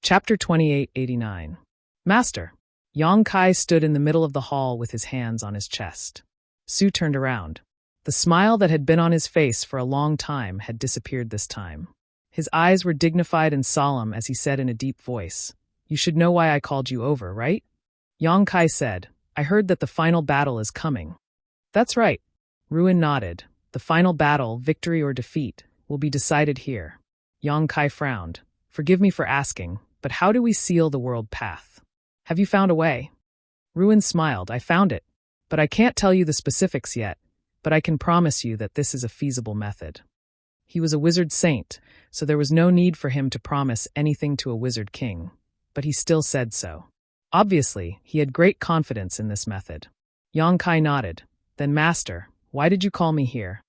Chapter 2889. Master. Yang Kai stood in the middle of the hall with his hands on his chest. Su turned around. The smile that had been on his face for a long time had disappeared this time. His eyes were dignified and solemn as he said in a deep voice, "You should know why I called you over, right?" Yang Kai said, "I heard that the final battle is coming." "That's right." Ruin nodded. "The final battle, victory or defeat, will be decided here." Yang Kai frowned. "Forgive me for asking, but how do we seal the world path? Have you found a way?" Ruin smiled. "I found it, but I can't tell you the specifics yet, but I can promise you that this is a feasible method." He was a wizard saint, so there was no need for him to promise anything to a wizard king, but he still said so. Obviously, he had great confidence in this method. Yang Kai nodded. "Then, Master, why did you call me here?"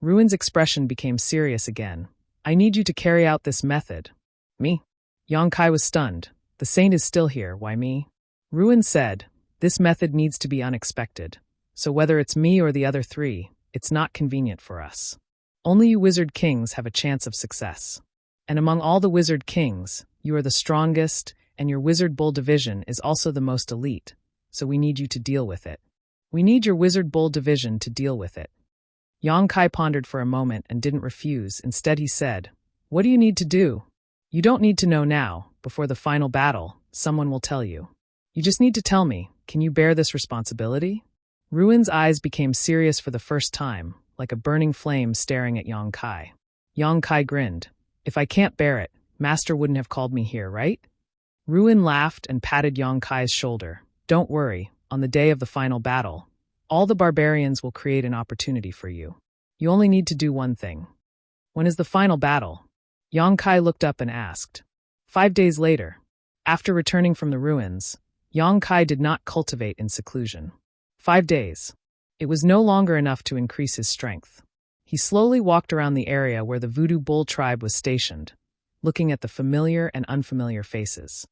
Ruin's expression became serious again. "I need you to carry out this method." "Me?" Yang Kai was stunned. "The saint is still here, why me?" Ruin said, "This method needs to be unexpected, so whether it's me or the other three, it's not convenient for us. Only you wizard kings have a chance of success. And among all the wizard kings, you are the strongest, and your wizard bull division is also the most elite, so we need you to deal with it. We need your wizard bull division to deal with it." Yang Kai pondered for a moment and didn't refuse. Instead he said, "What do you need to do? You don't need to know now. Before the final battle, someone will tell you. You just need to tell me, can you bear this responsibility?" Ruin's eyes became serious for the first time, like a burning flame staring at Yang Kai. Yang Kai grinned. "If I can't bear it, Master wouldn't have called me here, right?" Ruin laughed and patted Yang Kai's shoulder. "Don't worry, on the day of the final battle, all the barbarians will create an opportunity for you. You only need to do one thing." "When is the final battle?" Yang Kai looked up and asked. 5 days later. After returning from the ruins, Yang Kai did not cultivate in seclusion. 5 days. It was no longer enough to increase his strength. He slowly walked around the area where the Voodoo Bull tribe was stationed, looking at the familiar and unfamiliar faces.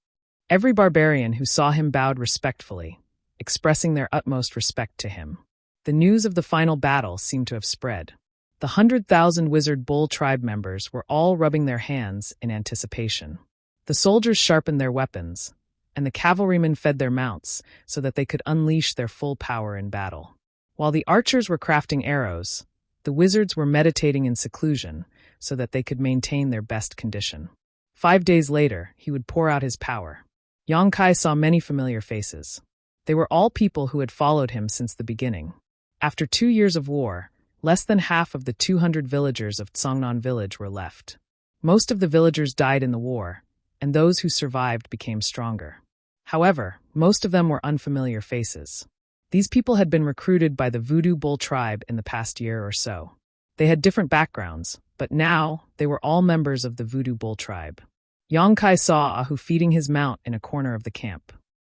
Every barbarian who saw him bowed respectfully, expressing their utmost respect to him. The news of the final battle seemed to have spread. The 100,000 Wizard Bull tribe members were all rubbing their hands in anticipation. The soldiers sharpened their weapons, and the cavalrymen fed their mounts so that they could unleash their full power in battle. While the archers were crafting arrows, the wizards were meditating in seclusion so that they could maintain their best condition. 5 days later, he would pour out his power. Yang Kai saw many familiar faces. They were all people who had followed him since the beginning. After 2 years of war, less than half of the 200 villagers of Tsongnan village were left. Most of the villagers died in the war, and those who survived became stronger. However, most of them were unfamiliar faces. These people had been recruited by the Voodoo Bull tribe in the past year or so. They had different backgrounds, but now they were all members of the Voodoo Bull tribe. Yang Kai saw Ahu feeding his mount in a corner of the camp.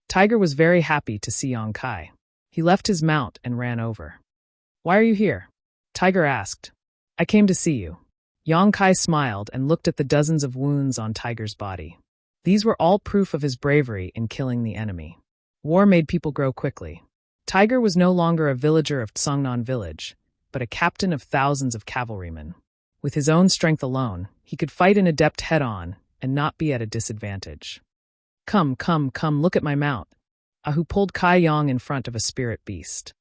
Tiger was very happy to see Yang Kai. He left his mount and ran over. "Why are you here?" Tiger asked. "I came to see you." Yang Kai smiled and looked at the dozens of wounds on Tiger's body. These were all proof of his bravery in killing the enemy. War made people grow quickly. Tiger was no longer a villager of Tsongnan village, but a captain of thousands of cavalrymen. With his own strength alone, he could fight an adept head-on and not be at a disadvantage. Come, look at my mount." Ahu pulled Kai Yang in front of a spirit beast.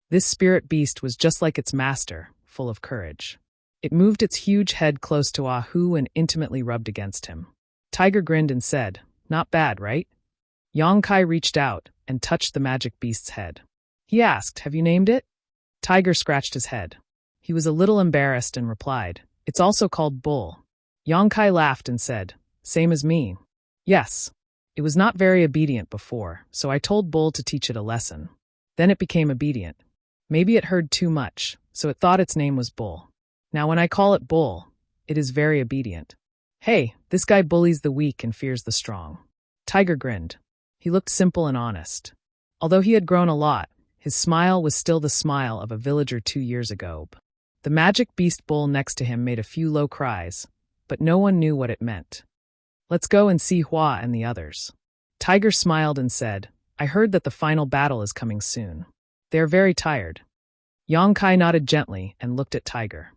This spirit beast was just like its master, full of courage. It moved its huge head close to Ahu and intimately rubbed against him. Tiger grinned and said, "Not bad, right?" Yang Kai reached out and touched the magic beast's head. He asked, "Have you named it?" Tiger scratched his head. He was a little embarrassed and replied, "It's also called Bull." Yang Kai laughed and said, "Same as me." "Yes. It was not very obedient before, so I told Bull to teach it a lesson. Then it became obedient. Maybe it heard too much, so it thought its name was Bull. Now when I call it Bull, it is very obedient. Hey, this guy bullies the weak and fears the strong." Tiger grinned. He looked simple and honest. Although he had grown a lot, his smile was still the smile of a villager 2 years ago. The magic beast bull next to him made a few low cries, but no one knew what it meant. "Let's go and see Hua and the others." Tiger smiled and said, "I heard that the final battle is coming soon. They are very tired." Yang Kai nodded gently and looked at Tiger.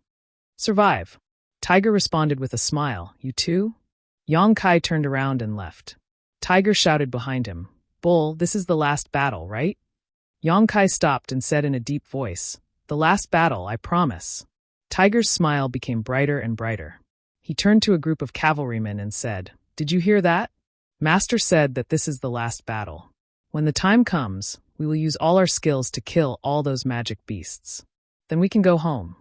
"Survive." Tiger responded with a smile. "You too?" Yong Kai turned around and left. Tiger shouted behind him, "Bull, this is the last battle, right?" Yong Kai stopped and said in a deep voice, "The last battle, I promise." Tiger's smile became brighter and brighter. He turned to a group of cavalrymen and said, "Did you hear that? Master said that this is the last battle. When the time comes, we will use all our skills to kill all those magic beasts. Then we can go home."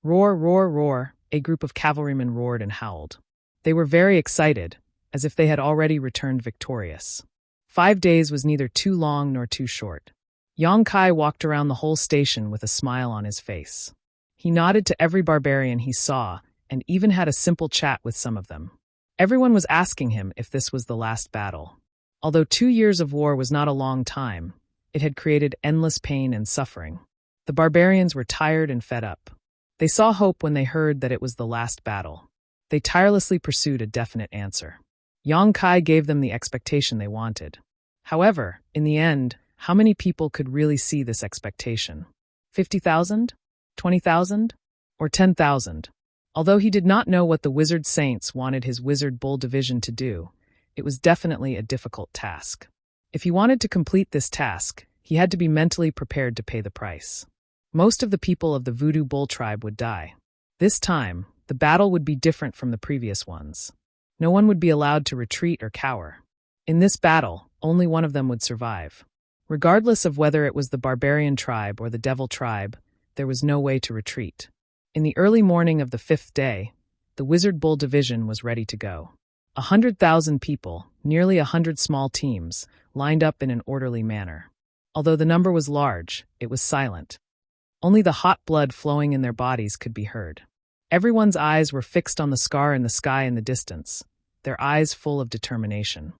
Roar, roar, roar, a group of cavalrymen roared and howled. They were very excited, as if they had already returned victorious. 5 days was neither too long nor too short. Yong Kai walked around the whole station with a smile on his face. He nodded to every barbarian he saw and even had a simple chat with some of them. Everyone was asking him if this was the last battle. Although 2 years of war was not a long time, it had created endless pain and suffering. The barbarians were tired and fed up. They saw hope when they heard that it was the last battle. They tirelessly pursued a definite answer. Yong Kai gave them the expectation they wanted. However, in the end, how many people could really see this expectation? 50,000? 20,000? Or 10,000? Although he did not know what the Wizard Saints wanted his Wizard Bull division to do, it was definitely a difficult task. If he wanted to complete this task, he had to be mentally prepared to pay the price. Most of the people of the Voodoo Bull tribe would die. This time, the battle would be different from the previous ones. No one would be allowed to retreat or cower. In this battle, only one of them would survive. Regardless of whether it was the barbarian tribe or the devil tribe, there was no way to retreat. In the early morning of the 5th day, the Wizard Bull division was ready to go. 100,000 people, nearly 100 small teams, lined up in an orderly manner. Although the number was large, it was silent. Only the hot blood flowing in their bodies could be heard. Everyone's eyes were fixed on the scar in the sky in the distance, their eyes full of determination.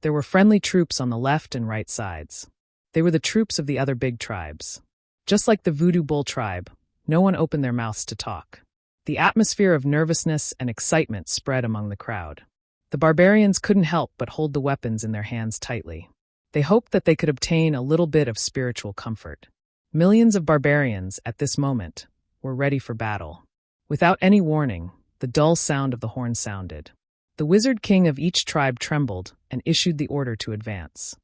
There were friendly troops on the left and right sides. They were the troops of the other big tribes. Just like the Voodoo Bull tribe, no one opened their mouths to talk. The atmosphere of nervousness and excitement spread among the crowd. The barbarians couldn't help but hold the weapons in their hands tightly. They hoped that they could obtain a little bit of spiritual comfort. Millions of barbarians, at this moment, were ready for battle. Without any warning, the dull sound of the horn sounded. The Wizard King of each tribe trembled and issued the order to advance.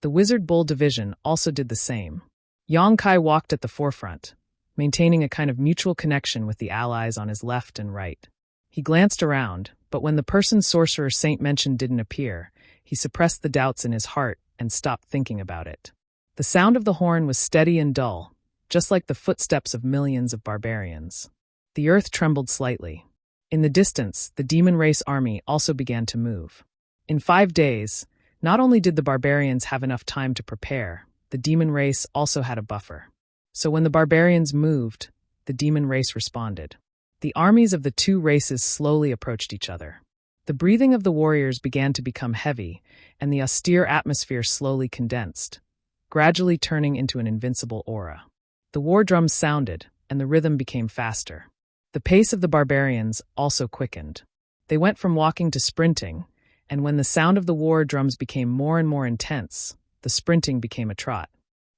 The Wizard Bull division also did the same. Yong Kai walked at the forefront, maintaining a kind of mutual connection with the allies on his left and right. He glanced around, but when the person Sorcerer Saint mentioned didn't appear, he suppressed the doubts in his heart and stopped thinking about it. The sound of the horn was steady and dull, just like the footsteps of millions of barbarians. The earth trembled slightly. In the distance, the demon race army also began to move. In 5 days, not only did the barbarians have enough time to prepare, the demon race also had a buffer. So when the barbarians moved, the demon race responded. The armies of the two races slowly approached each other. The breathing of the warriors began to become heavy, and the austere atmosphere slowly condensed, gradually turning into an invincible aura. The war drums sounded, and the rhythm became faster. The pace of the barbarians also quickened. They went from walking to sprinting, and when the sound of the war drums became more and more intense, the sprinting became a trot.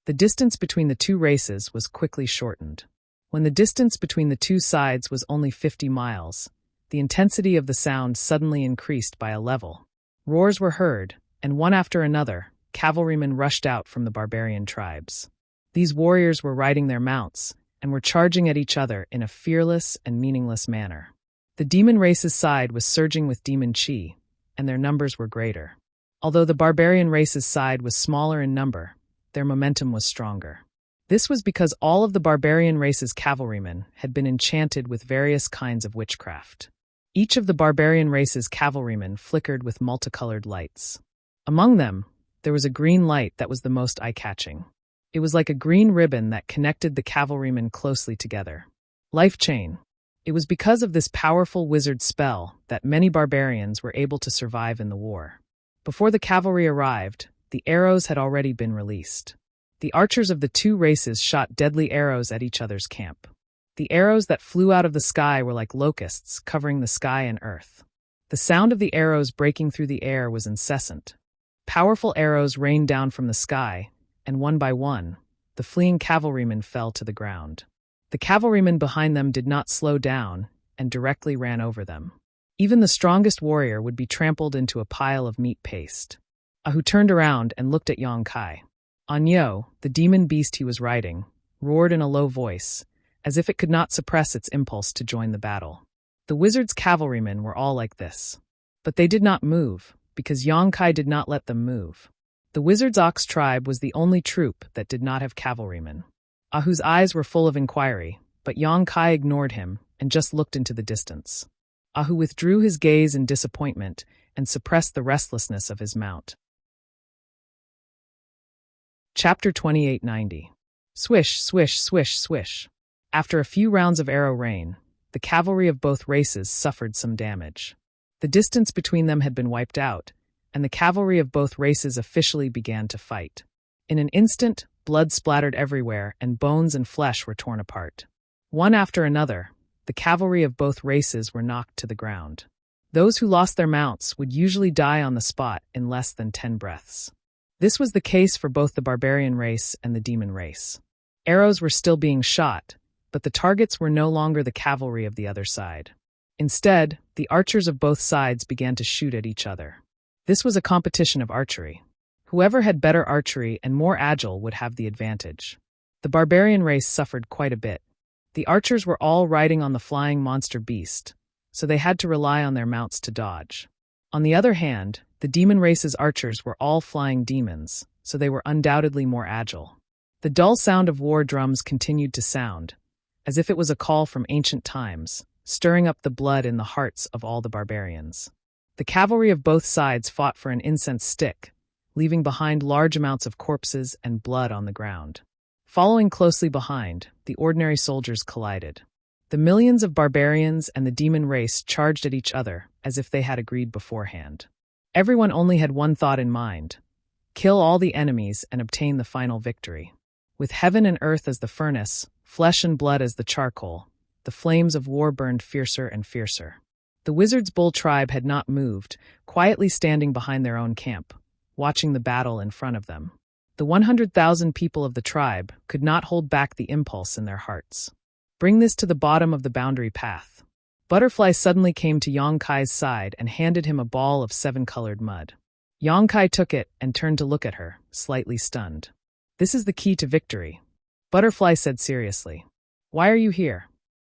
The distance between the two races was quickly shortened. When the distance between the two sides was only 50 miles, the intensity of the sound suddenly increased by a level. Roars were heard, and one after another, cavalrymen rushed out from the barbarian tribes. These warriors were riding their mounts, and were charging at each other in a fearless and meaningless manner. The demon race's side was surging with demon chi, and their numbers were greater. Although the barbarian race's side was smaller in number, their momentum was stronger. This was because all of the barbarian race's cavalrymen had been enchanted with various kinds of witchcraft. Each of the barbarian race's cavalrymen flickered with multicolored lights. Among them, there was a green light that was the most eye-catching. It was like a green ribbon that connected the cavalrymen closely together. Life chain. It was because of this powerful wizard spell that many barbarians were able to survive in the war. Before the cavalry arrived, the arrows had already been released. The archers of the two races shot deadly arrows at each other's camp. The arrows that flew out of the sky were like locusts covering the sky and earth. The sound of the arrows breaking through the air was incessant. Powerful arrows rained down from the sky, and one by one, the fleeing cavalrymen fell to the ground. The cavalrymen behind them did not slow down and directly ran over them. Even the strongest warrior would be trampled into a pile of meat paste. Ahu turned around and looked at Yong Kai. Anyo, the demon beast he was riding, roared in a low voice, as if it could not suppress its impulse to join the battle. The wizard's cavalrymen were all like this. But they did not move, because Yong Kai did not let them move. The wizard's ox tribe was the only troop that did not have cavalrymen. Ahu's eyes were full of inquiry, but Yong Kai ignored him and just looked into the distance. Ahu withdrew his gaze in disappointment and suppressed the restlessness of his mount. Chapter 2890. Swish, swish, swish, swish. After a few rounds of arrow rain, the cavalry of both races suffered some damage. The distance between them had been wiped out, and the cavalry of both races officially began to fight. In an instant, blood splattered everywhere and bones and flesh were torn apart. One after another, the cavalry of both races were knocked to the ground. Those who lost their mounts would usually die on the spot in less than 10 breaths. This was the case for both the barbarian race and the demon race. Arrows were still being shot, but the targets were no longer the cavalry of the other side. Instead, the archers of both sides began to shoot at each other. This was a competition of archery. Whoever had better archery and more agile would have the advantage. The barbarian race suffered quite a bit. The archers were all riding on the flying monster beast, so they had to rely on their mounts to dodge. On the other hand, the demon race's archers were all flying demons, so they were undoubtedly more agile. The dull sound of war drums continued to sound, as if it was a call from ancient times, stirring up the blood in the hearts of all the barbarians. The cavalry of both sides fought for an incense stick, leaving behind large amounts of corpses and blood on the ground. Following closely behind, the ordinary soldiers collided. The millions of barbarians and the demon race charged at each other as if they had agreed beforehand. Everyone only had one thought in mind: kill all the enemies and obtain the final victory. With heaven and earth as the furnace, flesh and blood as the charcoal, the flames of war burned fiercer and fiercer. The wizard's bull tribe had not moved, quietly standing behind their own camp, watching the battle in front of them. The 100,000 people of the tribe could not hold back the impulse in their hearts. Bring this to the bottom of the boundary path. Butterfly suddenly came to Yong Kai's side and handed him a ball of 7-colored mud. Yong Kai took it and turned to look at her, slightly stunned. This is the key to victory, Butterfly said seriously. Why are you here?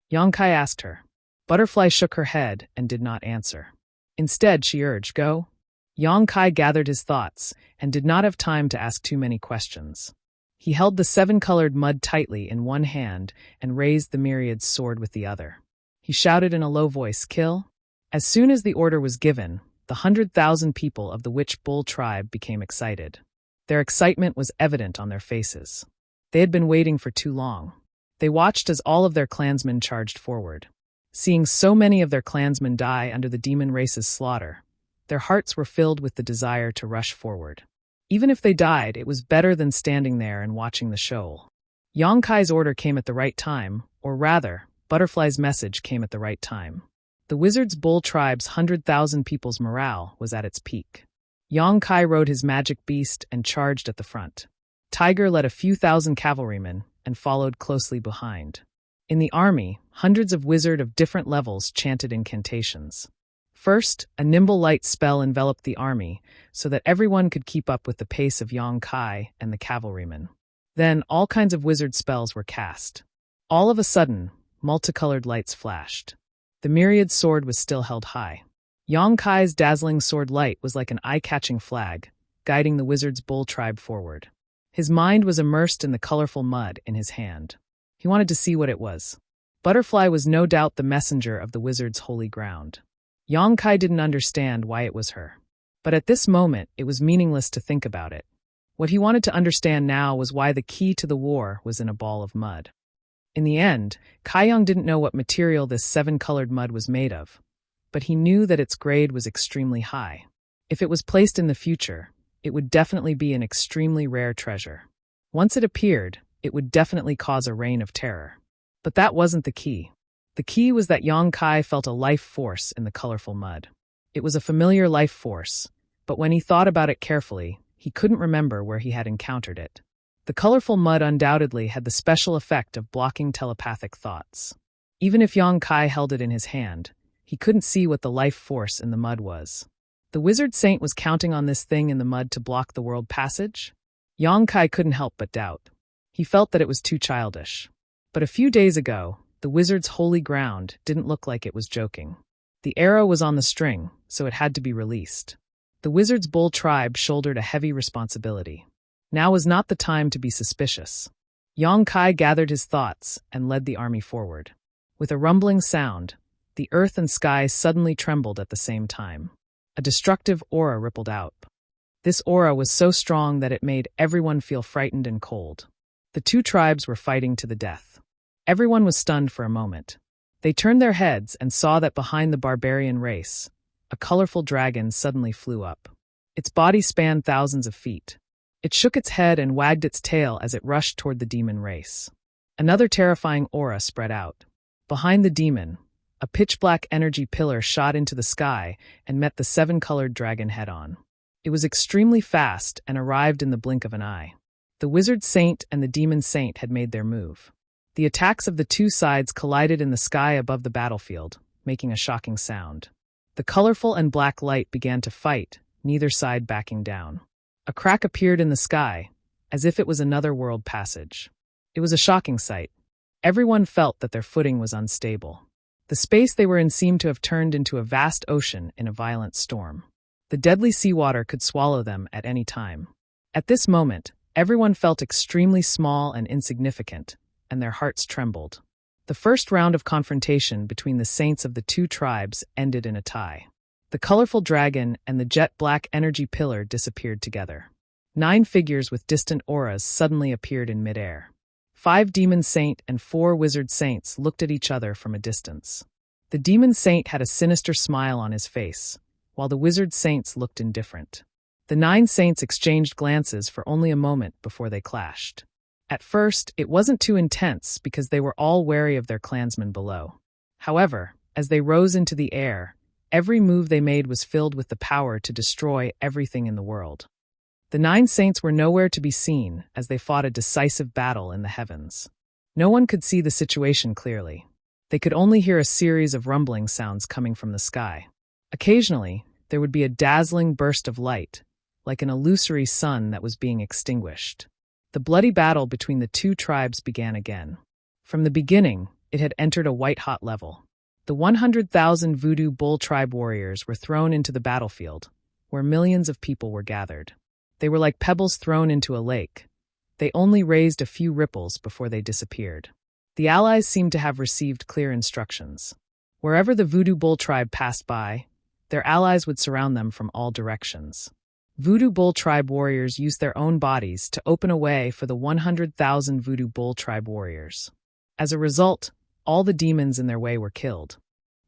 Yong Kai asked her. Butterfly shook her head and did not answer. Instead, she urged, go. Yong Kai gathered his thoughts and did not have time to ask too many questions. He held the 7-colored mud tightly in one hand and raised the myriad's sword with the other. He shouted in a low voice, kill. As soon as the order was given, the 100,000 people of the Witch Bull tribe became excited. Their excitement was evident on their faces. They had been waiting for too long. They watched as all of their clansmen charged forward. Seeing so many of their clansmen die under the demon race's slaughter, their hearts were filled with the desire to rush forward. Even if they died, it was better than standing there and watching the show. Yong Kai's order came at the right time, or rather, Butterfly's message came at the right time. The wizard's bull tribe's 100,000 people's morale was at its peak. Yong Kai rode his magic beast and charged at the front. Tiger led a few thousand cavalrymen and followed closely behind. In the army, hundreds of wizards of different levels chanted incantations. First, a nimble light spell enveloped the army so that everyone could keep up with the pace of Yong Kai and the cavalrymen. Then, all kinds of wizard spells were cast. All of a sudden, multicolored lights flashed. The myriad sword was still held high. Yong Kai's dazzling sword light was like an eye-catching flag, guiding the wizard's bull tribe forward. His mind was immersed in the colorful mud in his hand. He wanted to see what it was. Butterfly was no doubt the messenger of the wizard's holy ground. Yong Kai didn't understand why it was her. But at this moment, it was meaningless to think about it. What he wanted to understand now was why the key to the war was in a ball of mud. In the end, Kaiyong didn't know what material this 7-colored mud was made of, but he knew that its grade was extremely high. If it was placed in the future, it would definitely be an extremely rare treasure. Once it appeared, it would definitely cause a reign of terror. But that wasn't the key. The key was that Yong Kai felt a life force in the colorful mud. It was a familiar life force, but when he thought about it carefully, he couldn't remember where he had encountered it. The colorful mud undoubtedly had the special effect of blocking telepathic thoughts. Even if Yong Kai held it in his hand, He couldn't see what the life force in the mud was. The wizard saint was counting on this thing in the mud to block the world passage? Yang Kai couldn't help but doubt. He felt that it was too childish. But a few days ago, the wizard's holy ground didn't look like it was joking. The arrow was on the string, so it had to be released. The wizard's bull tribe shouldered a heavy responsibility. Now was not the time to be suspicious. Yang Kai gathered his thoughts and led the army forward. With a rumbling sound, the earth and sky suddenly trembled at the same time. A destructive aura rippled out. This aura was so strong that it made everyone feel frightened and cold. The two tribes were fighting to the death. Everyone was stunned for a moment. They turned their heads and saw that behind the barbarian race, a colorful dragon suddenly flew up. Its body spanned thousands of feet. It shook its head and wagged its tail as it rushed toward the demon race. Another terrifying aura spread out. Behind the demon, a pitch-black energy pillar shot into the sky and met the seven-colored dragon head-on. It was extremely fast and arrived in the blink of an eye. The wizard saint and the demon saint had made their move. The attacks of the two sides collided in the sky above the battlefield, making a shocking sound. The colorful and black light began to fight, neither side backing down. A crack appeared in the sky, as if it was another world passage. It was a shocking sight. Everyone felt that their footing was unstable. The space they were in seemed to have turned into a vast ocean in a violent storm. The deadly seawater could swallow them at any time. At this moment, everyone felt extremely small and insignificant, and their hearts trembled. The first round of confrontation between the saints of the two tribes ended in a tie. The colorful dragon and the jet-black energy pillar disappeared together. 9 figures with distant auras suddenly appeared in midair. 5 demon saint and 4 wizard saints looked at each other from a distance. The demon saint had a sinister smile on his face, while the wizard saints looked indifferent. The 9 saints exchanged glances for only a moment before they clashed. At first, it wasn't too intense because they were all wary of their clansmen below. However, as they rose into the air, every move they made was filled with the power to destroy everything in the world. The 9 saints were nowhere to be seen as they fought a decisive battle in the heavens. No one could see the situation clearly. They could only hear a series of rumbling sounds coming from the sky. Occasionally, there would be a dazzling burst of light, like an illusory sun that was being extinguished. The bloody battle between the two tribes began again. From the beginning, it had entered a white-hot level. The 100,000 Voodoo Bull tribe warriors were thrown into the battlefield, where millions of people were gathered. They were like pebbles thrown into a lake. They only raised a few ripples before they disappeared. The allies seemed to have received clear instructions. Wherever the Voodoo Bull tribe passed by, their allies would surround them from all directions. Voodoo Bull tribe warriors used their own bodies to open a way for the 100,000 Voodoo Bull tribe warriors. As a result, all the demons in their way were killed.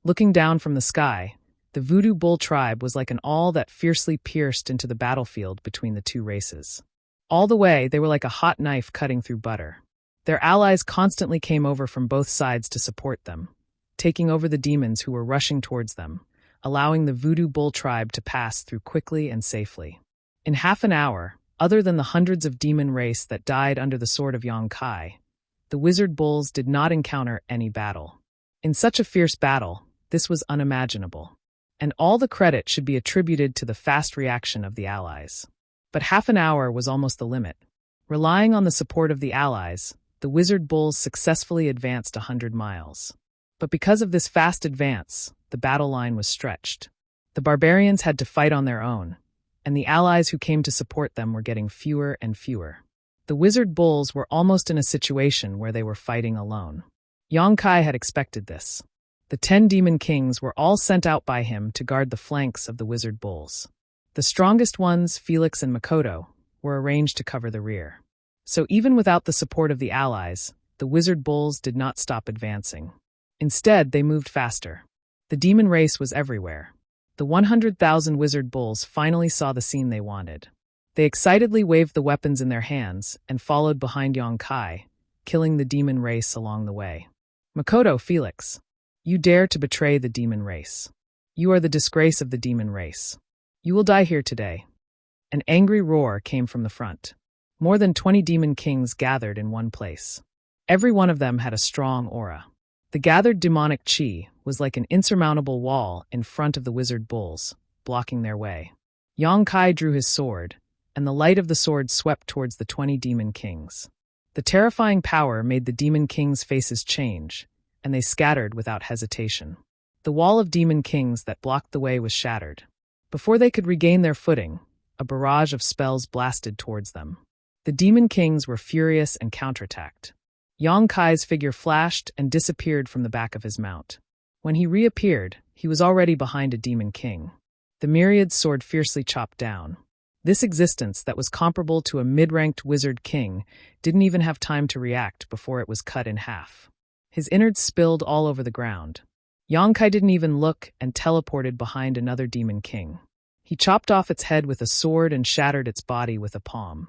Looking down from the sky, the Voodoo Bull tribe was like an awl that fiercely pierced into the battlefield between the two races. All the way, they were like a hot knife cutting through butter. Their allies constantly came over from both sides to support them, taking over the demons who were rushing towards them, allowing the Voodoo Bull tribe to pass through quickly and safely. In half an hour, other than the hundreds of demon race that died under the sword of Yang Kai, the wizard bulls did not encounter any battle. In such a fierce battle, this was unimaginable. And all the credit should be attributed to the fast reaction of the allies. But half an hour was almost the limit. Relying on the support of the allies, the wizard bulls successfully advanced 100 miles. But because of this fast advance, the battle line was stretched. The barbarians had to fight on their own, and the allies who came to support them were getting fewer and fewer. The wizard bulls were almost in a situation where they were fighting alone. Yang Kai had expected this. The 10 demon kings were all sent out by him to guard the flanks of the wizard bulls. The strongest ones, Felix and Makoto, were arranged to cover the rear. So even without the support of the allies, the wizard bulls did not stop advancing. Instead, they moved faster. The demon race was everywhere. The 100,000 wizard bulls finally saw the scene they wanted. They excitedly waved the weapons in their hands and followed behind Yang Kai, killing the demon race along the way. Makoto, Felix, you dare to betray the demon race. You are the disgrace of the demon race. You will die here today. An angry roar came from the front. More than 20 demon kings gathered in one place. Every one of them had a strong aura. The gathered demonic chi was like an insurmountable wall in front of the wizard bulls, blocking their way. Yang Kai drew his sword, and the light of the sword swept towards the 20 demon kings. The terrifying power made the demon kings' faces change, and they scattered without hesitation. The wall of demon kings that blocked the way was shattered. Before they could regain their footing, a barrage of spells blasted towards them. The demon kings were furious and counterattacked. Yang Kai's figure flashed and disappeared from the back of his mount. When he reappeared, he was already behind a demon king. The myriad sword fiercely chopped down. This existence that was comparable to a mid-ranked wizard king didn't even have time to react before it was cut in half. His innards spilled all over the ground. Yang Kai didn't even look and teleported behind another demon king. He chopped off its head with a sword and shattered its body with a palm.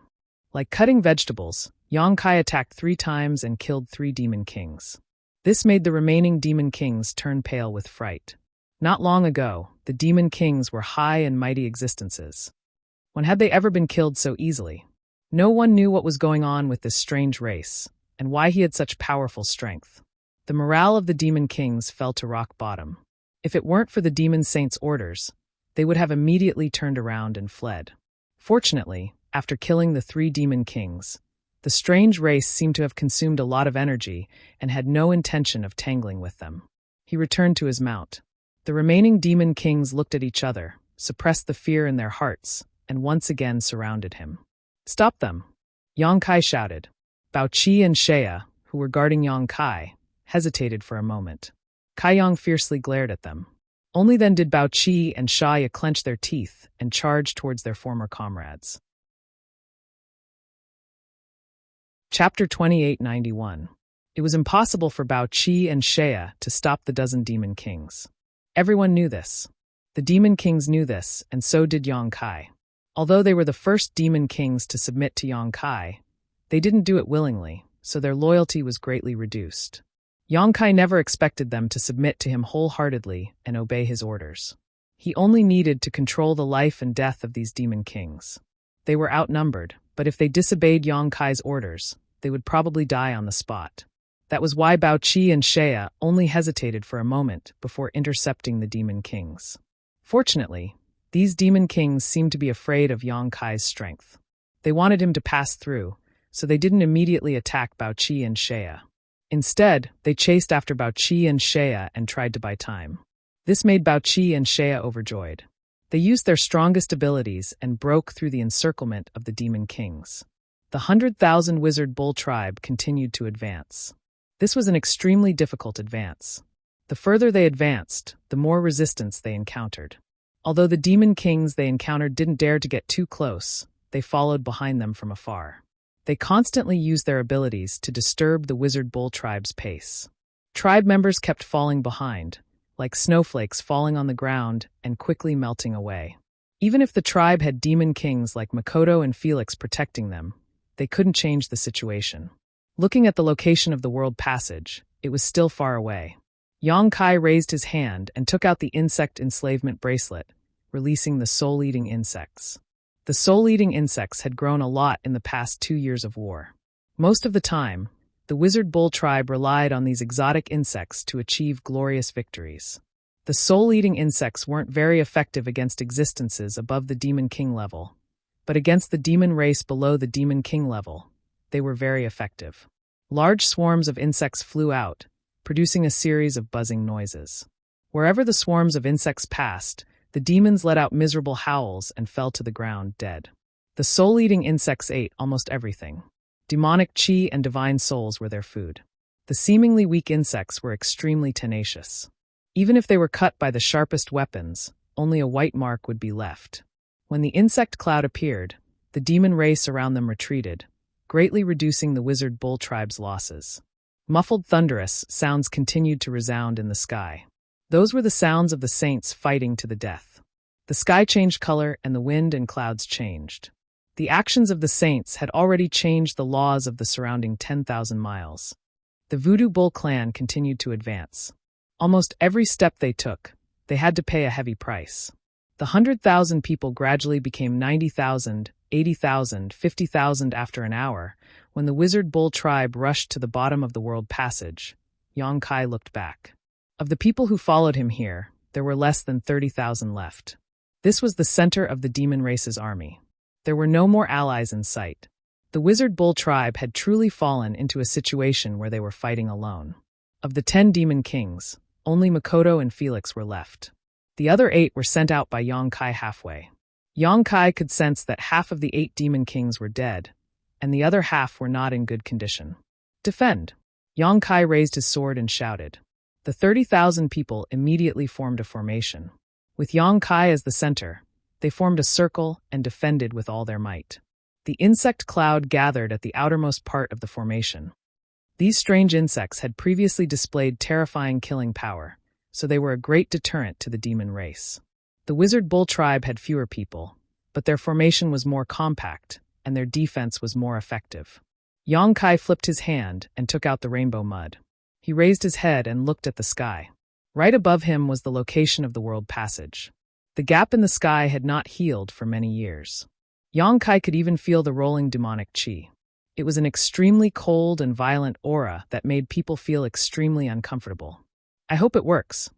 Like cutting vegetables, Yang Kai attacked 3 times and killed 3 demon kings. This made the remaining demon kings turn pale with fright. Not long ago, the demon kings were high and mighty existences. When had they ever been killed so easily? No one knew what was going on with this strange race, and why he had such powerful strength. The morale of the demon kings fell to rock bottom. If it weren't for the demon saints' orders, they would have immediately turned around and fled. Fortunately, after killing the 3 demon kings, the strange race seemed to have consumed a lot of energy and had no intention of tangling with them. He returned to his mount. The remaining demon kings looked at each other, suppressed the fear in their hearts, and once again surrounded him. "Stop them!" Yang Kai shouted. Bao Qi and Shea, who were guarding Yang Kai, hesitated for a moment. Kai Yang fiercely glared at them. Only then did Bao Qi and Shaya clench their teeth and charge towards their former comrades. Chapter 2891. It was impossible for Bao Qi and Shea to stop the dozen demon kings. Everyone knew this. The demon kings knew this, and so did Yang Kai. Although they were the first demon kings to submit to Yang Kai, they didn't do it willingly, so their loyalty was greatly reduced. Yang Kai never expected them to submit to him wholeheartedly and obey his orders. He only needed to control the life and death of these demon kings. They were outnumbered, but if they disobeyed Yang Kai's orders, they would probably die on the spot. That was why Bao Qi and Shea only hesitated for a moment before intercepting the demon kings. Fortunately, these demon kings seemed to be afraid of Yang Kai's strength. They wanted him to pass through, so they didn't immediately attack Bao Qi and Shea. Instead, they chased after Bao Qi and Shea and tried to buy time. This made Bao Qi and Shea overjoyed. They used their strongest abilities and broke through the encirclement of the demon kings. The 100,000 wizard bull tribe continued to advance. This was an extremely difficult advance. The further they advanced, the more resistance they encountered. Although the demon kings they encountered didn't dare to get too close, they followed behind them from afar. They constantly used their abilities to disturb the wizard bull tribe's pace. Tribe members kept falling behind, like snowflakes falling on the ground and quickly melting away. Even if the tribe had demon kings like Makoto and Felix protecting them, they couldn't change the situation. Looking at the location of the world passage, it was still far away. Yang Kai raised his hand and took out the insect enslavement bracelet, releasing the soul-eating insects. The soul-eating insects had grown a lot in the past 2 years of war. Most of the time, the wizard bull tribe relied on these exotic insects to achieve glorious victories. The soul-eating insects weren't very effective against existences above the demon king level, but against the demon race below the demon king level, they were very effective. Large swarms of insects flew out, producing a series of buzzing noises. Wherever the swarms of insects passed, the demons let out miserable howls and fell to the ground dead. The soul-eating insects ate almost everything. Demonic chi and divine souls were their food. The seemingly weak insects were extremely tenacious. Even if they were cut by the sharpest weapons, only a white mark would be left. When the insect cloud appeared, the demon race around them retreated, greatly reducing the wizard bull tribe's losses. Muffled thunderous sounds continued to resound in the sky. Those were the sounds of the saints fighting to the death. The sky changed color and the wind and clouds changed. The actions of the saints had already changed the laws of the surrounding 10,000 miles. The Voodoo Bull clan continued to advance. Almost every step they took, they had to pay a heavy price. The 100,000 people gradually became 90,000, 80,000, 50,000 after an hour, when the wizard bull tribe rushed to the bottom of the world passage. Yang Kai looked back. Of the people who followed him here, there were less than 30,000 left. This was the center of the demon race's army. There were no more allies in sight. The Wizard Bull tribe had truly fallen into a situation where they were fighting alone. Of the 10 demon kings, only Makoto and Felix were left. The other 8 were sent out by Yang Kai halfway. Yang Kai could sense that half of the 8 demon kings were dead, and the other half were not in good condition. Defend! Yang Kai raised his sword and shouted. The 30,000 people immediately formed a formation. With Yang Kai as the center, they formed a circle and defended with all their might. The insect cloud gathered at the outermost part of the formation. These strange insects had previously displayed terrifying killing power, so they were a great deterrent to the demon race. The Wizard Bull tribe had fewer people, but their formation was more compact, and their defense was more effective. Yang Kai flipped his hand and took out the rainbow mud. He raised his head and looked at the sky. Right above him was the location of the world passage. The gap in the sky had not healed for many years. Yang Kai could even feel the rolling demonic chi. It was an extremely cold and violent aura that made people feel extremely uncomfortable. I hope it works,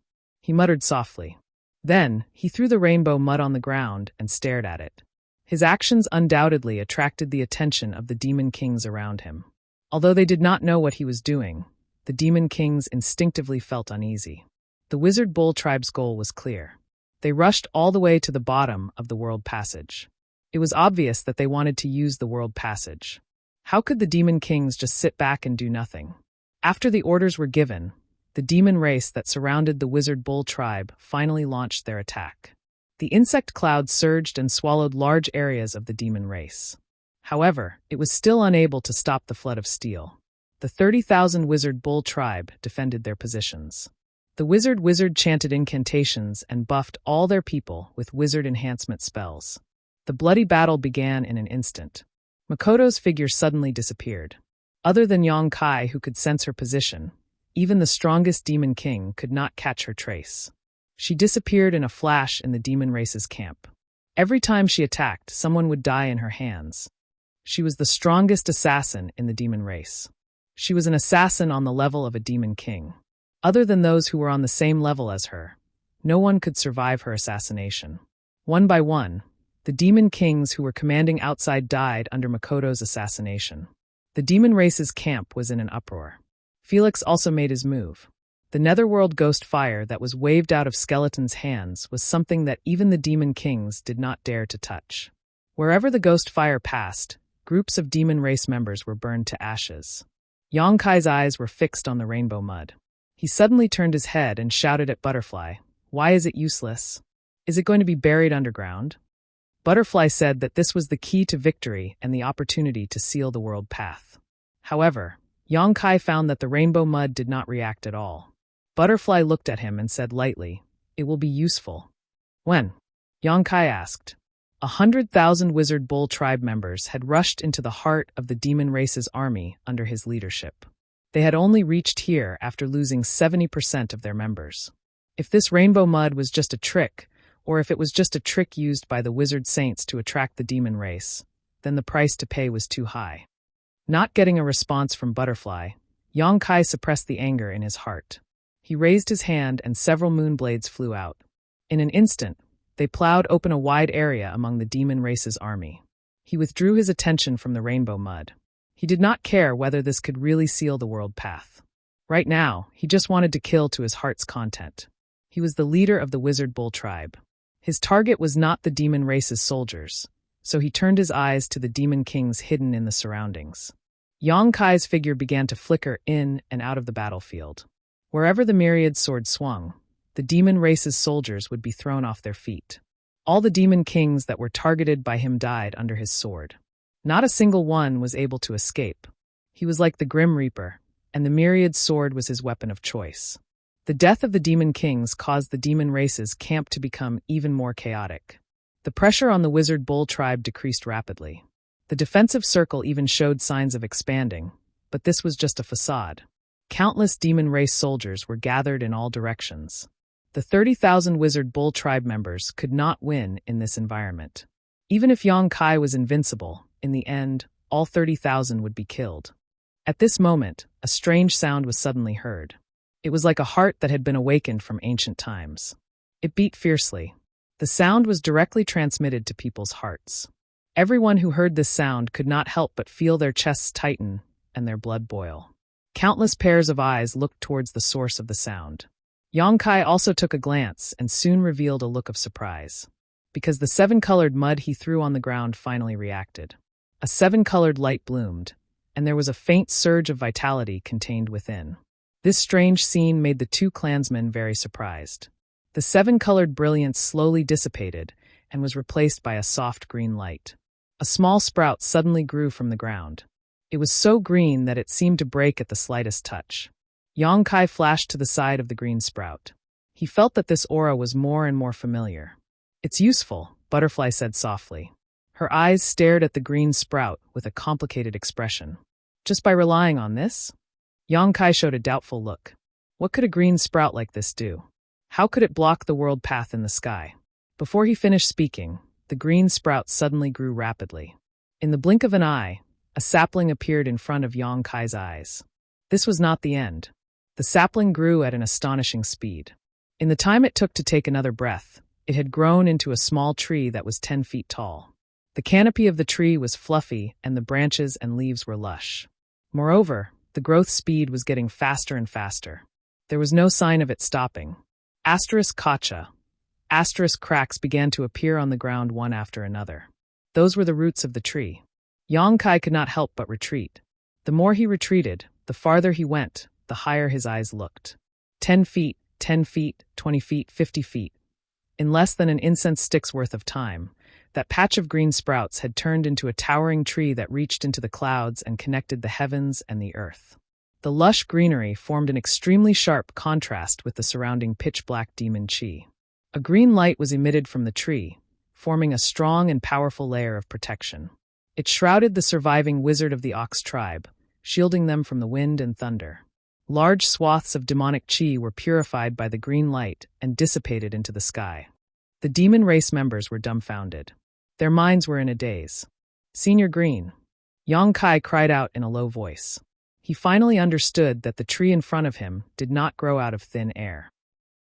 he muttered softly. Then, he threw the rainbow mud on the ground and stared at it. His actions undoubtedly attracted the attention of the demon kings around him. Although they did not know what he was doing, the demon kings instinctively felt uneasy. The Wizard Bull tribe's goal was clear. They rushed all the way to the bottom of the world passage. It was obvious that they wanted to use the world passage. How could the demon kings just sit back and do nothing? After the orders were given, the demon race that surrounded the Wizard Bull tribe finally launched their attack. The insect cloud surged and swallowed large areas of the demon race. However, it was still unable to stop the flood of steel. The 30,000 Wizard Bull tribe defended their positions. The wizard chanted incantations and buffed all their people with wizard enhancement spells. The bloody battle began in an instant. Makoto's figure suddenly disappeared. Other than Yang Kai, who could sense her position, even the strongest demon king could not catch her trace. She disappeared in a flash in the demon race's camp. Every time she attacked, someone would die in her hands. She was the strongest assassin in the demon race. She was an assassin on the level of a demon king. Other than those who were on the same level as her, no one could survive her assassination. One by one, the demon kings who were commanding outside died under Makoto's assassination. The demon race's camp was in an uproar. Felix also made his move. The netherworld ghost fire that was waved out of Skeleton's hands was something that even the demon kings did not dare to touch. Wherever the ghost fire passed, groups of demon race members were burned to ashes. Yang Kai's eyes were fixed on the rainbow mud. He suddenly turned his head and shouted at Butterfly, "Why is it useless? Is it going to be buried underground?" Butterfly said that this was the key to victory and the opportunity to seal the world path. However, Yang Kai found that the rainbow mud did not react at all. Butterfly looked at him and said lightly, "It will be useful." When? Yang Kai asked. 100,000 Wizard Bull tribe members had rushed into the heart of the demon race's army under his leadership. They had only reached here after losing 70% of their members. If this rainbow mud was just a trick, or if it was just a trick used by the wizard saints to attract the demon race, then the price to pay was too high. Not getting a response from Butterfly, Yang Kai suppressed the anger in his heart. He raised his hand and several moonblades flew out. In an instant, they plowed open a wide area among the demon race's army. He withdrew his attention from the rainbow mud. He did not care whether this could really seal the world path. Right now, he just wanted to kill to his heart's content. He was the leader of the Wizard Bull tribe. His target was not the demon race's soldiers, so he turned his eyes to the demon kings hidden in the surroundings. Yang Kai's figure began to flicker in and out of the battlefield. Wherever the myriad sword swung, the demon race's soldiers would be thrown off their feet. All the demon kings that were targeted by him died under his sword. Not a single one was able to escape. He was like the Grim Reaper, and the myriad sword was his weapon of choice. The death of the demon kings caused the demon race's camp to become even more chaotic. The pressure on the Wizard Bull tribe decreased rapidly. The defensive circle even showed signs of expanding, but this was just a facade. Countless demon race soldiers were gathered in all directions. The 30,000 Wizard Bull tribe members could not win in this environment. Even if Yang Kai was invincible, in the end, all 30,000 would be killed. At this moment, a strange sound was suddenly heard. It was like a heart that had been awakened from ancient times. It beat fiercely. The sound was directly transmitted to people's hearts. Everyone who heard this sound could not help but feel their chests tighten and their blood boil. Countless pairs of eyes looked towards the source of the sound. Yongkai also took a glance and soon revealed a look of surprise. Because the seven-colored mud he threw on the ground finally reacted. A seven-colored light bloomed, and there was a faint surge of vitality contained within. This strange scene made the two clansmen very surprised. The seven-colored brilliance slowly dissipated and was replaced by a soft green light. A small sprout suddenly grew from the ground. It was so green that it seemed to break at the slightest touch. Yongkai flashed to the side of the green sprout. He felt that this aura was more and more familiar. "It's useful," Butterfly said softly. Her eyes stared at the green sprout with a complicated expression. "Just by relying on this?" Yongkai showed a doubtful look. What could a green sprout like this do? How could it block the world path in the sky? Before he finished speaking, the green sprout suddenly grew rapidly. In the blink of an eye, a sapling appeared in front of Yongkai's eyes. This was not the end. The sapling grew at an astonishing speed. In the time it took to take another breath, it had grown into a small tree that was 10 feet tall. The canopy of the tree was fluffy and the branches and leaves were lush. Moreover, the growth speed was getting faster and faster. There was no sign of it stopping. Asterisk Kacha. Asterisk cracks began to appear on the ground one after another. Those were the roots of the tree. Yongkai could not help but retreat. The more he retreated, the farther he went, the higher his eyes looked. 10 feet, 10 feet, 20 feet, 50 feet. In less than an incense stick's worth of time, that patch of green sprouts had turned into a towering tree that reached into the clouds and connected the heavens and the earth. The lush greenery formed an extremely sharp contrast with the surrounding pitch-black demon chi. A green light was emitted from the tree, forming a strong and powerful layer of protection. It shrouded the surviving wizard of the Ox tribe, shielding them from the wind and thunder. Large swaths of demonic chi were purified by the green light and dissipated into the sky. The demon race members were dumbfounded. Their minds were in a daze. "Senior Green," Yongkai cried out in a low voice. He finally understood that the tree in front of him did not grow out of thin air.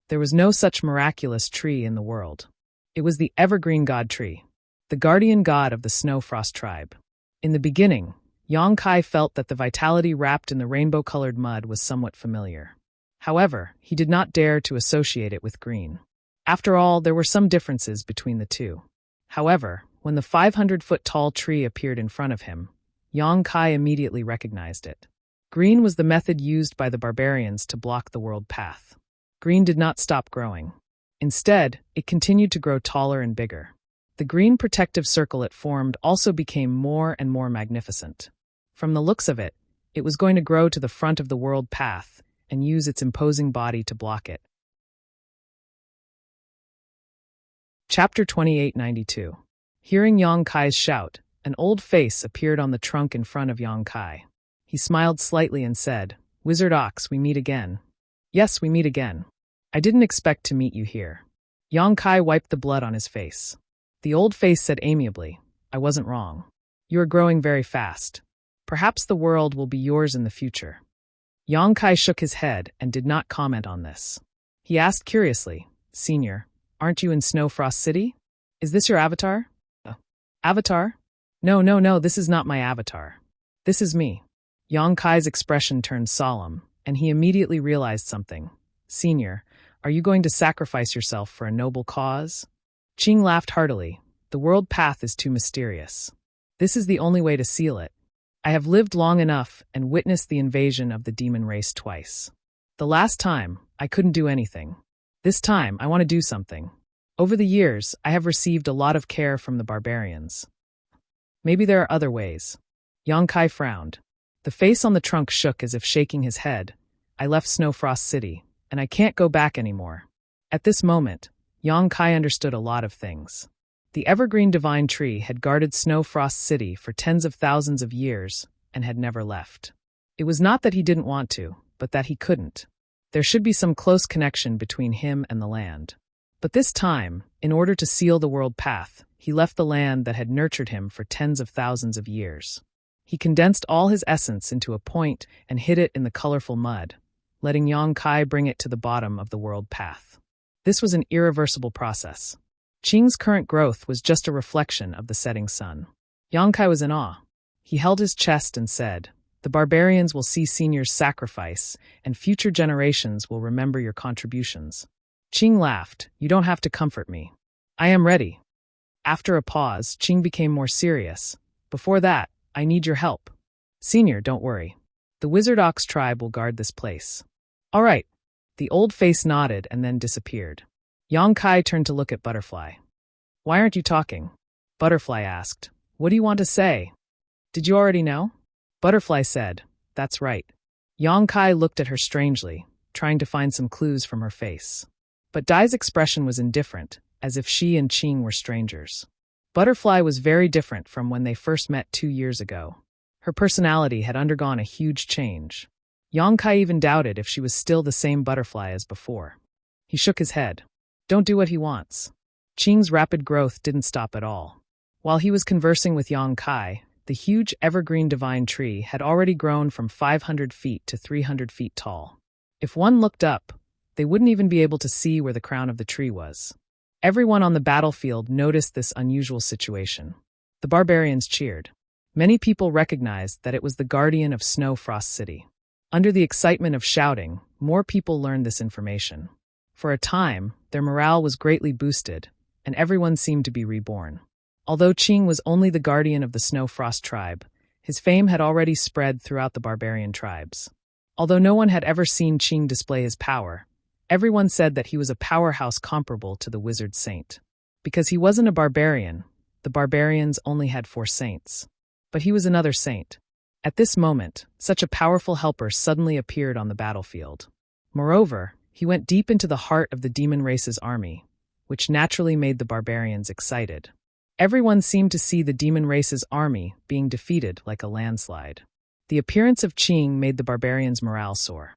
There was no such miraculous tree in the world. It was the evergreen god tree, the guardian god of the Snow Frost tribe. In the beginning, Yongkai felt that the vitality wrapped in the rainbow-colored mud was somewhat familiar. However, he did not dare to associate it with green. After all, there were some differences between the two. However, when the 500-foot-tall tree appeared in front of him, Yongkai immediately recognized it. Green was the method used by the barbarians to block the world path. Green did not stop growing. Instead, it continued to grow taller and bigger. The green protective circle it formed also became more and more magnificent. From the looks of it, it was going to grow to the front of the world path and use its imposing body to block it. Chapter 2892. Hearing Yongkai's shout, an old face appeared on the trunk in front of Yongkai. He smiled slightly and said, "Wizard Ox, we meet again." "Yes, we meet again. I didn't expect to meet you here." Yongkai wiped the blood on his face. The old face said amiably, "I wasn't wrong. You are growing very fast. Perhaps the world will be yours in the future." Yongkai shook his head and did not comment on this. He asked curiously, "Senior, aren't you in Snow Frost City? Is this your avatar?" "Avatar? No, this is not my avatar. This is me." Yongkai's expression turned solemn, and he immediately realized something. "Senior, are you going to sacrifice yourself for a noble cause?" Qing laughed heartily. "The world path is too mysterious. This is the only way to seal it. I have lived long enough and witnessed the invasion of the demon race twice. The last time, I couldn't do anything. This time, I want to do something. Over the years, I have received a lot of care from the barbarians. Maybe there are other ways." Yongkai frowned. The face on the trunk shook as if shaking his head. "I left Snow Frost City, and I can't go back anymore." At this moment, Yongkai understood a lot of things. The evergreen divine tree had guarded Snow Frost City for tens of thousands of years and had never left. It was not that he didn't want to, but that he couldn't. There should be some close connection between him and the land. But this time, in order to seal the world path, he left the land that had nurtured him for tens of thousands of years. He condensed all his essence into a point and hid it in the colorful mud, letting Yang Kai bring it to the bottom of the world path. This was an irreversible process. Qing's current growth was just a reflection of the setting sun. Yang Kai was in awe. He held his chest and said, "The barbarians will see seniors sacrifice, and future generations will remember your contributions." Qing laughed. "You don't have to comfort me. I am ready." After a pause, Qing became more serious. "Before that, I need your help. Senior, don't worry. The Wizard Ox tribe will guard this place." "All right." The old face nodded and then disappeared. Yang Kai turned to look at Butterfly. "Why aren't you talking?" Butterfly asked. "What do you want to say?" "Did you already know?" Butterfly said, "That's right." Yang Kai looked at her strangely, trying to find some clues from her face. But Dai's expression was indifferent, as if she and Qing were strangers. Butterfly was very different from when they first met 2 years ago. Her personality had undergone a huge change. Yang Kai even doubted if she was still the same Butterfly as before. He shook his head. "Don't do what he wants." Qing's rapid growth didn't stop at all. While he was conversing with Yang Kai, the huge evergreen divine tree had already grown from 500 feet to 300 feet tall. If one looked up, they wouldn't even be able to see where the crown of the tree was. Everyone on the battlefield noticed this unusual situation. The barbarians cheered. Many people recognized that it was the guardian of Snow Frost City. Under the excitement of shouting, more people learned this information. For a time, their morale was greatly boosted, and everyone seemed to be reborn. Although Qing was only the guardian of the Snow Frost tribe, his fame had already spread throughout the barbarian tribes. Although no one had ever seen Qing display his power, everyone said that he was a powerhouse comparable to the wizard saint. Because he wasn't a barbarian, the barbarians only had 4 saints. But he was another saint. At this moment, such a powerful helper suddenly appeared on the battlefield. Moreover, he went deep into the heart of the demon race's army, which naturally made the barbarians excited. Everyone seemed to see the demon race's army being defeated like a landslide. The appearance of Qing made the barbarians' morale soar.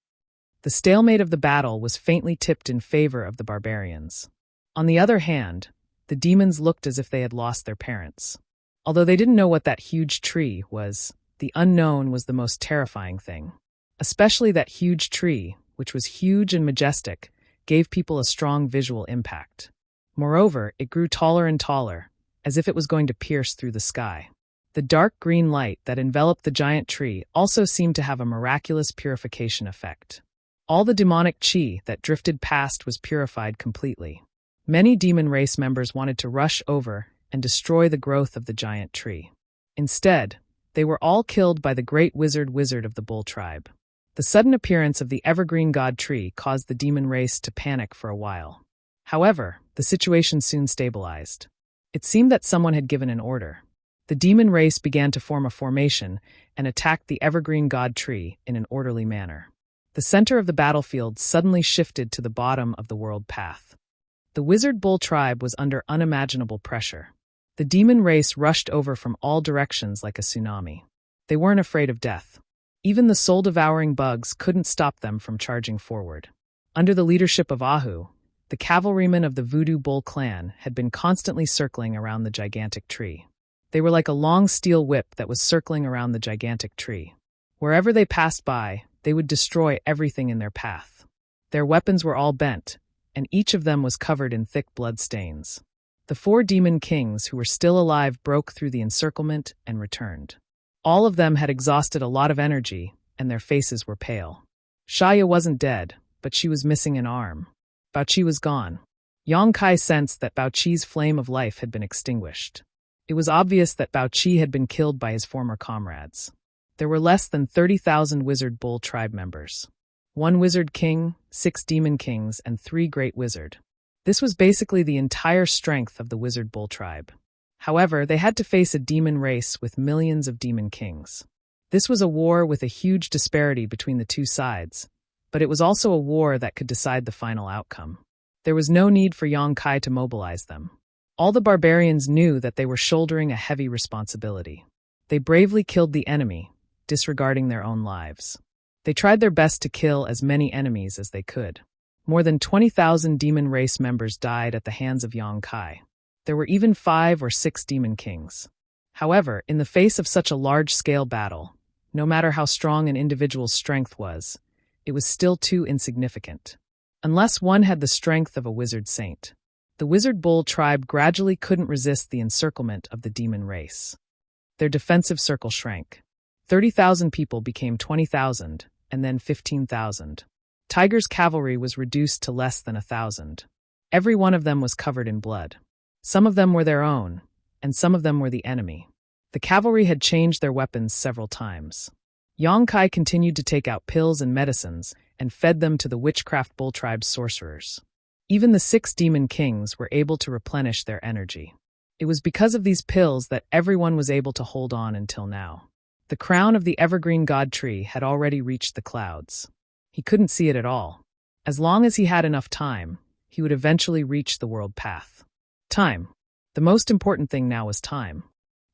The stalemate of the battle was faintly tipped in favor of the barbarians. On the other hand, the demons looked as if they had lost their parents. Although they didn't know what that huge tree was, the unknown was the most terrifying thing. Especially that huge tree, which was huge and majestic, gave people a strong visual impact. Moreover, it grew taller and taller, as if it was going to pierce through the sky. The dark green light that enveloped the giant tree also seemed to have a miraculous purification effect. All the demonic qi that drifted past was purified completely. Many demon race members wanted to rush over and destroy the growth of the giant tree. Instead, they were all killed by the great wizard of the bull tribe. The sudden appearance of the evergreen god tree caused the demon race to panic for a while. However, the situation soon stabilized. It seemed that someone had given an order. The demon race began to form a formation and attacked the evergreen god tree in an orderly manner. The center of the battlefield suddenly shifted to the bottom of the world path. The wizard bull tribe was under unimaginable pressure. The demon race rushed over from all directions like a tsunami. They weren't afraid of death. Even the soul-devouring bugs couldn't stop them from charging forward. Under the leadership of Ahu, the cavalrymen of the Voodoo Bull clan had been constantly circling around the gigantic tree. They were like a long steel whip that was circling around the gigantic tree. Wherever they passed by, they would destroy everything in their path. Their weapons were all bent, and each of them was covered in thick blood stains. The 4 demon kings who were still alive broke through the encirclement and returned. All of them had exhausted a lot of energy, and their faces were pale. Shaya wasn't dead, but she was missing an arm. Baoqi was gone. Yang Kai sensed that Baoqi's flame of life had been extinguished. It was obvious that Baoqi had been killed by his former comrades. There were less than 30,000 wizard bull tribe members. 1 wizard king, 6 demon kings, and 3 great wizard. This was basically the entire strength of the wizard bull tribe. However, they had to face a demon race with millions of demon kings. This was a war with a huge disparity between the 2 sides, but it was also a war that could decide the final outcome. There was no need for Yang Kai to mobilize them. All the barbarians knew that they were shouldering a heavy responsibility. They bravely killed the enemy, disregarding their own lives. They tried their best to kill as many enemies as they could. More than 20,000 demon race members died at the hands of Yang Kai. There were even 5 or 6 demon kings. However, in the face of such a large-scale battle, no matter how strong an individual's strength was, it was still too insignificant. Unless one had the strength of a wizard saint. The wizard bull tribe gradually couldn't resist the encirclement of the demon race. Their defensive circle shrank. 30,000 people became 20,000, and then 15,000. Tiger's cavalry was reduced to less than 1,000. Every one of them was covered in blood. Some of them were their own, and some of them were the enemy. The cavalry had changed their weapons several times. Yongkai continued to take out pills and medicines and fed them to the witchcraft bull tribe's sorcerers. Even the 6 demon kings were able to replenish their energy. It was because of these pills that everyone was able to hold on until now. The crown of the evergreen god tree had already reached the clouds. He couldn't see it at all. As long as he had enough time, he would eventually reach the world path. Time. The most important thing now was time.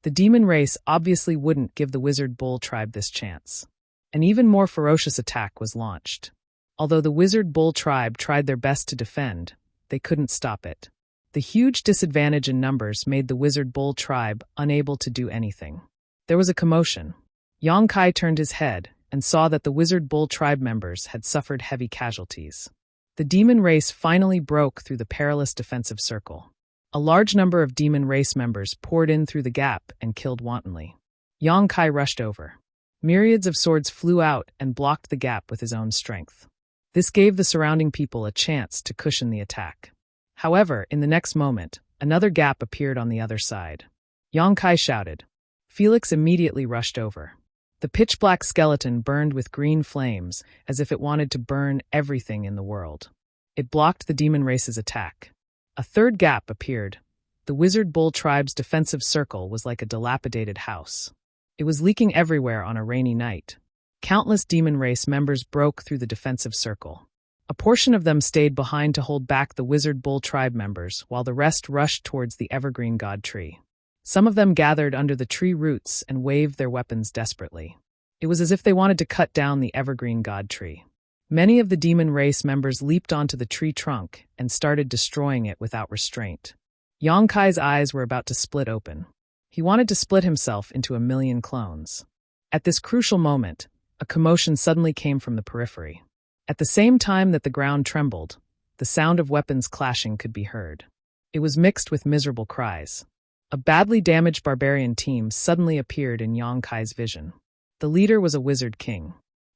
The demon race obviously wouldn't give the wizard bull tribe this chance. An even more ferocious attack was launched. Although the wizard bull tribe tried their best to defend, they couldn't stop it. The huge disadvantage in numbers made the wizard bull tribe unable to do anything. There was a commotion. Yongkai turned his head and saw that the wizard bull tribe members had suffered heavy casualties. The demon race finally broke through the perilous defensive circle. A large number of demon race members poured in through the gap and killed wantonly. Yongkai rushed over. Myriads of swords flew out and blocked the gap with his own strength. This gave the surrounding people a chance to cushion the attack. However, in the next moment, another gap appeared on the other side. Yongkai shouted. Felix immediately rushed over. The pitch-black skeleton burned with green flames, as if it wanted to burn everything in the world. It blocked the demon race's attack. A third gap appeared. The wizard bull tribe's defensive circle was like a dilapidated house. It was leaking everywhere on a rainy night. Countless demon race members broke through the defensive circle. A portion of them stayed behind to hold back the wizard bull tribe members, while the rest rushed towards the evergreen god tree. Some of them gathered under the tree roots and waved their weapons desperately. It was as if they wanted to cut down the evergreen god tree. Many of the demon race members leaped onto the tree trunk and started destroying it without restraint. Yongkai's eyes were about to split open. He wanted to split himself into a million clones. At this crucial moment, a commotion suddenly came from the periphery. At the same time that the ground trembled, the sound of weapons clashing could be heard. It was mixed with miserable cries. A badly damaged barbarian team suddenly appeared in Yongkai's vision. The leader was a wizard king.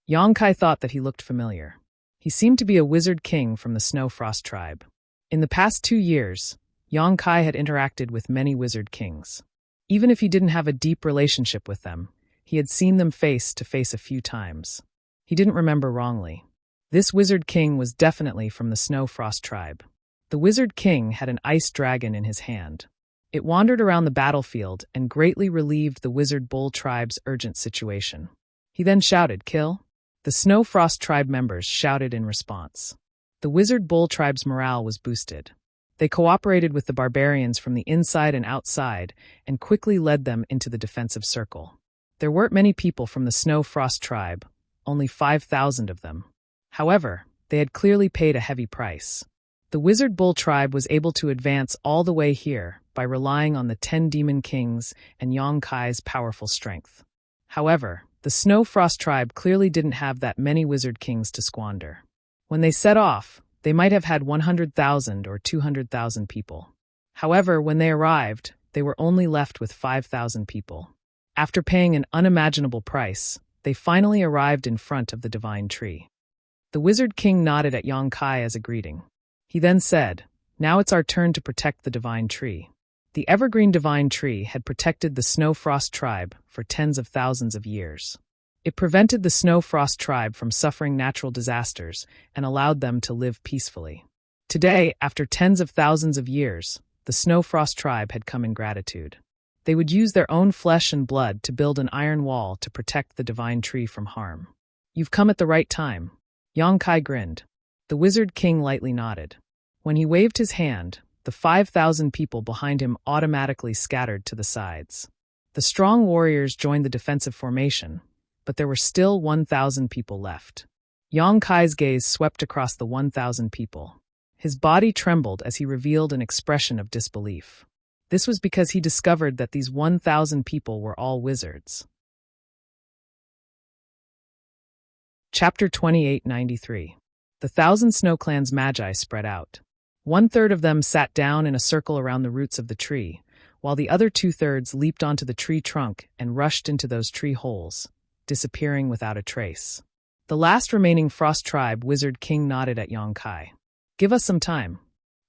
Yongkai thought that he looked familiar. He seemed to be a wizard king from the Snow Frost tribe. In the past 2 years, Yongkai had interacted with many wizard kings. Even if he didn't have a deep relationship with them, he had seen them face to face a few times. He didn't remember wrongly. This wizard king was definitely from the Snow Frost tribe. The wizard king had an ice dragon in his hand. It wandered around the battlefield and greatly relieved the wizard bull tribe's urgent situation. He then shouted, "Kill!" The Snow Frost tribe members shouted in response. The wizard bull tribe's morale was boosted. They cooperated with the barbarians from the inside and outside and quickly led them into the defensive circle. There weren't many people from the Snow Frost tribe, only 5,000 of them. However, they had clearly paid a heavy price. The wizard bull tribe was able to advance all the way here by relying on the 10 demon kings and Yongkai's powerful strength. However, the Snow Frost tribe clearly didn't have that many wizard kings to squander. When they set off, they might have had 100,000 or 200,000 people. However, when they arrived, they were only left with 5,000 people. After paying an unimaginable price, they finally arrived in front of the divine tree. The wizard king nodded at Yongkai as a greeting. He then said, "Now it's our turn to protect the divine tree." The evergreen divine tree had protected the Snow Frost tribe for tens of thousands of years. It prevented the Snow Frost tribe from suffering natural disasters and allowed them to live peacefully. Today, after tens of thousands of years, the Snow Frost tribe had come in gratitude. They would use their own flesh and blood to build an iron wall to protect the divine tree from harm. "You've come at the right time." Yongkai grinned. The wizard king lightly nodded. When he waved his hand, the 5,000 people behind him automatically scattered to the sides. The strong warriors joined the defensive formation, but there were still 1,000 people left. Yongkai's gaze swept across the 1,000 people. His body trembled as he revealed an expression of disbelief. This was because he discovered that these 1,000 people were all wizards. Chapter 2893. The Thousand Snow Clan's Magi spread out. 1/3 of them sat down in a circle around the roots of the tree, while the other 2/3 leaped onto the tree trunk and rushed into those tree holes, disappearing without a trace. The last remaining Frost Tribe Wizard King nodded at Yongkai. "Give us some time."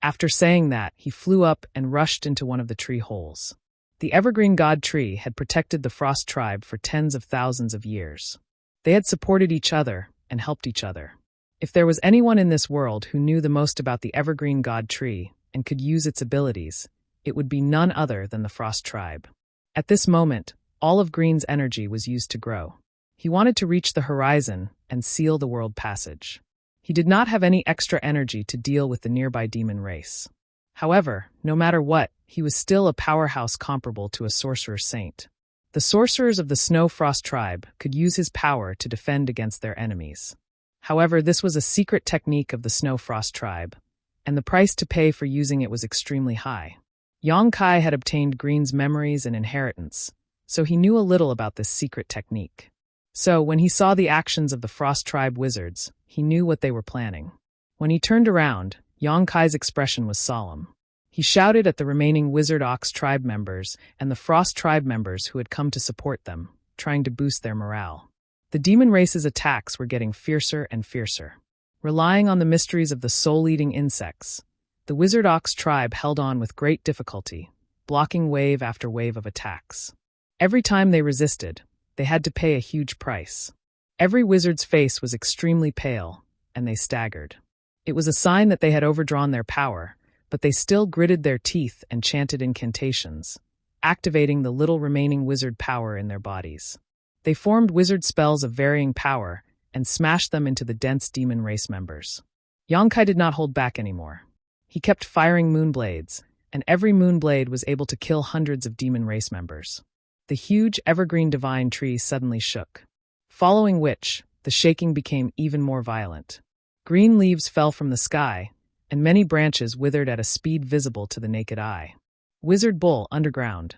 After saying that, he flew up and rushed into one of the tree holes. The Evergreen God Tree had protected the Frost Tribe for tens of thousands of years. They had supported each other and helped each other. If there was anyone in this world who knew the most about the Evergreen God Tree and could use its abilities, it would be none other than the Frost Tribe. At this moment, all of Green's energy was used to grow. He wanted to reach the horizon and seal the world passage. He did not have any extra energy to deal with the nearby demon race. However, no matter what, he was still a powerhouse comparable to a sorcerer saint. The sorcerers of the Snow Frost Tribe could use his power to defend against their enemies. However, this was a secret technique of the Snow Frost Tribe, and the price to pay for using it was extremely high. Yongkai had obtained Green's memories and inheritance, so he knew a little about this secret technique. So, when he saw the actions of the Frost Tribe wizards, he knew what they were planning. When he turned around, Yongkai's expression was solemn. He shouted at the remaining Wizard Ox Tribe members and the Frost Tribe members who had come to support them, trying to boost their morale. The demon race's attacks were getting fiercer and fiercer. Relying on the mysteries of the soul-eating insects, the Wizard Ox Tribe held on with great difficulty, blocking wave after wave of attacks. Every time they resisted, they had to pay a huge price. Every wizard's face was extremely pale, and they staggered. It was a sign that they had overdrawn their power, but they still gritted their teeth and chanted incantations, activating the little remaining wizard power in their bodies. They formed wizard spells of varying power and smashed them into the dense demon race members. Yongkai did not hold back anymore. He kept firing moonblades, and every moonblade was able to kill hundreds of demon race members. The huge evergreen divine tree suddenly shook, following which, the shaking became even more violent. Green leaves fell from the sky, and many branches withered at a speed visible to the naked eye. Wizard Bull underground.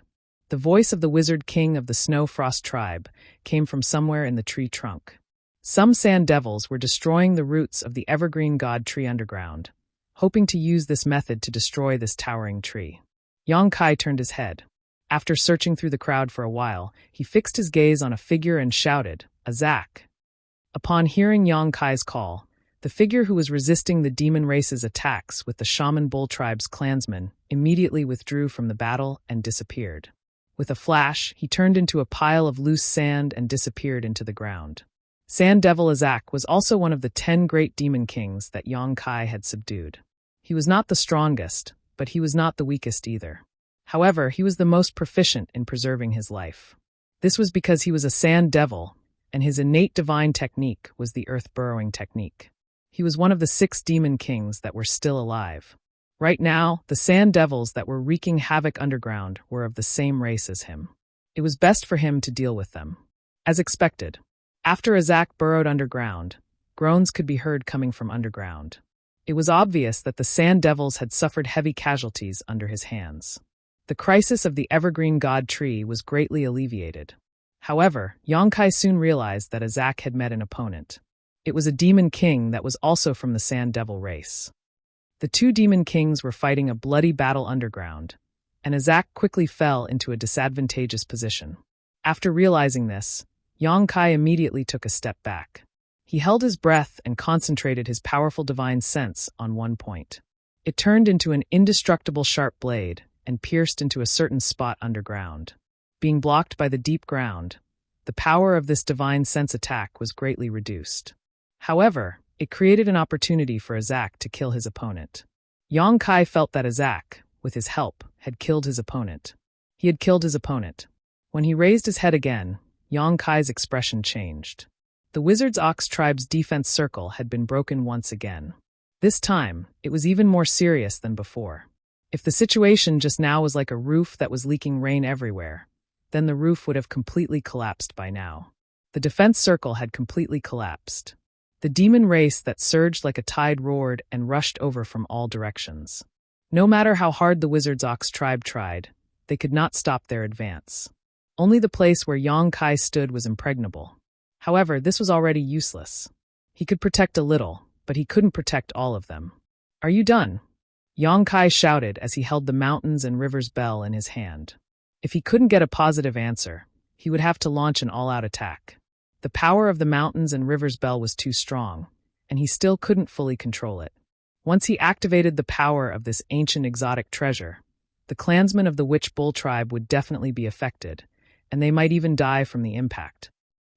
The voice of the Wizard King of the Snow Frost Tribe came from somewhere in the tree trunk. Some sand devils were destroying the roots of the Evergreen God Tree underground, hoping to use this method to destroy this towering tree. Yongkai turned his head. After searching through the crowd for a while, he fixed his gaze on a figure and shouted, "Azak!" Upon hearing Yongkai's call, the figure who was resisting the demon race's attacks with the Shaman Bull Tribe's clansmen immediately withdrew from the battle and disappeared. With a flash, he turned into a pile of loose sand and disappeared into the ground. Sand Devil Azak was also one of the 10 great demon kings that Yongkai had subdued. He was not the strongest, but he was not the weakest either. However, he was the most proficient in preserving his life. This was because he was a sand devil, and his innate divine technique was the earth-burrowing technique. He was one of the 6 demon kings that were still alive. Right now, the sand devils that were wreaking havoc underground were of the same race as him. It was best for him to deal with them. As expected, after Azak burrowed underground, groans could be heard coming from underground. It was obvious that the sand devils had suffered heavy casualties under his hands. The crisis of the Evergreen God Tree was greatly alleviated. However, Yongkai soon realized that Azak had met an opponent. It was a demon king that was also from the Sand Devil race. The 2 demon kings were fighting a bloody battle underground, and Azak quickly fell into a disadvantageous position. After realizing this, Yongkai immediately took a step back. He held his breath and concentrated his powerful divine sense on one point. It turned into an indestructible sharp blade and pierced into a certain spot underground. Being blocked by the deep ground, the power of this divine sense attack was greatly reduced. However, it created an opportunity for Azak to kill his opponent. Yongkai felt that Azak, with his help, had killed his opponent. He had killed his opponent. When he raised his head again, Yongkai's expression changed. The Wizard's Ox Tribe's defense circle had been broken once again. This time, it was even more serious than before. If the situation just now was like a roof that was leaking rain everywhere, then the roof would have completely collapsed by now. The defense circle had completely collapsed. The demon race that surged like a tide roared and rushed over from all directions. No matter how hard the Wizard's Ox Tribe tried, they could not stop their advance. Only the place where Yongkai stood was impregnable. However, this was already useless. He could protect a little, but he couldn't protect all of them. "Are you done?" Yang Kai shouted as he held the mountains and rivers bell in his hand. If he couldn't get a positive answer, he would have to launch an all-out attack. The power of the mountains and rivers bell was too strong, and he still couldn't fully control it. Once he activated the power of this ancient exotic treasure, the clansmen of the Witch Bull tribe would definitely be affected, and they might even die from the impact.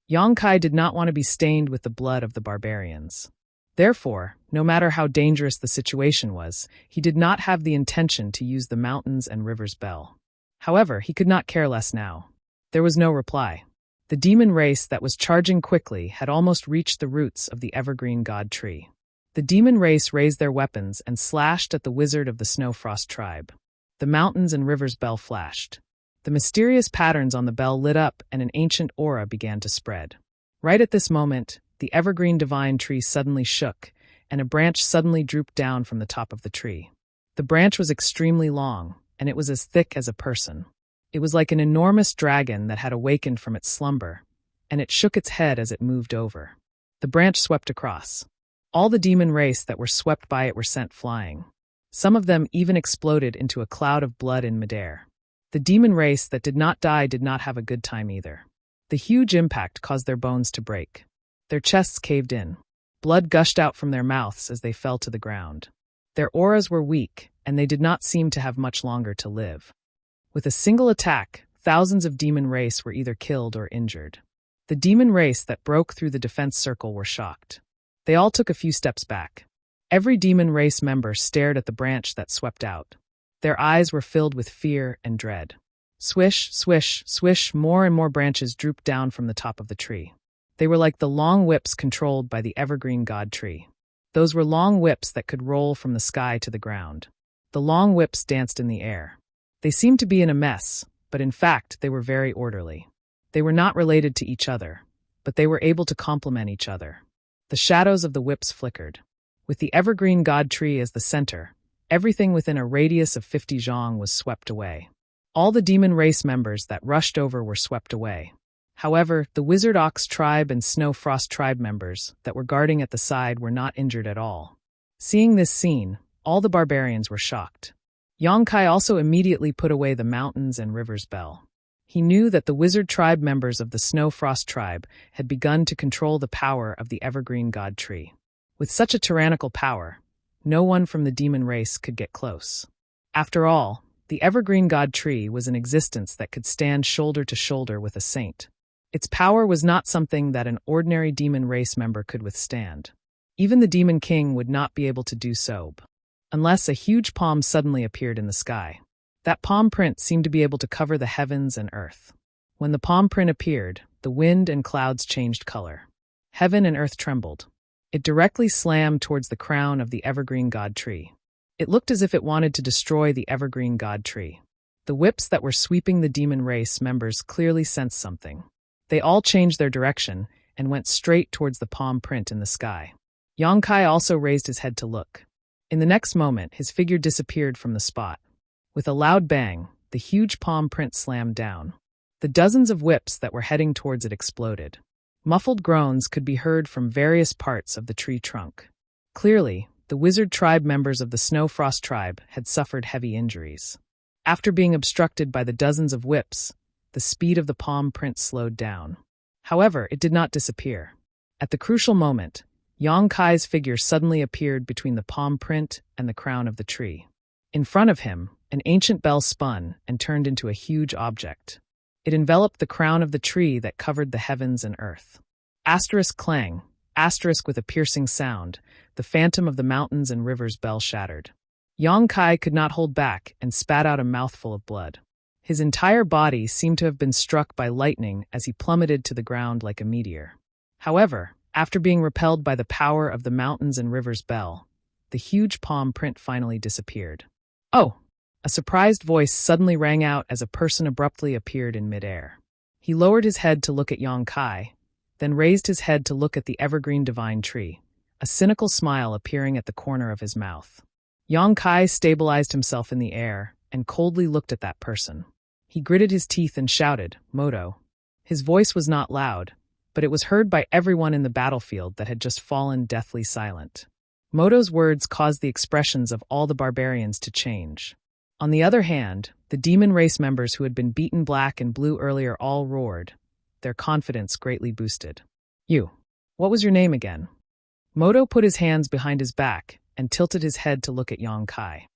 Yang Kai did not want to be stained with the blood of the barbarians. Therefore, no matter how dangerous the situation was, he did not have the intention to use the mountains and rivers bell. However, he could not care less now. There was no reply. The demon race that was charging quickly had almost reached the roots of the evergreen god tree. The demon race raised their weapons and slashed at the wizard of the Snow Frost tribe. The mountains and rivers bell flashed. The mysterious patterns on the bell lit up and an ancient aura began to spread. Right at this moment, the evergreen divine tree suddenly shook, and a branch suddenly drooped down from the top of the tree. The branch was extremely long, and it was as thick as a person. It was like an enormous dragon that had awakened from its slumber, and it shook its head as it moved over. The branch swept across. All the demon race that were swept by it were sent flying. Some of them even exploded into a cloud of blood in midair. The demon race that did not die did not have a good time either. The huge impact caused their bones to break. Their chests caved in. Blood gushed out from their mouths as they fell to the ground. Their auras were weak, and they did not seem to have much longer to live. With a single attack, thousands of demon race were either killed or injured. The demon race that broke through the defense circle were shocked. They all took a few steps back. Every demon race member stared at the branch that swept out. Their eyes were filled with fear and dread. Swish, swish, swish, more and more branches drooped down from the top of the tree. They were like the long whips controlled by the evergreen god tree. Those were long whips that could roll from the sky to the ground. The long whips danced in the air. They seemed to be in a mess, but in fact they were very orderly. They were not related to each other, but they were able to complement each other. The shadows of the whips flickered. With the evergreen god tree as the center, everything within a radius of 50 zhang was swept away. All the demon race members that rushed over were swept away. However, the Wizard Ox tribe and Snow Frost tribe members that were guarding at the side were not injured at all. Seeing this scene, all the barbarians were shocked. Yang Kai also immediately put away the mountains and rivers bell. He knew that the wizard tribe members of the Snow Frost tribe had begun to control the power of the evergreen god tree. With such a tyrannical power, no one from the demon race could get close. After all, the evergreen god tree was an existence that could stand shoulder to shoulder with a saint. Its power was not something that an ordinary demon race member could withstand. Even the demon king would not be able to do so, unless a huge palm suddenly appeared in the sky. That palm print seemed to be able to cover the heavens and earth. When the palm print appeared, the wind and clouds changed color. Heaven and earth trembled. It directly slammed towards the crown of the evergreen god tree. It looked as if it wanted to destroy the evergreen god tree. The whips that were sweeping the demon race members clearly sensed something. They all changed their direction and went straight towards the palm print in the sky. Yang Kai also raised his head to look. In the next moment, his figure disappeared from the spot. With a loud bang, the huge palm print slammed down. The dozens of whips that were heading towards it exploded. Muffled groans could be heard from various parts of the tree trunk. Clearly, the wizard tribe members of the Snow Frost tribe had suffered heavy injuries. After being obstructed by the dozens of whips, the speed of the palm print slowed down. However, it did not disappear. At the crucial moment, Yang Kai's figure suddenly appeared between the palm print and the crown of the tree. In front of him, an ancient bell spun and turned into a huge object. It enveloped the crown of the tree that covered the heavens and earth. Asterisk clang, asterisk with a piercing sound, the phantom of the mountains and rivers bell shattered. Yang Kai could not hold back and spat out a mouthful of blood. His entire body seemed to have been struck by lightning as he plummeted to the ground like a meteor. However, after being repelled by the power of the mountains and rivers bell, the huge palm print finally disappeared. "Oh!" A surprised voice suddenly rang out as a person abruptly appeared in midair. He lowered his head to look at Yang Kai, then raised his head to look at the evergreen divine tree, a cynical smile appearing at the corner of his mouth. Yang Kai stabilized himself in the air and coldly looked at that person. He gritted his teeth and shouted, "Moto." His voice was not loud, but it was heard by everyone in the battlefield that had just fallen deathly silent. Moto's words caused the expressions of all the barbarians to change. On the other hand, the demon race members who had been beaten black and blue earlier all roared, their confidence greatly boosted. "You. What was your name again?" Moto put his hands behind his back and tilted his head to look at Yang Kai.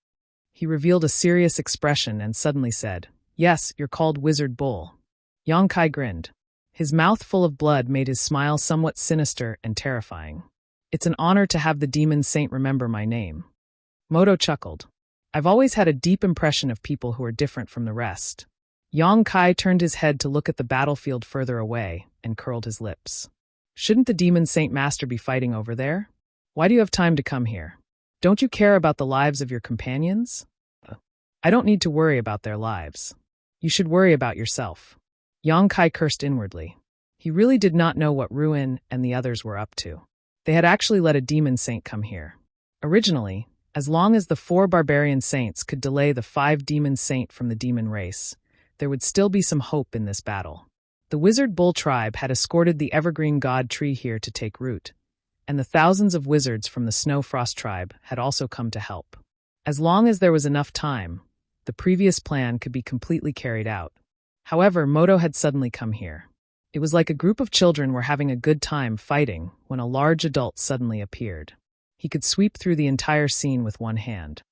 He revealed a serious expression and suddenly said, "Yes, you're called Wizard Bull." Yang Kai grinned. His mouth full of blood made his smile somewhat sinister and terrifying. "It's an honor to have the demon saint remember my name." Moto chuckled. "I've always had a deep impression of people who are different from the rest." Yang Kai turned his head to look at the battlefield further away and curled his lips. "Shouldn't the demon saint master be fighting over there? Why do you have time to come here? Don't you care about the lives of your companions?" "I don't need to worry about their lives. You should worry about yourself." Yang Kai cursed inwardly. He really did not know what Ruin and the others were up to. They had actually let a demon saint come here. Originally, as long as the 4 barbarian saints could delay the 5 demon saint from the demon race, there would still be some hope in this battle. The Wizard Bull tribe had escorted the evergreen god tree here to take root, and the thousands of wizards from the Snow Frost tribe had also come to help. As long as there was enough time, the previous plan could be completely carried out. However, Moto had suddenly come here. It was like a group of children were having a good time fighting when a large adult suddenly appeared. He could sweep through the entire scene with one hand.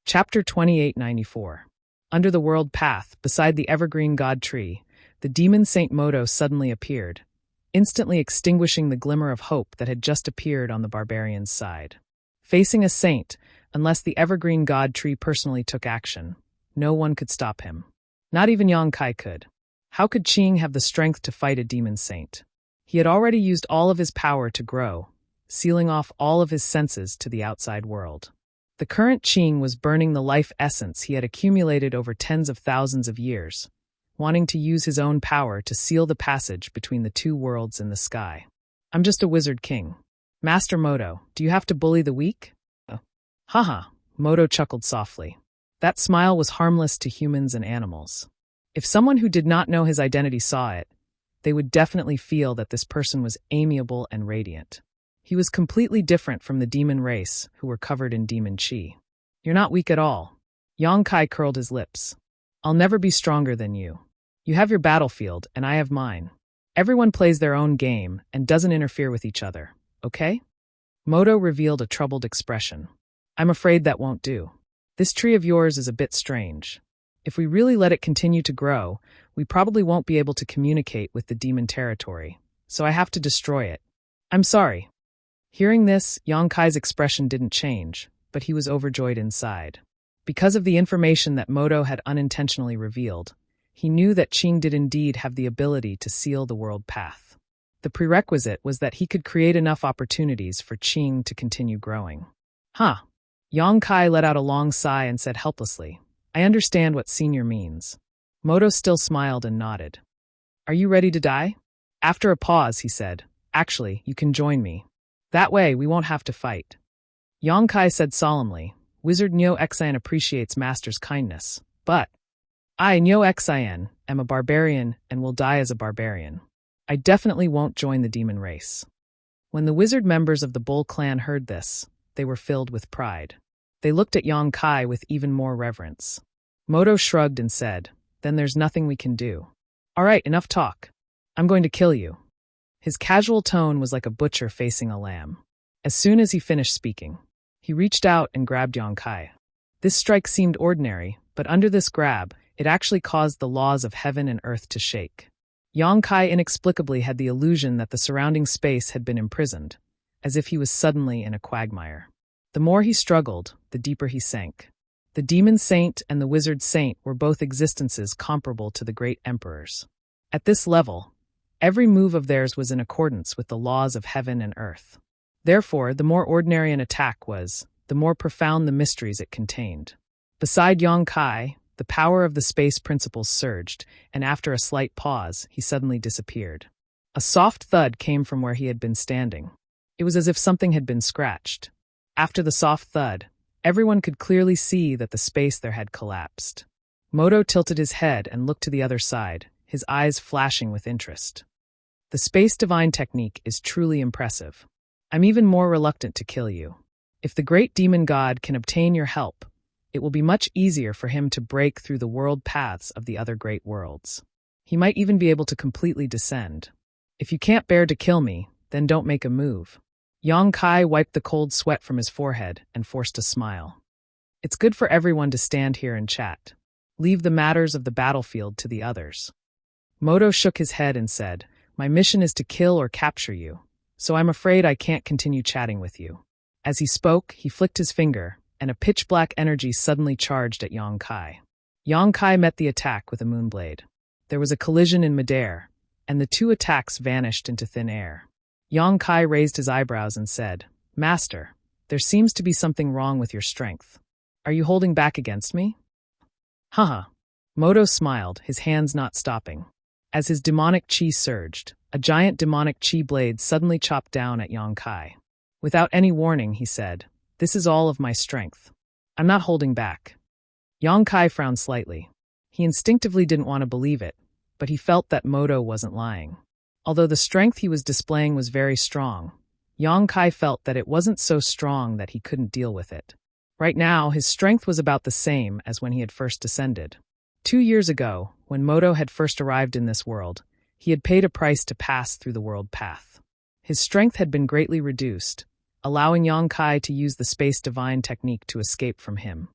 Chapter 2894. Under the world path, beside the evergreen god tree, the demon Saint Moto suddenly appeared, instantly extinguishing the glimmer of hope that had just appeared on the barbarian's side. Facing a saint, unless the evergreen god tree personally took action, no one could stop him. Not even Yang Kai could. How could Qing have the strength to fight a demon saint? He had already used all of his power to grow, sealing off all of his senses to the outside world. The current Qing was burning the life essence he had accumulated over tens of thousands of years, wanting to use his own power to seal the passage between the 2 worlds in the sky. "I'm just a wizard king. Master Moto, do you have to bully the weak?" Haha, Moto chuckled softly. That smile was harmless to humans and animals. If someone who did not know his identity saw it, they would definitely feel that this person was amiable and radiant. He was completely different from the demon race, who were covered in demon chi. "You're not weak at all." Yang Kai curled his lips. "I'll never be stronger than you. You have your battlefield, and I have mine. Everyone plays their own game and doesn't interfere with each other, okay?" Moto revealed a troubled expression. "I'm afraid that won't do. This tree of yours is a bit strange. If we really let it continue to grow, we probably won't be able to communicate with the demon territory, so I have to destroy it. I'm sorry." Hearing this, Yang Kai's expression didn't change, but he was overjoyed inside. Because of the information that Moto had unintentionally revealed, he knew that Qing did indeed have the ability to seal the world path. The prerequisite was that he could create enough opportunities for Qing to continue growing. Yang Kai let out a long sigh and said helplessly, "I understand what senior means." Moto still smiled and nodded. "Are you ready to die?" After a pause, he said, "Actually, you can join me. That way, we won't have to fight." Yang Kai said solemnly, "Wizard Nyo Xian appreciates Master's kindness, but I, Nyo Xian, am a barbarian and will die as a barbarian. I definitely won't join the demon race." When the wizard members of the Bull clan heard this, they were filled with pride. They looked at Yang Kai with even more reverence. Moto shrugged and said, "Then there's nothing we can do. All right, enough talk. I'm going to kill you." His casual tone was like a butcher facing a lamb. As soon as he finished speaking, he reached out and grabbed Yang Kai. This strike seemed ordinary, but under this grab, it actually caused the laws of heaven and earth to shake. Yang Kai inexplicably had the illusion that the surrounding space had been imprisoned, as if he was suddenly in a quagmire. The more he struggled, the deeper he sank. The demon saint and the wizard saint were both existences comparable to the great emperors. At this level, every move of theirs was in accordance with the laws of heaven and earth. Therefore, the more ordinary an attack was, the more profound the mysteries it contained. Beside Yang Kai, the power of the space principles surged, and after a slight pause, he suddenly disappeared. A soft thud came from where he had been standing. It was as if something had been scratched. After the soft thud, everyone could clearly see that the space there had collapsed. Moto tilted his head and looked to the other side, his eyes flashing with interest. The space divine technique is truly impressive. I'm even more reluctant to kill you. If the great demon god can obtain your help, it will be much easier for him to break through the world paths of the other great worlds. He might even be able to completely descend. If you can't bear to kill me, then don't make a move. Yang Kai wiped the cold sweat from his forehead and forced a smile. It's good for everyone to stand here and chat. Leave the matters of the battlefield to the others. Moto shook his head and said, My mission is to kill or capture you, so I'm afraid I can't continue chatting with you. As he spoke, he flicked his finger, and a pitch-black energy suddenly charged at Yang Kai. Yang Kai met the attack with a moonblade. There was a collision in midair, and the two attacks vanished into thin air. Yang Kai raised his eyebrows and said, Master, there seems to be something wrong with your strength. Are you holding back against me? Haha. Moto smiled, his hands not stopping. As his demonic chi surged, a giant demonic chi blade suddenly chopped down at Yang Kai. Without any warning, he said, This is all of my strength. I'm not holding back. Yang Kai frowned slightly. He instinctively didn't want to believe it, but he felt that Moto wasn't lying. Although the strength he was displaying was very strong, Yang Kai felt that it wasn't so strong that he couldn't deal with it. Right now, his strength was about the same as when he had first descended. 2 years ago, when Moto had first arrived in this world, he had paid a price to pass through the world path. His strength had been greatly reduced, allowing Yang Kai to use the space divine technique to escape from him.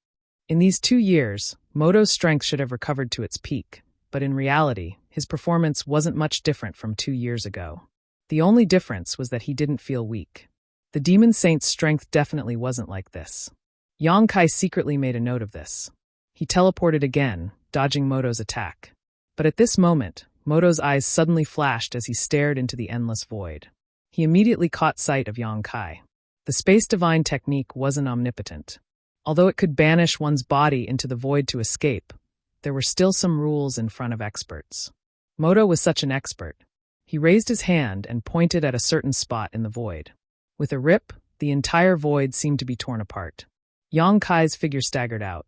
In these 2 years, Moto's strength should have recovered to its peak, but in reality, his performance wasn't much different from 2 years ago. The only difference was that he didn't feel weak. The demon saint's strength definitely wasn't like this. Yang Kai secretly made a note of this. He teleported again, dodging Moto's attack. But at this moment, Moto's eyes suddenly flashed as he stared into the endless void. He immediately caught sight of Yang Kai. The space divine technique wasn't omnipotent. Although it could banish one's body into the void to escape, there were still some rules in front of experts. Moto was such an expert. He raised his hand and pointed at a certain spot in the void. With a rip, the entire void seemed to be torn apart. Yang Kai's figure staggered out.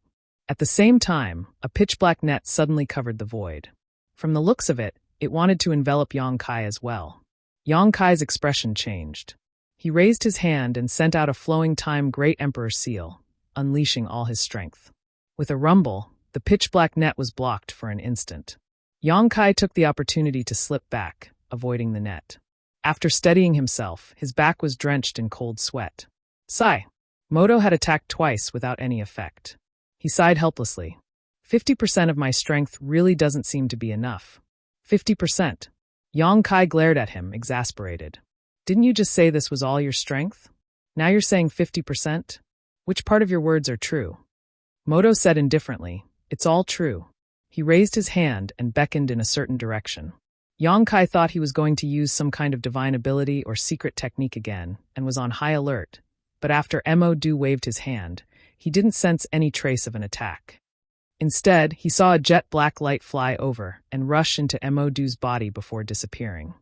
At the same time, a pitch-black net suddenly covered the void. From the looks of it, it wanted to envelop Yang Kai as well. Yang Kai's expression changed. He raised his hand and sent out a flowing time Great Emperor seal, unleashing all his strength. With a rumble, the pitch-black net was blocked for an instant. Yang Kai took the opportunity to slip back, avoiding the net. After steadying himself, his back was drenched in cold sweat. Sigh. Moto had attacked twice without any effect. He sighed helplessly. 50% of my strength really doesn't seem to be enough. 50%. Yang Kai glared at him, exasperated. Didn't you just say this was all your strength? Now you're saying 50%? Which part of your words are true? Moto said indifferently, It's all true. He raised his hand and beckoned in a certain direction. Yang Kai thought he was going to use some kind of divine ability or secret technique again, and was on high alert. But after Mo Du waved his hand, he didn't sense any trace of an attack. Instead, he saw a jet-black light fly over and rush into Mo Du's body before disappearing.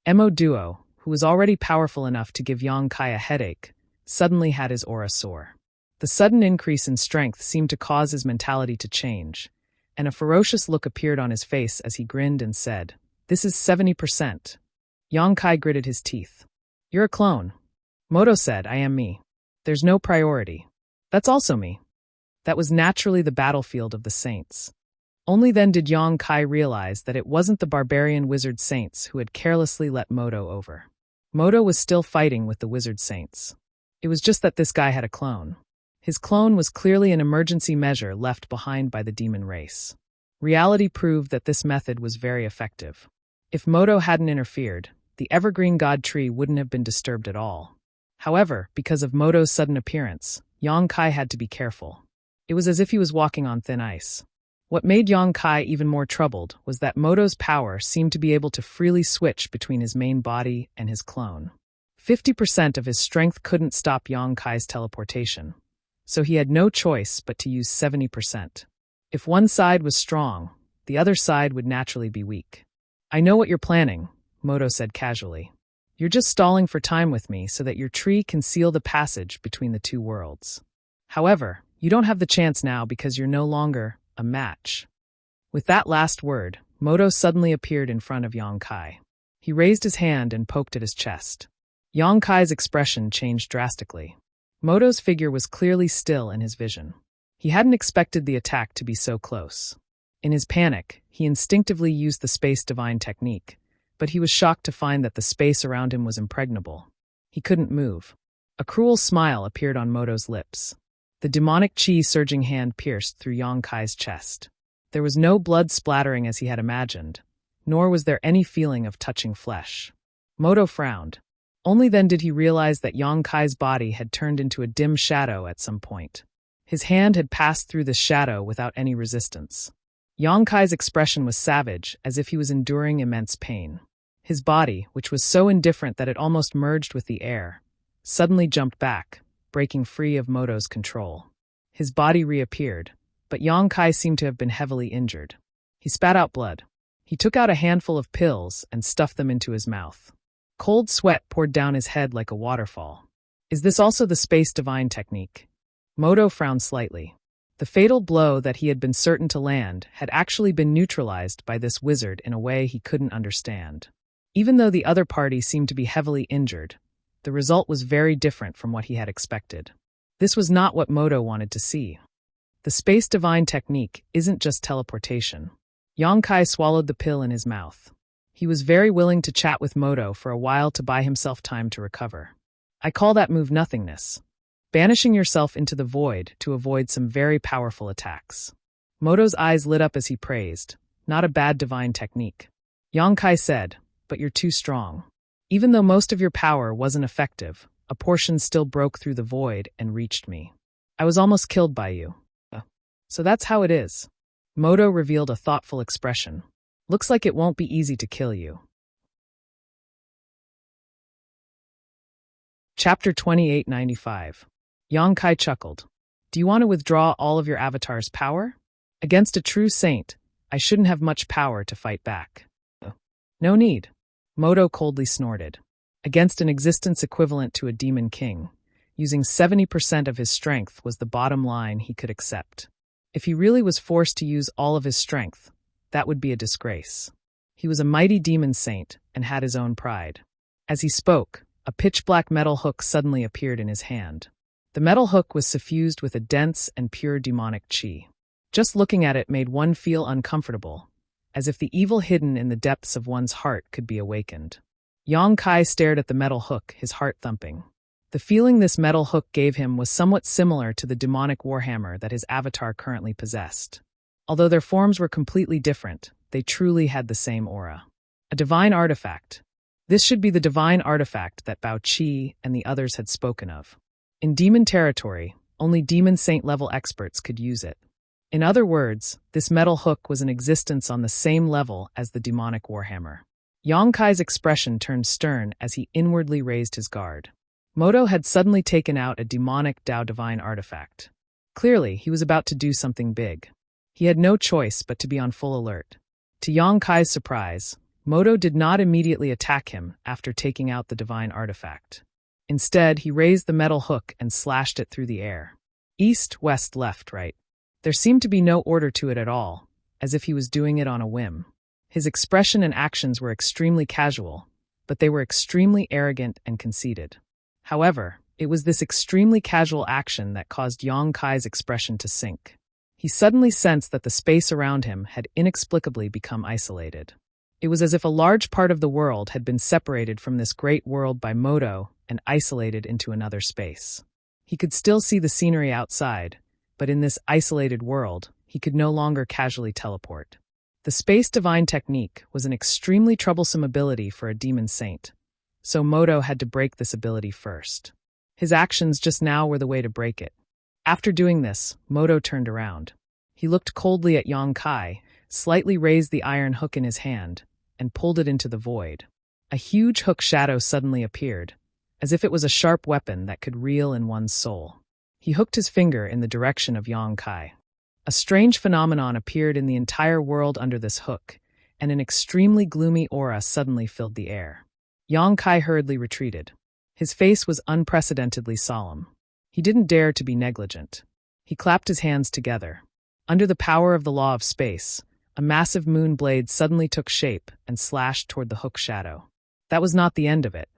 Mo Duo, who was already powerful enough to give Yang Kai a headache, suddenly had his aura soar. The sudden increase in strength seemed to cause his mentality to change, and a ferocious look appeared on his face as he grinned and said, This is 70%. Yang Kai gritted his teeth. You're a clone. Moto said, I am me. There's no priority. That's also me. That was naturally the battlefield of the saints. Only then did Yang Kai realize that it wasn't the barbarian wizard saints who had carelessly let Moto over. Moto was still fighting with the wizard saints. It was just that this guy had a clone. His clone was clearly an emergency measure left behind by the demon race. Reality proved that this method was very effective. If Moto hadn't interfered, the evergreen god tree wouldn't have been disturbed at all. However, because of Moto's sudden appearance, Yang Kai had to be careful. It was as if he was walking on thin ice. What made Yang Kai even more troubled was that Moto's power seemed to be able to freely switch between his main body and his clone. 50% of his strength couldn't stop Yang Kai's teleportation, so he had no choice but to use 70%. If one side was strong, the other side would naturally be weak. I know what you're planning, Moto said casually. You're just stalling for time with me so that your tree can seal the passage between the two worlds. However, you don't have the chance now because you're no longer a match. With that last word, Moto suddenly appeared in front of Yang Kai. He raised his hand and poked at his chest. Yang Kai's expression changed drastically. Moto's figure was clearly still in his vision. He hadn't expected the attack to be so close. In his panic, he instinctively used the space divine technique, but he was shocked to find that the space around him was impregnable. He couldn't move. A cruel smile appeared on Moto's lips. The demonic chi surging hand pierced through Yang Kai's chest. There was no blood splattering as he had imagined, nor was there any feeling of touching flesh. Moto frowned. Only then did he realize that Yang Kai's body had turned into a dim shadow at some point. His hand had passed through the shadow without any resistance. Yang Kai's expression was savage, as if he was enduring immense pain. His body, which was so indifferent that it almost merged with the air, suddenly jumped back, breaking free of Moto's control. His body reappeared, but Yang Kai seemed to have been heavily injured. He spat out blood. He took out a handful of pills and stuffed them into his mouth. Cold sweat poured down his head like a waterfall. Is this also the space divine technique? Moto frowned slightly. The fatal blow that he had been certain to land had actually been neutralized by this wizard in a way he couldn't understand. Even though the other party seemed to be heavily injured, the result was very different from what he had expected. This was not what Moto wanted to see. The space divine technique isn't just teleportation. Yang Kai swallowed the pill in his mouth. He was very willing to chat with Moto for a while to buy himself time to recover. I call that move nothingness. Banishing yourself into the void to avoid some very powerful attacks. Moto's eyes lit up as he praised. Not a bad divine technique. Yang Kai said, but you're too strong. Even though most of your power wasn't effective, a portion still broke through the void and reached me. I was almost killed by you. So that's how it is. Moto revealed a thoughtful expression. Looks like it won't be easy to kill you. Chapter 2895. Yang Kai chuckled. Do you want to withdraw all of your avatar's power? Against a true saint, I shouldn't have much power to fight back. No need. Moto coldly snorted. Against an existence equivalent to a demon king, using 70% of his strength was the bottom line he could accept. If he really was forced to use all of his strength, that would be a disgrace. He was a mighty demon saint and had his own pride. As he spoke, a pitch-black metal hook suddenly appeared in his hand. The metal hook was suffused with a dense and pure demonic chi. Just looking at it made one feel uncomfortable, as if the evil hidden in the depths of one's heart could be awakened. Yang Kai stared at the metal hook, his heart thumping. The feeling this metal hook gave him was somewhat similar to the demonic warhammer that his avatar currently possessed. Although their forms were completely different, they truly had the same aura. A divine artifact. This should be the divine artifact that Bao Qi and the others had spoken of. In demon territory, only demon saint-level experts could use it. In other words, this metal hook was in existence on the same level as the demonic warhammer. Yang Kai's expression turned stern as he inwardly raised his guard. Moto had suddenly taken out a demonic Dao divine artifact. Clearly, he was about to do something big. He had no choice but to be on full alert. To Yang Kai's surprise, Moto did not immediately attack him after taking out the divine artifact. Instead, he raised the metal hook and slashed it through the air. East, west, left, right. There seemed to be no order to it at all, as if he was doing it on a whim. His expression and actions were extremely casual, but they were extremely arrogant and conceited. However, it was this extremely casual action that caused Yang Kai's expression to sink. He suddenly sensed that the space around him had inexplicably become isolated. It was as if a large part of the world had been separated from this great world by Moto and isolated into another space. He could still see the scenery outside, but in this isolated world, he could no longer casually teleport. The space divine technique was an extremely troublesome ability for a demon saint, so Moto had to break this ability first. His actions just now were the way to break it. After doing this, Moto turned around. He looked coldly at Yang Kai, slightly raised the iron hook in his hand, and pulled it into the void. A huge hook shadow suddenly appeared, as if it was a sharp weapon that could reel in one's soul. He hooked his finger in the direction of Yang Kai. A strange phenomenon appeared in the entire world under this hook, and an extremely gloomy aura suddenly filled the air. Yang Kai hurriedly retreated. His face was unprecedentedly solemn. He didn't dare to be negligent. He clapped his hands together. Under the power of the law of space, A massive moon blade suddenly took shape and slashed toward the hook shadow. That was not the end of it.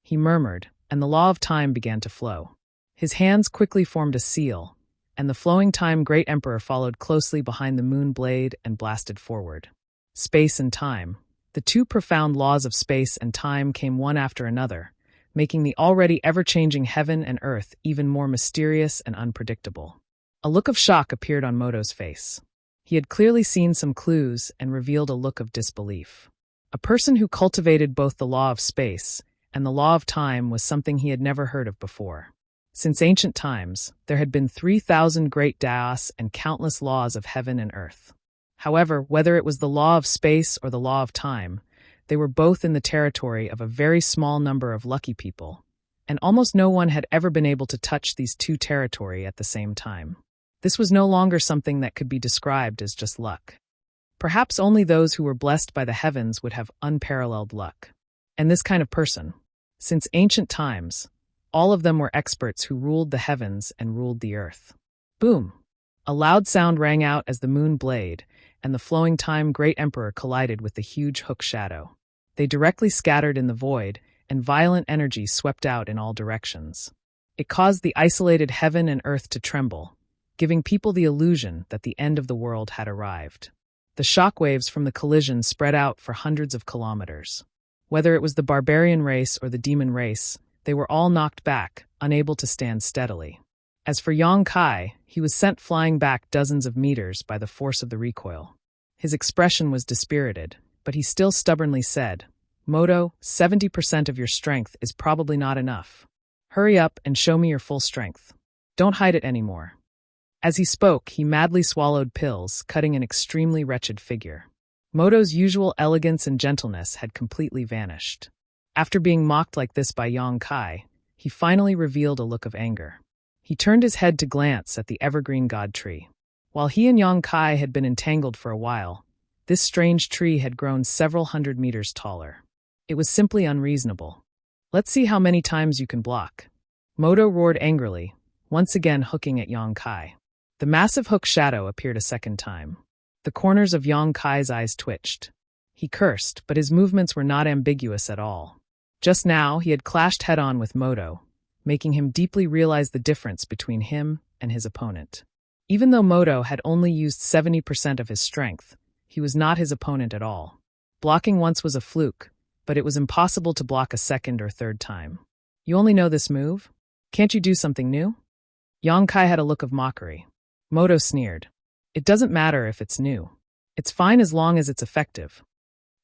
He murmured, and the law of time began to flow. His hands quickly formed a seal, and the flowing time Great Emperor followed closely behind the moon blade and blasted forward. Space and time. The two profound laws of space and time came one after another, making the already ever-changing heaven and earth even more mysterious and unpredictable. A look of shock appeared on Moto's face. He had clearly seen some clues and revealed a look of disbelief. A person who cultivated both the law of space and the law of time was something he had never heard of before. Since ancient times, there had been 3,000 great daos and countless laws of heaven and earth. However, whether it was the law of space or the law of time, they were both in the territory of a very small number of lucky people, and almost no one had ever been able to touch these two territories at the same time. This was no longer something that could be described as just luck. Perhaps only those who were blessed by the heavens would have unparalleled luck. And this kind of person, since ancient times, all of them were experts who ruled the heavens and ruled the earth. Boom! A loud sound rang out as the moon blade and the flowing time Great Emperor collided with the huge hook shadow. They directly scattered in the void, and violent energy swept out in all directions. It caused the isolated heaven and earth to tremble, giving people the illusion that the end of the world had arrived. The shockwaves from the collision spread out for hundreds of kilometers. Whether it was the barbarian race or the demon race, they were all knocked back, unable to stand steadily. As for Yang Kai, he was sent flying back dozens of meters by the force of the recoil. His expression was dispirited, but he still stubbornly said, "Moto, 70% of your strength is probably not enough. Hurry up and show me your full strength. Don't hide it anymore." As he spoke, he madly swallowed pills, cutting an extremely wretched figure. Moto's usual elegance and gentleness had completely vanished. After being mocked like this by Yang Kai, he finally revealed a look of anger. He turned his head to glance at the evergreen god tree. While he and Yang Kai had been entangled for a while, this strange tree had grown several hundred meters taller. It was simply unreasonable. "Let's see how many times you can block." Moto roared angrily, once again hooking at Yang Kai. The massive hook shadow appeared a second time. The corners of Yang Kai's eyes twitched. He cursed, but his movements were not ambiguous at all. Just now, he had clashed head-on with Moto, making him deeply realize the difference between him and his opponent. Even though Moto had only used 70% of his strength, he was not his opponent at all. Blocking once was a fluke, but it was impossible to block a second or third time. "You only know this move? Can't you do something new?" Yang Kai had a look of mockery. Moto sneered. "It doesn't matter if it's new. It's fine as long as it's effective."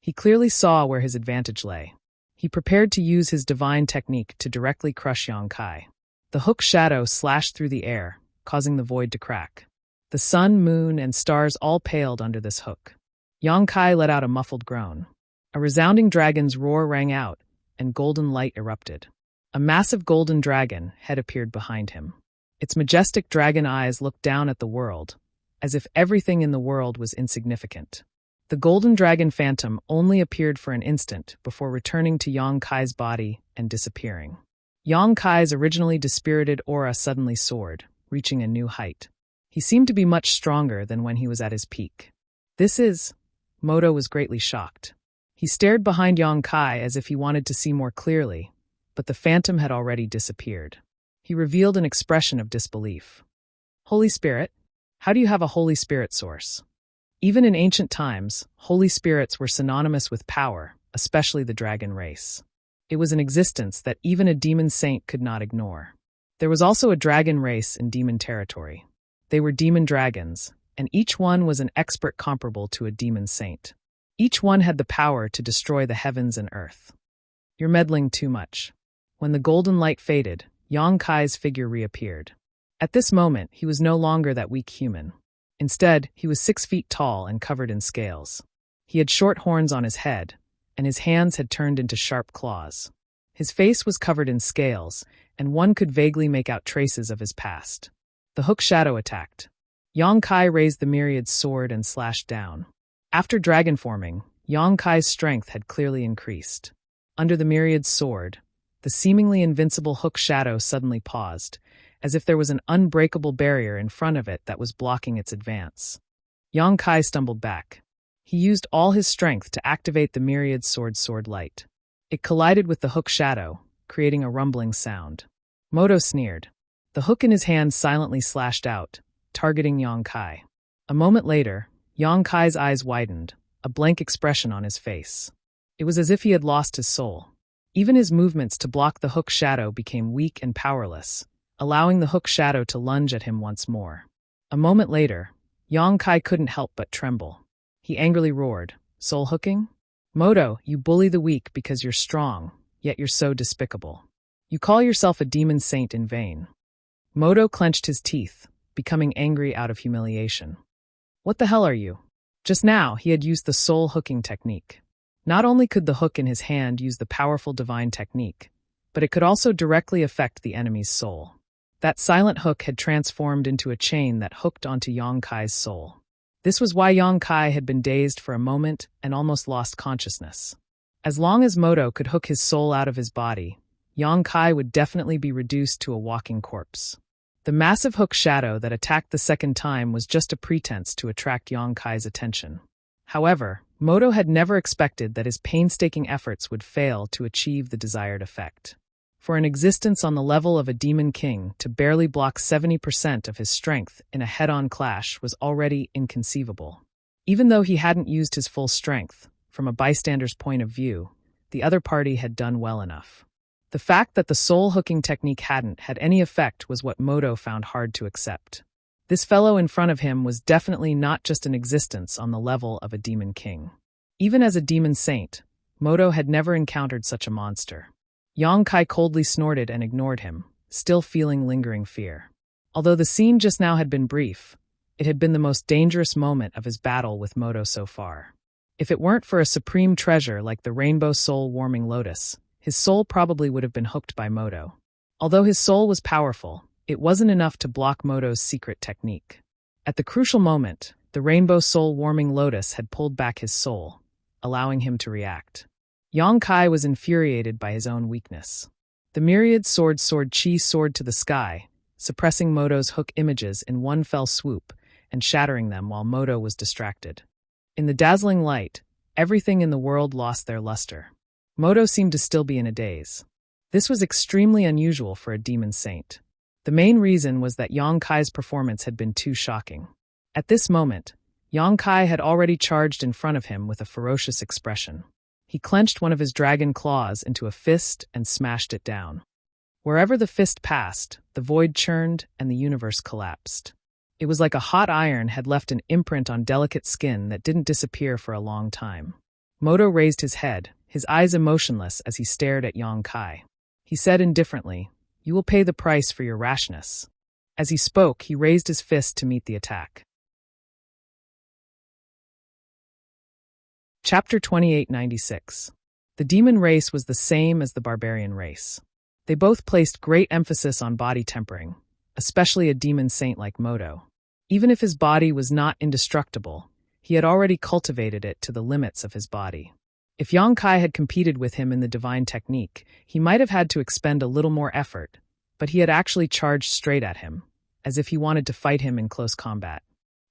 He clearly saw where his advantage lay. He prepared to use his divine technique to directly crush Yang Kai. The hook shadow slashed through the air, causing the void to crack. The sun, moon, and stars all paled under this hook. Yang Kai let out a muffled groan. A resounding dragon's roar rang out, and golden light erupted. A massive golden dragon head appeared behind him. Its majestic dragon eyes looked down at the world, as if everything in the world was insignificant. The golden dragon phantom only appeared for an instant before returning to Yang Kai's body and disappearing. Yang Kai's originally dispirited aura suddenly soared, reaching a new height. He seemed to be much stronger than when he was at his peak. Moto was greatly shocked. He stared behind Yang Kai as if he wanted to see more clearly, but the phantom had already disappeared. He revealed an expression of disbelief. "Holy Spirit? How do you have a Holy Spirit source?" Even in ancient times, Holy Spirits were synonymous with power, especially the dragon race. It was an existence that even a demon saint could not ignore. There was also a dragon race in demon territory. They were demon dragons, and each one was an expert comparable to a demon saint. Each one had the power to destroy the heavens and earth. "You're meddling too much." When the golden light faded, Yang Kai's figure reappeared. At this moment, he was no longer that weak human. Instead, he was 6 feet tall and covered in scales. He had short horns on his head, and his hands had turned into sharp claws. His face was covered in scales, and one could vaguely make out traces of his past. The hook shadow attacked. Yang Kai raised the myriad sword and slashed down. After dragon forming, Yang Kai's strength had clearly increased. Under the myriad sword, the seemingly invincible hook shadow suddenly paused, as if there was an unbreakable barrier in front of it that was blocking its advance. Yang Kai stumbled back. He used all his strength to activate the myriad sword light. It collided with the hook shadow, creating a rumbling sound. Moto sneered. The hook in his hand silently slashed out, targeting Yang Kai. A moment later, Yang Kai's eyes widened, a blank expression on his face. It was as if he had lost his soul. Even his movements to block the hook shadow became weak and powerless, allowing the hook shadow to lunge at him once more. A moment later, Yang Kai couldn't help but tremble. He angrily roared, "Soul hooking? Moto, you bully the weak because you're strong, yet you're so despicable. You call yourself a demon saint in vain." Moto clenched his teeth, becoming angry out of humiliation. "What the hell are you?" Just now, he had used the soul hooking technique. Not only could the hook in his hand use the powerful divine technique, but it could also directly affect the enemy's soul. That silent hook had transformed into a chain that hooked onto Yang Kai's soul. This was why Yang Kai had been dazed for a moment and almost lost consciousness. As long as Moto could hook his soul out of his body, Yang Kai would definitely be reduced to a walking corpse. The massive hook shadow that attacked the second time was just a pretense to attract Yang Kai's attention. However, Moto had never expected that his painstaking efforts would fail to achieve the desired effect. For an existence on the level of a demon king to barely block 70% of his strength in a head-on clash was already inconceivable. Even though he hadn't used his full strength, from a bystander's point of view, the other party had done well enough. The fact that the soul-hooking technique hadn't had any effect was what Moto found hard to accept. This fellow in front of him was definitely not just an existence on the level of a demon king. Even as a demon saint, Moto had never encountered such a monster. Yang Kai coldly snorted and ignored him, still feeling lingering fear. Although the scene just now had been brief, it had been the most dangerous moment of his battle with Moto so far. If it weren't for a supreme treasure like the Rainbow Soul Warming Lotus, his soul probably would have been hooked by Moto. Although his soul was powerful, it wasn't enough to block Moto's secret technique. At the crucial moment, the Rainbow Soul Warming Lotus had pulled back his soul, allowing him to react. Yang Kai was infuriated by his own weakness. The myriad sword chi soared to the sky, suppressing Moto's hook images in one fell swoop and shattering them while Moto was distracted. In the dazzling light, everything in the world lost their luster. Moto seemed to still be in a daze. This was extremely unusual for a demon saint. The main reason was that Yang Kai's performance had been too shocking. At this moment, Yang Kai had already charged in front of him with a ferocious expression. He clenched one of his dragon claws into a fist and smashed it down. Wherever the fist passed, the void churned and the universe collapsed. It was like a hot iron had left an imprint on delicate skin that didn't disappear for a long time. Moto raised his head, his eyes emotionless as he stared at Yang Kai. He said indifferently, "You will pay the price for your rashness." As he spoke, he raised his fist to meet the attack. Chapter 2896. The demon race was the same as the barbarian race. They both placed great emphasis on body tempering, especially a demon saint like Moto. Even if his body was not indestructible, he had already cultivated it to the limits of his body. If Yang Kai had competed with him in the divine technique, he might have had to expend a little more effort, but he had actually charged straight at him, as if he wanted to fight him in close combat.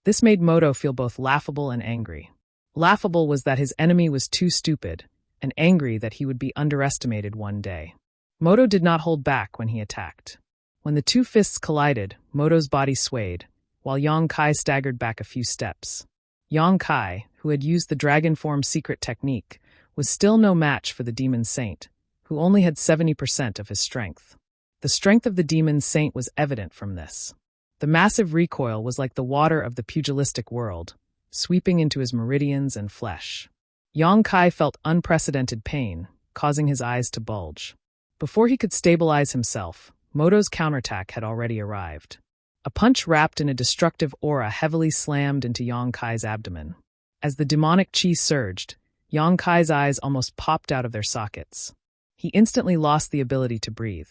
This made Moto feel both laughable and angry. Laughable was that his enemy was too stupid, and angry that he would be underestimated one day. Moto did not hold back when he attacked. When the two fists collided, Moto's body swayed, while Yang Kai staggered back a few steps. Yang Kai, who had used the dragon form secret technique, was still no match for the demon saint, who only had 70% of his strength. The strength of the demon saint was evident from this. The massive recoil was like the water of the pugilistic world, sweeping into his meridians and flesh. Yang Kai felt unprecedented pain, causing his eyes to bulge. Before he could stabilize himself, Moto's counterattack had already arrived. A punch wrapped in a destructive aura heavily slammed into Yang Kai's abdomen. As the demonic chi surged, Yang Kai's eyes almost popped out of their sockets. He instantly lost the ability to breathe.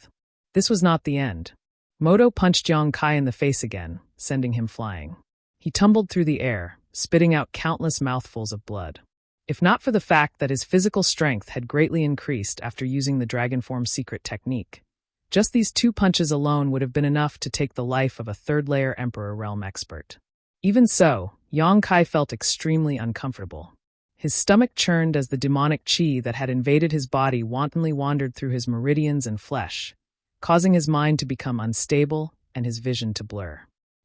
This was not the end. Moto punched Yang Kai in the face again, sending him flying. He tumbled through the air, spitting out countless mouthfuls of blood. If not for the fact that his physical strength had greatly increased after using the dragon form secret technique, just these two punches alone would have been enough to take the life of a third-layer Emperor Realm expert. Even so, Yang Kai felt extremely uncomfortable. His stomach churned as the demonic qi that had invaded his body wantonly wandered through his meridians and flesh, causing his mind to become unstable and his vision to blur.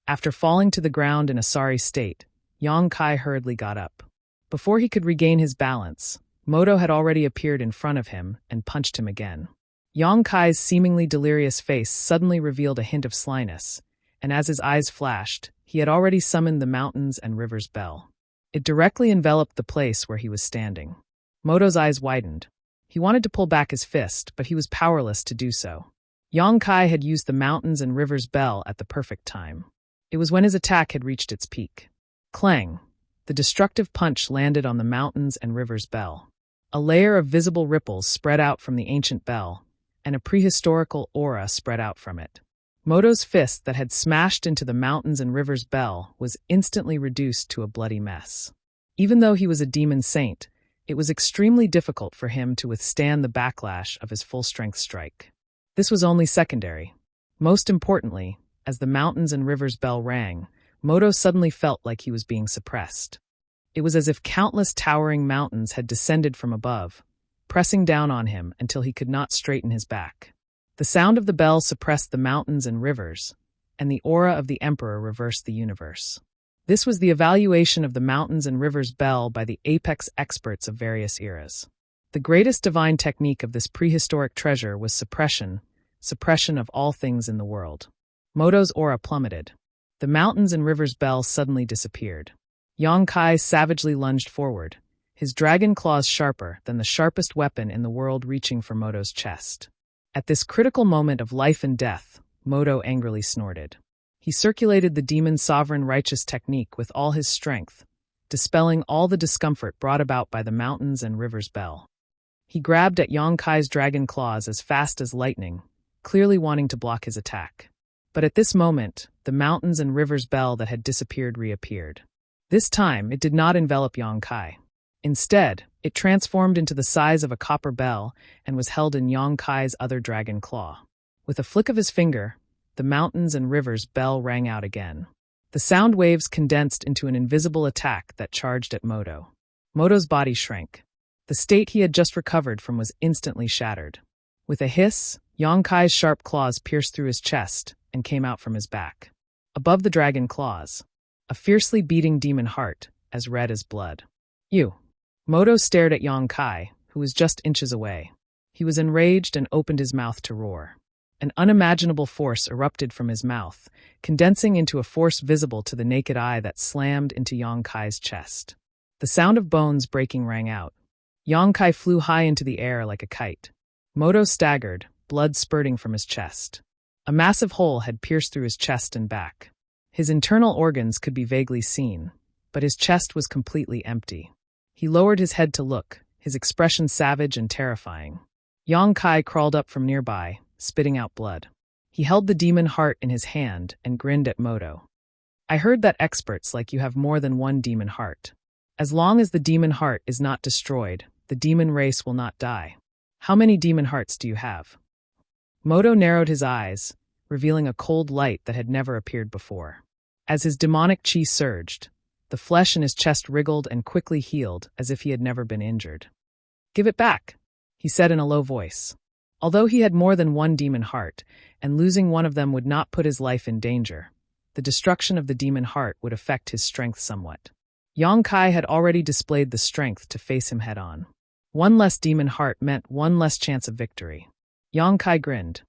After falling to the ground in a sorry state, Yang Kai hurriedly got up. Before he could regain his balance, Moto had already appeared in front of him and punched him again. Yang Kai's seemingly delirious face suddenly revealed a hint of slyness, and as his eyes flashed, he had already summoned the mountains and rivers bell. It directly enveloped the place where he was standing. Moto's eyes widened. He wanted to pull back his fist, but he was powerless to do so. Yang Kai had used the mountains and rivers bell at the perfect time. It was when his attack had reached its peak. Clang! The destructive punch landed on the mountains and rivers bell. A layer of visible ripples spread out from the ancient bell, and a prehistorical aura spread out from it. Moto's fist that had smashed into the mountains and rivers bell was instantly reduced to a bloody mess. Even though he was a demon saint, it was extremely difficult for him to withstand the backlash of his full-strength strike. This was only secondary. Most importantly, as the mountains and rivers bell rang, Moto suddenly felt like he was being suppressed. It was as if countless towering mountains had descended from above, pressing down on him until he could not straighten his back. The sound of the bell suppressed the mountains and rivers, and the aura of the Emperor reversed the universe. This was the evaluation of the mountains and rivers bell by the apex experts of various eras. The greatest divine technique of this prehistoric treasure was suppression of all things in the world. Moto's aura plummeted. The mountains and rivers bell suddenly disappeared. Yang Kai savagely lunged forward, his dragon claws sharper than the sharpest weapon in the world reaching for Moto's chest. At this critical moment of life and death, Moto angrily snorted. He circulated the demon sovereign righteous technique with all his strength, dispelling all the discomfort brought about by the mountains and rivers bell. He grabbed at Yang Kai's dragon claws as fast as lightning, clearly wanting to block his attack. But at this moment, the mountains and rivers bell that had disappeared reappeared. This time, it did not envelop Yang Kai. Instead, it transformed into the size of a copper bell and was held in Yang Kai's other dragon claw. With a flick of his finger, the mountains and rivers bell rang out again. The sound waves condensed into an invisible attack that charged at Moto. Moto's body shrank. The state he had just recovered from was instantly shattered. With a hiss, Yang Kai's sharp claws pierced through his chest and came out from his back. Above the dragon claws, a fiercely beating demon heart, as red as blood. You. Moto stared at Yang Kai, who was just inches away. He was enraged and opened his mouth to roar. An unimaginable force erupted from his mouth, condensing into a force visible to the naked eye that slammed into Yang Kai's chest. The sound of bones breaking rang out. Yang Kai flew high into the air like a kite. Moto staggered, blood spurting from his chest. A massive hole had pierced through his chest and back. His internal organs could be vaguely seen, but his chest was completely empty. He lowered his head to look, his expression savage and terrifying. Yang Kai crawled up from nearby, spitting out blood. He held the demon heart in his hand and grinned at Moto. I heard that experts like you have more than one demon heart. As long as the demon heart is not destroyed, the demon race will not die. How many demon hearts do you have? Moto narrowed his eyes, revealing a cold light that had never appeared before. As his demonic qi surged, the flesh in his chest wriggled and quickly healed as if he had never been injured. Give it back, he said in a low voice. Although he had more than one demon heart, and losing one of them would not put his life in danger, the destruction of the demon heart would affect his strength somewhat. Yang Kai had already displayed the strength to face him head-on. One less demon heart meant one less chance of victory. Yang Kai grinned.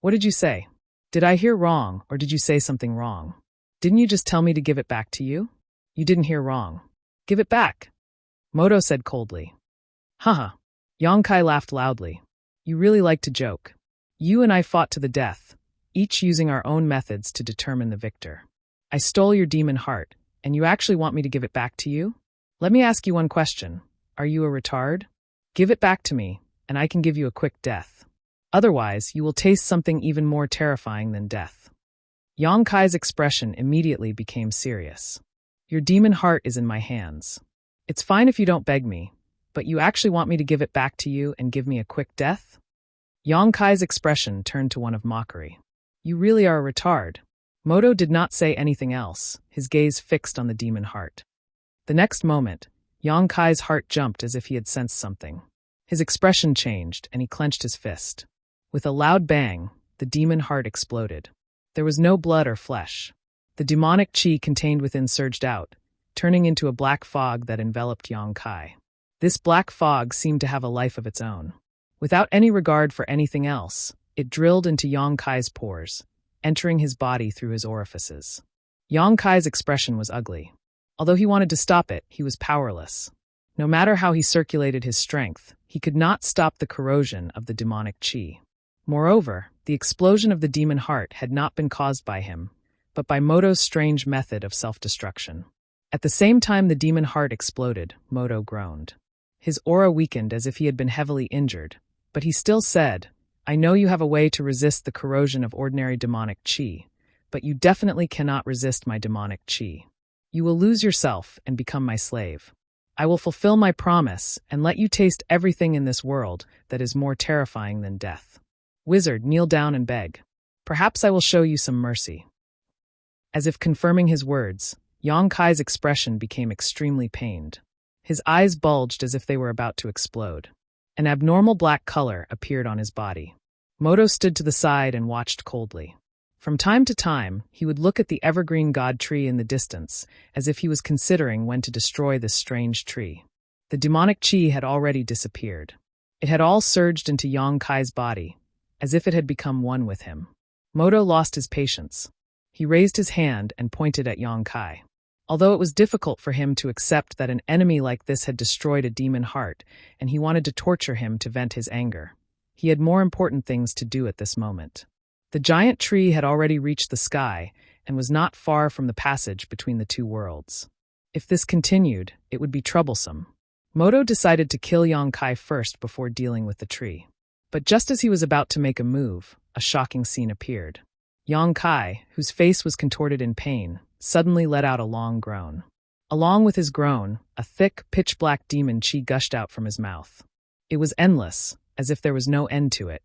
What did you say? Did I hear wrong, or did you say something wrong? Didn't you just tell me to give it back to you? You didn't hear wrong. Give it back, Moto said coldly. Haha. Yang Kai laughed loudly. You really like to joke. You and I fought to the death, each using our own methods to determine the victor. I stole your demon heart, and you actually want me to give it back to you? Let me ask you one question. Are you a retard? Give it back to me, and I can give you a quick death. Otherwise, you will taste something even more terrifying than death. Yang Kai's expression immediately became serious. Your demon heart is in my hands. It's fine if you don't beg me, but you actually want me to give it back to you and give me a quick death? Yang Kai's expression turned to one of mockery. You really are a retard. Moto did not say anything else, his gaze fixed on the demon heart. The next moment, Yang Kai's heart jumped as if he had sensed something. His expression changed, and he clenched his fist. With a loud bang, the demon heart exploded. There was no blood or flesh. The demonic chi contained within surged out, turning into a black fog that enveloped Yang Kai. This black fog seemed to have a life of its own. Without any regard for anything else, it drilled into Yang Kai's pores, entering his body through his orifices. Yang Kai's expression was ugly. Although he wanted to stop it, he was powerless. No matter how he circulated his strength, he could not stop the corrosion of the demonic chi. Moreover, the explosion of the demon heart had not been caused by him, but by Moto's strange method of self-destruction. At the same time the demon heart exploded, Moto groaned. His aura weakened as if he had been heavily injured, but he still said, "I know you have a way to resist the corrosion of ordinary demonic chi, but you definitely cannot resist my demonic chi. You will lose yourself and become my slave. I will fulfill my promise and let you taste everything in this world that is more terrifying than death. Wizard, kneel down and beg. Perhaps I will show you some mercy." As if confirming his words, Yang Kai's expression became extremely pained. His eyes bulged as if they were about to explode. An abnormal black color appeared on his body. Moto stood to the side and watched coldly. From time to time, he would look at the evergreen god tree in the distance, as if he was considering when to destroy this strange tree. The demonic chi had already disappeared. It had all surged into Yang Kai's body, as if it had become one with him. Moto lost his patience. He raised his hand and pointed at Yang Kai. Although it was difficult for him to accept that an enemy like this had destroyed a demon heart, and he wanted to torture him to vent his anger, he had more important things to do at this moment. The giant tree had already reached the sky and was not far from the passage between the two worlds. If this continued, it would be troublesome. Moto decided to kill Yang Kai first before dealing with the tree. But just as he was about to make a move, a shocking scene appeared. Yang Kai, whose face was contorted in pain, suddenly let out a long groan. Along with his groan, a thick, pitch-black demon chi gushed out from his mouth. It was endless, as if there was no end to it.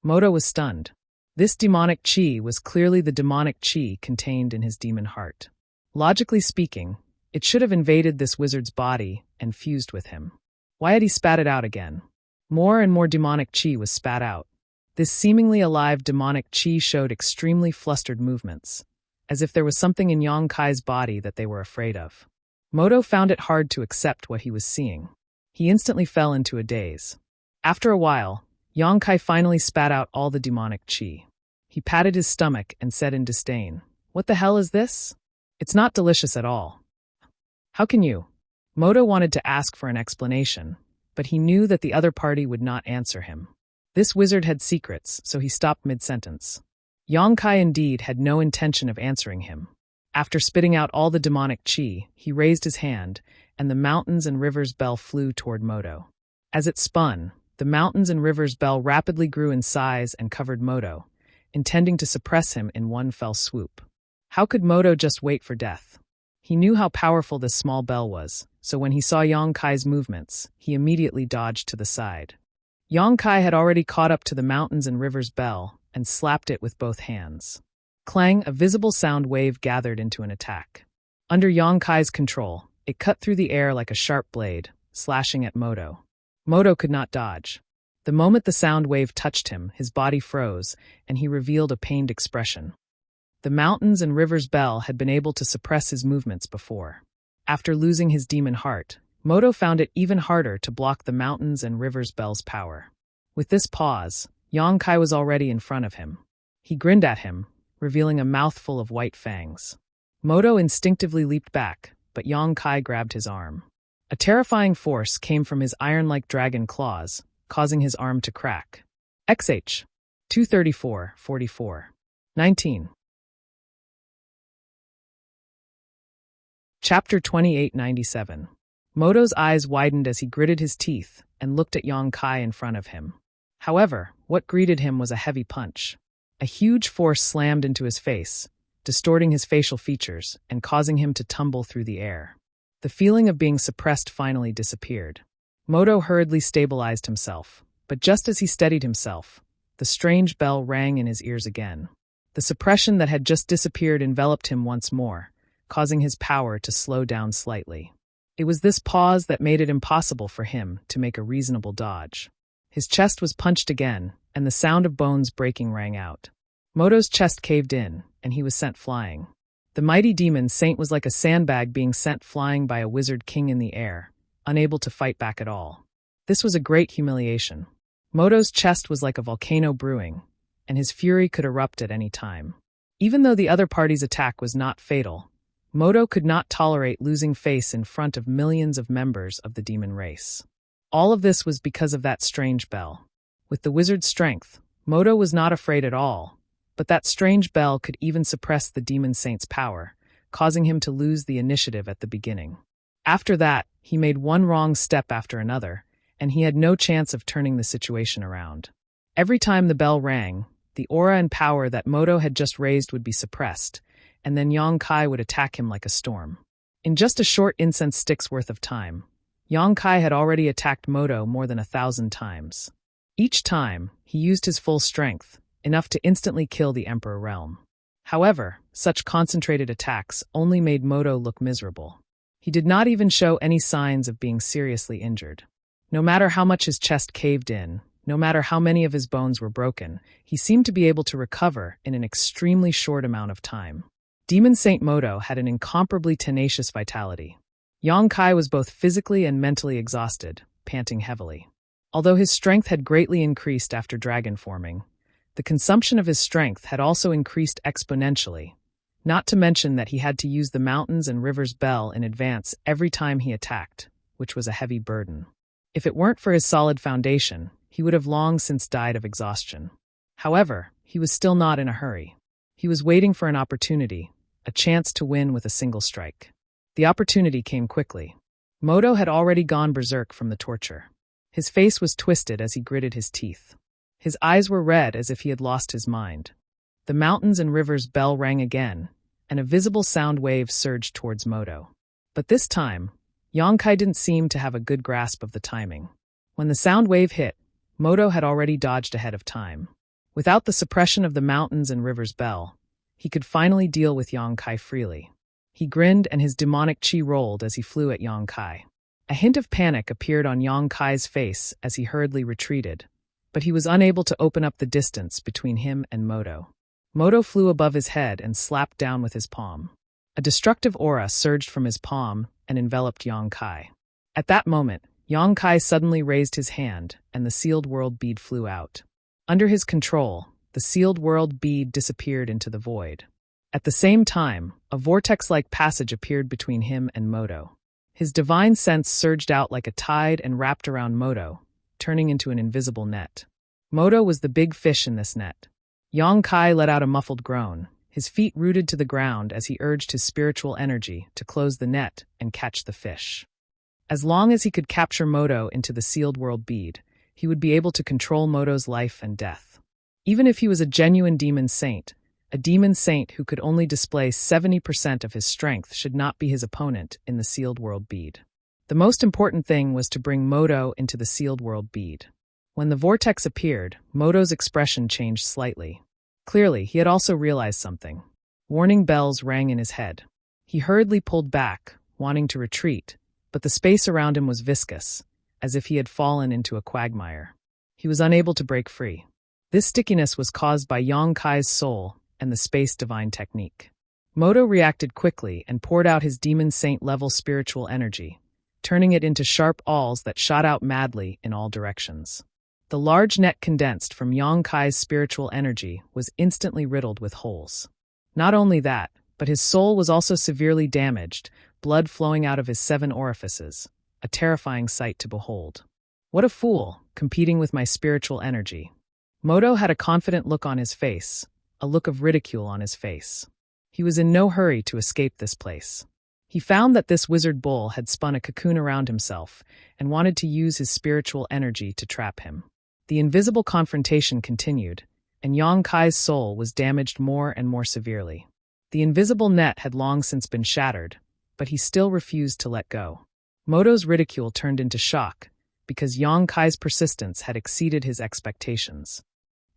Moto was stunned. This demonic chi was clearly the demonic chi contained in his demon heart. Logically speaking, it should have invaded this wizard's body and fused with him. Why had he spat it out again? More and more demonic chi was spat out. This seemingly alive demonic chi showed extremely flustered movements, as if there was something in Yang Kai's body that they were afraid of. Moto found it hard to accept what he was seeing. He instantly fell into a daze. After a while, Yang Kai finally spat out all the demonic chi. He patted his stomach and said in disdain, "What the hell is this? It's not delicious at all." "How can you?" Moto wanted to ask for an explanation, but he knew that the other party would not answer him. This wizard had secrets, so he stopped mid-sentence. Yang Kai indeed had no intention of answering him. After spitting out all the demonic chi, he raised his hand, and the mountains and rivers bell flew toward Moto. As it spun, the mountains and rivers bell rapidly grew in size and covered Moto, intending to suppress him in one fell swoop. How could Moto just wait for death? He knew how powerful this small bell was, so when he saw Yang Kai's movements, he immediately dodged to the side. Yang Kai had already caught up to the mountains and rivers bell and slapped it with both hands. Clang, a visible sound wave gathered into an attack. Under Yang Kai's control, it cut through the air like a sharp blade, slashing at Moto. Moto could not dodge. The moment the sound wave touched him, his body froze, and he revealed a pained expression. The mountains and rivers bell had been able to suppress his movements before. After losing his demon heart, Moto found it even harder to block the mountains and rivers bell's power. With this pause, Yang Kai was already in front of him. He grinned at him, revealing a mouthful of white fangs. Moto instinctively leaped back, but Yang Kai grabbed his arm. A terrifying force came from his iron-like dragon claws, causing his arm to crack. XH 234-44 19. Chapter 2897. Moto's eyes widened as he gritted his teeth and looked at Yang Kai in front of him. However, what greeted him was a heavy punch. A huge force slammed into his face, distorting his facial features and causing him to tumble through the air. The feeling of being suppressed finally disappeared. Moto hurriedly stabilized himself, but just as he steadied himself, the strange bell rang in his ears again. The suppression that had just disappeared enveloped him once more, causing his power to slow down slightly. It was this pause that made it impossible for him to make a reasonable dodge. His chest was punched again, and the sound of bones breaking rang out. Moto's chest caved in, and he was sent flying. The mighty demon saint was like a sandbag being sent flying by a wizard king in the air, unable to fight back at all. This was a great humiliation. Moto's chest was like a volcano brewing, and his fury could erupt at any time. Even though the other party's attack was not fatal, Moto could not tolerate losing face in front of millions of members of the demon race. All of this was because of that strange bell. With the wizard's strength, Moto was not afraid at all, but that strange bell could even suppress the demon saint's power, causing him to lose the initiative at the beginning. After that, he made one wrong step after another, and he had no chance of turning the situation around. Every time the bell rang, the aura and power that Moto had just raised would be suppressed, and then Yang Kai would attack him like a storm. In just a short incense stick's worth of time, Yang Kai had already attacked Moto more than 1,000 times. Each time, he used his full strength, enough to instantly kill the Emperor Realm. However, such concentrated attacks only made Moto look miserable. He did not even show any signs of being seriously injured. No matter how much his chest caved in, no matter how many of his bones were broken, he seemed to be able to recover in an extremely short amount of time. Demon Saint Moto had an incomparably tenacious vitality. Yang Kai was both physically and mentally exhausted, panting heavily. Although his strength had greatly increased after dragon forming, the consumption of his strength had also increased exponentially, not to mention that he had to use the mountains and rivers bell in advance every time he attacked, which was a heavy burden. If it weren't for his solid foundation, he would have long since died of exhaustion. However, he was still not in a hurry. He was waiting for an opportunity, a chance to win with a single strike. The opportunity came quickly. Moto had already gone berserk from the torture. His face was twisted as he gritted his teeth. His eyes were red as if he had lost his mind. The mountains and rivers bell rang again, and a visible sound wave surged towards Moto. But this time, Yang Kai didn't seem to have a good grasp of the timing. When the sound wave hit, Moto had already dodged ahead of time. Without the suppression of the mountains and rivers bell, he could finally deal with Yang Kai freely. He grinned and his demonic chi rolled as he flew at Yang Kai. A hint of panic appeared on Yang Kai's face as he hurriedly retreated, but he was unable to open up the distance between him and Moto. Moto flew above his head and slapped down with his palm. A destructive aura surged from his palm and enveloped Yang Kai. At that moment, Yang Kai suddenly raised his hand, and the sealed world bead flew out. Under his control, the sealed world bead disappeared into the void. At the same time, a vortex-like passage appeared between him and Moto. His divine sense surged out like a tide and wrapped around Moto, turning into an invisible net. Moto was the big fish in this net. Yang Kai let out a muffled groan, his feet rooted to the ground as he urged his spiritual energy to close the net and catch the fish. As long as he could capture Moto into the sealed world bead, he would be able to control Moto's life and death. Even if he was a genuine demon saint, a demon saint who could only display 70% of his strength should not be his opponent in the sealed world bead. The most important thing was to bring Moto into the sealed world bead. When the vortex appeared, Moto's expression changed slightly. Clearly, he had also realized something. Warning bells rang in his head. He hurriedly pulled back, wanting to retreat, but the space around him was viscous, as if he had fallen into a quagmire. He was unable to break free. This stickiness was caused by Yang Kai's soul and the space divine technique. Moto reacted quickly and poured out his demon saint-level spiritual energy, turning it into sharp awls that shot out madly in all directions. The large net condensed from Yang Kai's spiritual energy was instantly riddled with holes. Not only that, but his soul was also severely damaged, blood flowing out of his 7 orifices, a terrifying sight to behold. What a fool, competing with my spiritual energy. Moto had a confident look on his face, a look of ridicule on his face. He was in no hurry to escape this place. He found that this wizard bull had spun a cocoon around himself and wanted to use his spiritual energy to trap him. The invisible confrontation continued, and Yang Kai's soul was damaged more and more severely. The invisible net had long since been shattered, but he still refused to let go. Moto's ridicule turned into shock, because Yang Kai's persistence had exceeded his expectations.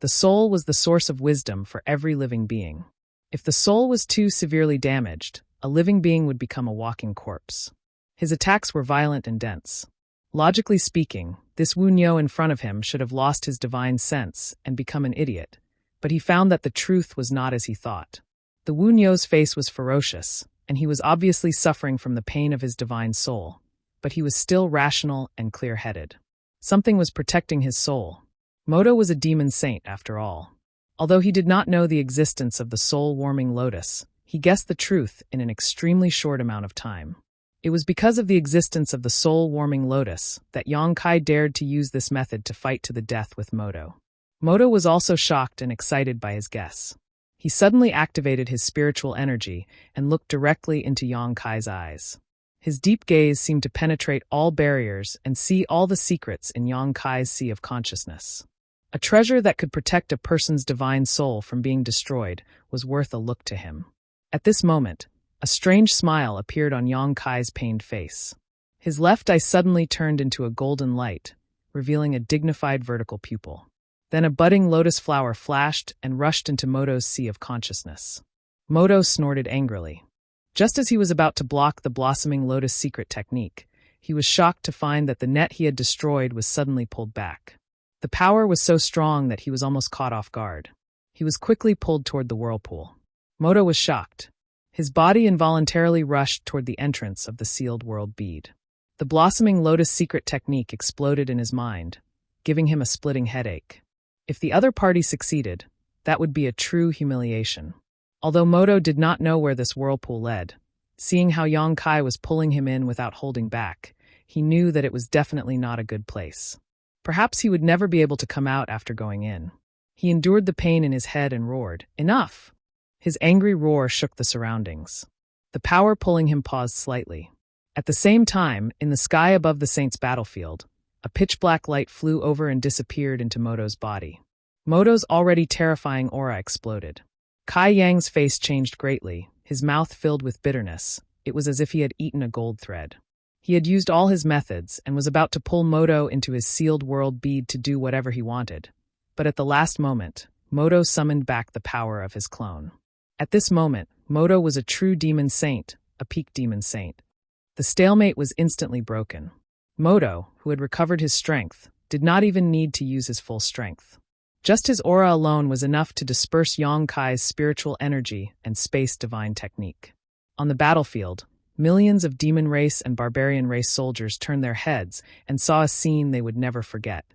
The soul was the source of wisdom for every living being. If the soul was too severely damaged, a living being would become a walking corpse. His attacks were violent and dense. Logically speaking, this Wu Niu in front of him should have lost his divine sense and become an idiot, but he found that the truth was not as he thought. The Wu Niu's face was ferocious, and he was obviously suffering from the pain of his divine soul, but he was still rational and clear-headed. Something was protecting his soul. Moto was a demon saint, after all. Although he did not know the existence of the soul-warming lotus, he guessed the truth in an extremely short amount of time. It was because of the existence of the soul-warming lotus that Yang Kai dared to use this method to fight to the death with Moto. Moto was also shocked and excited by his guess. He suddenly activated his spiritual energy and looked directly into Yang Kai's eyes. His deep gaze seemed to penetrate all barriers and see all the secrets in Yang Kai's sea of consciousness. A treasure that could protect a person's divine soul from being destroyed was worth a look to him. At this moment, a strange smile appeared on Yang Kai's pained face. His left eye suddenly turned into a golden light, revealing a dignified vertical pupil. Then a budding lotus flower flashed and rushed into Moto's sea of consciousness. Moto snorted angrily. Just as he was about to block the blossoming lotus secret technique, he was shocked to find that the net he had destroyed was suddenly pulled back. The power was so strong that he was almost caught off guard. He was quickly pulled toward the whirlpool. Moto was shocked. His body involuntarily rushed toward the entrance of the sealed world bead. The blossoming lotus secret technique exploded in his mind, giving him a splitting headache. If the other party succeeded, that would be a true humiliation. Although Moto did not know where this whirlpool led, seeing how Yang Kai was pulling him in without holding back, he knew that it was definitely not a good place. Perhaps he would never be able to come out after going in. He endured the pain in his head and roared, "Enough!" His angry roar shook the surroundings. The power pulling him paused slightly. At the same time, in the sky above the Saint's battlefield, a pitch-black light flew over and disappeared into Moto's body. Moto's already terrifying aura exploded. Kai Yang's face changed greatly, his mouth filled with bitterness. It was as if he had eaten a gold thread. He had used all his methods and was about to pull Moto into his sealed world bead to do whatever he wanted. But at the last moment, Moto summoned back the power of his clone. At this moment, Moto was a true demon saint, a peak demon saint. The stalemate was instantly broken. Moto, who had recovered his strength, did not even need to use his full strength. Just his aura alone was enough to disperse Yang Kai's spiritual energy and space divine technique. On the battlefield, millions of demon race and barbarian race soldiers turned their heads and saw a scene they would never forget.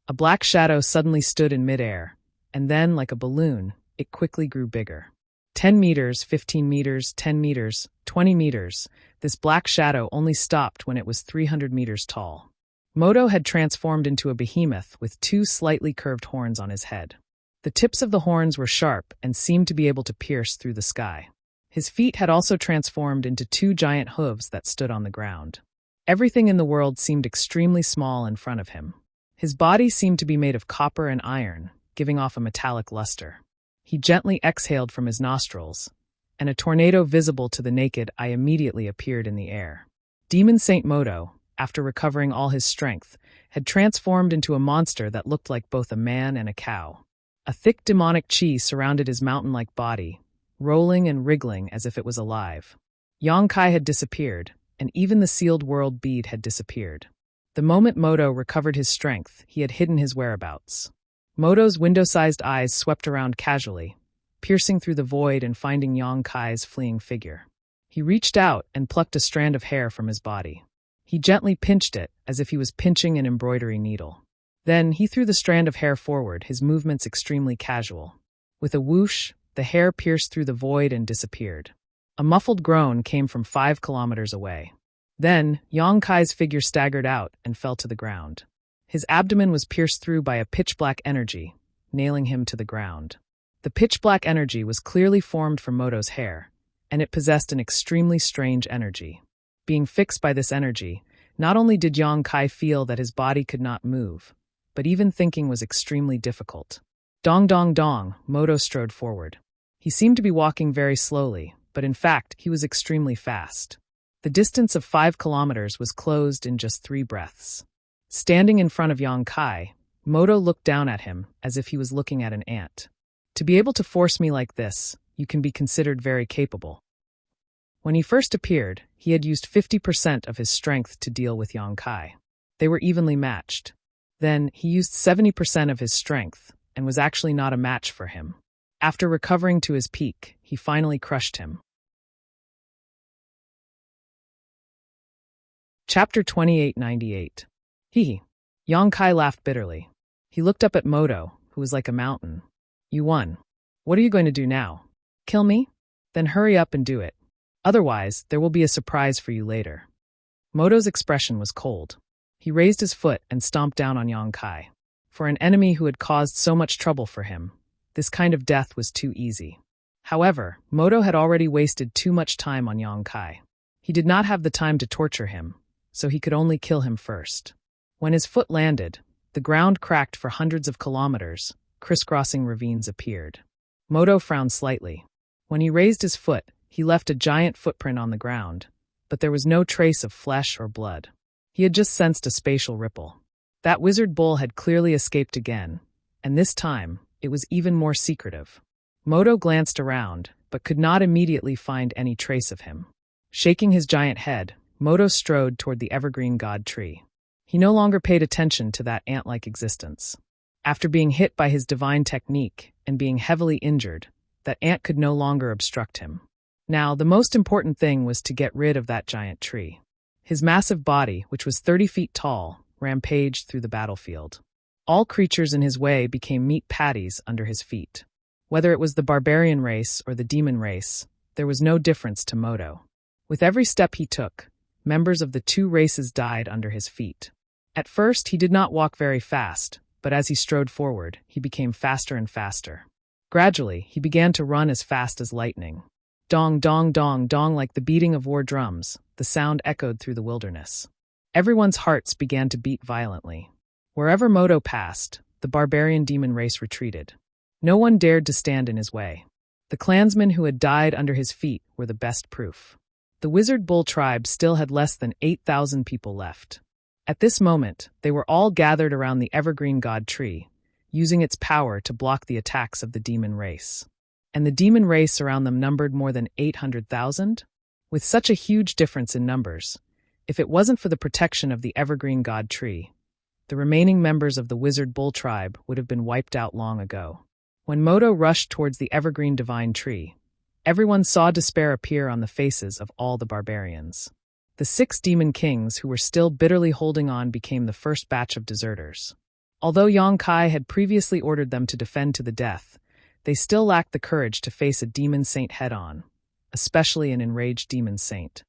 A black shadow suddenly stood in midair, and then, like a balloon, it quickly grew bigger. 10 meters, 15 meters, 10 meters, 20 meters, this black shadow only stopped when it was 300 meters tall. Moto had transformed into a behemoth with 2 slightly curved horns on his head. The tips of the horns were sharp and seemed to be able to pierce through the sky. His feet had also transformed into 2 giant hooves that stood on the ground. Everything in the world seemed extremely small in front of him. His body seemed to be made of copper and iron, giving off a metallic luster. He gently exhaled from his nostrils, and a tornado visible to the naked eye immediately appeared in the air. Demon Saint Moto, after recovering all his strength, had transformed into a monster that looked like both a man and a cow. A thick demonic chi surrounded his mountain-like body, rolling and wriggling as if it was alive. Yang Kai had disappeared, and even the sealed world bead had disappeared. The moment Moto recovered his strength, he had hidden his whereabouts. Moto's window-sized eyes swept around casually, piercing through the void and finding Yang Kai's fleeing figure. He reached out and plucked a strand of hair from his body. He gently pinched it, as if he was pinching an embroidery needle. Then he threw the strand of hair forward, his movements extremely casual. With a whoosh, the hair pierced through the void and disappeared. A muffled groan came from 5 kilometers away. Then, Yang Kai's figure staggered out and fell to the ground. His abdomen was pierced through by a pitch-black energy, nailing him to the ground. The pitch-black energy was clearly formed from Moto's hair, and it possessed an extremely strange energy. Being fixed by this energy, not only did Yang Kai feel that his body could not move, but even thinking was extremely difficult. Dong dong dong, Moto strode forward. He seemed to be walking very slowly, but in fact, he was extremely fast. The distance of 5 kilometers was closed in just 3 breaths. Standing in front of Yang Kai, Moto looked down at him as if he was looking at an ant. To be able to force me like this, you can be considered very capable. When he first appeared, he had used 50% of his strength to deal with Yang Kai. They were evenly matched. Then, he used 70% of his strength, and was actually not a match for him. After recovering to his peak, he finally crushed him. Chapter 2898. Hee. Yang Kai laughed bitterly. He looked up at Moto, who was like a mountain. You won. What are you going to do now? Kill me? Then hurry up and do it. Otherwise, there will be a surprise for you later. Moto's expression was cold. He raised his foot and stomped down on Yang Kai. For an enemy who had caused so much trouble for him, this kind of death was too easy. However, Moto had already wasted too much time on Yang Kai. He did not have the time to torture him, so he could only kill him first. When his foot landed, the ground cracked for hundreds of kilometers, crisscrossing ravines appeared. Moto frowned slightly. When he raised his foot, he left a giant footprint on the ground, but there was no trace of flesh or blood. He had just sensed a spatial ripple. That wizard bull had clearly escaped again, and this time, it was even more secretive. Moto glanced around, but could not immediately find any trace of him. Shaking his giant head, Moto strode toward the evergreen god tree. He no longer paid attention to that ant-like existence. After being hit by his divine technique and being heavily injured, that ant could no longer obstruct him. Now, the most important thing was to get rid of that giant tree. His massive body, which was 30 feet tall, rampaged through the battlefield. All creatures in his way became meat patties under his feet. Whether it was the barbarian race or the demon race, there was no difference to Moto. With every step he took, members of the two races died under his feet. At first, he did not walk very fast, but as he strode forward, he became faster and faster. Gradually, he began to run as fast as lightning. Dong, dong, dong, dong, like the beating of war drums, the sound echoed through the wilderness. Everyone's hearts began to beat violently. Wherever Moto passed, the barbarian demon race retreated. No one dared to stand in his way. The clansmen who had died under his feet were the best proof. The wizard bull tribe still had less than 8,000 people left. At this moment, they were all gathered around the evergreen god tree, using its power to block the attacks of the demon race. And the demon race around them numbered more than 800,000? With such a huge difference in numbers, if it wasn't for the protection of the evergreen god tree, the remaining members of the wizard bull tribe would have been wiped out long ago. When Moto rushed towards the evergreen divine tree, everyone saw despair appear on the faces of all the barbarians. The 6 demon kings who were still bitterly holding on became the first batch of deserters. Although Yang Kai had previously ordered them to defend to the death, they still lacked the courage to face a demon saint head-on, especially an enraged demon saint.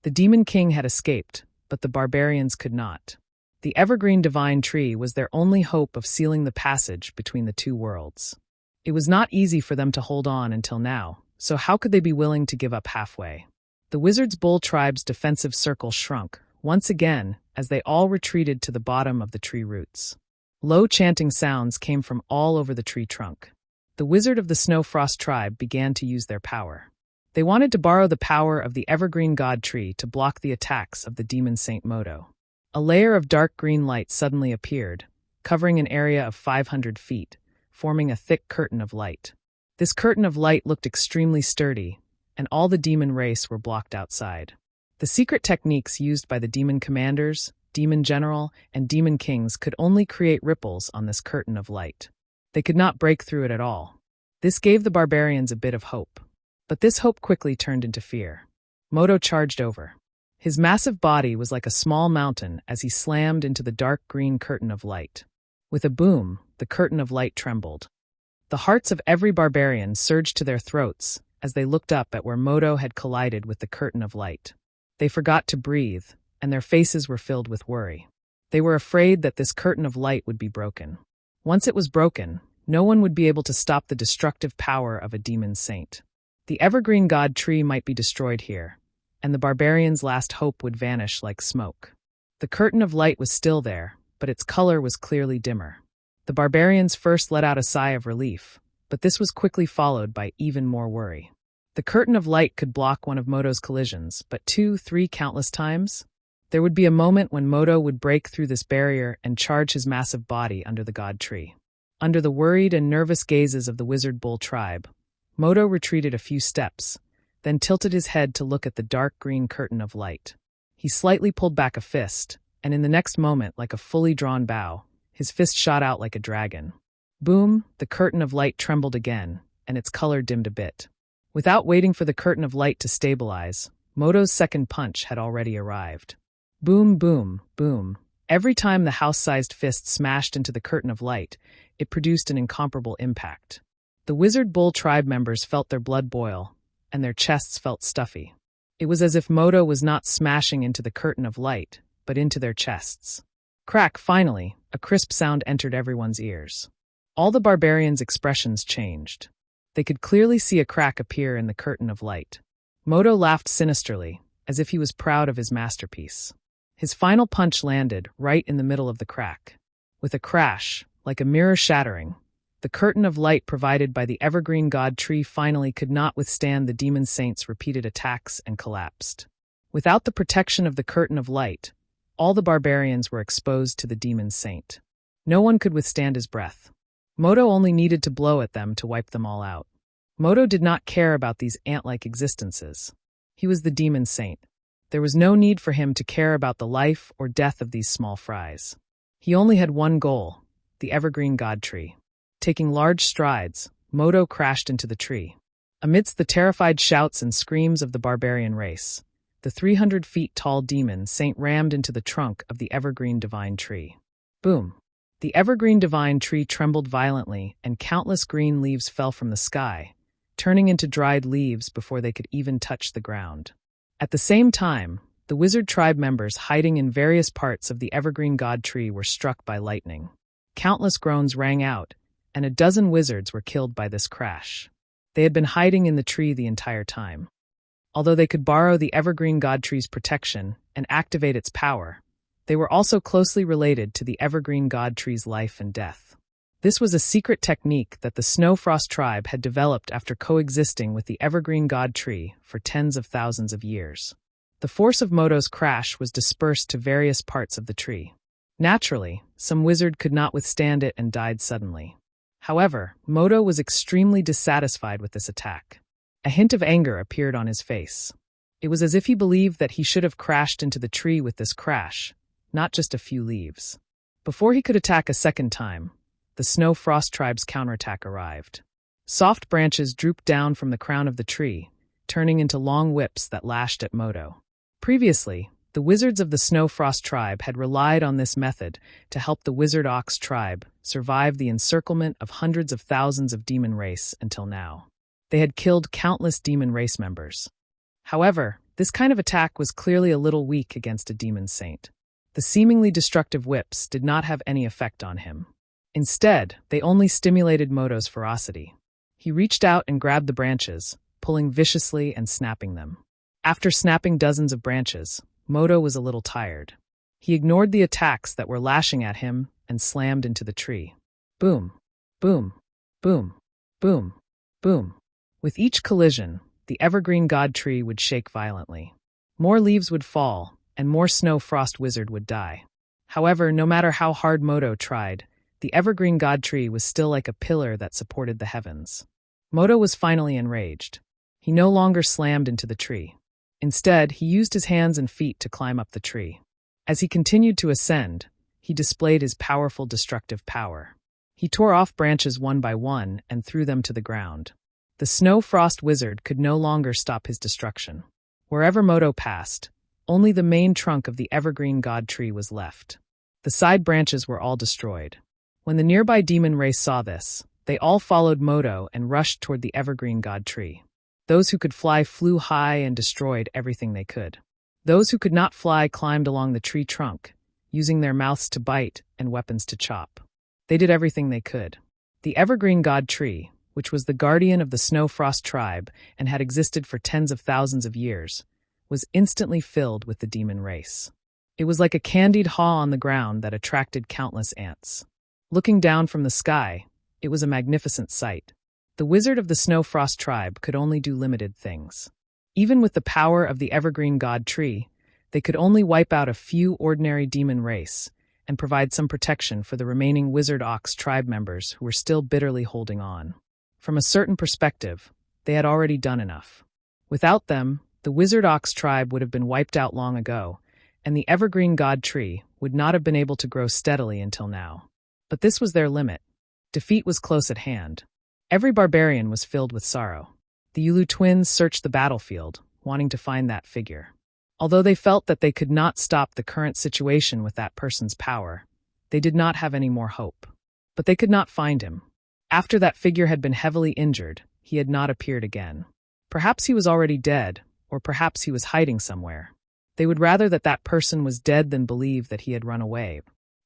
The demon king had escaped, but the barbarians could not. The evergreen divine tree was their only hope of sealing the passage between the two worlds. It was not easy for them to hold on until now, so how could they be willing to give up halfway? The wizard's bull tribe's defensive circle shrunk, once again, as they all retreated to the bottom of the tree roots. Low chanting sounds came from all over the tree trunk. The wizard of the Snow Frost tribe began to use their power. They wanted to borrow the power of the evergreen god tree to block the attacks of the demon Saint Moto. A layer of dark green light suddenly appeared, covering an area of 500 feet, forming a thick curtain of light. This curtain of light looked extremely sturdy, and all the demon race were blocked outside. The secret techniques used by the demon commanders, demon general, and demon kings could only create ripples on this curtain of light. They could not break through it at all. This gave the barbarians a bit of hope. But this hope quickly turned into fear. Moto charged over. His massive body was like a small mountain as he slammed into the dark green curtain of light. With a boom, the curtain of light trembled. The hearts of every barbarian surged to their throats as they looked up at where Moto had collided with the curtain of light. They forgot to breathe, and their faces were filled with worry. They were afraid that this curtain of light would be broken. Once it was broken, no one would be able to stop the destructive power of a demon saint. The evergreen god tree might be destroyed here, and the barbarians' last hope would vanish like smoke. The curtain of light was still there, but its color was clearly dimmer. The barbarians first let out a sigh of relief, but this was quickly followed by even more worry. The curtain of light could block one of Moto's collisions, but 2, 3 countless times? There would be a moment when Moto would break through this barrier and charge his massive body under the god tree. Under the worried and nervous gazes of the wizard bull tribe, Moto retreated a few steps, then tilted his head to look at the dark green curtain of light. He slightly pulled back a fist, and in the next moment, like a fully drawn bow, his fist shot out like a dragon. Boom, the curtain of light trembled again, and its color dimmed a bit. Without waiting for the curtain of light to stabilize, Moto's second punch had already arrived. Boom, boom, boom. Every time the house-sized fist smashed into the curtain of light, it produced an incomparable impact. The wizard bull tribe members felt their blood boil, and their chests felt stuffy. It was as if Moto was not smashing into the curtain of light, but into their chests. Crack, finally, a crisp sound entered everyone's ears. All the barbarians' expressions changed. They could clearly see a crack appear in the curtain of light. Moto laughed sinisterly, as if he was proud of his masterpiece. His final punch landed right in the middle of the crack. With a crash, like a mirror shattering, the curtain of light provided by the evergreen god tree finally could not withstand the demon saint's repeated attacks and collapsed. Without the protection of the curtain of light, all the barbarians were exposed to the demon saint. No one could withstand his breath. Moto only needed to blow at them to wipe them all out. Moto did not care about these ant-like existences. He was the demon saint. There was no need for him to care about the life or death of these small fries. He only had one goal, the evergreen god tree. Taking large strides, Moto crashed into the tree. Amidst the terrified shouts and screams of the barbarian race, the 300 feet tall demon saint rammed into the trunk of the evergreen divine tree. Boom! The evergreen divine tree trembled violently, and countless green leaves fell from the sky, turning into dried leaves before they could even touch the ground. At the same time, the wizard tribe members hiding in various parts of the evergreen god tree were struck by lightning. Countless groans rang out, and a dozen wizards were killed by this crash. They had been hiding in the tree the entire time. Although they could borrow the evergreen god tree's protection and activate its power, they were also closely related to the evergreen god tree's life and death. This was a secret technique that the Snowfrost tribe had developed after coexisting with the evergreen god tree for tens of thousands of years. The force of Moto's crash was dispersed to various parts of the tree. Naturally, some wizard could not withstand it and died suddenly. However, Moto was extremely dissatisfied with this attack. A hint of anger appeared on his face. It was as if he believed that he should have crashed into the tree with this crash, not just a few leaves. Before he could attack a second time, the Snow Frost tribe's counterattack arrived. Soft branches drooped down from the crown of the tree, turning into long whips that lashed at Moto. Previously, the wizards of the Snow Frost tribe had relied on this method to help the Wizard Ox tribe survive the encirclement of hundreds of thousands of demon race until now. They had killed countless demon race members. However, this kind of attack was clearly a little weak against a demon saint. The seemingly destructive whips did not have any effect on him. Instead, they only stimulated Moto's ferocity. He reached out and grabbed the branches, pulling viciously and snapping them. After snapping dozens of branches, Moto was a little tired. He ignored the attacks that were lashing at him and slammed into the tree. Boom, boom, boom, boom, boom. With each collision, the evergreen god tree would shake violently. More leaves would fall, and more Snow Frost wizard would die. However, no matter how hard Moto tried, the evergreen god tree was still like a pillar that supported the heavens. Moto was finally enraged. He no longer slammed into the tree. Instead, he used his hands and feet to climb up the tree. As he continued to ascend, he displayed his powerful destructive power. He tore off branches one by one and threw them to the ground. The Snow Frost wizard could no longer stop his destruction. Wherever Moto passed, only the main trunk of the evergreen god tree was left. The side branches were all destroyed. When the nearby demon race saw this, they all followed Moto and rushed toward the evergreen god tree. Those who could fly flew high and destroyed everything they could. Those who could not fly climbed along the tree trunk, using their mouths to bite and weapons to chop. They did everything they could. The evergreen god tree, which was the guardian of the Snow Frost tribe and had existed for tens of thousands of years, was instantly filled with the demon race. It was like a candied haw on the ground that attracted countless ants. Looking down from the sky, it was a magnificent sight. The wizard of the Snow Frost tribe could only do limited things. Even with the power of the evergreen god tree, They could only wipe out a few ordinary demon race and provide some protection for the remaining Wizard Ox tribe members who were still bitterly holding on. From a certain perspective, they had already done enough. Without them, the Wizard Ox tribe would have been wiped out long ago, and the evergreen god tree would not have been able to grow steadily until now. But this was their limit. Defeat was close at hand. Every barbarian was filled with sorrow. The Yulu twins searched the battlefield, wanting to find that figure. Although they felt that they could not stop the current situation with that person's power, they did not have any more hope. But they could not find him. After that figure had been heavily injured, he had not appeared again. Perhaps he was already dead, or perhaps he was hiding somewhere. They would rather that that person was dead than believe that he had run away.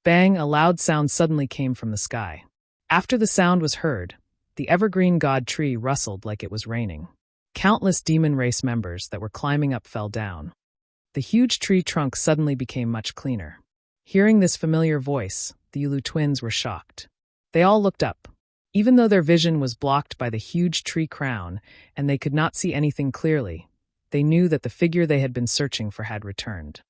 Bang, a loud sound suddenly came from the sky. After the sound was heard, the evergreen god tree rustled like it was raining. Countless demon race members that were climbing up fell down. The huge tree trunk suddenly became much cleaner. Hearing this familiar voice, the Yulu twins were shocked. They all looked up. Even though their vision was blocked by the huge tree crown and they could not see anything clearly, they knew that the figure they had been searching for had returned.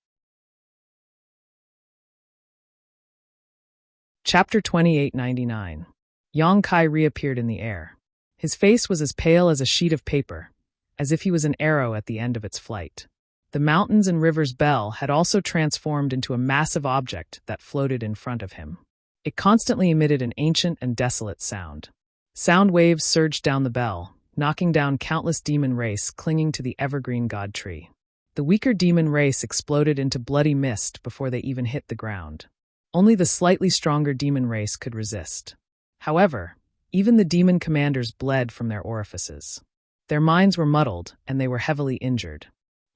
Chapter 2899. Yong-kai reappeared in the air. His face was as pale as a sheet of paper, as if he was an arrow at the end of its flight. The mountains and rivers Bell had also transformed into a massive object that floated in front of him. It constantly emitted an ancient and desolate sound. Sound waves surged down the bell, knocking down countless demon race clinging to the evergreen god tree. The weaker demon race exploded into bloody mist before they even hit the ground. Only the slightly stronger demon race could resist. However, even the demon commanders bled from their orifices. Their minds were muddled, and they were heavily injured.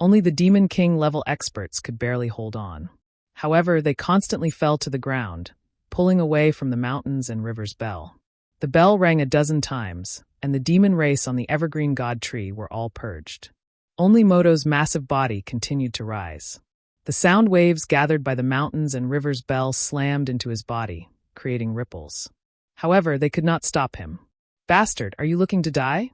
Only the Demon King-level experts could barely hold on. However, they constantly fell to the ground, pulling away from the mountains and rivers bell. The bell rang a dozen times, and the demon race on the evergreen god tree were all purged. Only Moto's massive body continued to rise. The sound waves gathered by the mountains and rivers bell slammed into his body, creating ripples. However, they could not stop him. "Bastard, are you looking to die?"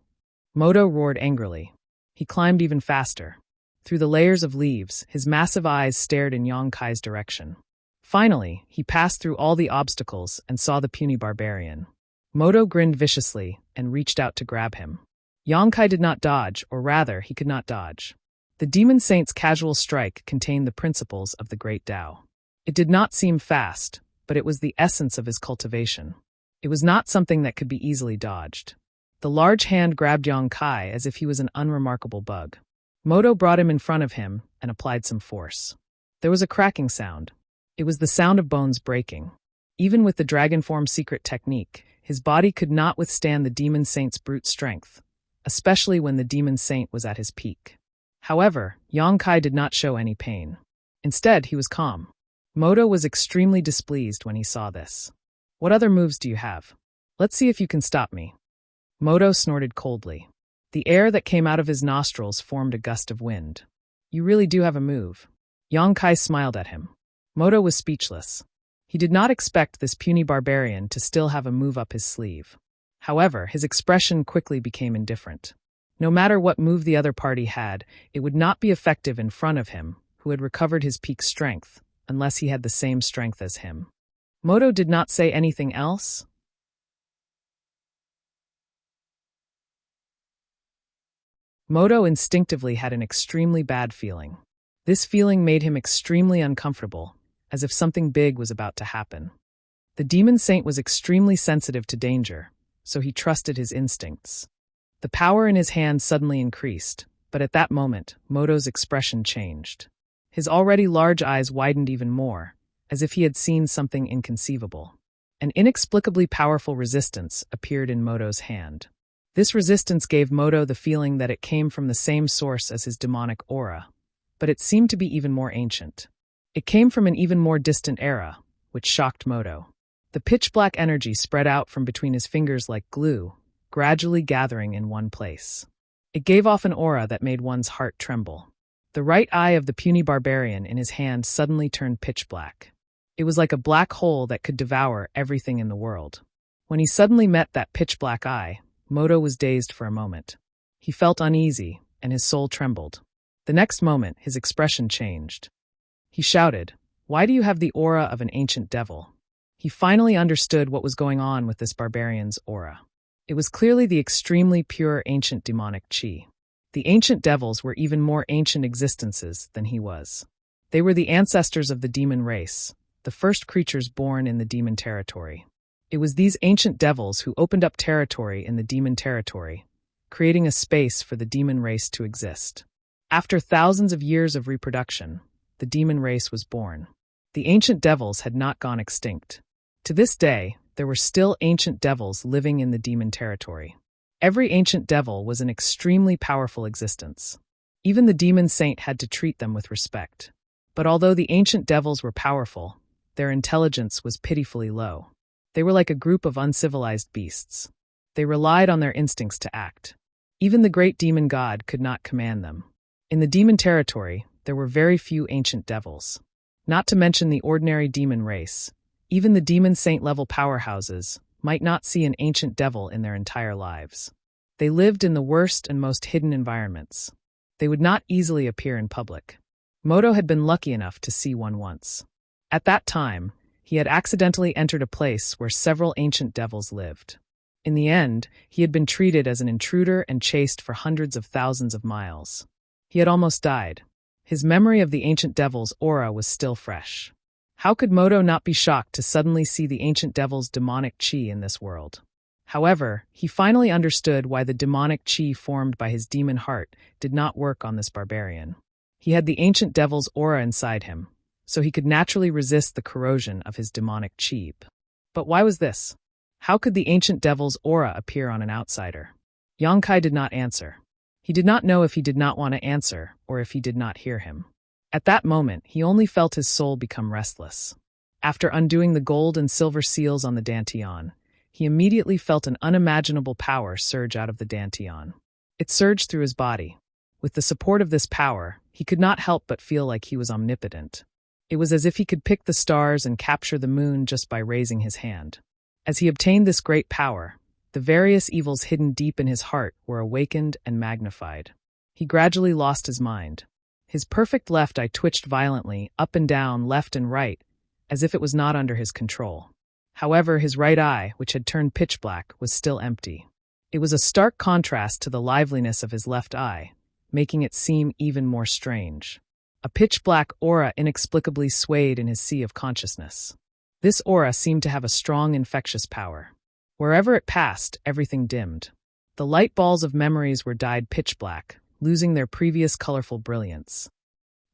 Moto roared angrily. He climbed even faster. Through the layers of leaves, his massive eyes stared in Yong-kai's direction. Finally, he passed through all the obstacles and saw the puny barbarian. Moto grinned viciously and reached out to grab him. Yong-kai did not dodge, or rather, he could not dodge. The Demon Saint's casual strike contained the principles of the Great Tao. It did not seem fast, but it was the essence of his cultivation. It was not something that could be easily dodged. The large hand grabbed Yong-kai as if he was an unremarkable bug. Moto brought him in front of him and applied some force. There was a cracking sound. It was the sound of bones breaking. Even with the dragon form secret technique, his body could not withstand the Demon Saint's brute strength, especially when the Demon Saint was at his peak. However, Yong-kai did not show any pain. Instead, he was calm. Moto was extremely displeased when he saw this. "What other moves do you have? Let's see if you can stop me." Moto snorted coldly. The air that came out of his nostrils formed a gust of wind. "You really do have a move." Yong-kai smiled at him. Moto was speechless. He did not expect this puny barbarian to still have a move up his sleeve. However, his expression quickly became indifferent. No matter what move the other party had, it would not be effective in front of him, who had recovered his peak strength, unless he had the same strength as him. Moto did not say anything else. Moto instinctively had an extremely bad feeling. This feeling made him extremely uncomfortable, as if something big was about to happen. The Demon Saint was extremely sensitive to danger, so he trusted his instincts. The power in his hand suddenly increased, but at that moment, Moto's expression changed. His already large eyes widened even more, as if he had seen something inconceivable. An inexplicably powerful resistance appeared in Moto's hand. This resistance gave Moto the feeling that it came from the same source as his demonic aura, but it seemed to be even more ancient. It came from an even more distant era, which shocked Moto. The pitch-black energy spread out from between his fingers like glue, gradually gathering in one place. It gave off an aura that made one's heart tremble. The right eye of the puny barbarian in his hand suddenly turned pitch-black. It was like a black hole that could devour everything in the world. When he suddenly met that pitch-black eye, Moto was dazed for a moment. He felt uneasy, and his soul trembled. The next moment, his expression changed. He shouted, "Why do you have the aura of an ancient devil?" He finally understood what was going on with this barbarian's aura. It was clearly the extremely pure ancient demonic chi. The ancient devils were even more ancient existences than he was. They were the ancestors of the demon race, the first creatures born in the demon territory. It was these ancient devils who opened up territory in the demon territory, creating a space for the demon race to exist. After thousands of years of reproduction, the demon race was born. The ancient devils had not gone extinct. To this day, there were still ancient devils living in the demon territory. Every ancient devil was an extremely powerful existence. Even the demon saint had to treat them with respect. But although the ancient devils were powerful, their intelligence was pitifully low. They were like a group of uncivilized beasts. They relied on their instincts to act. Even the great demon god could not command them. In the demon territory, there were very few ancient devils. Not to mention the ordinary demon race. Even the demon saint-level powerhouses might not see an ancient devil in their entire lives. They lived in the worst and most hidden environments. They would not easily appear in public. Moto had been lucky enough to see one once. At that time, he had accidentally entered a place where several ancient devils lived. In the end, he had been treated as an intruder and chased for hundreds of thousands of miles. He had almost died. His memory of the ancient devil's aura was still fresh. How could Moto not be shocked to suddenly see the ancient devil's demonic chi in this world? However, he finally understood why the demonic chi formed by his demon heart did not work on this barbarian. He had the ancient devil's aura inside him, so he could naturally resist the corrosion of his demonic chi. But why was this? How could the ancient devil's aura appear on an outsider? Yongkai did not answer. He did not know if he did not want to answer or if he did not hear him. At that moment, he only felt his soul become restless. After undoing the gold and silver seals on the dantian, he immediately felt an unimaginable power surge out of the dantian. It surged through his body. With the support of this power, he could not help but feel like he was omnipotent. It was as if he could pick the stars and capture the moon just by raising his hand. As he obtained this great power, the various evils hidden deep in his heart were awakened and magnified. He gradually lost his mind. His perfect left eye twitched violently, up and down, left and right, as if it was not under his control. However, his right eye, which had turned pitch black, was still empty. It was a stark contrast to the liveliness of his left eye, making it seem even more strange. A pitch-black aura inexplicably swayed in his sea of consciousness. This aura seemed to have a strong infectious power. Wherever it passed, everything dimmed. The light balls of memories were dyed pitch black, losing their previous colorful brilliance.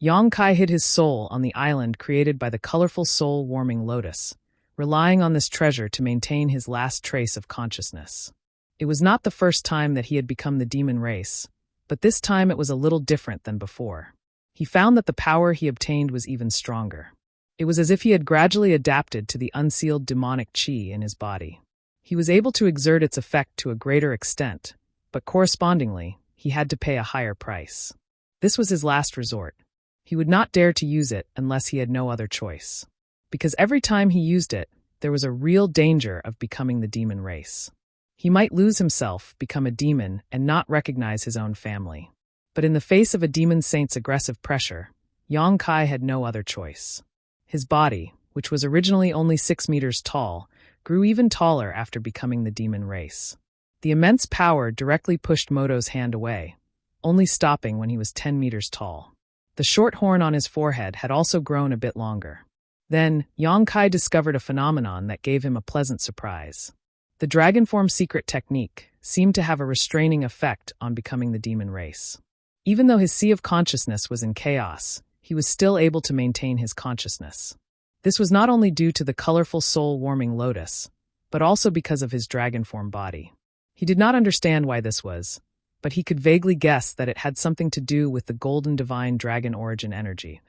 Yongkai hid his soul on the island created by the colorful soul-warming lotus, relying on this treasure to maintain his last trace of consciousness. It was not the first time that he had become the demon race, but this time it was a little different than before. He found that the power he obtained was even stronger. It was as if he had gradually adapted to the unsealed demonic chi in his body. He was able to exert its effect to a greater extent, but correspondingly, he had to pay a higher price. This was his last resort. He would not dare to use it unless he had no other choice. Because every time he used it, there was a real danger of becoming the demon race. He might lose himself, become a demon, and not recognize his own family. But in the face of a demon saint's aggressive pressure, Yongkai had no other choice. His body, which was originally only 6 meters tall, grew even taller after becoming the demon race. The immense power directly pushed Moto's hand away, only stopping when he was 10 meters tall. The short horn on his forehead had also grown a bit longer. Then, Yongkai discovered a phenomenon that gave him a pleasant surprise. The dragon form secret technique seemed to have a restraining effect on becoming the demon race. Even though his sea of consciousness was in chaos, he was still able to maintain his consciousness. This was not only due to the colorful soul-warming lotus, but also because of his dragon form body. He did not understand why this was, but he could vaguely guess that it had something to do with the golden divine dragon origin energy.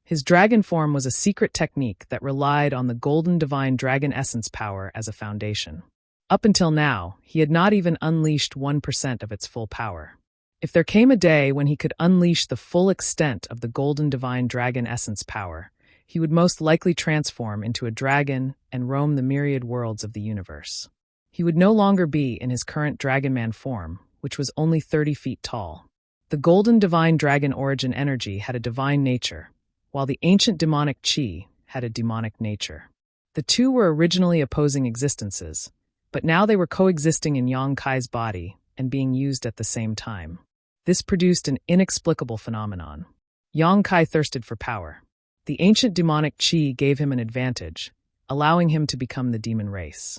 His dragon form was a secret technique that relied on the golden divine dragon essence power as a foundation. Up until now, he had not even unleashed 1% of its full power. If there came a day when he could unleash the full extent of the golden divine dragon essence power, he would most likely transform into a dragon and roam the myriad worlds of the universe. He would no longer be in his current dragon man form, which was only 30 feet tall. The golden divine dragon origin energy had a divine nature, while the ancient demonic chi had a demonic nature. The two were originally opposing existences, but now they were coexisting in Yang Kai's body and being used at the same time. This produced an inexplicable phenomenon. Yang Kai thirsted for power. The ancient demonic chi gave him an advantage, allowing him to become the demon race.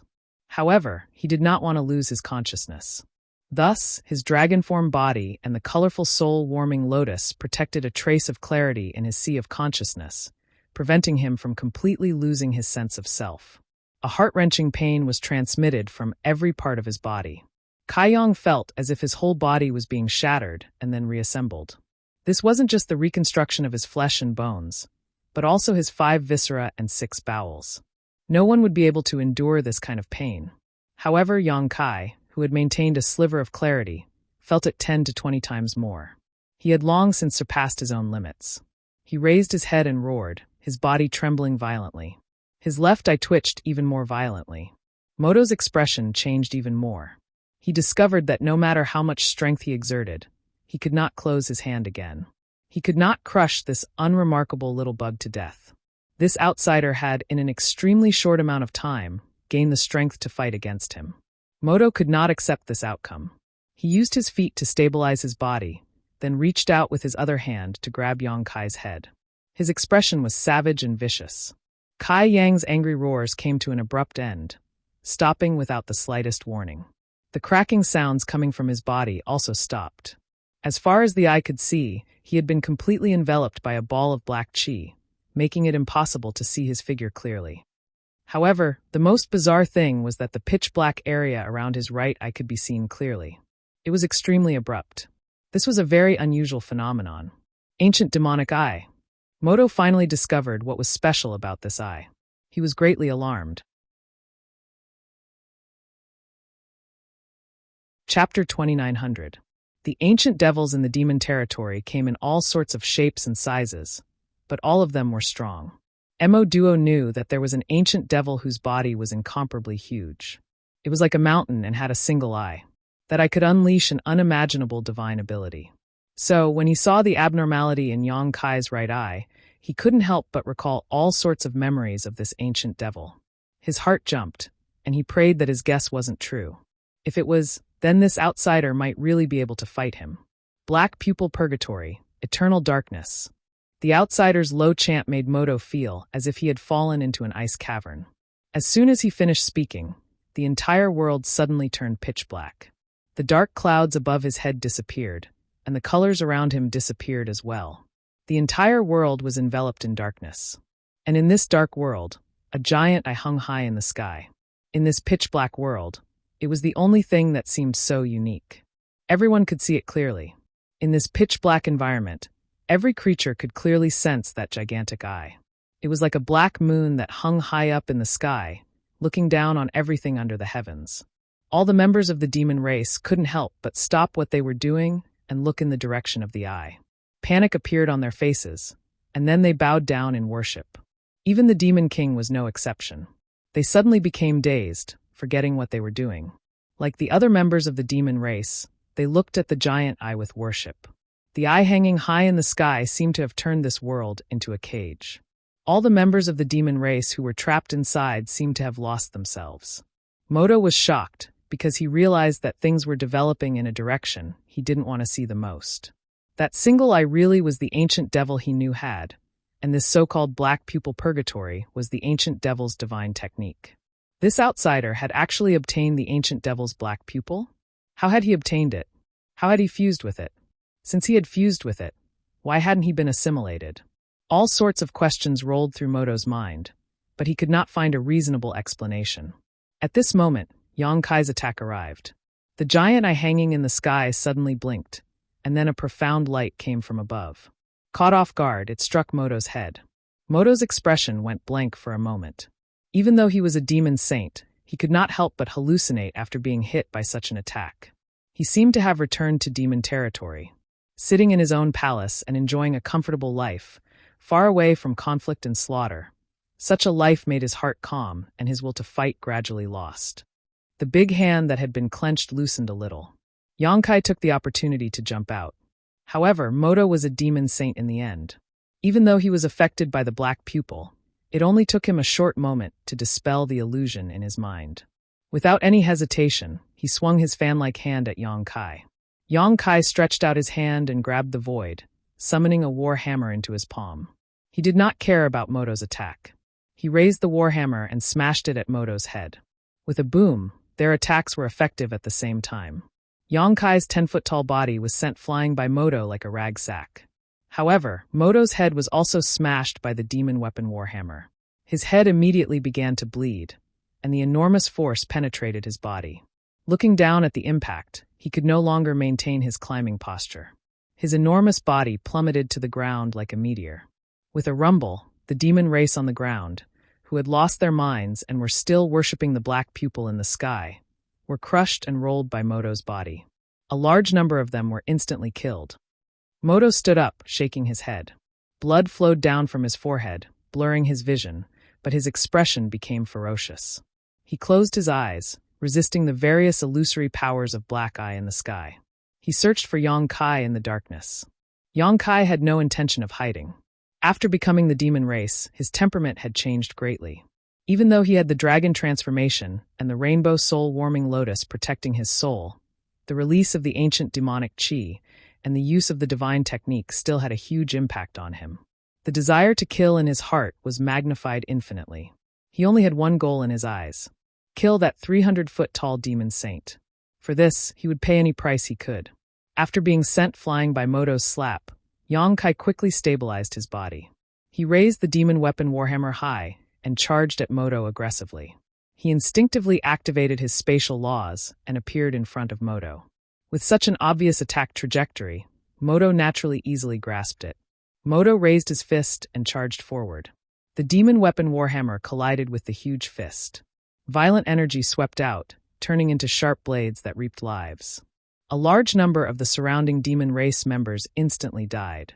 However, he did not want to lose his consciousness. Thus, his dragon-form body and the colorful soul-warming lotus protected a trace of clarity in his sea of consciousness, preventing him from completely losing his sense of self. A heart-wrenching pain was transmitted from every part of his body. Kai Yang felt as if his whole body was being shattered and then reassembled. This wasn't just the reconstruction of his flesh and bones, but also his 5 viscera and 6 bowels. No one would be able to endure this kind of pain. However, Yang Kai, who had maintained a sliver of clarity, felt it 10 to 20 times more. He had long since surpassed his own limits. He raised his head and roared, his body trembling violently. His left eye twitched even more violently. Moto's expression changed even more. He discovered that no matter how much strength he exerted, he could not close his hand again. He could not crush this unremarkable little bug to death. This outsider had, in an extremely short amount of time, gained the strength to fight against him. Moto could not accept this outcome. He used his feet to stabilize his body, then reached out with his other hand to grab Yang Kai's head. His expression was savage and vicious. Kai Yang's angry roars came to an abrupt end, stopping without the slightest warning. The cracking sounds coming from his body also stopped. As far as the eye could see, he had been completely enveloped by a ball of black chi, making it impossible to see his figure clearly. However, the most bizarre thing was that the pitch-black area around his right eye could be seen clearly. It was extremely abrupt. This was a very unusual phenomenon. Ancient demonic eye. Moto finally discovered what was special about this eye. He was greatly alarmed. Chapter 2900. The ancient devils in the demon territory came in all sorts of shapes and sizes, but all of them were strong. Mo Duo knew that there was an ancient devil whose body was incomparably huge. It was like a mountain and had a single eye. That eye could unleash an unimaginable divine ability. So, when he saw the abnormality in Yang Kai's right eye, he couldn't help but recall all sorts of memories of this ancient devil. His heart jumped, and he prayed that his guess wasn't true. If it was, then this outsider might really be able to fight him. Black pupil purgatory, eternal darkness. The outsider's low chant made Moto feel as if he had fallen into an ice cavern. As soon as he finished speaking, the entire world suddenly turned pitch black. The dark clouds above his head disappeared, and the colors around him disappeared as well. The entire world was enveloped in darkness. And in this dark world, a giant eye hung high in the sky. In this pitch-black world, it was the only thing that seemed so unique. Everyone could see it clearly. In this pitch-black environment, every creature could clearly sense that gigantic eye. It was like a black moon that hung high up in the sky, looking down on everything under the heavens. All the members of the demon race couldn't help but stop what they were doing and look in the direction of the eye. Panic appeared on their faces, and then they bowed down in worship. Even the Demon King was no exception. They suddenly became dazed, forgetting what they were doing. Like the other members of the demon race, they looked at the giant eye with worship. The eye hanging high in the sky seemed to have turned this world into a cage. All the members of the demon race who were trapped inside seemed to have lost themselves. Moto was shocked, because he realized that things were developing in a direction he didn't want to see the most. That single eye really was the ancient devil he knew had, and this so-called black pupil purgatory was the ancient devil's divine technique. This outsider had actually obtained the ancient devil's black pupil? How had he obtained it? How had he fused with it? Since he had fused with it, why hadn't he been assimilated? All sorts of questions rolled through Moto's mind, but he could not find a reasonable explanation. At this moment, Yang Kai's attack arrived. The giant eye hanging in the sky suddenly blinked, and then a profound light came from above. Caught off guard, it struck Moto's head. Moto's expression went blank for a moment. Even though he was a demon saint, he could not help but hallucinate after being hit by such an attack. He seemed to have returned to demon territory, sitting in his own palace and enjoying a comfortable life, far away from conflict and slaughter. Such a life made his heart calm and his will to fight gradually lost. The big hand that had been clenched loosened a little. Yang Kai took the opportunity to jump out. However, Moto was a demon saint in the end. Even though he was affected by the black pupil, it only took him a short moment to dispel the illusion in his mind. Without any hesitation, he swung his fan-like hand at Yang Kai. Yang Kai stretched out his hand and grabbed the void, summoning a war hammer into his palm. He did not care about Moto's attack. He raised the war hammer and smashed it at Moto's head. With a boom, their attacks were effective at the same time. Yang Kai's 10-foot-tall body was sent flying by Moto like a rag sack. However, Moto's head was also smashed by the demon weapon warhammer. His head immediately began to bleed, and the enormous force penetrated his body. Looking down at the impact, he could no longer maintain his climbing posture. His enormous body plummeted to the ground like a meteor. With a rumble, the demon race on the ground, who had lost their minds and were still worshipping the black pupil in the sky, were crushed and rolled by Moto's body. A large number of them were instantly killed. Moto stood up, shaking his head. Blood flowed down from his forehead, blurring his vision, but his expression became ferocious. He closed his eyes, resisting the various illusory powers of Black Eye in the sky. He searched for Yang Kai in the darkness. Yang Kai had no intention of hiding. After becoming the demon race, his temperament had changed greatly. Even though he had the dragon transformation and the rainbow soul-warming lotus protecting his soul, the release of the ancient demonic chi and the use of the divine technique still had a huge impact on him. The desire to kill in his heart was magnified infinitely. He only had one goal in his eyes: kill that 300-foot-tall demon saint. For this, he would pay any price he could. After being sent flying by Moto's slap, Yang Kai quickly stabilized his body. He raised the demon weapon warhammer high and charged at Moto aggressively. He instinctively activated his spatial laws and appeared in front of Moto. With such an obvious attack trajectory, Moto naturally easily grasped it. Moto raised his fist and charged forward. The demon weapon warhammer collided with the huge fist. Violent energy swept out, turning into sharp blades that reaped lives. A large number of the surrounding demon race members instantly died.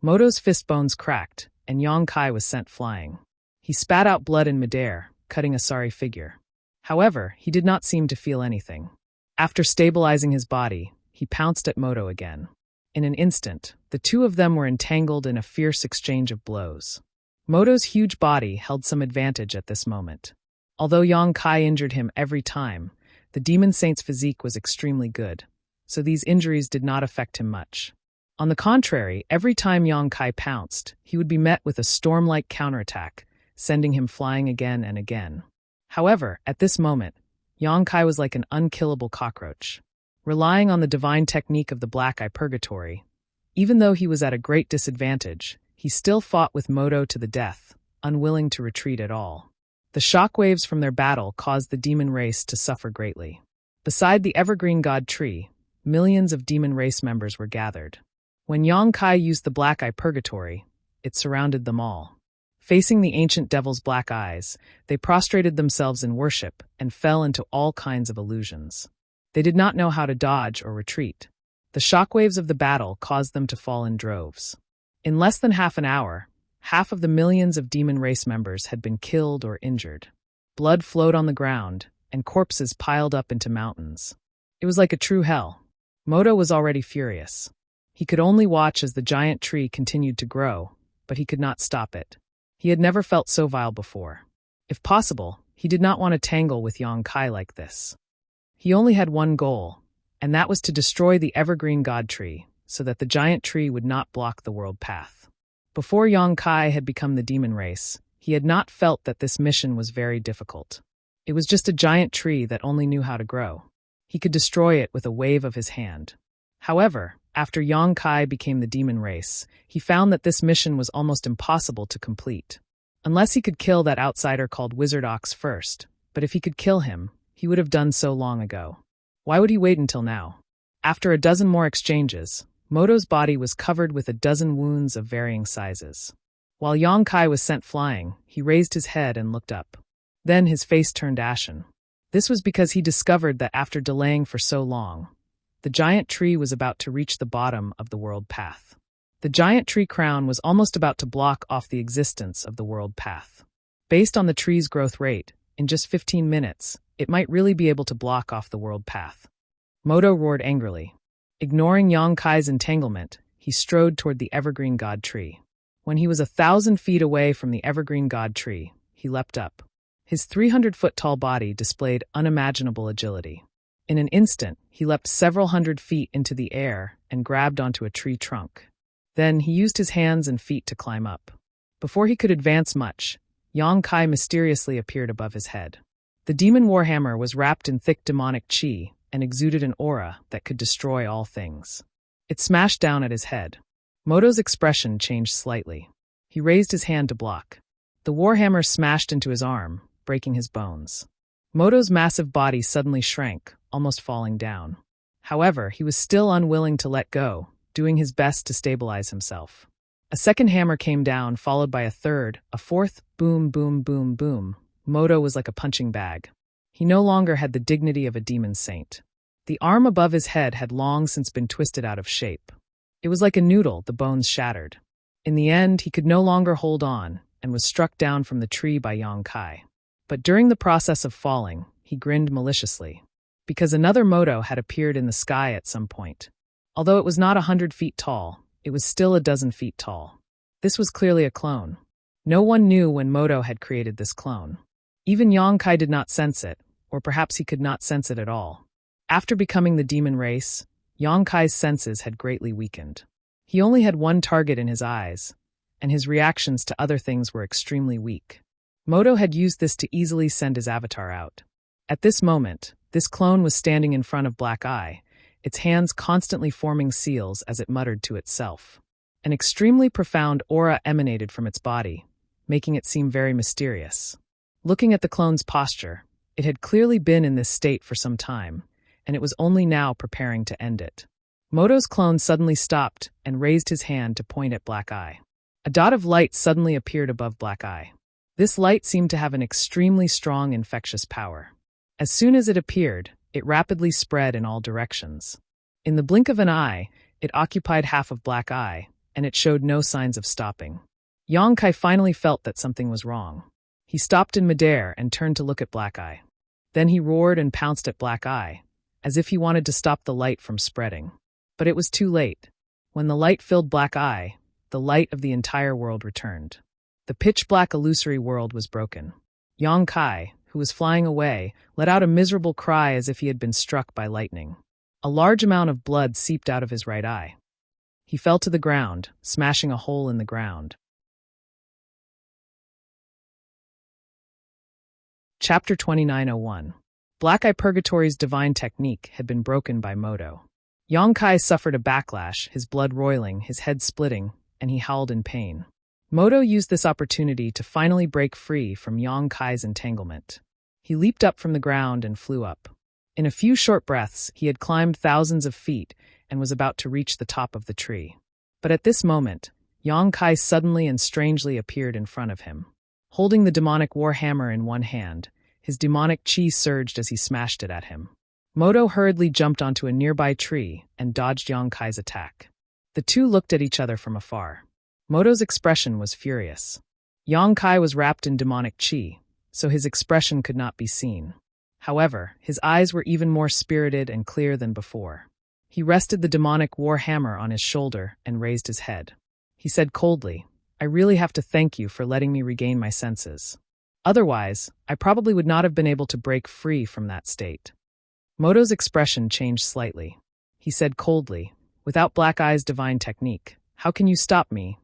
Moto's fist bones cracked, and Yang Kai was sent flying. He spat out blood in midair, cutting a sorry figure. However, he did not seem to feel anything. After stabilizing his body, he pounced at Moto again. In an instant, the two of them were entangled in a fierce exchange of blows. Moto's huge body held some advantage at this moment. Although Yang Kai injured him every time, the demon saint's physique was extremely good, so these injuries did not affect him much. On the contrary, every time Yang Kai pounced, he would be met with a storm-like counterattack, sending him flying again and again. However, at this moment, Yang Kai was like an unkillable cockroach. Relying on the divine technique of the Black Eye Purgatory, even though he was at a great disadvantage, he still fought with Moto to the death, unwilling to retreat at all. The shockwaves from their battle caused the demon race to suffer greatly. Beside the evergreen god tree, millions of demon race members were gathered. When Yang Kai used the Black Eye Purgatory, it surrounded them all. Facing the ancient devil's black eyes, they prostrated themselves in worship and fell into all kinds of illusions. They did not know how to dodge or retreat. The shockwaves of the battle caused them to fall in droves. In less than half an hour, half of the millions of demon race members had been killed or injured. Blood flowed on the ground, and corpses piled up into mountains. It was like a true hell. Moto was already furious. He could only watch as the giant tree continued to grow, but he could not stop it. He had never felt so vile before. If possible, he did not want to tangle with Yang Kai like this. He only had one goal, and that was to destroy the evergreen god tree, so that the giant tree would not block the world path. Before Yang Kai had become the demon race, he had not felt that this mission was very difficult. It was just a giant tree that only knew how to grow. He could destroy it with a wave of his hand. However, after Yang Kai became the demon race, he found that this mission was almost impossible to complete. Unless he could kill that outsider called Wizard Ox first, but if he could kill him, he would have done so long ago. Why would he wait until now? After a dozen more exchanges, Moto's body was covered with a dozen wounds of varying sizes. While Yang Kai was sent flying, he raised his head and looked up. Then his face turned ashen. This was because he discovered that after delaying for so long, the giant tree was about to reach the bottom of the world path. The giant tree crown was almost about to block off the existence of the world path. Based on the tree's growth rate, in just 15 minutes, it might really be able to block off the world path. Moto roared angrily. Ignoring Yang Kai's entanglement, he strode toward the evergreen god tree. When he was 1,000 feet away from the evergreen god tree, he leapt up. His 300-foot-tall body displayed unimaginable agility. In an instant, he leapt several hundred feet into the air and grabbed onto a tree trunk. Then he used his hands and feet to climb up. Before he could advance much, Yang Kai mysteriously appeared above his head. The demon warhammer was wrapped in thick demonic chi and exuded an aura that could destroy all things. It smashed down at his head. Moto's expression changed slightly. He raised his hand to block. The warhammer smashed into his arm, breaking his bones. Moto's massive body suddenly shrank, almost falling down. However, he was still unwilling to let go, doing his best to stabilize himself. A second hammer came down, followed by a third, a fourth, boom, boom, boom, boom. Moto was like a punching bag. He no longer had the dignity of a demon saint. The arm above his head had long since been twisted out of shape. It was like a noodle, the bones shattered. In the end, he could no longer hold on, and was struck down from the tree by Yang Kai. But during the process of falling, he grinned maliciously, because another Moto had appeared in the sky at some point. Although it was not 100 feet tall, it was still a dozen feet tall. This was clearly a clone. No one knew when Moto had created this clone. Even Yang Kai did not sense it, or perhaps he could not sense it at all. After becoming the demon race, Yang Kai's senses had greatly weakened. He only had one target in his eyes, and his reactions to other things were extremely weak. Moto had used this to easily send his avatar out. At this moment, this clone was standing in front of Black Eye, its hands constantly forming seals as it muttered to itself. An extremely profound aura emanated from its body, making it seem very mysterious. Looking at the clone's posture, it had clearly been in this state for some time, and it was only now preparing to end it. Moto's clone suddenly stopped and raised his hand to point at Black Eye. A dot of light suddenly appeared above Black Eye. This light seemed to have an extremely strong infectious power. As soon as it appeared, it rapidly spread in all directions. In the blink of an eye, it occupied half of Black Eye, and it showed no signs of stopping. Yang Kai finally felt that something was wrong. He stopped in midair and turned to look at Black Eye. Then he roared and pounced at Black Eye, as if he wanted to stop the light from spreading. But it was too late. When the light filled Black Eye, the light of the entire world returned. The pitch-black illusory world was broken. Yang Kai, who was flying away, let out a miserable cry as if he had been struck by lightning. A large amount of blood seeped out of his right eye. He fell to the ground, smashing a hole in the ground. Chapter 2901. Black Eye Purgatory's divine technique had been broken by Moto. Yang Kai suffered a backlash, his blood roiling, his head splitting, and he howled in pain. Moto used this opportunity to finally break free from Yang Kai's entanglement. He leaped up from the ground and flew up. In a few short breaths, he had climbed thousands of feet and was about to reach the top of the tree. But at this moment, Yang Kai suddenly and strangely appeared in front of him. Holding the demonic war hammer in one hand, his demonic chi surged as he smashed it at him. Moto hurriedly jumped onto a nearby tree and dodged Yang Kai's attack. The two looked at each other from afar. Moto's expression was furious. Yang Kai was wrapped in demonic chi, so his expression could not be seen. However, his eyes were even more spirited and clear than before. He rested the demonic war hammer on his shoulder and raised his head. He said coldly, "I really have to thank you for letting me regain my senses. Otherwise, I probably would not have been able to break free from that state." Moto's expression changed slightly. He said coldly, "Without Black Eye's divine technique, how can you stop me?"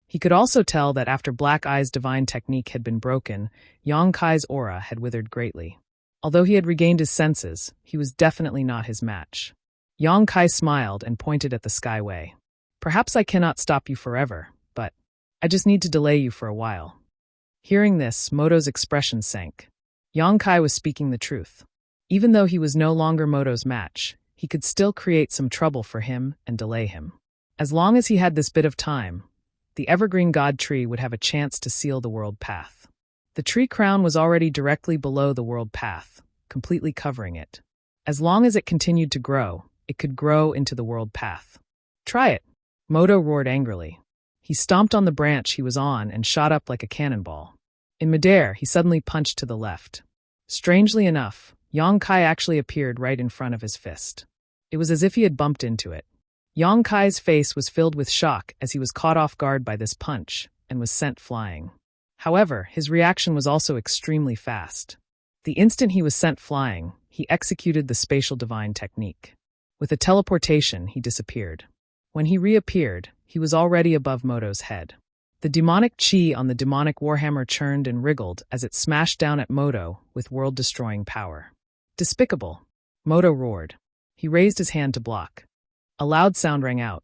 He could also tell that after Black Eye's divine technique had been broken, Yang Kai's aura had withered greatly. Although he had regained his senses, he was definitely not his match. Yang Kai smiled and pointed at the skyway. "Perhaps I cannot stop you forever, but I just need to delay you for a while." Hearing this, Moto's expression sank. Yang Kai was speaking the truth. Even though he was no longer Moto's match, he could still create some trouble for him and delay him. As long as he had this bit of time, the evergreen god tree would have a chance to seal the world path. The tree crown was already directly below the world path, completely covering it. As long as it continued to grow, it could grow into the world path. "Try it," Moto roared angrily. He stomped on the branch he was on and shot up like a cannonball. In midair, he suddenly punched to the left. Strangely enough, Yang Kai actually appeared right in front of his fist. It was as if he had bumped into it. Yang Kai's face was filled with shock as he was caught off guard by this punch and was sent flying. However, his reaction was also extremely fast. The instant he was sent flying, he executed the spatial divine technique. With a teleportation, he disappeared. When he reappeared, he was already above Moto's head. The demonic chi on the demonic warhammer churned and wriggled as it smashed down at Moto with world-destroying power. Despicable! Moto roared. He raised his hand to block. A loud sound rang out.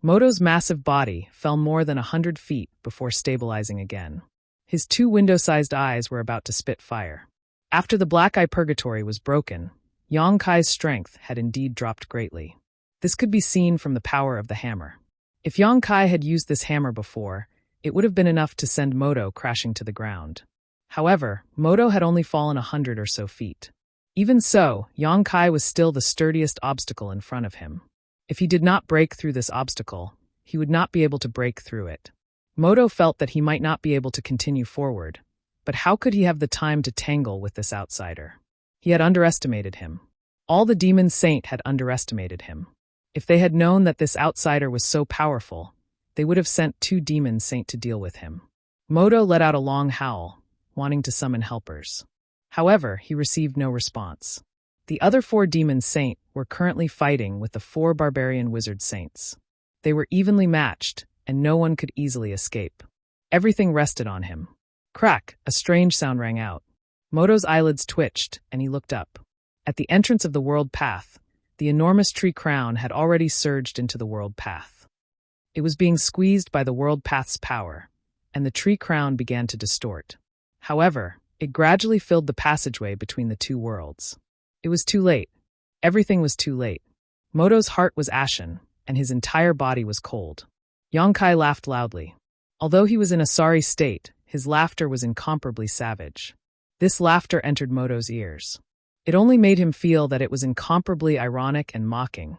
Moto's massive body fell more than 100 feet before stabilizing again. His 2 window-sized eyes were about to spit fire. After the black eye purgatory was broken, Yang Kai's strength had indeed dropped greatly. This could be seen from the power of the hammer. If Yang Kai had used this hammer before, it would have been enough to send Moto crashing to the ground. However, Moto had only fallen 100 or so feet. Even so, Yang Kai was still the sturdiest obstacle in front of him. If he did not break through this obstacle, he would not be able to break through it. Moto felt that he might not be able to continue forward, but how could he have the time to tangle with this outsider? He had underestimated him. All the Demon Saint had underestimated him. If they had known that this outsider was so powerful, they would have sent 2 Demon Saint to deal with him. Moto let out a long howl, wanting to summon helpers. However, he received no response. The other 4 Demon Saint were currently fighting with the 4 Barbarian Wizard Saints. They were evenly matched, and no one could easily escape. Everything rested on him. Crack! A strange sound rang out. Moto's eyelids twitched, and he looked up. At the entrance of the world path, the enormous tree crown had already surged into the world path. It was being squeezed by the world path's power, and the tree crown began to distort. However, it gradually filled the passageway between the 2 worlds. It was too late. Everything was too late. Moto's heart was ashen, and his entire body was cold. Yang Kai laughed loudly. Although he was in a sorry state, his laughter was incomparably savage. This laughter entered Moto's ears. It only made him feel that it was incomparably ironic and mocking,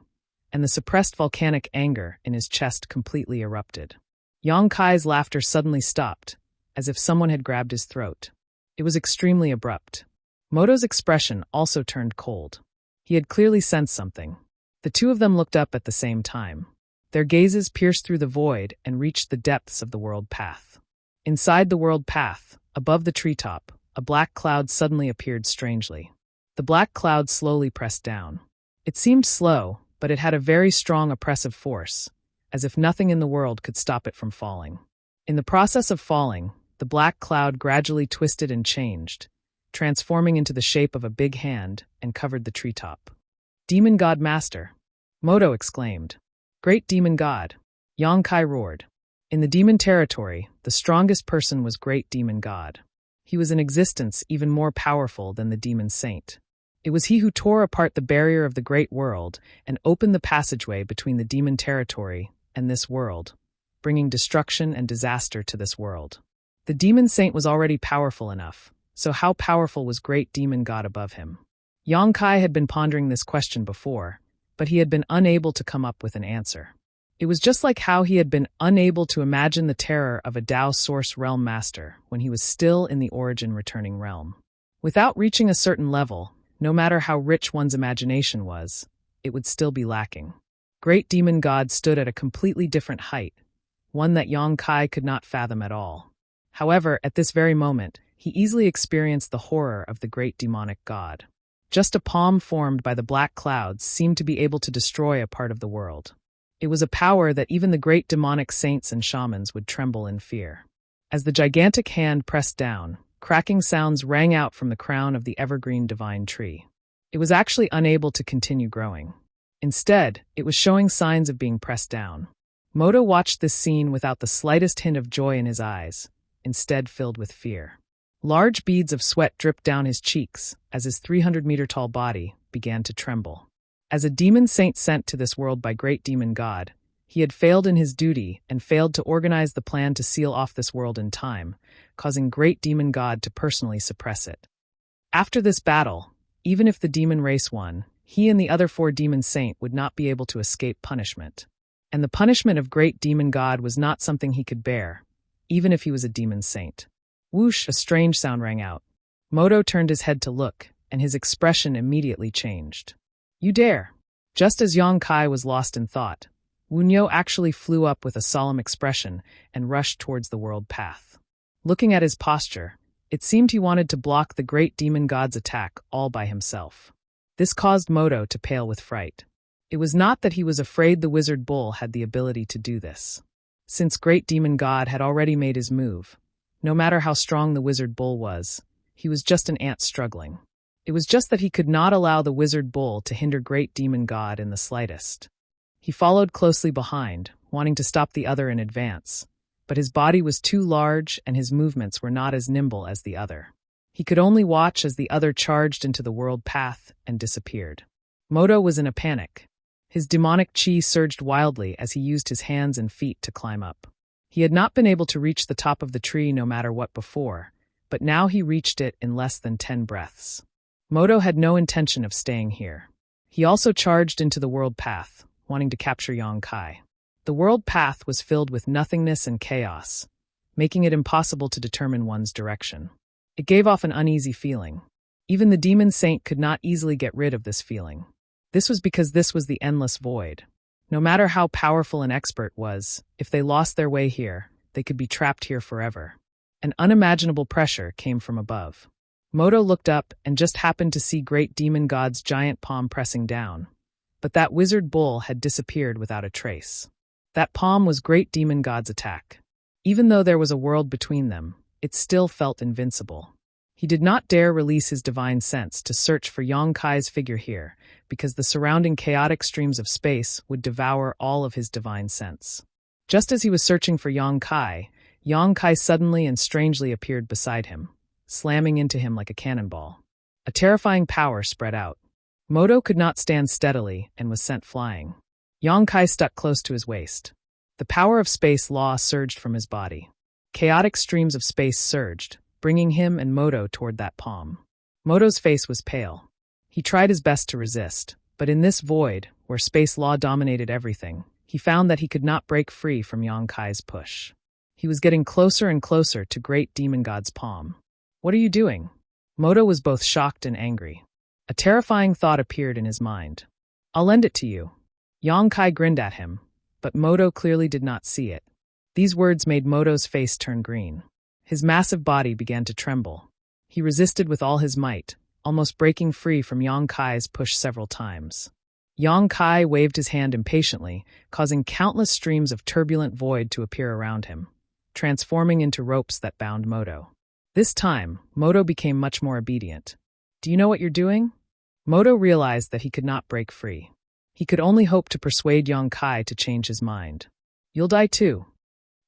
and the suppressed volcanic anger in his chest completely erupted. Yang Kai's laughter suddenly stopped, as if someone had grabbed his throat. It was extremely abrupt. Moto's expression also turned cold. He had clearly sensed something. The 2 of them looked up at the same time. Their gazes pierced through the void and reached the depths of the world path. Inside the world path, above the treetop, a black cloud suddenly appeared strangely. The black cloud slowly pressed down. It seemed slow, but it had a very strong oppressive force, as if nothing in the world could stop it from falling. In the process of falling, the black cloud gradually twisted and changed, transforming into the shape of a big hand and covered the treetop. Demon God Master! Moto exclaimed. Great Demon God! Yang Kai roared. In the demon territory, the strongest person was Great Demon God. He was in existence even more powerful than the Demon Saint. It was he who tore apart the barrier of the great world and opened the passageway between the demon territory and this world, bringing destruction and disaster to this world. The Demon Saint was already powerful enough, so how powerful was Great Demon God above him? Yang Kai had been pondering this question before, but he had been unable to come up with an answer. It was just like how he had been unable to imagine the terror of a Tao Source Realm Master when he was still in the Origin Returning Realm. Without reaching a certain level, no matter how rich one's imagination was, it would still be lacking. Great Demon God stood at a completely different height, one that Yang Kai could not fathom at all. However, at this very moment, he easily experienced the horror of the Great Demonic God. Just a palm formed by the black clouds seemed to be able to destroy a part of the world. It was a power that even the great demonic saints and shamans would tremble in fear. As the gigantic hand pressed down, cracking sounds rang out from the crown of the evergreen divine tree. It was actually unable to continue growing. Instead, it was showing signs of being pressed down. Moto watched this scene without the slightest hint of joy in his eyes, instead filled with fear. Large beads of sweat dripped down his cheeks as his 300-meter-tall body began to tremble. As a demon saint sent to this world by Great Demon God, he had failed in his duty and failed to organize the plan to seal off this world in time, causing Great Demon God to personally suppress it. After this battle, even if the demon race won, he and the other 4 demon saint would not be able to escape punishment. And the punishment of Great Demon God was not something he could bear, even if he was a demon saint. Whoosh! A strange sound rang out. Moto turned his head to look, and his expression immediately changed. You dare! Just as Yang Kai was lost in thought, Wunyo actually flew up with a solemn expression and rushed towards the world path. Looking at his posture, it seemed he wanted to block the great demon god's attack all by himself. This caused Moto to pale with fright. It was not that he was afraid the wizard bull had the ability to do this. Since great demon god had already made his move, no matter how strong the wizard bull was, he was just an ant struggling. It was just that he could not allow the wizard bull to hinder great demon god in the slightest. He followed closely behind, wanting to stop the other in advance, but his body was too large and his movements were not as nimble as the other. He could only watch as the other charged into the world path and disappeared. Moto was in a panic. His demonic chi surged wildly as he used his hands and feet to climb up. He had not been able to reach the top of the tree no matter what before, but now he reached it in less than 10 breaths. Moto had no intention of staying here. He also charged into the world path, wanting to capture Yong-kai. The world path was filled with nothingness and chaos, making it impossible to determine one's direction. It gave off an uneasy feeling. Even the demon saint could not easily get rid of this feeling. This was because this was the endless void. No matter how powerful an expert was, if they lost their way here, they could be trapped here forever. An unimaginable pressure came from above. Moto looked up and just happened to see great demon god's giant palm pressing down. But that wizard bull had disappeared without a trace. That palm was great demon god's attack. Even though there was a world between them, it still felt invincible. He did not dare release his divine sense to search for Yong-kai's figure here, because the surrounding chaotic streams of space would devour all of his divine sense. Just as he was searching for Yong-kai suddenly and strangely appeared beside him, slamming into him like a cannonball. A terrifying power spread out. Moto could not stand steadily and was sent flying. Yong-kai stuck close to his waist. The power of space law surged from his body. Chaotic streams of space surged, bringing him and Moto toward that palm. Moto's face was pale. He tried his best to resist, but in this void, where space law dominated everything, he found that he could not break free from Yong-kai's push. He was getting closer and closer to great demon god's palm. "What are you doing?" Moto was both shocked and angry. A terrifying thought appeared in his mind. "I'll lend it to you." Yong-kai grinned at him, but Moto clearly did not see it. These words made Moto's face turn green. His massive body began to tremble. He resisted with all his might, almost breaking free from Yong-kai's push several times. Yong-kai waved his hand impatiently, causing countless streams of turbulent void to appear around him, transforming into ropes that bound Moto. This time, Moto became much more obedient. "Do you know what you're doing?" Moto realized that he could not break free. He could only hope to persuade Yong-kai to change his mind. "You'll die too."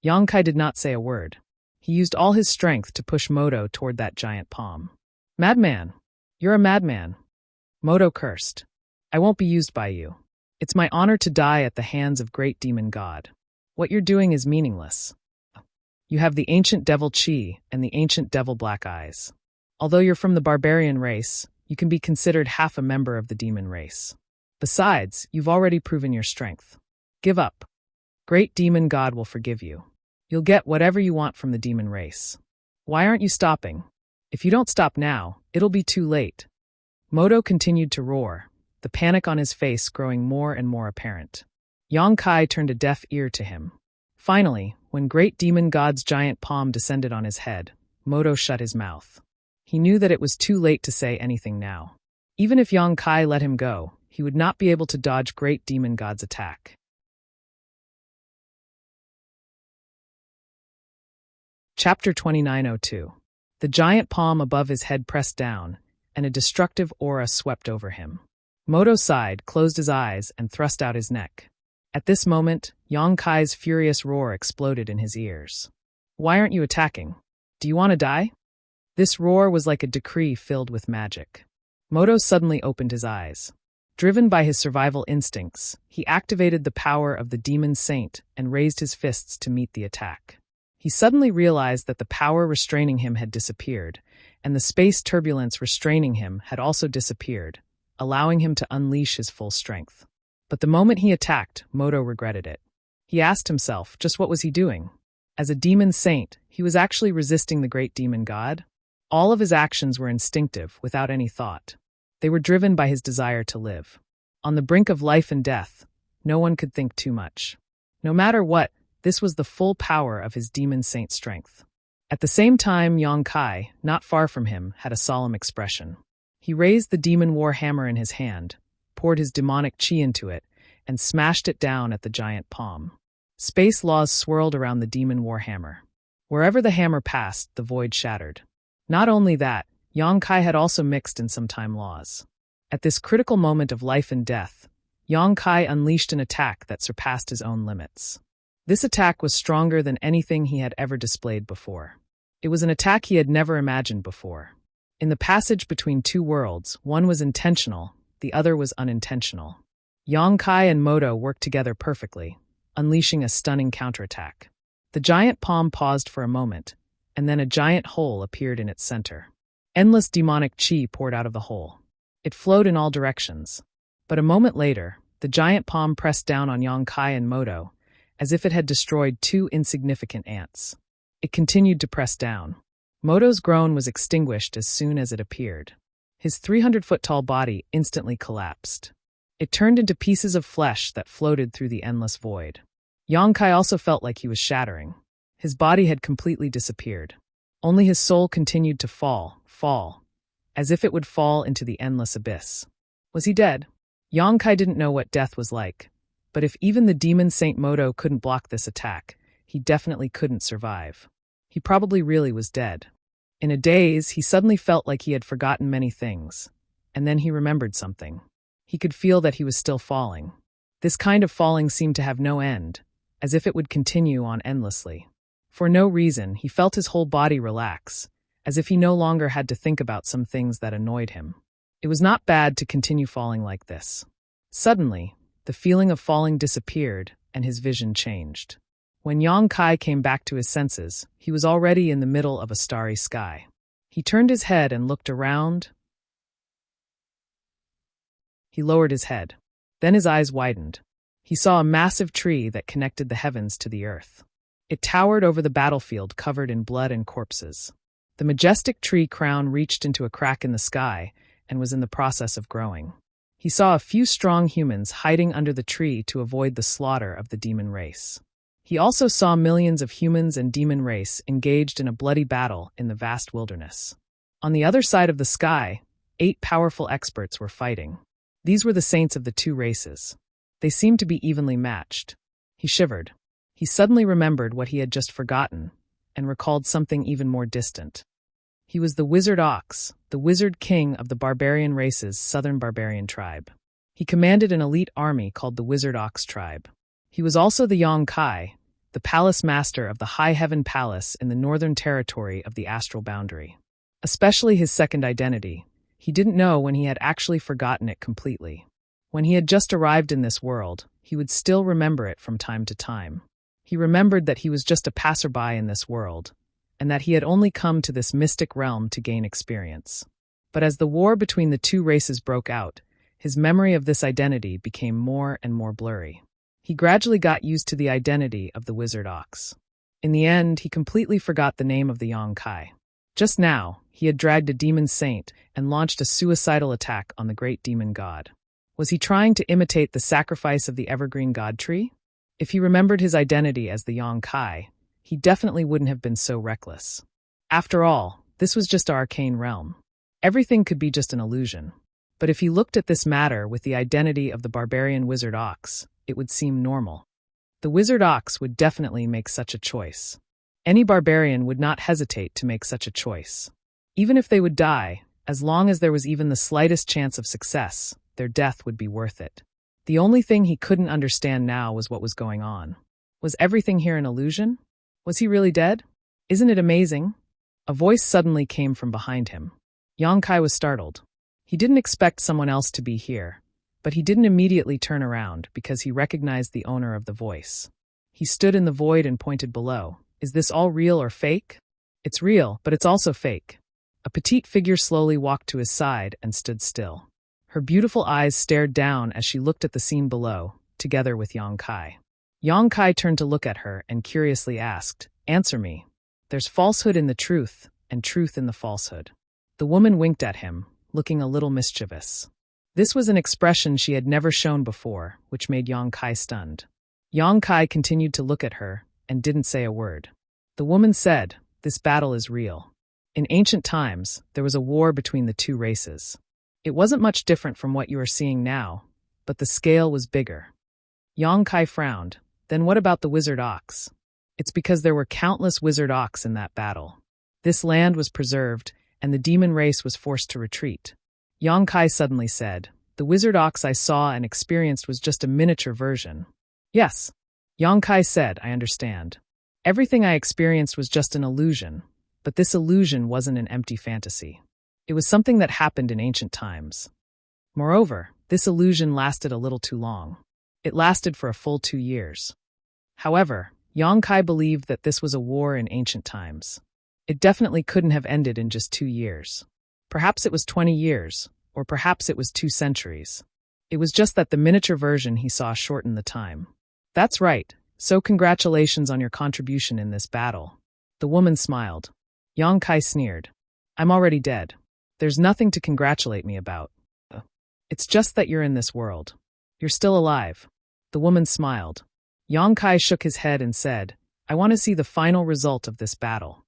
Yong-kai did not say a word. He used all his strength to push Moto toward that giant palm. "Madman! You're a madman!" Moto cursed. "I won't be used by you. It's my honor to die at the hands of great demon god. What you're doing is meaningless. You have the ancient devil chi and the ancient devil black eyes. Although you're from the barbarian race, you can be considered half a member of the demon race. Besides, you've already proven your strength. Give up. Great demon god will forgive you. You'll get whatever you want from the demon race. Why aren't you stopping? If you don't stop now, it'll be too late." Moto continued to roar, the panic on his face growing more and more apparent. Yong-kai turned a deaf ear to him. Finally, when great demon god's giant palm descended on his head, Moto shut his mouth. He knew that it was too late to say anything now. Even if Yong-kai let him go, he would not be able to dodge great demon god's attack. Chapter 2902. The giant palm above his head pressed down, and a destructive aura swept over him. Moto sighed, closed his eyes, and thrust out his neck. At this moment, Yong-kai's furious roar exploded in his ears. "Why aren't you attacking? Do you want to die?" This roar was like a decree filled with magic. Moto suddenly opened his eyes. Driven by his survival instincts, he activated the power of the demon saint and raised his fists to meet the attack. He suddenly realized that the power restraining him had disappeared, and the space turbulence restraining him had also disappeared, allowing him to unleash his full strength. But the moment he attacked, Moto regretted it. He asked himself, just what was he doing? As a demon saint, he was actually resisting the great demon god. All of his actions were instinctive, without any thought. They were driven by his desire to live. On the brink of life and death, No one could think too much. No matter what, this was the full power of his demon saint strength. At the same time, Yang Kai, not far from him, had a solemn expression. He raised the demon war hammer in his hand, poured his demonic chi into it, and smashed it down at the giant palm. Space laws swirled around the demon war hammer. Wherever the hammer passed, the void shattered. Not only that, Yang Kai had also mixed in some time laws. At this critical moment of life and death, Yang Kai unleashed an attack that surpassed his own limits. This attack was stronger than anything he had ever displayed before. It was an attack he had never imagined before. In the passage between two worlds, one was intentional, the other was unintentional. Yang Kai and Moto worked together perfectly, unleashing a stunning counterattack. The giant palm paused for a moment, and then a giant hole appeared in its center. Endless demonic chi poured out of the hole. It flowed in all directions. But a moment later, the giant palm pressed down on Yang Kai and Moto, as if it had destroyed two insignificant ants. It continued to press down. Moto's groan was extinguished as soon as it appeared. His 300-foot-tall body instantly collapsed. It turned into pieces of flesh that floated through the endless void. Yang Kai also felt like he was shattering. His body had completely disappeared. Only his soul continued to fall, as if it would fall into the endless abyss. Was he dead? Yang Kai didn't know what death was like, but if even the demon Saint Moto couldn't block this attack, he definitely couldn't survive. He probably really was dead. In a daze, he suddenly felt like he had forgotten many things, and then he remembered something. He could feel that he was still falling. This kind of falling seemed to have no end, as if it would continue on endlessly. For no reason, he felt his whole body relax, as if he no longer had to think about some things that annoyed him. It was not bad to continue falling like this. Suddenly, the feeling of falling disappeared, and his vision changed. When Yang Kai came back to his senses, he was already in the middle of a starry sky. He turned his head and looked around. He lowered his head. Then his eyes widened. He saw a massive tree that connected the heavens to the earth. It towered over the battlefield covered in blood and corpses. The majestic tree crown reached into a crack in the sky and was in the process of growing. He saw a few strong humans hiding under the tree to avoid the slaughter of the demon race. He also saw millions of humans and demon race engaged in a bloody battle in the vast wilderness. On the other side of the sky, 8 powerful experts were fighting. These were the saints of the two races. They seemed to be evenly matched. He shivered. He suddenly remembered what he had just forgotten, and recalled something even more distant. He was the Wizard Ox, the wizard king of the barbarian race's southern barbarian tribe. He commanded an elite army called the Wizard Ox tribe. He was also the Yang Kai, the palace master of the High Heaven Palace in the northern territory of the astral boundary. Especially his second identity, he didn't know when he had actually forgotten it completely. When he had just arrived in this world, he would still remember it from time to time. He remembered that he was just a passerby in this world, and that he had only come to this mystic realm to gain experience. But as the war between the two races broke out, his memory of this identity became more and more blurry. He gradually got used to the identity of the Wizard Ox. In the end, he completely forgot the name of the Yang Kai. Just now, he had dragged a demon saint and launched a suicidal attack on the great demon god. Was he trying to imitate the sacrifice of the evergreen god tree? If he remembered his identity as the Yang Kai, he definitely wouldn't have been so reckless. After all, this was just an arcane realm. Everything could be just an illusion. But if he looked at this matter with the identity of the barbarian Wizard Ox, it would seem normal. The Wizard Ox would definitely make such a choice. Any barbarian would not hesitate to make such a choice. Even if they would die, as long as there was even the slightest chance of success, their death would be worth it. The only thing he couldn't understand now was what was going on. Was everything here an illusion? Was he really dead? Isn't it amazing? A voice suddenly came from behind him. Yang Kai was startled. He didn't expect someone else to be here, but he didn't immediately turn around because he recognized the owner of the voice. He stood in the void and pointed below. Is this all real or fake? It's real, but it's also fake. A petite figure slowly walked to his side and stood still. Her beautiful eyes stared down as she looked at the scene below, together with Yang Kai. Yang Kai turned to look at her and curiously asked, "Answer me. There's falsehood in the truth, and truth in the falsehood." The woman winked at him, looking a little mischievous. This was an expression she had never shown before, which made Yang Kai stunned. Yang Kai continued to look at her and didn't say a word. The woman said, "This battle is real. In ancient times, there was a war between the two races. It wasn't much different from what you are seeing now, but the scale was bigger." Yang Kai frowned. "Then what about the wizard ox?" "It's because there were countless wizard ox in that battle. This land was preserved, and the demon race was forced to retreat." Yang Kai suddenly said, "The wizard ox I saw and experienced was just a miniature version." "Yes." Yang Kai said, "I understand. Everything I experienced was just an illusion, but this illusion wasn't an empty fantasy. It was something that happened in ancient times. Moreover, this illusion lasted a little too long. It lasted for a full 2 years. However, Yang Kai believed that this was a war in ancient times. It definitely couldn't have ended in just 2 years. Perhaps it was 20 years, or perhaps it was 2 centuries. It was just that the miniature version he saw shortened the time." "That's right, so congratulations on your contribution in this battle." The woman smiled. Yang Kai sneered. "I'm already dead. There's nothing to congratulate me about. It's just that you're in this world. You're still alive." The woman smiled. Yang Kai shook his head and said, "I want to see the final result of this battle."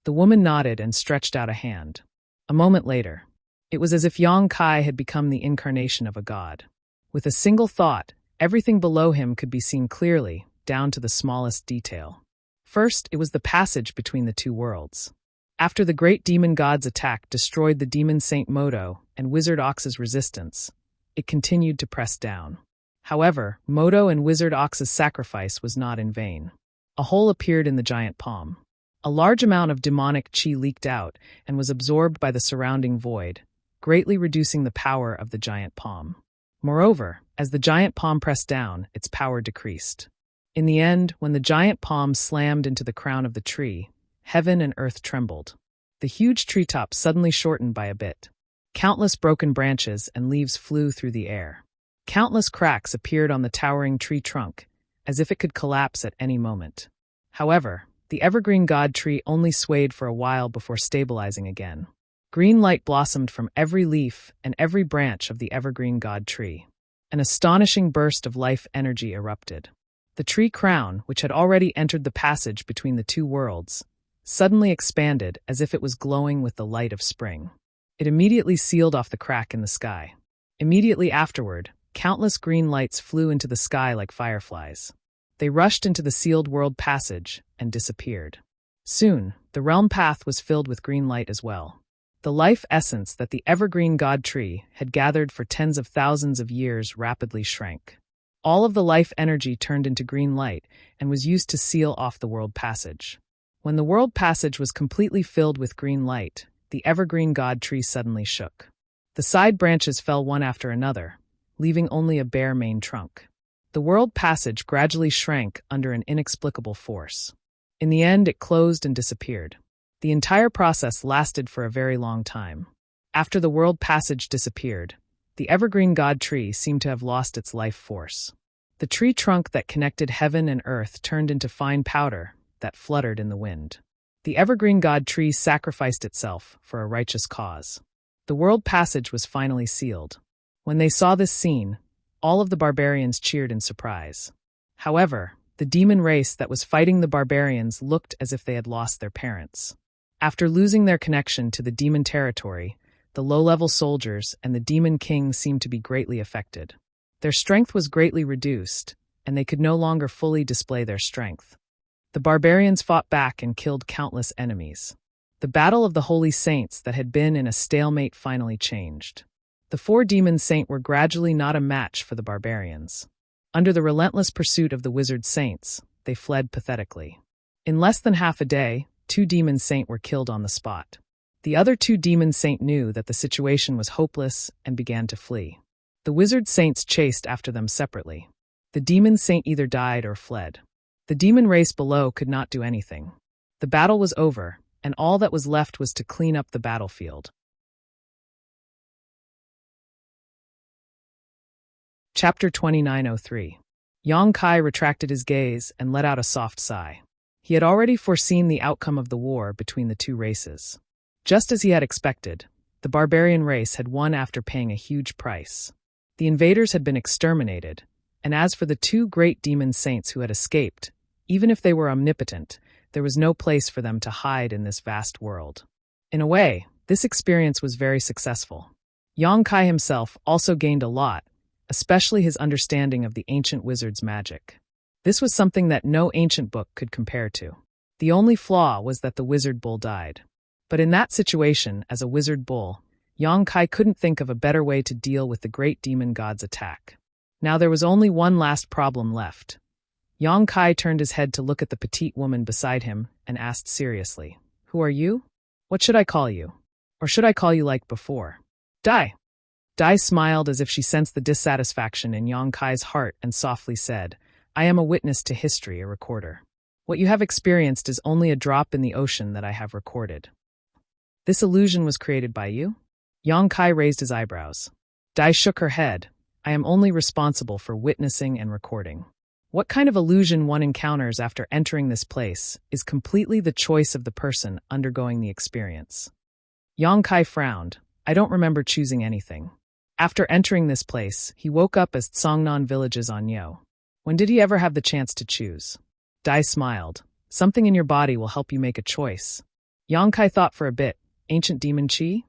The woman nodded and stretched out a hand. A moment later, it was as if Yang Kai had become the incarnation of a god. With a single thought, everything below him could be seen clearly, down to the smallest detail. First, it was the passage between the two worlds. After the great demon god's attack destroyed the demon Saint Modo and Wizard Ox's resistance, it continued to press down. However, Modo and Wizard Ox's sacrifice was not in vain. A hole appeared in the giant palm. A large amount of demonic chi leaked out and was absorbed by the surrounding void, greatly reducing the power of the giant palm. Moreover, as the giant palm pressed down, its power decreased. In the end, when the giant palm slammed into the crown of the tree, heaven and earth trembled. The huge treetop suddenly shortened by a bit. Countless broken branches and leaves flew through the air. Countless cracks appeared on the towering tree trunk, as if it could collapse at any moment. However, the evergreen god tree only swayed for a while before stabilizing again. Green light blossomed from every leaf and every branch of the evergreen god tree. An astonishing burst of life energy erupted. The tree crown, which had already entered the passage between the two worlds, suddenly expanded as if it was glowing with the light of spring. It immediately sealed off the crack in the sky. Immediately afterward, countless green lights flew into the sky like fireflies. They rushed into the sealed world passage and disappeared. Soon, the realm path was filled with green light as well. The life essence that the evergreen god tree had gathered for tens of thousands of years rapidly shrank. All of the life energy turned into green light and was used to seal off the world passage. When the world passage was completely filled with green light, the evergreen god tree suddenly shook. The side branches fell one after another, leaving only a bare main trunk. The world passage gradually shrank under an inexplicable force. In the end, it closed and disappeared. The entire process lasted for a very long time. After the world passage disappeared, the evergreen god tree seemed to have lost its life force. The tree trunk that connected heaven and earth turned into fine powder that fluttered in the wind. The evergreen god tree sacrificed itself for a righteous cause. The world passage was finally sealed. When they saw this scene, all of the barbarians cheered in surprise. However, the demon race that was fighting the barbarians looked as if they had lost their parents. After losing their connection to the demon territory, the low-level soldiers and the demon king seemed to be greatly affected. Their strength was greatly reduced, and they could no longer fully display their strength. The barbarians fought back and killed countless enemies. The battle of the holy saints that had been in a stalemate finally changed. The 4 demon saints were gradually not a match for the barbarians. Under the relentless pursuit of the wizard saints, they fled pathetically. In less than half a day, 2 demon saints were killed on the spot. The other 2 demon saints knew that the situation was hopeless and began to flee. The wizard saints chased after them separately. The demon saint either died or fled. The demon race below could not do anything. The battle was over, and all that was left was to clean up the battlefield. Chapter 2903. Yang Kai retracted his gaze and let out a soft sigh. He had already foreseen the outcome of the war between the two races. Just as he had expected, The barbarian race had won after paying a huge price. The invaders had been exterminated, and as for the two great demon saints who had escaped, even if they were omnipotent, there was no place for them to hide in this vast world. In a way, this experience was very successful. Yang Kai himself also gained a lot, especially his understanding of the ancient wizard's magic. This was something that no ancient book could compare to. The only flaw was that the wizard bull died. But in that situation, as a wizard bull, Yang Kai couldn't think of a better way to deal with the great demon god's attack. Now there was only one last problem left. Yang Kai turned his head to look at the petite woman beside him and asked seriously, "Who are you? What should I call you? Or should I call you like before?" "Dai." Dai smiled as if she sensed the dissatisfaction in Yang Kai's heart and softly said, "I am a witness to history, a recorder. What you have experienced is only a drop in the ocean that I have recorded." "This illusion was created by you?" Yang Kai raised his eyebrows. Dai shook her head. "I am only responsible for witnessing and recording. What kind of illusion one encounters after entering this place is completely the choice of the person undergoing the experience." Yang Kai frowned. "I don't remember choosing anything. After entering this place, he woke up as Tsongnan villages on Yo. When did he ever have the chance to choose?" Dai smiled. "Something in your body will help you make a choice." Yang Kai thought for a bit. Ancient demon chi?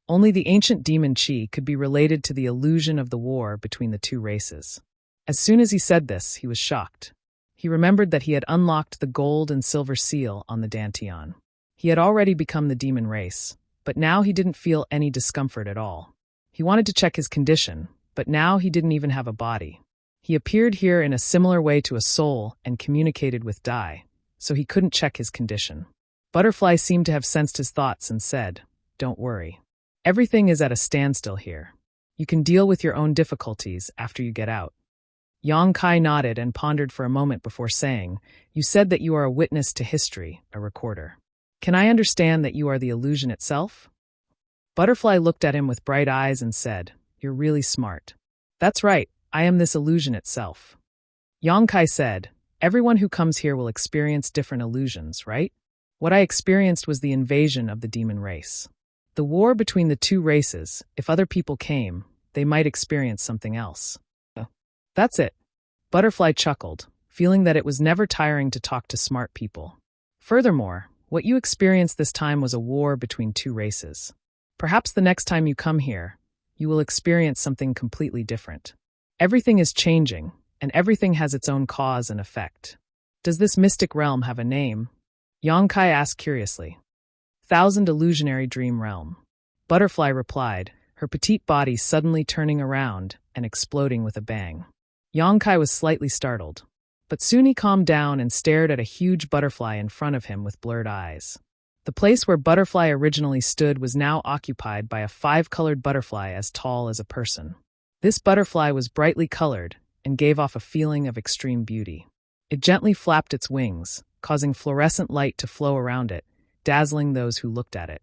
Only the ancient demon chi could be related to the illusion of the war between the two races. As soon as he said this, he was shocked. He remembered that he had unlocked the gold and silver seal on the Dantian. He had already become the demon race, but now he didn't feel any discomfort at all. He wanted to check his condition, but now he didn't even have a body. He appeared here in a similar way to a soul and communicated with Dai, so he couldn't check his condition. Butterfly seemed to have sensed his thoughts and said, "Don't worry. Everything is at a standstill here. You can deal with your own difficulties after you get out." Yang Kai nodded and pondered for a moment before saying, "You said that you are a witness to history, a recorder. Can I understand that you are the illusion itself?" Butterfly looked at him with bright eyes and said, "You're really smart." "That's right, I am this illusion itself." Yang Kai said, "Everyone who comes here will experience different illusions, right? What I experienced was the invasion of the demon race. The war between the two races, if other people came, they might experience something else." "That's it." Butterfly chuckled, feeling that it was never tiring to talk to smart people. "Furthermore, what you experienced this time was a war between two races. Perhaps the next time you come here, you will experience something completely different. Everything is changing, and everything has its own cause and effect. Does this mystic realm have a name?" Yang Kai asked curiously. "Thousand Illusionary Dream Realm." Butterfly replied, her petite body suddenly turning around and exploding with a bang. Yang Kai was slightly startled, but soon he calmed down and stared at a huge butterfly in front of him with blurred eyes. The place where Butterfly originally stood was now occupied by a 5-colored butterfly as tall as a person. This butterfly was brightly colored and gave off a feeling of extreme beauty. It gently flapped its wings, causing fluorescent light to flow around it, dazzling those who looked at it.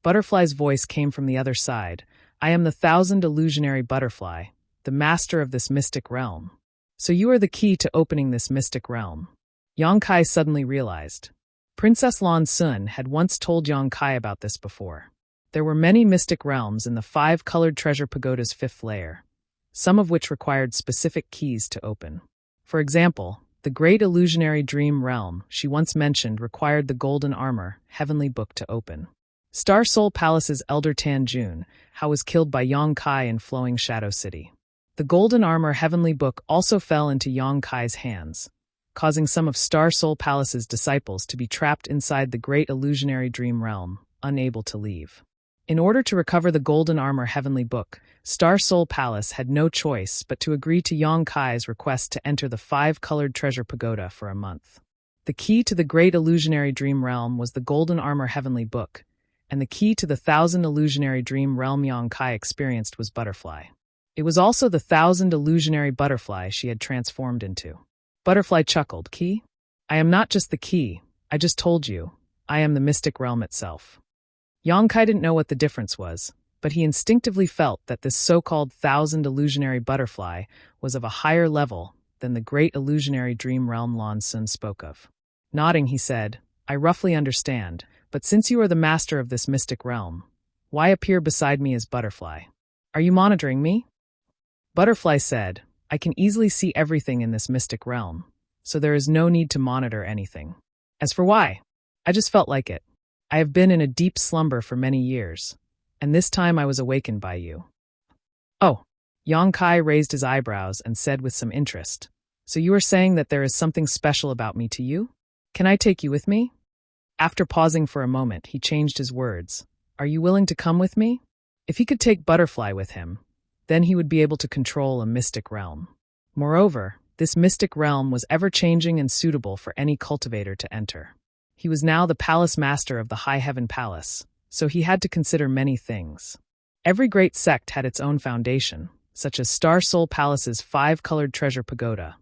Butterfly's voice came from the other side. "I am the 1,000 Illusionary Butterfly, the master of this mystic realm. So you are the key to opening this mystic realm." Yang Kai suddenly realized. Princess Lan Sun had once told Yang Kai about this before. There were many mystic realms in the 5-colored treasure pagoda's 5th layer, some of which required specific keys to open. For example, the Great Illusionary Dream Realm she once mentioned required the Golden Armor, Heavenly Book to open. Star Soul Palace's Elder Tan Jun, how was killed by Yang Kai in Flowing Shadow City. The Golden Armor Heavenly Book also fell into Yang Kai's hands, causing some of Star Soul Palace's disciples to be trapped inside the Great Illusionary Dream Realm, unable to leave. In order to recover the Golden Armor Heavenly Book, Star Soul Palace had no choice but to agree to Yang Kai's request to enter the 5-colored treasure pagoda for a month. The key to the Great Illusionary Dream Realm was the Golden Armor Heavenly Book, and the key to the 1,000 Illusionary Dream Realm Yang Kai experienced was Butterfly. It was also the 1,000 Illusionary Butterfly she had transformed into. Butterfly chuckled. "Key? I am not just the key, I just told you, I am the mystic realm itself." Yang Kai didn't know what the difference was, but he instinctively felt that this so-called 1,000 Illusionary Butterfly was of a higher level than the Great Illusionary Dream Realm Lan Sun spoke of. Nodding, he said, "I roughly understand, but since you are the master of this mystic realm, Why appear beside me as Butterfly? Are you monitoring me? Butterfly said, I can easily see everything in this mystic realm, so there is no need to monitor anything. As for why, I just felt like it. I have been in a deep slumber for many years, and this time I was awakened by you. Oh, Yang Kai raised his eyebrows and said with some interest, so you are saying that there is something special about me to you? Can I take you with me? After pausing for a moment, he changed his words. Are you willing to come with me? If he could take Butterfly with him, then he would be able to control a mystic realm. Moreover, this mystic realm was ever-changing and suitable for any cultivator to enter. He was now the palace master of the High Heaven Palace, so he had to consider many things. Every great sect had its own foundation, such as Star Soul Palace's 5-colored treasure pagoda,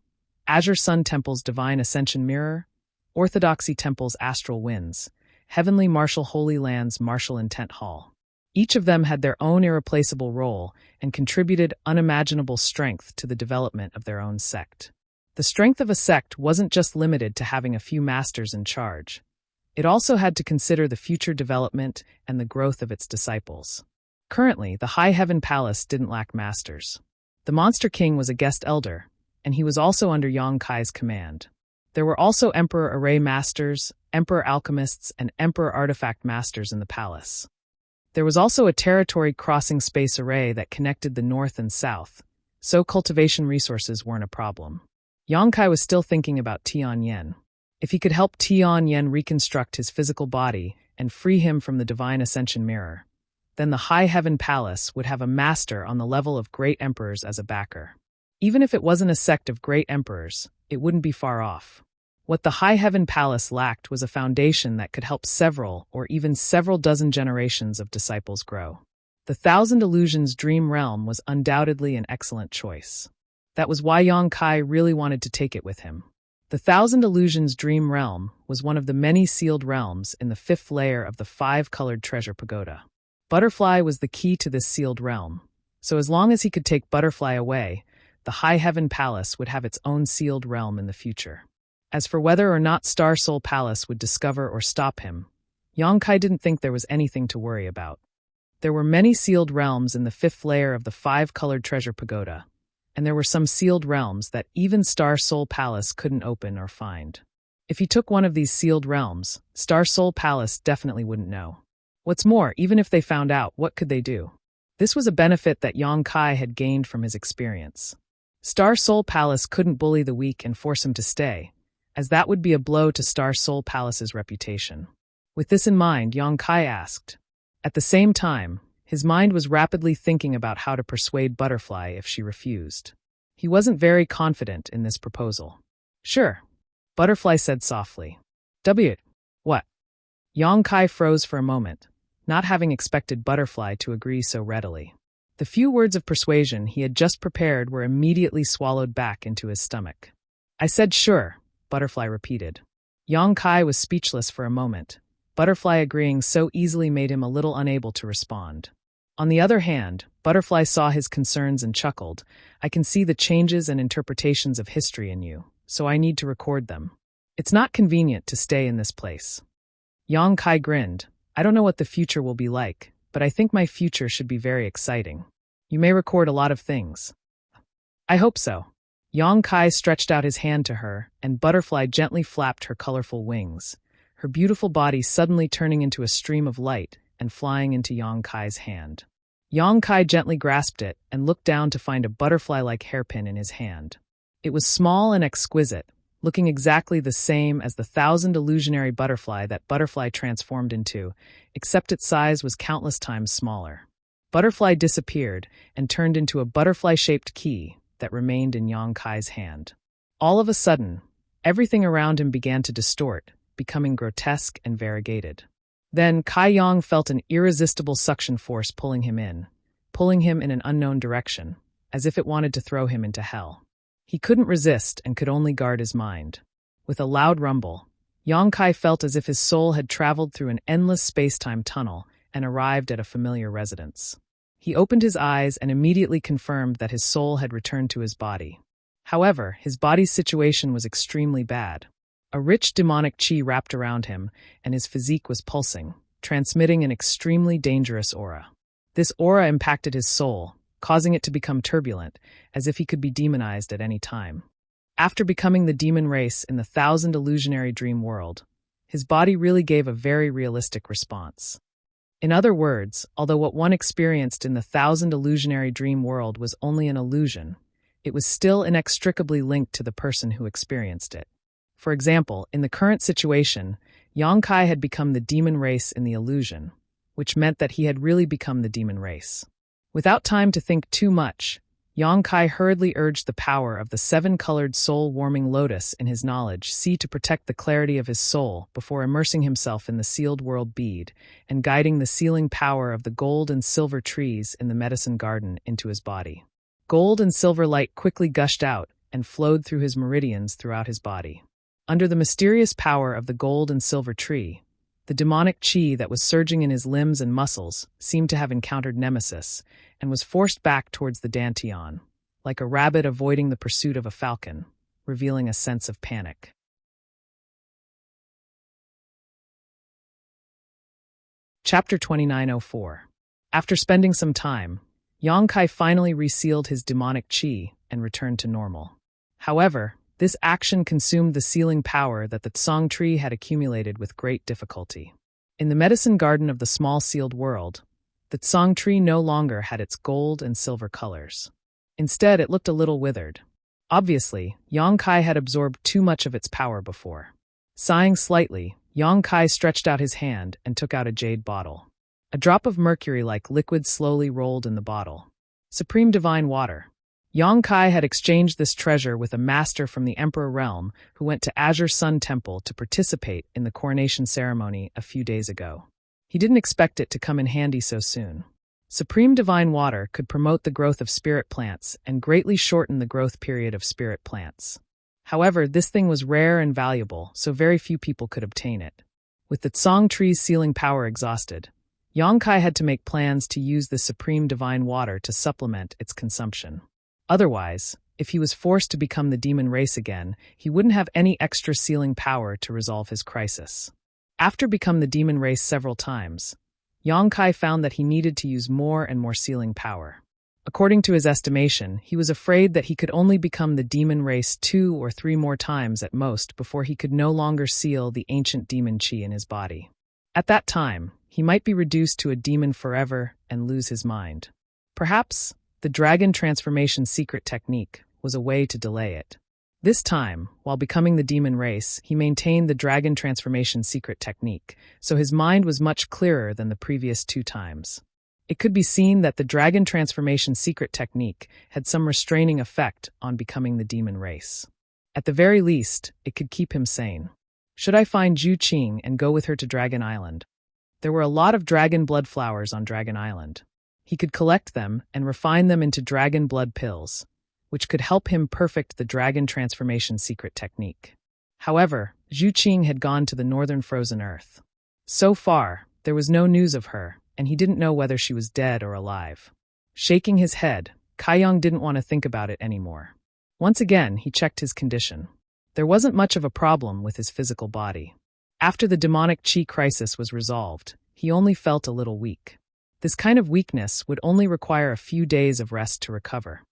Azure Sun Temple's Divine Ascension Mirror, Orthodoxy Temple's Astral Winds, Heavenly Martial Holy Land's Martial Intent Hall. Each of them had their own irreplaceable role and contributed unimaginable strength to the development of their own sect. The strength of a sect wasn't just limited to having a few masters in charge. It also had to consider the future development and the growth of its disciples. Currently, the High Heaven Palace didn't lack masters. The Monster King was a guest elder, and he was also under Yang Kai's command. There were also Emperor Array Masters, Emperor Alchemists, and Emperor Artifact Masters in the palace. There was also a territory crossing space array that connected the north and south, so cultivation resources weren't a problem. Yang Kai was still thinking about Tian Yen. If he could help Tian Yen reconstruct his physical body and free him from the Divine Ascension Mirror, then the High Heaven Palace would have a master on the level of great emperors as a backer. Even if it wasn't a sect of great emperors, it wouldn't be far off. What the High Heaven Palace lacked was a foundation that could help several or even several dozen generations of disciples grow. The Thousand Illusions Dream Realm was undoubtedly an excellent choice. That was why Yang Kai really wanted to take it with him. The Thousand Illusions Dream Realm was one of the many sealed realms in the 5th layer of the 5-colored treasure pagoda. Butterfly was the key to this sealed realm, so as long as he could take Butterfly away, the High Heaven Palace would have its own sealed realm in the future. As for whether or not Star Soul Palace would discover or stop him, Yang Kai didn't think there was anything to worry about. There were many sealed realms in the 5th layer of the 5-colored treasure pagoda, and there were some sealed realms that even Star Soul Palace couldn't open or find. If he took one of these sealed realms, Star Soul Palace definitely wouldn't know. What's more, even if they found out, what could they do? This was a benefit that Yang Kai had gained from his experience. Star Soul Palace couldn't bully the weak and force him to stay, as that would be a blow to Star Soul Palace's reputation. With this in mind, Yang Kai asked. At the same time, his mind was rapidly thinking about how to persuade Butterfly if she refused. He wasn't very confident in this proposal. Sure, Butterfly said softly. What? Yang Kai froze for a moment, not having expected Butterfly to agree so readily. The few words of persuasion he had just prepared were immediately swallowed back into his stomach. I said sure, Butterfly repeated. Yang Kai was speechless for a moment. Butterfly agreeing so easily made him a little unable to respond. On the other hand, Butterfly saw his concerns and chuckled. I can see the changes and interpretations of history in you, so I need to record them. It's not convenient to stay in this place. Yang Kai grinned. I don't know what the future will be like, but I think my future should be very exciting. You may record a lot of things. I hope so. Yang Kai stretched out his hand to her, and Butterfly gently flapped her colorful wings, her beautiful body suddenly turning into a stream of light and flying into Yang Kai's hand. Yang Kai gently grasped it and looked down to find a butterfly-like hairpin in his hand. It was small and exquisite, looking exactly the same as the 1,000 illusionary butterfly that Butterfly transformed into, except its size was countless times smaller. Butterfly disappeared and turned into a butterfly-shaped key that remained in Yang Kai's hand. All of a sudden, everything around him began to distort, becoming grotesque and variegated. Then Kai Yang felt an irresistible suction force pulling him in an unknown direction, as if it wanted to throw him into hell. He couldn't resist and could only guard his mind. With a loud rumble, Yang Kai felt as if his soul had traveled through an endless space-time tunnel and arrived at a familiar residence. He opened his eyes and immediately confirmed that his soul had returned to his body. However, his body's situation was extremely bad. A rich demonic chi wrapped around him, and his physique was pulsing, transmitting an extremely dangerous aura. This aura impacted his soul, causing it to become turbulent, as if he could be demonized at any time. After becoming the demon race in the Thousand Illusionary Dream World, his body really gave a very realistic response. In other words, although what one experienced in the Thousand Illusionary Dream World was only an illusion, it was still inextricably linked to the person who experienced it. For example, in the current situation, Yongkai had become the demon race in the illusion, which meant that he had really become the demon race. Without time to think too much, Yongkai hurriedly urged the power of the seven-colored soul-warming lotus in his knowledge to protect the clarity of his soul before immersing himself in the sealed world bead and guiding the sealing power of the gold and silver trees in the medicine garden into his body. Gold and silver light quickly gushed out and flowed through his meridians throughout his body. Under the mysterious power of the gold and silver tree, the demonic chi that was surging in his limbs and muscles seemed to have encountered nemesis and was forced back towards the dantian, like a rabbit avoiding the pursuit of a falcon, revealing a sense of panic. Chapter 2904. After spending some time, Yongkai finally resealed his demonic chi and returned to normal. However, this action consumed the sealing power that the Tsang tree had accumulated with great difficulty. In the medicine garden of the small sealed world, the Tsang tree no longer had its gold and silver colors. Instead, it looked a little withered. Obviously, Yongkai had absorbed too much of its power before. Sighing slightly, Yongkai stretched out his hand and took out a jade bottle. A drop of mercury-like liquid slowly rolled in the bottle. Supreme divine water. Yongkai had exchanged this treasure with a master from the Emperor realm who went to Azure Sun Temple to participate in the coronation ceremony a few days ago. He didn't expect it to come in handy so soon. Supreme divine water could promote the growth of spirit plants and greatly shorten the growth period of spirit plants. However, this thing was rare and valuable, so very few people could obtain it. With the Tsang tree's sealing power exhausted, Yongkai had to make plans to use the supreme divine water to supplement its consumption. Otherwise, if he was forced to become the demon race again, he wouldn't have any extra sealing power to resolve his crisis. After becoming the demon race several times, Yongkai found that he needed to use more and more sealing power. According to his estimation, he was afraid that he could only become the demon race 2 or 3 more times at most before he could no longer seal the ancient demon chi in his body. At that time, he might be reduced to a demon forever and lose his mind. Perhaps the dragon transformation secret technique was a way to delay it. This time, while becoming the demon race, he maintained the dragon transformation secret technique, so his mind was much clearer than the previous 2 times. It could be seen that the dragon transformation secret technique had some restraining effect on becoming the demon race. At the very least, it could keep him sane. Should I find Zhu Qing and go with her to Dragon Island? There were a lot of dragon blood flowers on Dragon Island. He could collect them and refine them into dragon blood pills, which could help him perfect the dragon transformation secret technique. However, Zhu Qing had gone to the northern frozen earth. So far, there was no news of her, and he didn't know whether she was dead or alive. Shaking his head, Kaiyong didn't want to think about it anymore. Once again, he checked his condition. There wasn't much of a problem with his physical body. After the demonic chi crisis was resolved, he only felt a little weak. This kind of weakness would only require a few days of rest to recover.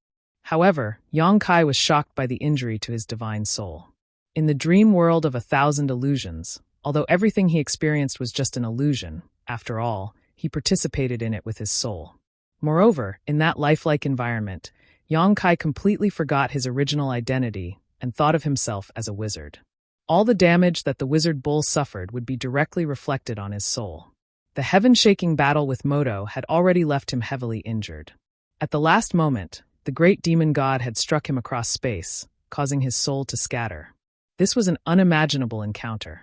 However, Yongkai was shocked by the injury to his divine soul. In the dream world of 1,000 illusions, although everything he experienced was just an illusion, after all, he participated in it with his soul. Moreover, in that lifelike environment, Yongkai completely forgot his original identity and thought of himself as a wizard. All the damage that the wizard bull suffered would be directly reflected on his soul. The heaven-shaking battle with Moto had already left him heavily injured. At the last moment, the great demon god had struck him across space, causing his soul to scatter. This was an unimaginable encounter.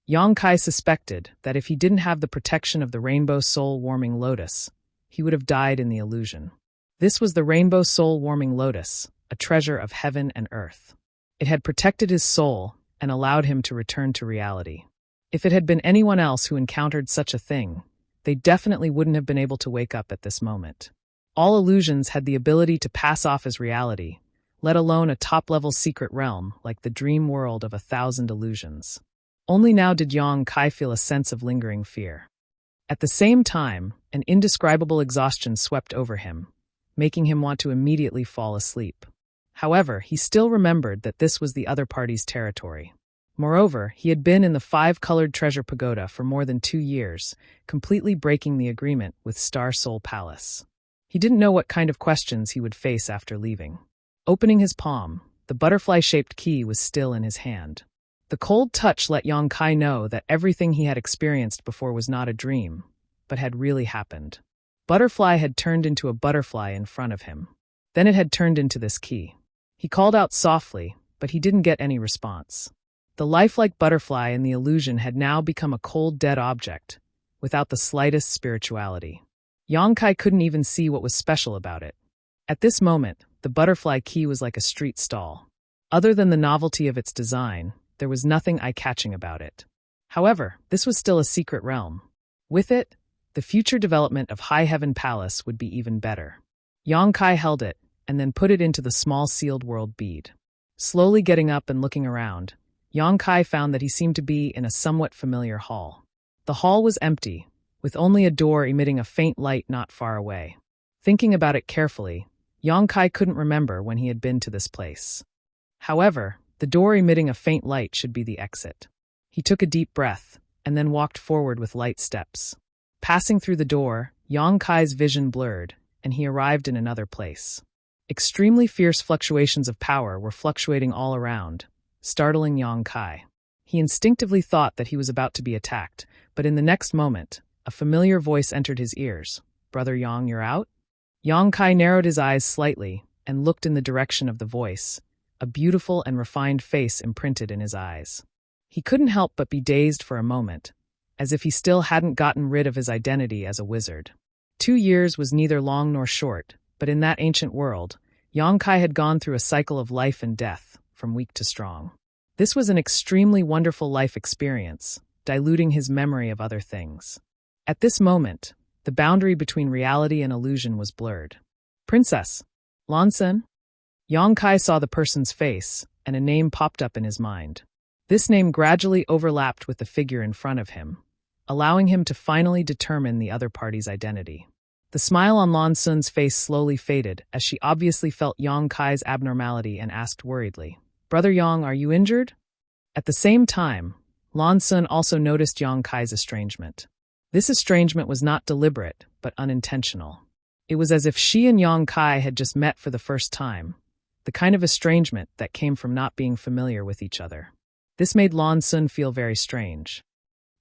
Yongkai suspected that if he didn't have the protection of the rainbow soul-warming lotus, he would have died in the illusion. This was the rainbow soul-warming lotus, a treasure of heaven and earth. It had protected his soul and allowed him to return to reality. If it had been anyone else who encountered such a thing, they definitely wouldn't have been able to wake up at this moment. All illusions had the ability to pass off as reality, let alone a top-level secret realm like the dream world of 1,000 illusions. Only now did Yongkai feel a sense of lingering fear. At the same time, an indescribable exhaustion swept over him, making him want to immediately fall asleep. However, he still remembered that this was the other party's territory. Moreover, he had been in the five-colored treasure pagoda for more than 2 years, completely breaking the agreement with Star Soul Palace. He didn't know what kind of questions he would face after leaving. Opening his palm, the butterfly-shaped key was still in his hand. The cold touch let Yang Kai know that everything he had experienced before was not a dream, but had really happened. Butterfly had turned into a butterfly in front of him. Then it had turned into this key. He called out softly, but he didn't get any response. The lifelike butterfly in the illusion had now become a cold, dead object, without the slightest spirituality. Yang Kai couldn't even see what was special about it. At this moment, the butterfly key was like a street stall. Other than the novelty of its design, there was nothing eye-catching about it. However, this was still a secret realm. With it, the future development of High Heaven Palace would be even better. Yang Kai held it, and then put it into the small sealed world bead. Slowly getting up and looking around, Yang Kai found that he seemed to be in a somewhat familiar hall. The hall was empty, with only a door emitting a faint light not far away. Thinking about it carefully, Yang Kai couldn't remember when he had been to this place. However, the door emitting a faint light should be the exit. He took a deep breath, and then walked forward with light steps. Passing through the door, Yang Kai's vision blurred, and he arrived in another place. Extremely fierce fluctuations of power were fluctuating all around, startling Yang Kai. He instinctively thought that he was about to be attacked, but in the next moment, a familiar voice entered his ears. "Brother Yang, you're out?" Yang Kai narrowed his eyes slightly and looked in the direction of the voice, a beautiful and refined face imprinted in his eyes. He couldn't help but be dazed for a moment, as if he still hadn't gotten rid of his identity as a wizard. 2 years was neither long nor short, but in that ancient world, Yang Kai had gone through a cycle of life and death, from weak to strong. This was an extremely wonderful life experience, diluting his memory of other things. At this moment, the boundary between reality and illusion was blurred. "Princess, Lansen?" Yang Kai saw the person's face, and a name popped up in his mind. This name gradually overlapped with the figure in front of him, allowing him to finally determine the other party's identity. The smile on Lansen's face slowly faded as she obviously felt Yang Kai's abnormality and asked worriedly, "Brother Yang, are you injured?" At the same time, Lansen also noticed Yang Kai's estrangement. This estrangement was not deliberate, but unintentional. It was as if she and Yang Kai had just met for the first time, the kind of estrangement that came from not being familiar with each other. This made Lansen feel very strange.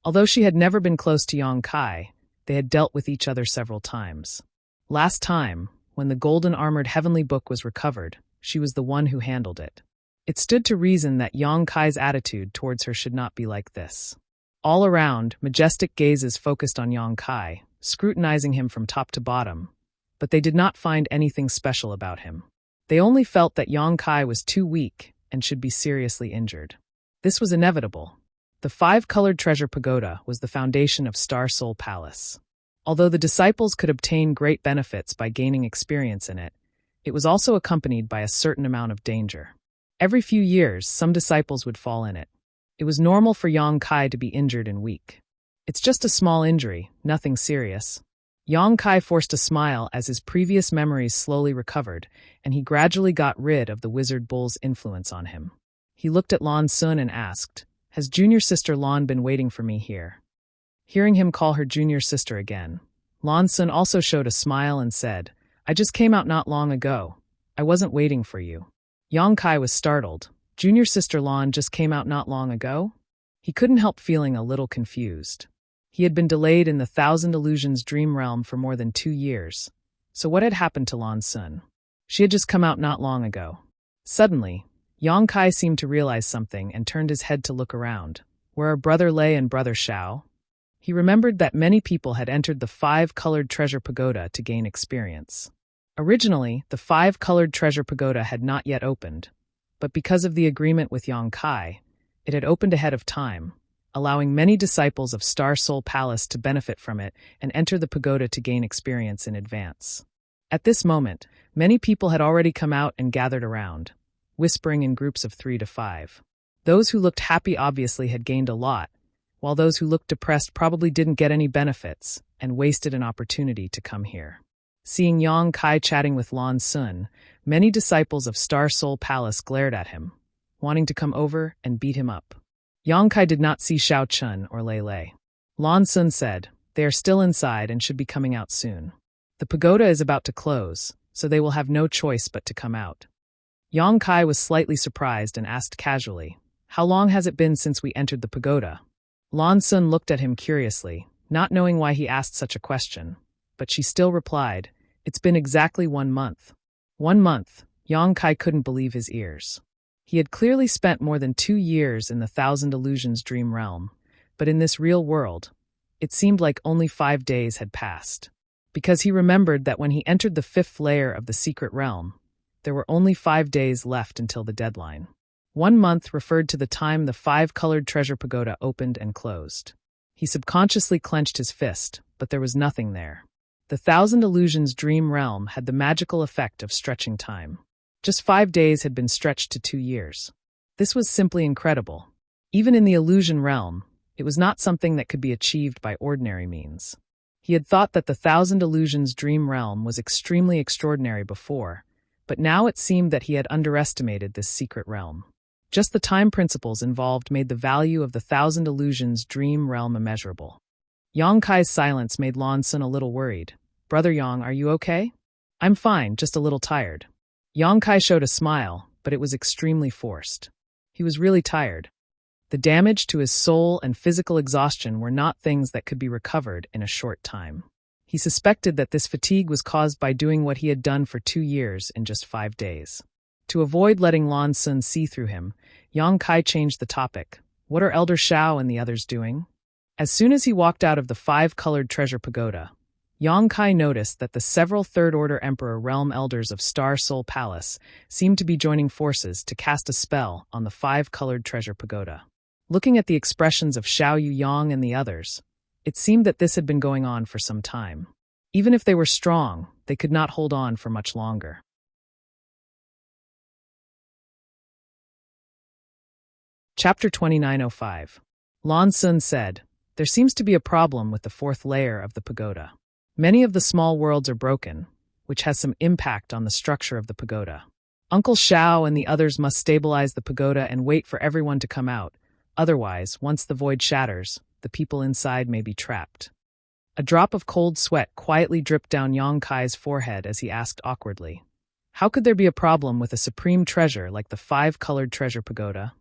Although she had never been close to Yang Kai, they had dealt with each other several times. Last time, when the golden armored heavenly book was recovered, she was the one who handled it. It stood to reason that Yang Kai's attitude towards her should not be like this. All around, majestic gazes focused on Yang Kai, scrutinizing him from top to bottom, but they did not find anything special about him. They only felt that Yang Kai was too weak and should be seriously injured. This was inevitable. The five-colored treasure pagoda was the foundation of Star Soul Palace. Although the disciples could obtain great benefits by gaining experience in it, it was also accompanied by a certain amount of danger. Every few years, some disciples would fall in it. It was normal for Yang Kai to be injured and weak. "It's just a small injury, nothing serious." Yang Kai forced a smile as his previous memories slowly recovered, and he gradually got rid of the wizard bull's influence on him. He looked at Lan Sun and asked, "Has junior sister Lan been waiting for me here?" Hearing him call her junior sister again, Lan Sun also showed a smile and said, "I just came out not long ago. I wasn't waiting for you." Yang Kai was startled. Junior sister Lan just came out not long ago? He couldn't help feeling a little confused. He had been delayed in the Thousand Illusions dream realm for more than 2 years. So what had happened to Lan Sun? She had just come out not long ago. Suddenly, Yang Kai seemed to realize something and turned his head to look around. Where are Brother Lei and Brother Xiao? He remembered that many people had entered the five-colored treasure pagoda to gain experience. Originally, the five-colored treasure pagoda had not yet opened, but because of the agreement with Yang Kai, it had opened ahead of time, allowing many disciples of Star Soul Palace to benefit from it and enter the pagoda to gain experience in advance. At this moment, many people had already come out and gathered around, whispering in groups of 3 to 5. Those who looked happy obviously had gained a lot, while those who looked depressed probably didn't get any benefits and wasted an opportunity to come here. Seeing Yang Kai chatting with Lan Sun, many disciples of Star Soul Palace glared at him, wanting to come over and beat him up. Yang Kai did not see Xiao Chun or Lei Lei. Lan Sun said, "They are still inside and should be coming out soon. The pagoda is about to close, so they will have no choice but to come out." Yang Kai was slightly surprised and asked casually, "How long has it been since we entered the pagoda?" Lan Sun looked at him curiously, not knowing why he asked such a question, but she still replied, "It's been exactly 1 month." 1 month, Yang Kai couldn't believe his ears. He had clearly spent more than 2 years in the Thousand Illusions dream realm, but in this real world, it seemed like only 5 days had passed. Because he remembered that when he entered the 5th layer of the secret realm, there were only 5 days left until the deadline. 1 month referred to the time the 5-colored treasure pagoda opened and closed. He subconsciously clenched his fist, but there was nothing there. The Thousand Illusions dream realm had the magical effect of stretching time. Just 5 days had been stretched to 2 years. This was simply incredible. Even in the illusion realm, it was not something that could be achieved by ordinary means. He had thought that the Thousand Illusions dream realm was extremely extraordinary before, but now it seemed that he had underestimated this secret realm. Just the time principles involved made the value of the Thousand Illusions dream realm immeasurable. Yang Kai's silence made Lan Sun a little worried. "Brother Yang, are you okay?" "I'm fine, just a little tired." Yang Kai showed a smile, but it was extremely forced. He was really tired. The damage to his soul and physical exhaustion were not things that could be recovered in a short time. He suspected that this fatigue was caused by doing what he had done for 2 years in just 5 days. To avoid letting Lan Sun see through him, Yang Kai changed the topic. "What are Elder Shao and the others doing?" As soon as he walked out of the 5-colored treasure pagoda, Yang Kai noticed that the several Third-Order Emperor realm elders of Star Soul Palace seemed to be joining forces to cast a spell on the 5-colored treasure pagoda. Looking at the expressions of Xiao Yang and the others, it seemed that this had been going on for some time. Even if they were strong, they could not hold on for much longer. Chapter 2905. Lan Sun said, "There seems to be a problem with the 4th layer of the pagoda. Many of the small worlds are broken, which has some impact on the structure of the pagoda. Uncle Xiao and the others must stabilize the pagoda and wait for everyone to come out. Otherwise, once the void shatters, the people inside may be trapped." A drop of cold sweat quietly dripped down Yang Kai's forehead as he asked awkwardly, "How could there be a problem with a supreme treasure like the 5-colored treasure pagoda?"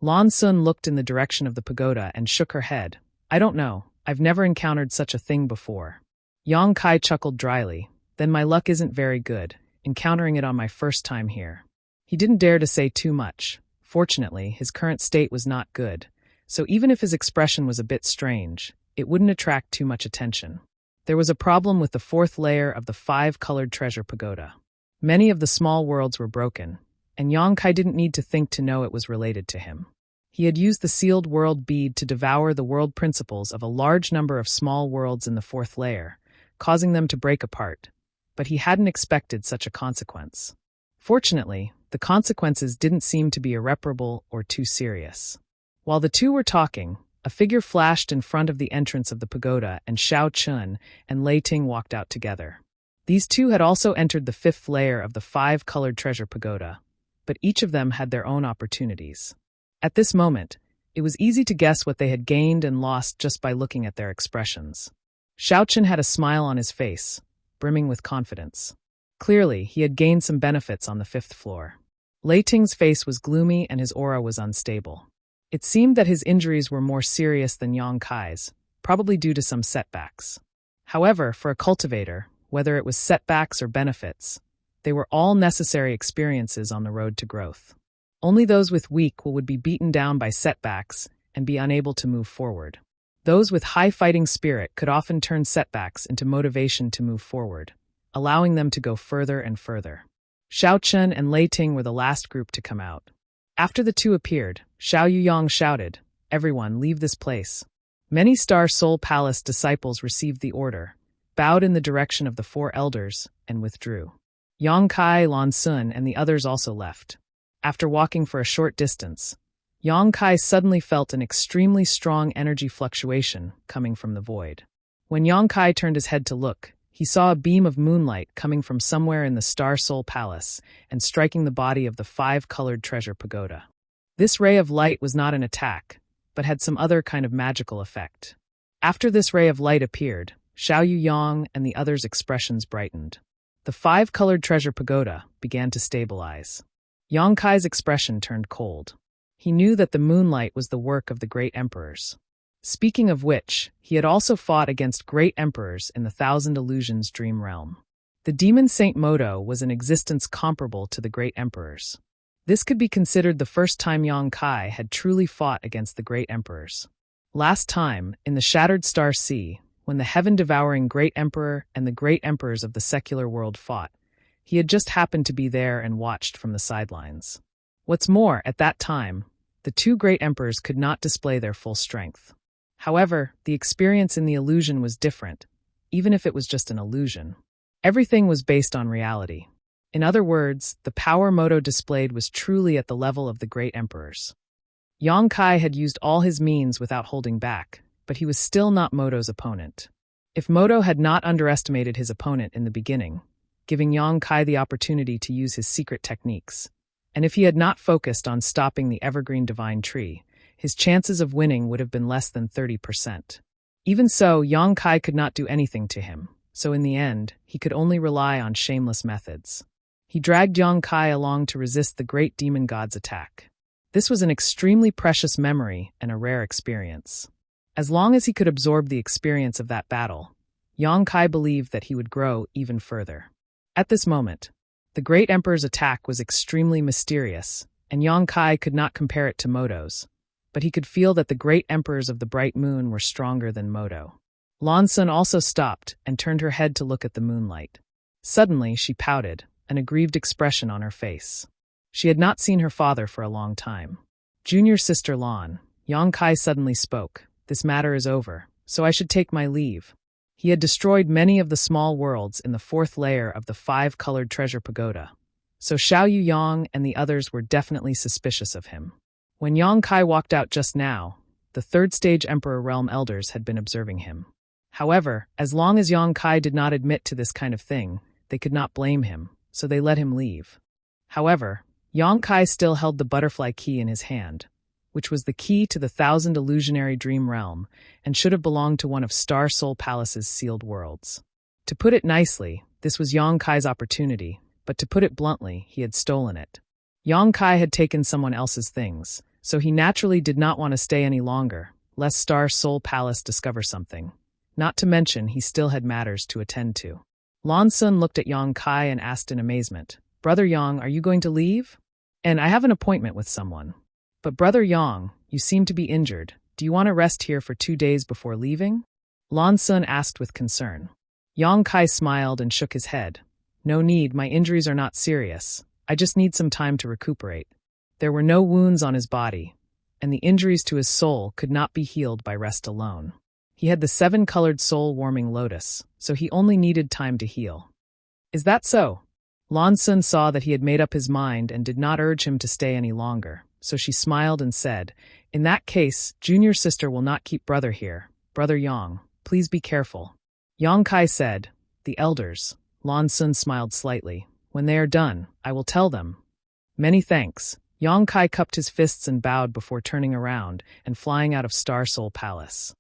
Lan Sun looked in the direction of the pagoda and shook her head. "I don't know. I've never encountered such a thing before." Yang Kai chuckled dryly. "Then my luck isn't very good, encountering it on my first time here." He didn't dare to say too much. Fortunately, his current state was not good, so even if his expression was a bit strange, it wouldn't attract too much attention. There was a problem with the 4th layer of the 5-colored treasure pagoda. Many of the small worlds were broken, and Yang Kai didn't need to think to know it was related to him. He had used the sealed world bead to devour the world principles of a large number of small worlds in the 4th layer, causing them to break apart, but he hadn't expected such a consequence. Fortunately, the consequences didn't seem to be irreparable or too serious. While the two were talking, a figure flashed in front of the entrance of the pagoda and Xiao Chun and Lei Ting walked out together. These two had also entered the 5th layer of the 5-colored treasure pagoda, but each of them had their own opportunities. At this moment, it was easy to guess what they had gained and lost just by looking at their expressions. Xiao Chun had a smile on his face, brimming with confidence. Clearly, he had gained some benefits on the 5th floor. Lei Ting's face was gloomy and his aura was unstable. It seemed that his injuries were more serious than Yang Kai's, probably due to some setbacks. However, for a cultivator, whether it was setbacks or benefits, they were all necessary experiences on the road to growth. Only those with weak will would be beaten down by setbacks and be unable to move forward. Those with high fighting spirit could often turn setbacks into motivation to move forward, allowing them to go further and further. Xiao Chun and Lei Ting were the last group to come out. After the two appeared, Xiao Yang shouted, "Everyone, leave this place." Many Star Soul Palace disciples received the order, bowed in the direction of the 4 elders, and withdrew. Yang Kai, Lan Sun, and the others also left. After walking for a short distance, Yang Kai suddenly felt an extremely strong energy fluctuation coming from the void. When Yang Kai turned his head to look, he saw a beam of moonlight coming from somewhere in the Star Soul Palace and striking the body of the five-colored treasure pagoda. This ray of light was not an attack, but had some other kind of magical effect. After this ray of light appeared, Xiao Yang and the others' expressions brightened. The five-colored treasure pagoda began to stabilize. Yang Kai's expression turned cold. He knew that the moonlight was the work of the great emperors. Speaking of which, he had also fought against great emperors in the Thousand Illusions dream realm. The demon Saint Modo was an existence comparable to the great emperors. This could be considered the first time Yang Kai had truly fought against the great emperors. Last time, in the Shattered Star Sea, when the heaven-devouring great emperor and the great emperors of the secular world fought, he had just happened to be there and watched from the sidelines. What's more, at that time, the two great emperors could not display their full strength. However, the experience in the illusion was different, even if it was just an illusion. Everything was based on reality. In other words, the power Modo displayed was truly at the level of the great emperors. Yang Kai had used all his means without holding back, but he was still not Modo's opponent. If Modo had not underestimated his opponent in the beginning, giving Yang Kai the opportunity to use his secret techniques, and if he had not focused on stopping the evergreen divine tree, his chances of winning would have been less than 30%. Even so, Yang Kai could not do anything to him, so in the end, he could only rely on shameless methods. He dragged Yang Kai along to resist the great demon god's attack. This was an extremely precious memory and a rare experience. As long as he could absorb the experience of that battle, Yang Kai believed that he would grow even further. At this moment, the great emperor's attack was extremely mysterious, and Yang Kai could not compare it to Modo's, but he could feel that the great emperors of the bright moon were stronger than Modo. Lan Sun also stopped and turned her head to look at the moonlight. Suddenly, she pouted, an aggrieved expression on her face. She had not seen her father for a long time. Junior sister Lan, Yang Kai suddenly spoke. This matter is over, so I should take my leave. He had destroyed many of the small worlds in the fourth layer of the five-colored treasure pagoda, so Xiao Yang and the others were definitely suspicious of him. When Yang Kai walked out just now, the third-stage Emperor Realm elders had been observing him. However, as long as Yang Kai did not admit to this kind of thing, they could not blame him, so they let him leave. However, Yang Kai still held the butterfly key in his hand, which was the key to the Thousand Illusionary Dream Realm and should have belonged to one of Star Soul Palace's sealed worlds. To put it nicely, this was Yang Kai's opportunity, but to put it bluntly, he had stolen it. Yang Kai had taken someone else's things, so he naturally did not want to stay any longer, lest Star Soul Palace discover something. Not to mention, he still had matters to attend to. Lan Sun looked at Yang Kai and asked in amazement, "Brother Yang, are you going to leave?" "And I have an appointment with someone." "But Brother Yang, you seem to be injured. Do you want to rest here for 2 days before leaving?" Lan Sun asked with concern. Yang Kai smiled and shook his head. "No need, my injuries are not serious. I just need some time to recuperate." There were no wounds on his body, and the injuries to his soul could not be healed by rest alone. He had the 7-colored soul-warming lotus, so he only needed time to heal. "Is that so?" Lan Sun saw that he had made up his mind and did not urge him to stay any longer, so she smiled and said, "In that case, junior sister will not keep brother here. Brother Yang, please be careful." Yang Kai said, "The elders." Lan Sun smiled slightly. "When they are done, I will tell them." "Many thanks." Yang Kai cupped his fists and bowed before turning around and flying out of Star Soul Palace.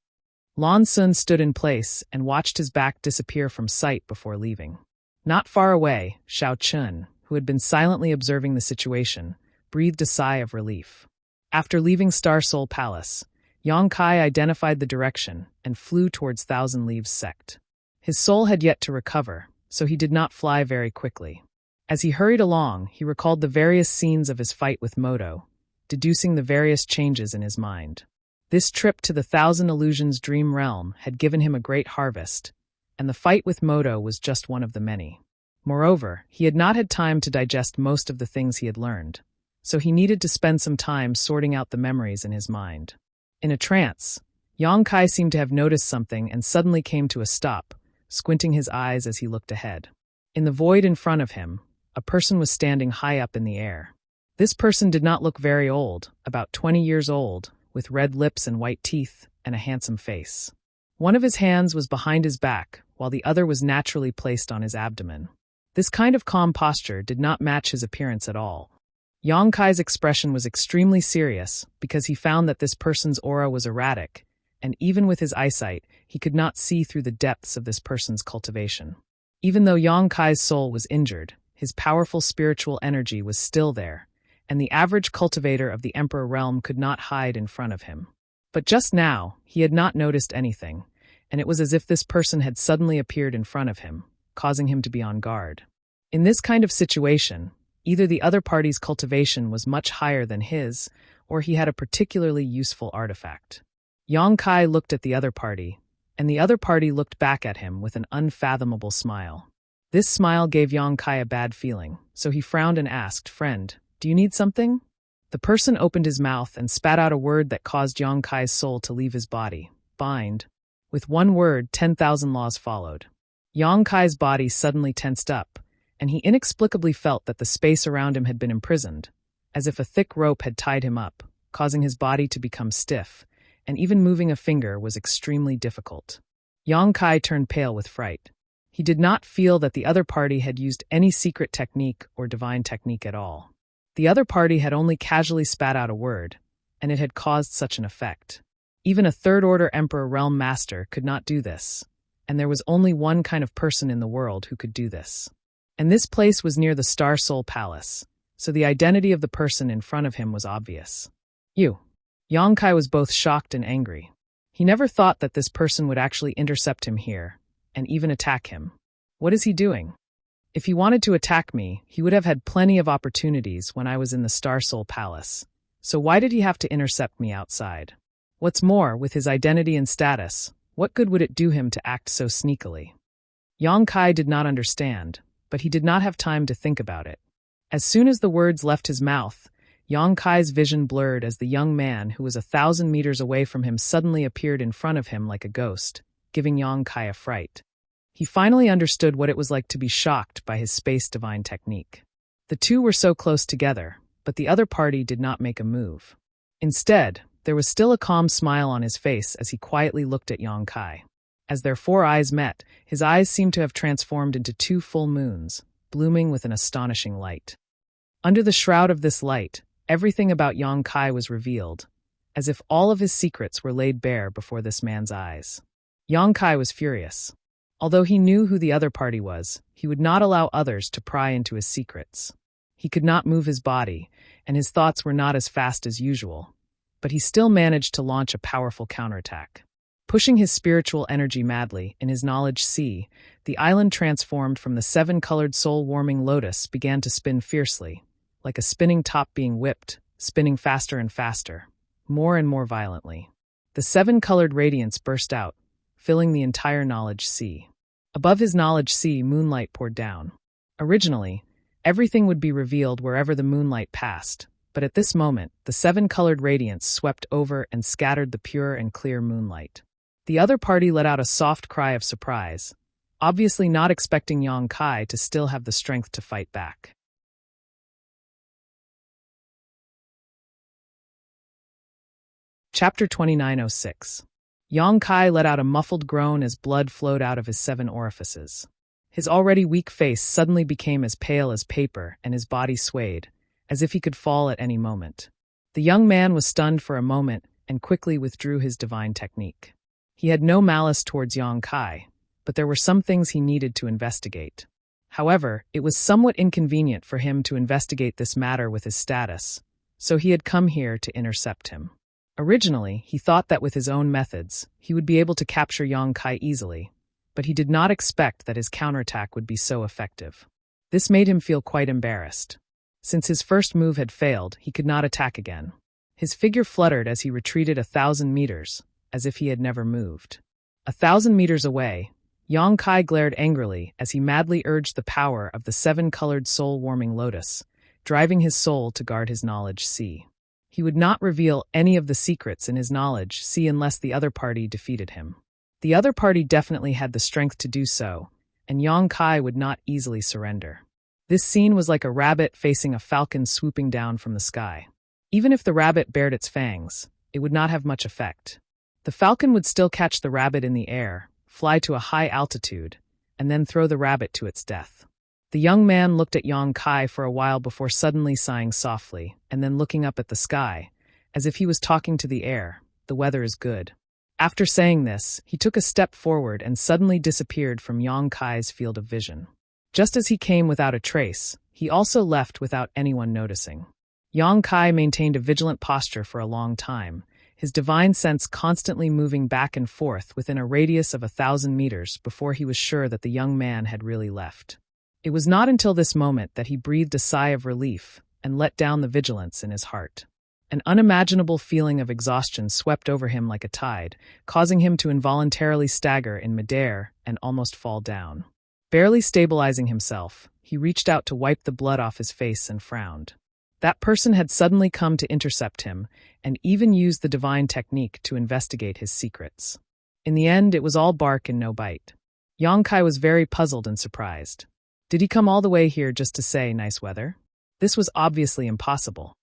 Lan Sun stood in place and watched his back disappear from sight before leaving. Not far away, Xiao Chun, who had been silently observing the situation, breathed a sigh of relief. After leaving Star Soul Palace, Yang Kai identified the direction and flew towards Thousand Leaves Sect. His soul had yet to recover, so he did not fly very quickly. As he hurried along, he recalled the various scenes of his fight with Modo, deducing the various changes in his mind. This trip to the Thousand Illusions Dream Realm had given him a great harvest, and the fight with Modo was just one of the many. Moreover, he had not had time to digest most of the things he had learned, so he needed to spend some time sorting out the memories in his mind. In a trance, Yang Kai seemed to have noticed something and suddenly came to a stop, squinting his eyes as he looked ahead. In the void in front of him, a person was standing high up in the air. This person did not look very old, about 20 years old, with red lips and white teeth, and a handsome face. One of his hands was behind his back, while the other was naturally placed on his abdomen. This kind of calm posture did not match his appearance at all. Yang Kai's expression was extremely serious because he found that this person's aura was erratic, and even with his eyesight, he could not see through the depths of this person's cultivation. Even though Yang Kai's soul was injured, his powerful spiritual energy was still there, and the average cultivator of the Emperor realm could not hide in front of him. But just now, he had not noticed anything, and it was as if this person had suddenly appeared in front of him, causing him to be on guard. In this kind of situation, either the other party's cultivation was much higher than his, or he had a particularly useful artifact. Yang Kai looked at the other party, and the other party looked back at him with an unfathomable smile. This smile gave Yang Kai a bad feeling, so he frowned and asked, "Friend, do you need something?" The person opened his mouth and spat out a word that caused Yang Kai's soul to leave his body. Bind. With one word, 10,000 laws followed. Yang Kai's body suddenly tensed up, and he inexplicably felt that the space around him had been imprisoned, as if a thick rope had tied him up, causing his body to become stiff, and even moving a finger was extremely difficult. Yang Kai turned pale with fright. He did not feel that the other party had used any secret technique or divine technique at all. The other party had only casually spat out a word, and it had caused such an effect. Even a third-order Emperor Realm Master could not do this, and there was only one kind of person in the world who could do this. And this place was near the Star Soul Palace, so the identity of the person in front of him was obvious. You. Yang Kai was both shocked and angry. He never thought that this person would actually intercept him here, and even attack him. What is he doing? If he wanted to attack me, he would have had plenty of opportunities when I was in the Star Soul Palace. So why did he have to intercept me outside? What's more, with his identity and status, what good would it do him to act so sneakily? Yang Kai did not understand, but he did not have time to think about it. As soon as the words left his mouth, Yang Kai's vision blurred as the young man who was 1,000 meters away from him suddenly appeared in front of him like a ghost, giving Yang Kai a fright. He finally understood what it was like to be shocked by his space divine technique. The two were so close together, but the other party did not make a move. Instead, there was still a calm smile on his face as he quietly looked at Yang Kai. As their four eyes met, his eyes seemed to have transformed into two full moons, blooming with an astonishing light. Under the shroud of this light, everything about Yang Kai was revealed, as if all of his secrets were laid bare before this man's eyes. Yang Kai was furious. Although he knew who the other party was, he would not allow others to pry into his secrets. He could not move his body, and his thoughts were not as fast as usual, but he still managed to launch a powerful counterattack. Pushing his spiritual energy madly in his knowledge sea, the island transformed from the seven-colored soul-warming lotus began to spin fiercely, like a spinning top being whipped, spinning faster and faster, more and more violently. The seven-colored radiance burst out, filling the entire knowledge sea. Above his knowledge sea, moonlight poured down. Originally, everything would be revealed wherever the moonlight passed, but at this moment, the seven-colored radiance swept over and scattered the pure and clear moonlight. The other party let out a soft cry of surprise, obviously not expecting Yang Kai to still have the strength to fight back. Chapter 2906. Yang Kai let out a muffled groan as blood flowed out of his 7 orifices. His already weak face suddenly became as pale as paper and his body swayed, as if he could fall at any moment. The young man was stunned for a moment and quickly withdrew his divine technique. He had no malice towards Yang Kai, but there were some things he needed to investigate. However, it was somewhat inconvenient for him to investigate this matter with his status, so he had come here to intercept him. Originally, he thought that with his own methods, he would be able to capture Yang Kai easily, but he did not expect that his counterattack would be so effective. This made him feel quite embarrassed. Since his first move had failed, he could not attack again. His figure fluttered as he retreated 1,000 meters, as if he had never moved. 1,000 meters away, Yang Kai glared angrily as he madly urged the power of the 7-colored soul-warming lotus, driving his soul to guard his knowledge sea. He would not reveal any of the secrets in his knowledge sea unless the other party defeated him. The other party definitely had the strength to do so, and Yang Kai would not easily surrender. This scene was like a rabbit facing a falcon swooping down from the sky. Even if the rabbit bared its fangs, it would not have much effect. The falcon would still catch the rabbit in the air, fly to a high altitude, and then throw the rabbit to its death. The young man looked at Yang Kai for a while before suddenly sighing softly, and then looking up at the sky, as if he was talking to the air. The weather is good. After saying this, he took a step forward and suddenly disappeared from Yang Kai's field of vision. Just as he came without a trace, he also left without anyone noticing. Yang Kai maintained a vigilant posture for a long time, his divine sense constantly moving back and forth within a radius of 1,000 meters before he was sure that the young man had really left. It was not until this moment that he breathed a sigh of relief and let down the vigilance in his heart. An unimaginable feeling of exhaustion swept over him like a tide, causing him to involuntarily stagger in midair and almost fall down. Barely stabilizing himself, he reached out to wipe the blood off his face and frowned. That person had suddenly come to intercept him and even used the divine technique to investigate his secrets. In the end, it was all bark and no bite. Yang Kai was very puzzled and surprised. Did he come all the way here just to say nice weather? This was obviously impossible.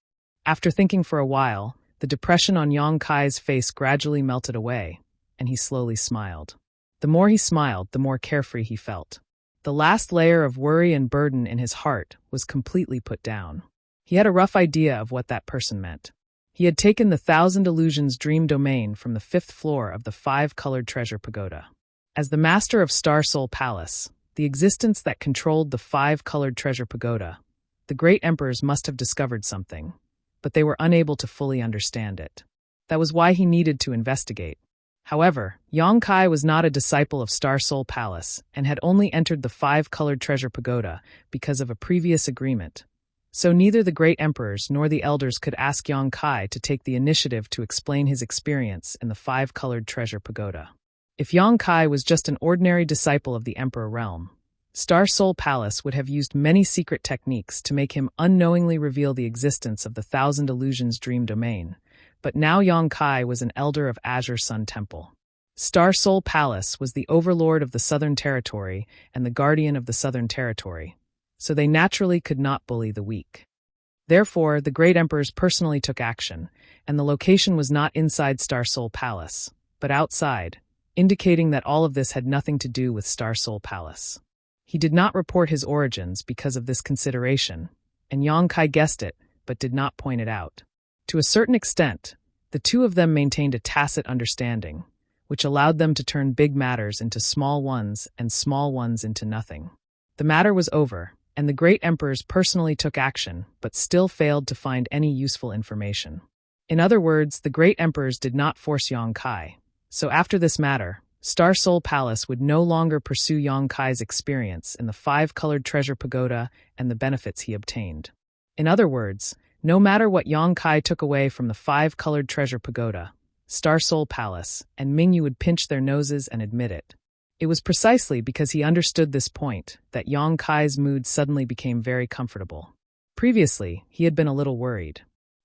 After thinking for a while, the depression on Yang Kai's face gradually melted away, and he slowly smiled. The more he smiled, the more carefree he felt. The last layer of worry and burden in his heart was completely put down. He had a rough idea of what that person meant. He had taken the 1,000 Illusions dream domain from the 5th floor of the 5-colored treasure pagoda. As the master of Star Soul Palace, the existence that controlled the 5-colored treasure pagoda, the great emperors must have discovered something, but they were unable to fully understand it. That was why he needed to investigate. However, Yang Kai was not a disciple of Star Soul Palace and had only entered the 5-colored treasure pagoda because of a previous agreement. So neither the great emperors nor the elders could ask Yang Kai to take the initiative to explain his experience in the 5-colored treasure pagoda. If Yang Kai was just an ordinary disciple of the Emperor realm, Star Soul Palace would have used many secret techniques to make him unknowingly reveal the existence of the 1,000 Illusions dream domain. But now Yang Kai was an elder of Azure Sun Temple. Star Soul Palace was the overlord of the Southern Territory and the guardian of the Southern Territory, so they naturally could not bully the weak. Therefore, the great emperors personally took action, and the location was not inside Star Soul Palace, but outside, indicating that all of this had nothing to do with Star Soul Palace. He did not report his origins because of this consideration, and Yang Kai guessed it, but did not point it out. To a certain extent, the two of them maintained a tacit understanding, which allowed them to turn big matters into small ones and small ones into nothing. The matter was over, and the great emperors personally took action, but still failed to find any useful information. In other words, the great emperors did not force Yang Kai. So after this matter, Star Soul Palace would no longer pursue Yang Kai's experience in the 5-colored treasure pagoda and the benefits he obtained. In other words, no matter what Yang Kai took away from the 5-colored treasure pagoda, Star Soul Palace, and Mingyu would pinch their noses and admit it. It was precisely because he understood this point that Yang Kai's mood suddenly became very comfortable. Previously, he had been a little worried.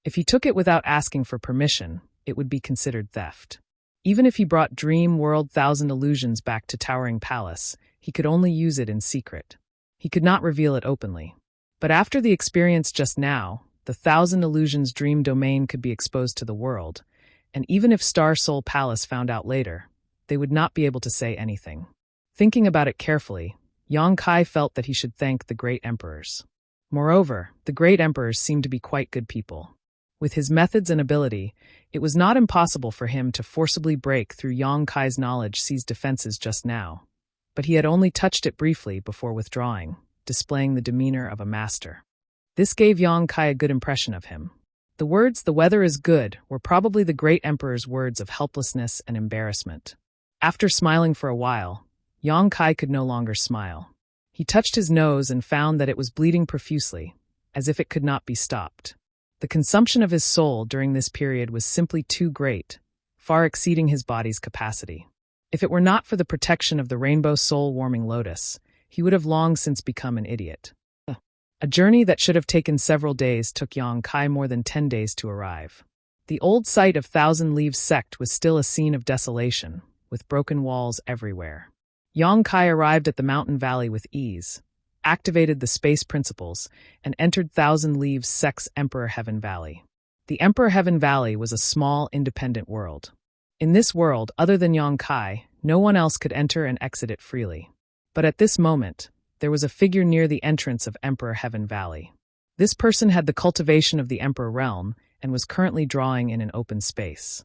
If he took it without asking for permission, it would be considered theft. Even if he brought Dream World 1,000 Illusions back to Towering Palace, he could only use it in secret. He could not reveal it openly. But after the experience just now, the 1,000 Illusions dream domain could be exposed to the world, and even if Star Soul Palace found out later, they would not be able to say anything. Thinking about it carefully, Yang Kai felt that he should thank the great emperors. Moreover, the great emperors seemed to be quite good people. With his methods and ability, it was not impossible for him to forcibly break through Yang Kai's knowledge-seized defenses just now. But he had only touched it briefly before withdrawing, displaying the demeanor of a master. This gave Yang Kai a good impression of him. The words, "the weather is good," were probably the great emperor's words of helplessness and embarrassment. After smiling for a while, Yang Kai could no longer smile. He touched his nose and found that it was bleeding profusely, as if it could not be stopped. The consumption of his soul during this period was simply too great, far exceeding his body's capacity. If it were not for the protection of the rainbow soul-warming lotus, he would have long since become an idiot. A journey that should have taken several days took Yang Kai more than 10 days to arrive. The old site of Thousand Leaves Sect was still a scene of desolation, with broken walls everywhere. Yang Kai arrived at the mountain valley with ease, activated the space principles, and entered Thousand Leaves Sec's Emperor Heaven Valley. The Emperor Heaven Valley was a small, independent world. In this world, other than Yong-kai, no one else could enter and exit it freely. But at this moment, there was a figure near the entrance of Emperor Heaven Valley. This person had the cultivation of the Emperor Realm and was currently drawing in an open space.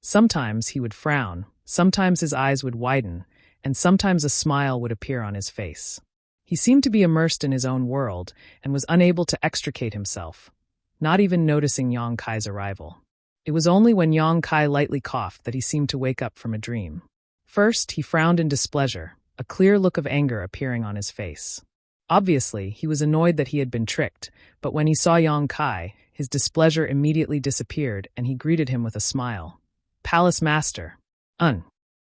Sometimes he would frown, sometimes his eyes would widen, and sometimes a smile would appear on his face. He seemed to be immersed in his own world and was unable to extricate himself, not even noticing Yong-kai's arrival. It was only when Yong-kai lightly coughed that he seemed to wake up from a dream. First, he frowned in displeasure, a clear look of anger appearing on his face. Obviously, he was annoyed that he had been tricked, but when he saw Yong-kai, his displeasure immediately disappeared and he greeted him with a smile. "Palace Master."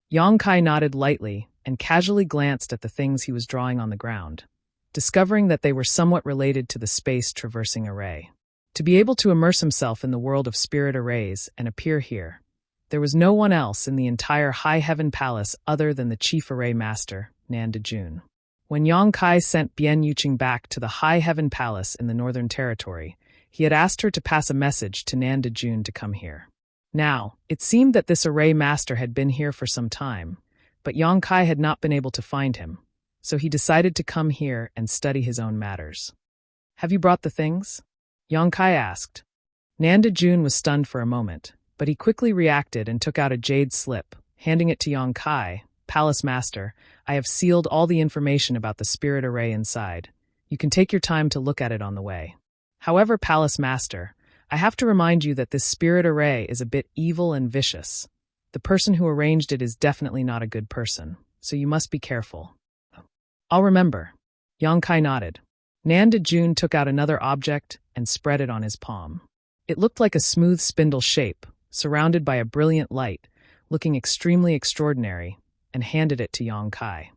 Yong-kai nodded lightly and casually glanced at the things he was drawing on the ground, discovering that they were somewhat related to the space-traversing array. To be able to immerse himself in the world of spirit arrays and appear here, there was no one else in the entire High Heaven Palace other than the Chief Array Master, Nanda Jun. When Yong-kai sent Bien Yuqing back to the High Heaven Palace in the Northern Territory, he had asked her to pass a message to Nanda Jun to come here. Now, it seemed that this Array Master had been here for some time, but Yong-kai had not been able to find him, so he decided to come here and study his own matters. "Have you brought the things?" Yong-kai asked. Nanda Jun was stunned for a moment, but he quickly reacted and took out a jade slip, handing it to Yong-kai. "Palace Master, I have sealed all the information about the spirit array inside. You can take your time to look at it on the way. However, Palace Master, I have to remind you that this spirit array is a bit evil and vicious. The person who arranged it is definitely not a good person, so you must be careful." "I'll remember." Yong-kai nodded. Nanda Jun took out another object and spread it on his palm. It looked like a smooth spindle shape, surrounded by a brilliant light, looking extremely extraordinary, and handed it to Yong-kai.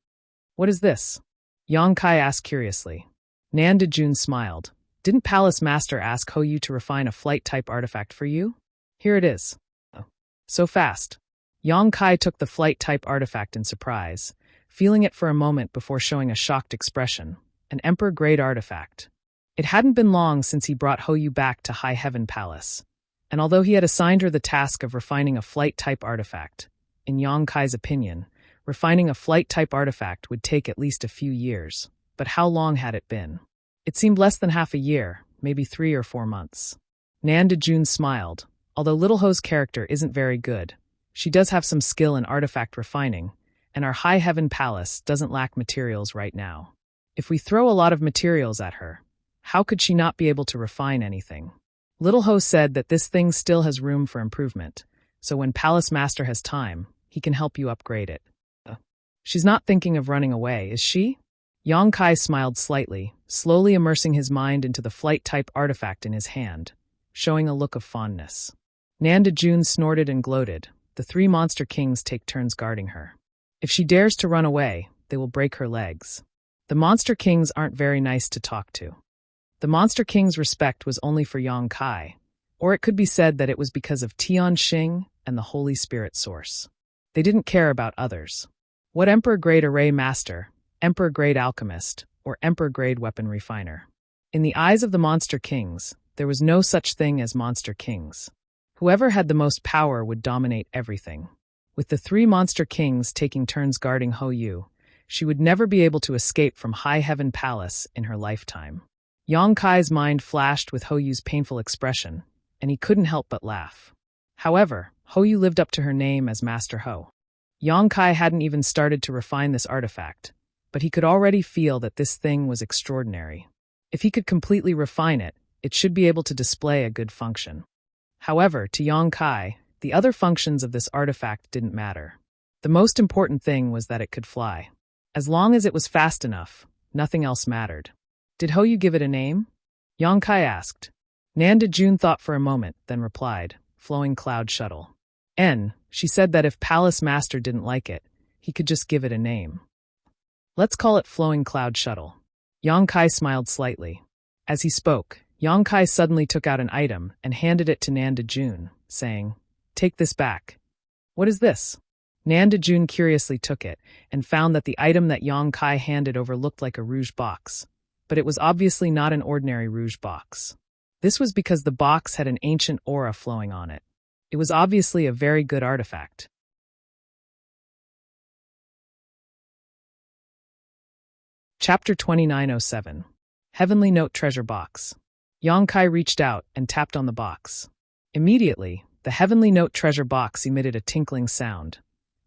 "What is this?" Yong-kai asked curiously. Nanda Jun smiled. "Didn't Palace Master ask Hoyu to refine a flight-type artifact for you? Here it is." So fast. Yong-kai took the flight-type artifact in surprise, feeling it for a moment before showing a shocked expression. An Emperor-grade artifact. It hadn't been long since he brought Hoyu back to High Heaven Palace, and although he had assigned her the task of refining a flight-type artifact, in Yong-kai's opinion, refining a flight-type artifact would take at least a few years. But how long had it been? It seemed less than half a year, maybe 3 or 4 months. Nanda Jun smiled. Although Little Ho's character isn't very good, she does have some skill in artifact refining, and our High Heaven Palace doesn't lack materials right now. If we throw a lot of materials at her, how could she not be able to refine anything? Little Ho said that this thing still has room for improvement, so when Palace Master has time, he can help you upgrade it. She's not thinking of running away, is she? Yong-kai smiled slightly, slowly immersing his mind into the flight-type artifact in his hand, showing a look of fondness. Nanda Jun snorted and gloated. The 3 monster kings take turns guarding her. If she dares to run away, they will break her legs. The monster kings aren't very nice to talk to. The monster king's respect was only for Yong-kai, or it could be said that it was because of Tian Xing and the Holy Spirit Source. They didn't care about others. What Emperor-grade Array Master, Emperor-grade Alchemist, or Emperor-grade Weapon Refiner? In the eyes of the monster kings, there was no such thing as monster kings. Whoever had the most power would dominate everything. With the 3 monster kings taking turns guarding Hoyu, she would never be able to escape from High Heaven Palace in her lifetime. Yong-kai's mind flashed with Hoyu's painful expression, and he couldn't help but laugh. However, Hoyu lived up to her name as Master Ho. Yong-kai hadn't even started to refine this artifact, but he could already feel that this thing was extraordinary. If he could completely refine it, it should be able to display a good function. However, to Yong-kai, the other functions of this artifact didn't matter. The most important thing was that it could fly. As long as it was fast enough, nothing else mattered. Did Hoyu give it a name? Yong-kai asked. Nanda Jun thought for a moment, then replied, Flowing Cloud Shuttle. She said that if Palace Master didn't like it, he could just give it a name. Let's call it Flowing Cloud Shuttle. Yong-kai smiled slightly. As he spoke, Yong-kai suddenly took out an item and handed it to Nanda Jun, saying, Take this back. What is this? Nandajun curiously took it and found that the item that Yang Kai handed over looked like a rouge box, but it was obviously not an ordinary rouge box. This was because the box had an ancient aura flowing on it. It was obviously a very good artifact. Chapter 2907. Heavenly Note Treasure Box. Yang Kai reached out and tapped on the box. Immediately, the Heavenly Note Treasure Box emitted a tinkling sound,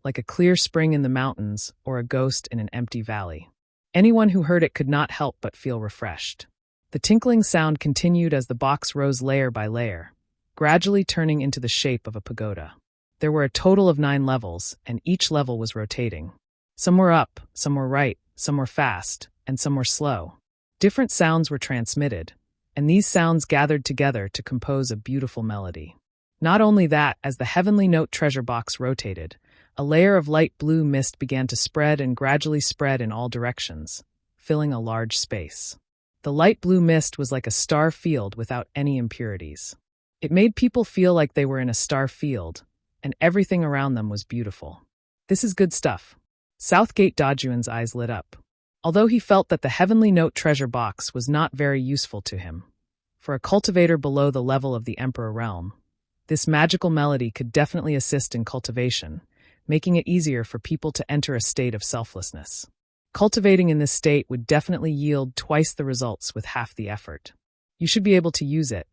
like a clear spring in the mountains or a ghost in an empty valley. Anyone who heard it could not help but feel refreshed. The tinkling sound continued as the box rose layer by layer, gradually turning into the shape of a pagoda. There were a total of 9 levels, and each level was rotating. Some were up, some were right, some were fast, and some were slow. Different sounds were transmitted, and these sounds gathered together to compose a beautiful melody. Not only that, as the Heavenly Note Treasure Box rotated, a layer of light blue mist began to spread and gradually spread in all directions, filling a large space. The light blue mist was like a star field without any impurities. It made people feel like they were in a star field, and everything around them was beautiful. This is good stuff. Southgate Dajuan's eyes lit up. Although he felt that the Heavenly Note Treasure Box was not very useful to him, for a cultivator below the level of the Emperor realm, this magical melody could definitely assist in cultivation, making it easier for people to enter a state of selflessness. Cultivating in this state would definitely yield twice the results with half the effort. You should be able to use it.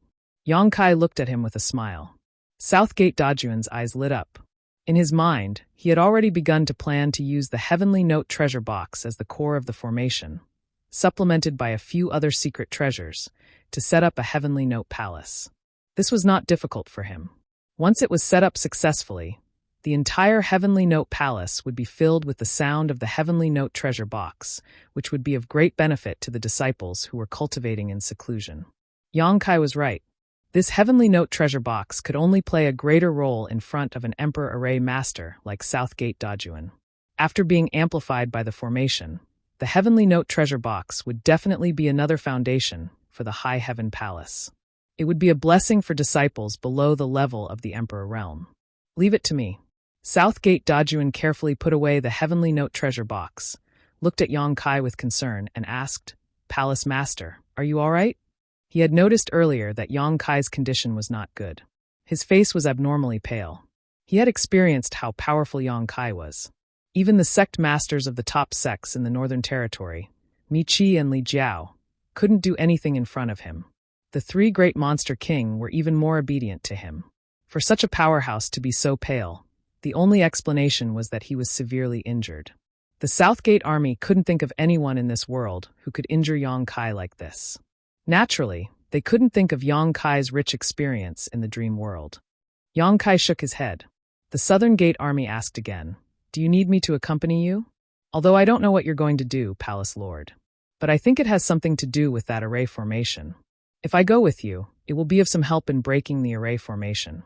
Yang Kai looked at him with a smile. Southgate Dajuan's eyes lit up. In his mind, he had already begun to plan to use the Heavenly Note Treasure Box as the core of the formation, supplemented by a few other secret treasures, to set up a Heavenly Note Palace. This was not difficult for him. Once it was set up successfully, the entire Heavenly Note Palace would be filled with the sound of the Heavenly Note Treasure Box, which would be of great benefit to the disciples who were cultivating in seclusion. Yang Kai was right. This Heavenly Note Treasure Box could only play a greater role in front of an Emperor Array Master like Southgate Dajuan. After being amplified by the formation, the Heavenly Note Treasure Box would definitely be another foundation for the High Heaven Palace. It would be a blessing for disciples below the level of the Emperor realm. Leave it to me. Southgate Dajuan carefully put away the Heavenly Note Treasure Box, looked at Yang Kai with concern, and asked, "Palace Master, are you all right?" He had noticed earlier that Yang Kai's condition was not good. His face was abnormally pale. He had experienced how powerful Yang Kai was. Even the sect masters of the top sects in the Northern Territory, Mi Chi and Li Jiao, couldn't do anything in front of him. The 3 great monster king were even more obedient to him. For such a powerhouse to be so pale, the only explanation was that he was severely injured. The Southgate army couldn't think of anyone in this world who could injure Yang Kai like this. Naturally, they couldn't think of Yang Kai's rich experience in the dream world. Yang Kai shook his head. The Southern Gate army asked again, "Do you need me to accompany you? Although I don't know what you're going to do, Palace Lord. But I think it has something to do with that array formation. If I go with you, it will be of some help in breaking the array formation."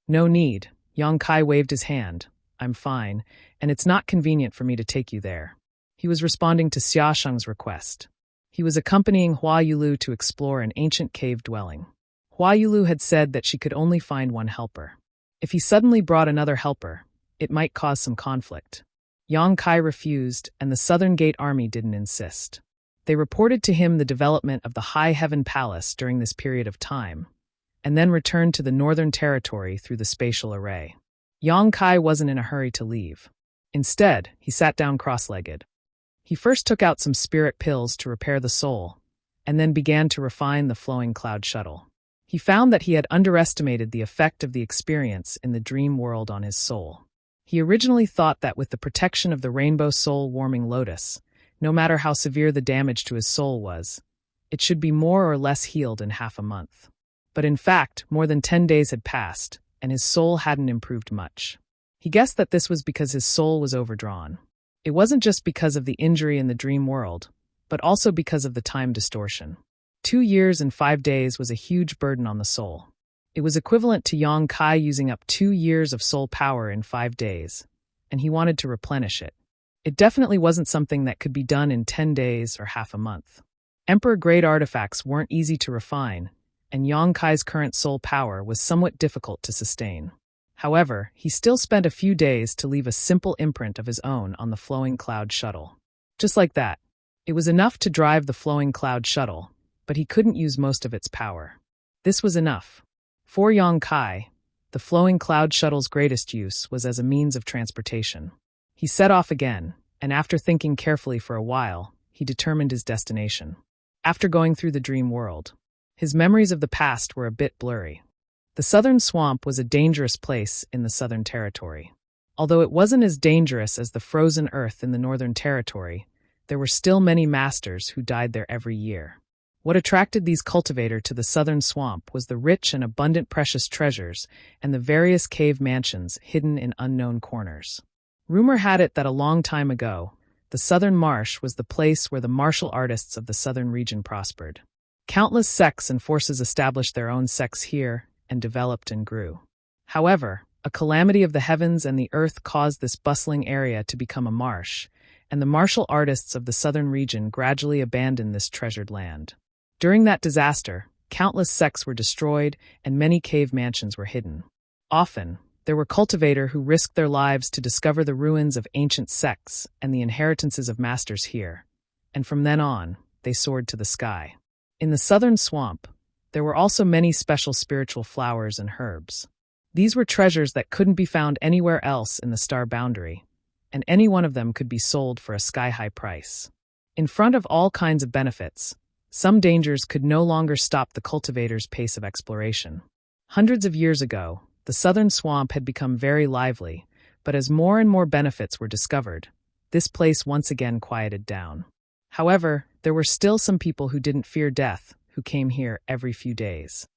"No need." Yang Kai waved his hand. "I'm fine, and it's not convenient for me to take you there." He was responding to Xia Sheng's request. He was accompanying Hua Yulu to explore an ancient cave dwelling. Hua Yulu had said that she could only find one helper. If he suddenly brought another helper, it might cause some conflict. Yang Kai refused, and the Southern Gate army didn't insist. They reported to him the development of the High Heaven Palace during this period of time, and then returned to the Northern Territory through the spatial array. Yang Kai wasn't in a hurry to leave. Instead, he sat down cross-legged. He first took out some spirit pills to repair the soul, and then began to refine the flowing cloud shuttle. He found that he had underestimated the effect of the experience in the dream world on his soul. He originally thought that with the protection of the rainbow soul warming lotus, no matter how severe the damage to his soul was, it should be more or less healed in half a month. But in fact, more than 10 days had passed, and his soul hadn't improved much. He guessed that this was because his soul was overdrawn. It wasn't just because of the injury in the dream world, but also because of the time distortion. 2 years and 5 days was a huge burden on the soul. It was equivalent to Yang Kai using up 2 years of soul power in 5 days, and he wanted to replenish it. It definitely wasn't something that could be done in 10 days or half a month. Emperor-grade artifacts weren't easy to refine, and Yang Kai's current soul power was somewhat difficult to sustain. However, he still spent a few days to leave a simple imprint of his own on the flowing cloud shuttle. Just like that. It was enough to drive the flowing cloud shuttle, but he couldn't use most of its power. This was enough. For Yang Kai, the flowing cloud shuttle's greatest use was as a means of transportation. He set off again, and after thinking carefully for a while, he determined his destination. After going through the dream world, his memories of the past were a bit blurry. The southern swamp was a dangerous place in the Southern Territory. Although it wasn't as dangerous as the frozen earth in the Northern Territory, there were still many masters who died there every year. What attracted these cultivators to the southern swamp was the rich and abundant precious treasures and the various cave mansions hidden in unknown corners. Rumor had it that a long time ago, the southern marsh was the place where the martial artists of the southern region prospered. Countless sects and forces established their own sects here and developed and grew. However, a calamity of the heavens and the earth caused this bustling area to become a marsh, and the martial artists of the southern region gradually abandoned this treasured land. During that disaster, countless sects were destroyed and many cave mansions were hidden. Often, there were cultivators who risked their lives to discover the ruins of ancient sects and the inheritances of masters here, and from then on, they soared to the sky. In the southern swamp, there were also many special spiritual flowers and herbs. These were treasures that couldn't be found anywhere else in the star boundary, and any one of them could be sold for a sky-high price. In front of all kinds of benefits, some dangers could no longer stop the cultivators' pace of exploration. Hundreds of years ago, the southern swamp had become very lively, but as more and more benefits were discovered, this place once again quieted down. However, there were still some people who didn't fear death, who came here every few days.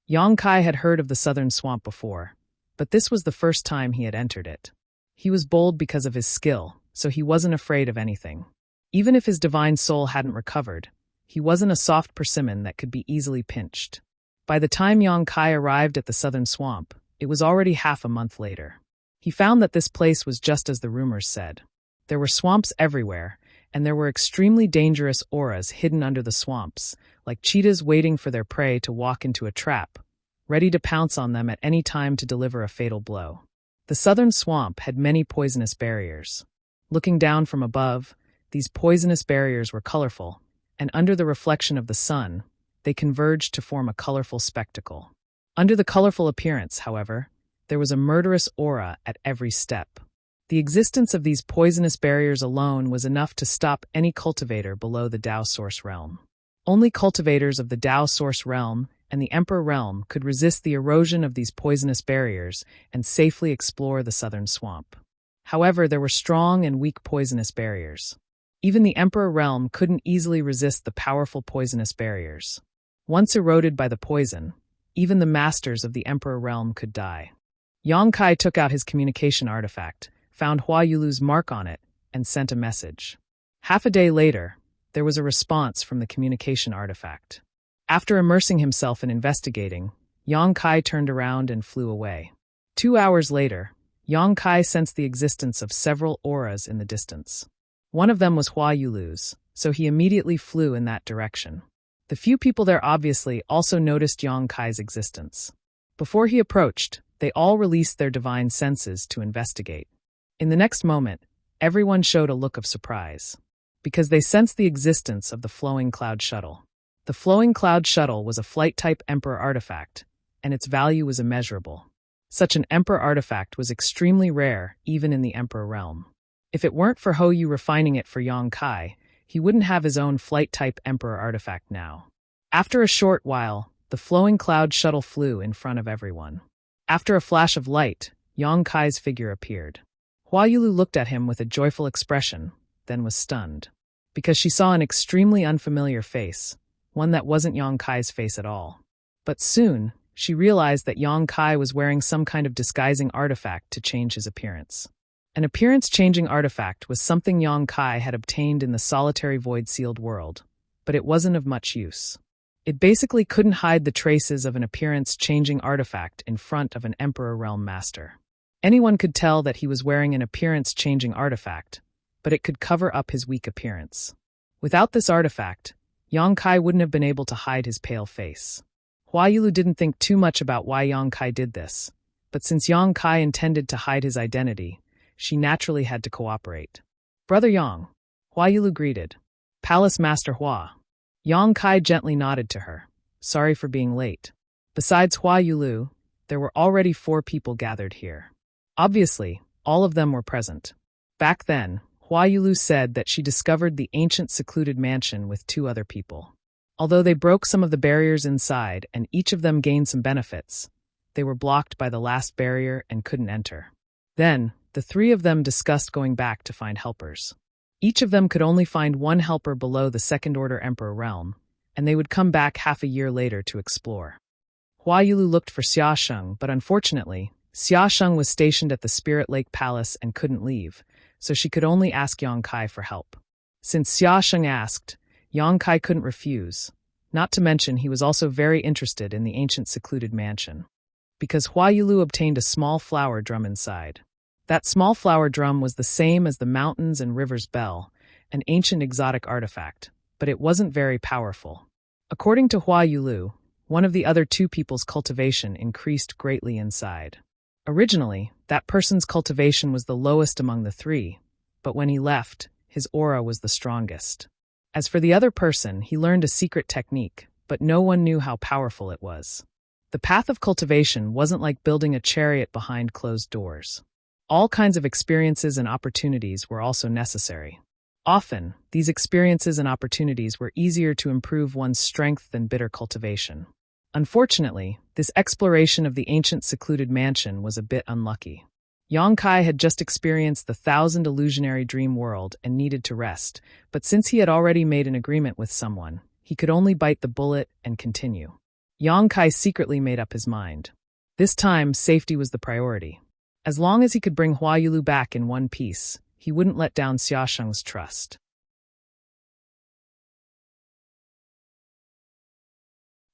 Yang Kai had heard of the southern swamp before, but this was the first time he had entered it. He was bold because of his skill, so he wasn't afraid of anything. Even if his divine soul hadn't recovered, he wasn't a soft persimmon that could be easily pinched. By the time Yang Kai arrived at the southern swamp, it was already half a month later. He found that this place was just as the rumors said. There were swamps everywhere, and there were extremely dangerous auras hidden under the swamps, like cheetahs waiting for their prey to walk into a trap, ready to pounce on them at any time to deliver a fatal blow. The southern swamp had many poisonous barriers. Looking down from above, these poisonous barriers were colorful, and under the reflection of the sun, they converged to form a colorful spectacle. Under the colorful appearance, however, there was a murderous aura at every step. The existence of these poisonous barriers alone was enough to stop any cultivator below the Tao Source realm. Only cultivators of the Tao Source realm and the Emperor realm could resist the erosion of these poisonous barriers and safely explore the southern swamp. However, there were strong and weak poisonous barriers. Even the Emperor realm couldn't easily resist the powerful poisonous barriers. Once eroded by the poison, even the masters of the Emperor realm could die. Yang Kai took out his communication artifact, found Hua Yulu's mark on it, and sent a message. Half a day later, there was a response from the communication artifact. After immersing himself in investigating, Yang Kai turned around and flew away. 2 hours later, Yang Kai sensed the existence of several auras in the distance. One of them was Hua Yulu's, so he immediately flew in that direction. The few people there obviously also noticed Yang Kai's existence. Before he approached, they all released their divine senses to investigate. In the next moment, everyone showed a look of surprise, because they sensed the existence of the flowing cloud shuttle. The flowing cloud shuttle was a flight-type Emperor artifact, and its value was immeasurable. Such an Emperor artifact was extremely rare even in the Emperor realm. If it weren't for Hou Yu refining it for Yang Kai, he wouldn't have his own flight-type Emperor artifact now. After a short while, the flowing cloud shuttle flew in front of everyone. After a flash of light, Yang Kai's figure appeared. Hua Yulu looked at him with a joyful expression, then was stunned, because she saw an extremely unfamiliar face, one that wasn't Yang Kai's face at all. But soon, she realized that Yang Kai was wearing some kind of disguising artifact to change his appearance. An appearance-changing artifact was something Yang Kai had obtained in the solitary void-sealed world, but it wasn't of much use. It basically couldn't hide the traces of an appearance-changing artifact in front of an Emperor Realm Master. Anyone could tell that he was wearing an appearance-changing artifact, but it could cover up his weak appearance. Without this artifact, Yang Kai wouldn't have been able to hide his pale face. Hua Yulu didn't think too much about why Yang Kai did this, But since Yang Kai intended to hide his identity, she naturally had to cooperate. "Brother Yang," Hua Yulu greeted. "Palace Master Hua." Yang Kai gently nodded to her. "Sorry for being late." Besides Hua Yulu, there were already 4 people gathered here. Obviously, all of them were present. Back then, Hua Yulu said that she discovered the ancient secluded mansion with 2 other people. Although they broke some of the barriers inside and each of them gained some benefits, they were blocked by the last barrier and couldn't enter. Then, the 3 of them discussed going back to find helpers. Each of them could only find 1 helper below the Second-Order Emperor realm, and they would come back half a year later to explore. Hua Yulu looked for Xiaosheng, but unfortunately, Xiaosheng was stationed at the Spirit Lake Palace and couldn't leave, so she could only ask Yang Kai for help. Since Xiaosheng asked, Yang Kai couldn't refuse. Not to mention he was also very interested in the ancient secluded mansion. Because Hua Yulu obtained a small flower drum inside. That small flower drum was the same as the Mountains and Rivers Bell, an ancient exotic artifact, but it wasn't very powerful. According to Hua Yulu, one of the other 2 people's cultivation increased greatly inside. Originally, that person's cultivation was the lowest among the 3, but when he left, his aura was the strongest. As for the other person, he learned a secret technique, but no one knew how powerful it was. The path of cultivation wasn't like building a chariot behind closed doors. All kinds of experiences and opportunities were also necessary. Often, these experiences and opportunities were easier to improve one's strength than bitter cultivation. Unfortunately, this exploration of the ancient secluded mansion was a bit unlucky. Yang Kai had just experienced the 1,000 illusionary dream world and needed to rest, but since he had already made an agreement with someone, he could only bite the bullet and continue. Yang Kai secretly made up his mind. This time, safety was the priority. As long as he could bring Hua Yulu back in one piece, he wouldn't let down Xiaosheng's trust.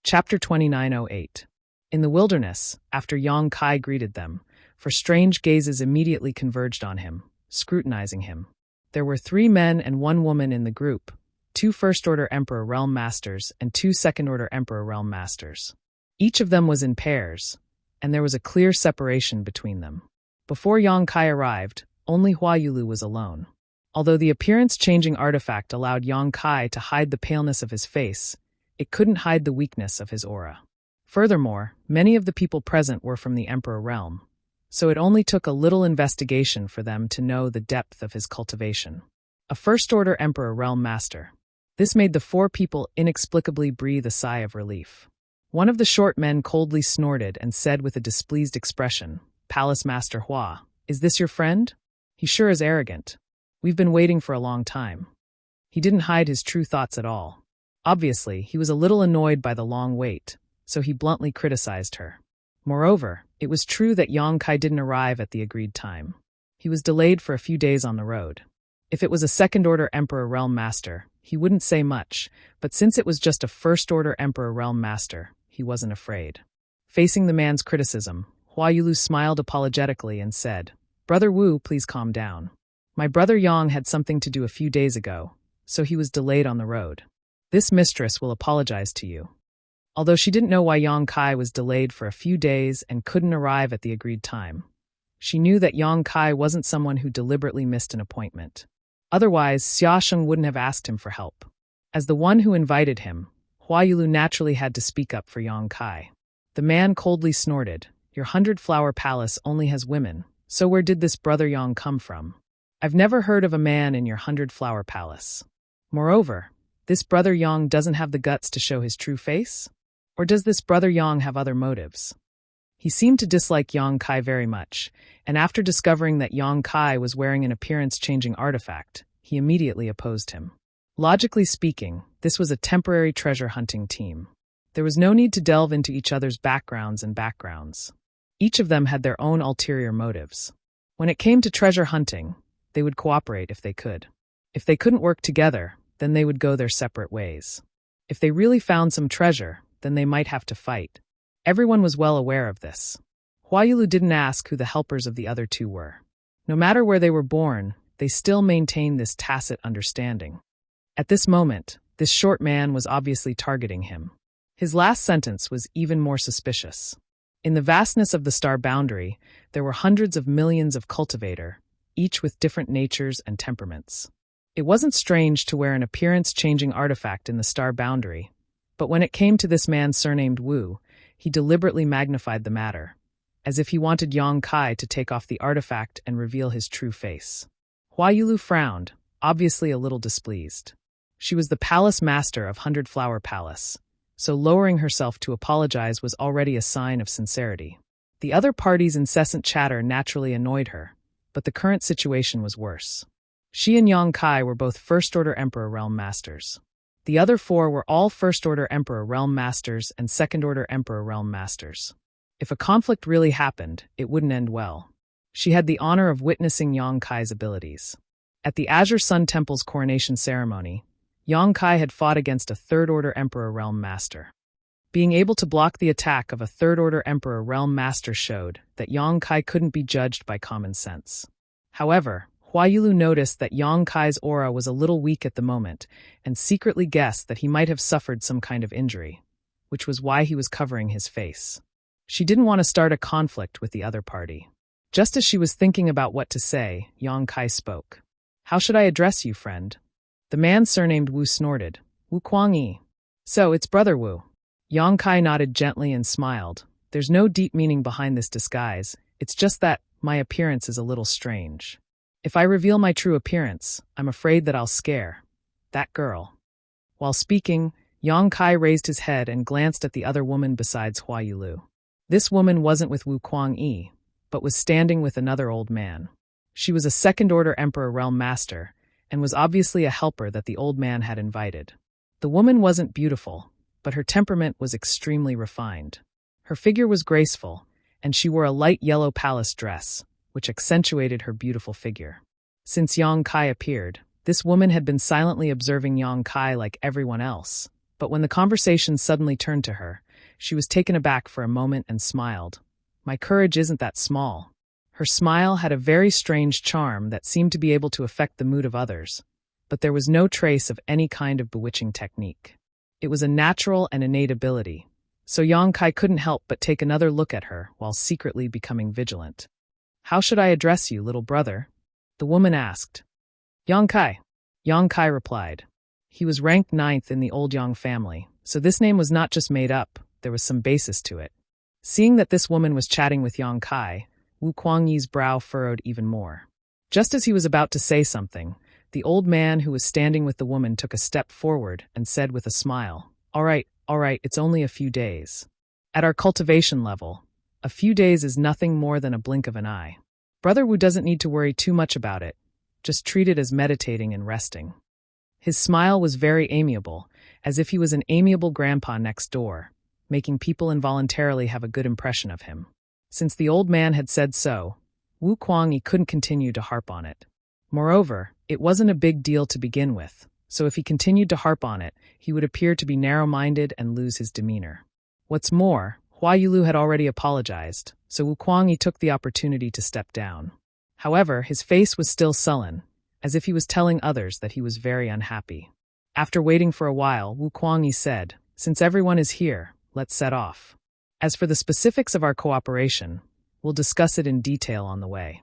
Chapter 2908. In the wilderness, after Yang Kai greeted them, for strange gazes immediately converged on him, scrutinizing him. There were 3 men and 1 woman in the group, 2 First-Order Emperor Realm Masters and 2 Second-Order Emperor Realm Masters. Each of them was in pairs, and there was a clear separation between them. Before Yang Kai arrived, only Hua Yulu was alone. Although the appearance-changing artifact allowed Yang Kai to hide the paleness of his face, it couldn't hide the weakness of his aura. Furthermore, many of the people present were from the Emperor realm, so it only took a little investigation for them to know the depth of his cultivation. A First-Order Emperor Realm Master. This made the 4 people inexplicably breathe a sigh of relief. One of the short men coldly snorted and said with a displeased expression, "Palace Master Hua, is this your friend? He sure is arrogant. We've been waiting for a long time." He didn't hide his true thoughts at all. Obviously, he was a little annoyed by the long wait, so he bluntly criticized her. Moreover, it was true that Yang Kai didn't arrive at the agreed time. He was delayed for a few days on the road. If it was a Second-Order Emperor Realm Master, he wouldn't say much, but since it was just a First-Order Emperor Realm Master, he wasn't afraid. Facing the man's criticism, Hua Yulu smiled apologetically and said, "Brother Wu, please calm down. My brother Yang had something to do a few days ago, so he was delayed on the road. This mistress will apologize to you." Although she didn't know why Yang Kai was delayed for a few days and couldn't arrive at the agreed time, she knew that Yang Kai wasn't someone who deliberately missed an appointment. Otherwise, Xiaosheng wouldn't have asked him for help. As the one who invited him, Hua Yulu naturally had to speak up for Yang Kai. The man coldly snorted, "Your 100-flower palace only has women, so where did this brother Yang come from? I've never heard of a man in your 100-flower palace. Moreover, this brother Yang doesn't have the guts to show his true face? Or does this brother Yang have other motives?" He seemed to dislike Yang Kai very much, and after discovering that Yang Kai was wearing an appearance-changing artifact, he immediately opposed him. Logically speaking, this was a temporary treasure-hunting team. There was no need to delve into each other's backgrounds. Each of them had their own ulterior motives. When it came to treasure hunting, they would cooperate if they could. If they couldn't work together, then they would go their separate ways. If they really found some treasure, then they might have to fight. Everyone was well aware of this. Hua Yulu didn't ask who the helpers of the other 2 were. No matter where they were born, they still maintained this tacit understanding. At this moment, this short man was obviously targeting him. His last sentence was even more suspicious. In the vastness of the star boundary, there were hundreds of millions of cultivator, each with different natures and temperaments. It wasn't strange to wear an appearance-changing artifact in the star boundary, but when it came to this man surnamed Wu, he deliberately magnified the matter, as if he wanted Yang Kai to take off the artifact and reveal his true face. Hua Yulu frowned, obviously a little displeased. She was the palace master of Hundred Flower Palace, so lowering herself to apologize was already a sign of sincerity. The other party's incessant chatter naturally annoyed her, but the current situation was worse. She and Yang Kai were both First-Order Emperor Realm Masters. The other four were all First-Order Emperor Realm Masters and Second-Order Emperor Realm Masters. If a conflict really happened, it wouldn't end well. She had the honor of witnessing Yang Kai's abilities. At the Azure Sun Temple's coronation ceremony, Yang Kai had fought against a Third-Order Emperor Realm Master. Being able to block the attack of a Third-Order Emperor Realm Master showed that Yang Kai couldn't be judged by common sense. However, Hua Yulu noticed that Yang Kai's aura was a little weak at the moment and secretly guessed that he might have suffered some kind of injury, which was why he was covering his face. She didn't want to start a conflict with the other party. Just as she was thinking about what to say, Yang Kai spoke. "How should I address you, friend?" The man surnamed Wu snorted. "Wu Kuangyi." "So, it's Brother Wu." Yang Kai nodded gently and smiled. "There's no deep meaning behind this disguise. It's just that my appearance is a little strange. If I reveal my true appearance, I'm afraid that I'll scare that girl." While speaking, Yang Kai raised his head and glanced at the other woman besides Hua Yulu. This woman wasn't with Wu Kuangyi, but was standing with another old man. She was a Second-Order Emperor Realm Master, and was obviously a helper that the old man had invited. The woman wasn't beautiful, but her temperament was extremely refined. Her figure was graceful, and she wore a light yellow palace dress, which accentuated her beautiful figure. Since Yang Kai appeared, this woman had been silently observing Yang Kai like everyone else, but when the conversation suddenly turned to her, she was taken aback for a moment and smiled. "My courage isn't that small." Her smile had a very strange charm that seemed to be able to affect the mood of others, but there was no trace of any kind of bewitching technique. It was a natural and innate ability, so Yang Kai couldn't help but take another look at her while secretly becoming vigilant. "How should I address you, little brother?" the woman asked. "Yang Kai." Yang Kai replied. He was ranked 9th in the old Yang family, so this name was not just made up, there was some basis to it. Seeing that this woman was chatting with Yang Kai, Wu Kuangyi's brow furrowed even more. Just as he was about to say something, the old man who was standing with the woman took a step forward and said with a smile, all right, it's only a few days. At our cultivation level, a few days is nothing more than a blink of an eye. Brother Wu doesn't need to worry too much about it, just treat it as meditating and resting." His smile was very amiable, as if he was an amiable grandpa next door, making people involuntarily have a good impression of him. Since the old man had said so, Wu Kuangyi couldn't continue to harp on it. Moreover, it wasn't a big deal to begin with, so if he continued to harp on it, he would appear to be narrow-minded and lose his demeanor. What's more, Hua Yulu had already apologized, so Wu Kuangyi took the opportunity to step down. However, his face was still sullen, as if he was telling others that he was very unhappy. After waiting for a while, Wu Kuangyi said, "Since everyone is here, let's set off. As for the specifics of our cooperation, we'll discuss it in detail on the way."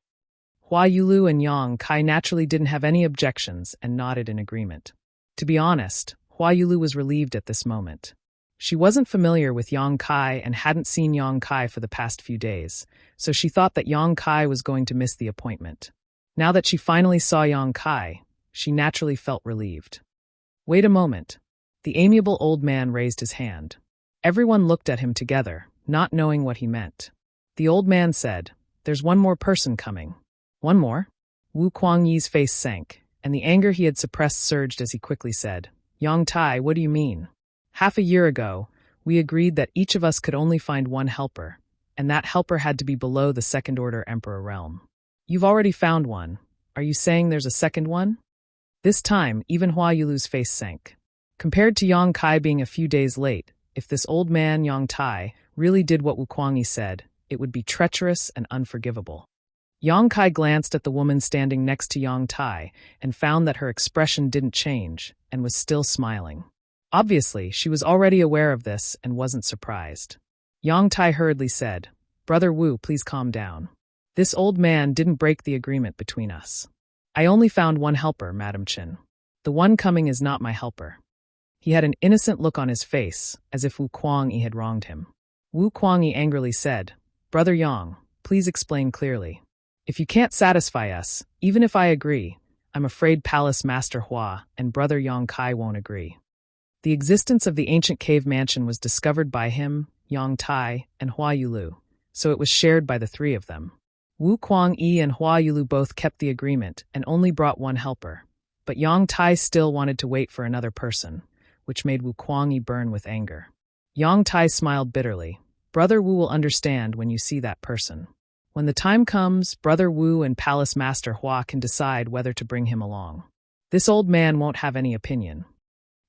Hua Yulu and Yang Kai naturally didn't have any objections and nodded in agreement. To be honest, Hua Yulu was relieved at this moment. She wasn't familiar with Yang Kai and hadn't seen Yang Kai for the past few days, so she thought that Yang Kai was going to miss the appointment. Now that she finally saw Yang Kai, she naturally felt relieved. "Wait a moment." The amiable old man raised his hand. Everyone looked at him together, not knowing what he meant. The old man said, "There's one more person coming." "One more?" Wu Kuangyi's face sank, and the anger he had suppressed surged as he quickly said, "Yang Tai, what do you mean? Half a year ago, we agreed that each of us could only find one helper, and that helper had to be below the Second-Order Emperor realm. You've already found one. Are you saying there's a second one?" This time, even Hua Yulu's face sank. Compared to Yang Kai being a few days late, if this old man, Yang Tai, really did what Wu Kuangyi said, it would be treacherous and unforgivable. Yang Kai glanced at the woman standing next to Yang Tai and found that her expression didn't change and was still smiling. Obviously, she was already aware of this and wasn't surprised. Yang Tai hurriedly said, Brother Wu, please calm down. This old man didn't break the agreement between us. I only found one helper, Madam Chin. The one coming is not my helper. He had an innocent look on his face, as if Wu Kuangyi had wronged him. Wu Kuangyi angrily said, Brother Yang, please explain clearly. If you can't satisfy us, even if I agree, I'm afraid Palace Master Hua and Brother Yang Kai won't agree. The existence of the ancient cave mansion was discovered by him, Yang Tai, and Hua Yulu, so it was shared by the three of them. Wu Kuangyi and Hua Yulu both kept the agreement and only brought one helper, but Yang Tai still wanted to wait for another person, which made Wu Kuangyi burn with anger. Yang Tai smiled bitterly. Brother Wu will understand when you see that person. When the time comes, Brother Wu and Palace Master Hua can decide whether to bring him along. This old man won't have any opinion.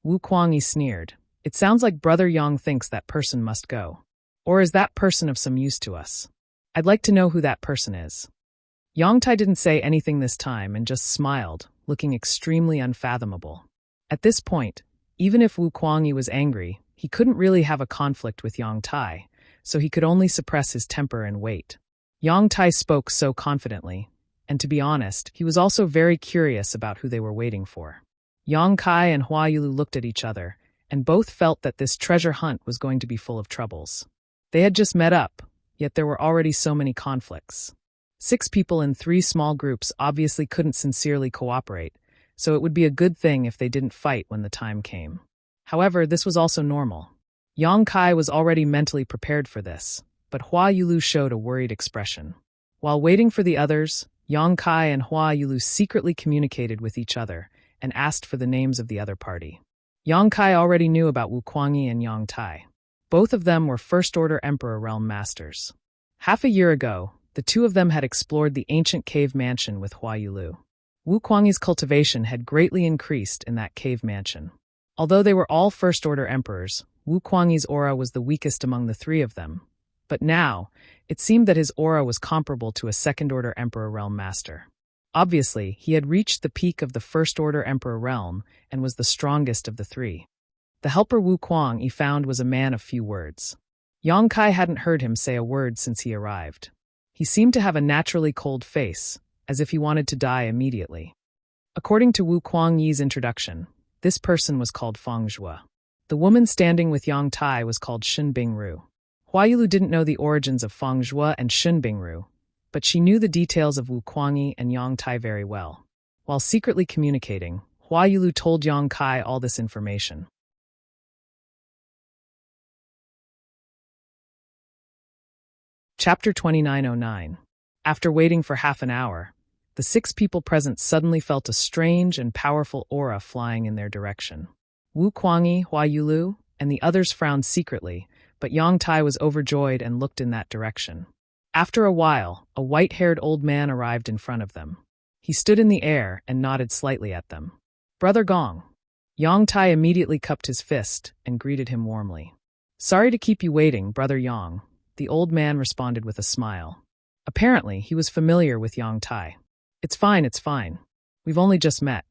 Wu Kuangyi sneered. It sounds like Brother Yang thinks that person must go. Or is that person of some use to us? I'd like to know who that person is. Yang Tai didn't say anything this time and just smiled, looking extremely unfathomable. At this point, even if Wu Kuangyi was angry, he couldn't really have a conflict with Yang Tai, so he could only suppress his temper and wait. Yang Tai spoke so confidently, and to be honest, he was also very curious about who they were waiting for. Yang Kai and Hua Yulu looked at each other, and both felt that this treasure hunt was going to be full of troubles. They had just met up, yet there were already so many conflicts. 6 people in 3 small groups obviously couldn't sincerely cooperate, so it would be a good thing if they didn't fight when the time came. However, this was also normal. Yang Kai was already mentally prepared for this, but Hua Yulu showed a worried expression. While waiting for the others, Yang Kai and Hua Yulu secretly communicated with each other and asked for the names of the other party. Yang Kai already knew about Wu Kuangyi and Yang Tai. Both of them were First-Order Emperor Realm Masters. Half a year ago, the two of them had explored the ancient cave mansion with Hua Yulu. Wu Kuangyi's cultivation had greatly increased in that cave mansion. Although they were all First-Order Emperors, Wu Kuangyi's aura was the weakest among the 3 of them. But now, it seemed that his aura was comparable to a Second-Order Emperor Realm Master. Obviously, he had reached the peak of the First-Order Emperor realm and was the strongest of the 3. The helper Wu Kuangyi found was a man of few words. Yang Kai hadn't heard him say a word since he arrived. He seemed to have a naturally cold face, as if he wanted to die immediately. According to Wu Kuangyi's introduction, this person was called Feng Zhua. The woman standing with Yang Tai was called Shen Bingru. Hua Yulu didn't know the origins of Feng Zhua and Shen Bingru, but she knew the details of Wu Kuangyi and Yang Tai very well. While secretly communicating, Hua Yulu told Yang Kai all this information. Chapter 2909. After waiting for half an hour, the 6 people present suddenly felt a strange and powerful aura flying in their direction. Wu Kuangyi, Hua Yulu, and the others frowned secretly, but Yang Tai was overjoyed and looked in that direction. After a while, a white-haired old man arrived in front of them. He stood in the air and nodded slightly at them. Brother Gong. Yang Tai immediately cupped his fist and greeted him warmly. Sorry to keep you waiting, Brother Yang, the old man responded with a smile. Apparently, he was familiar with Yang Tai. It's fine. We've only just met.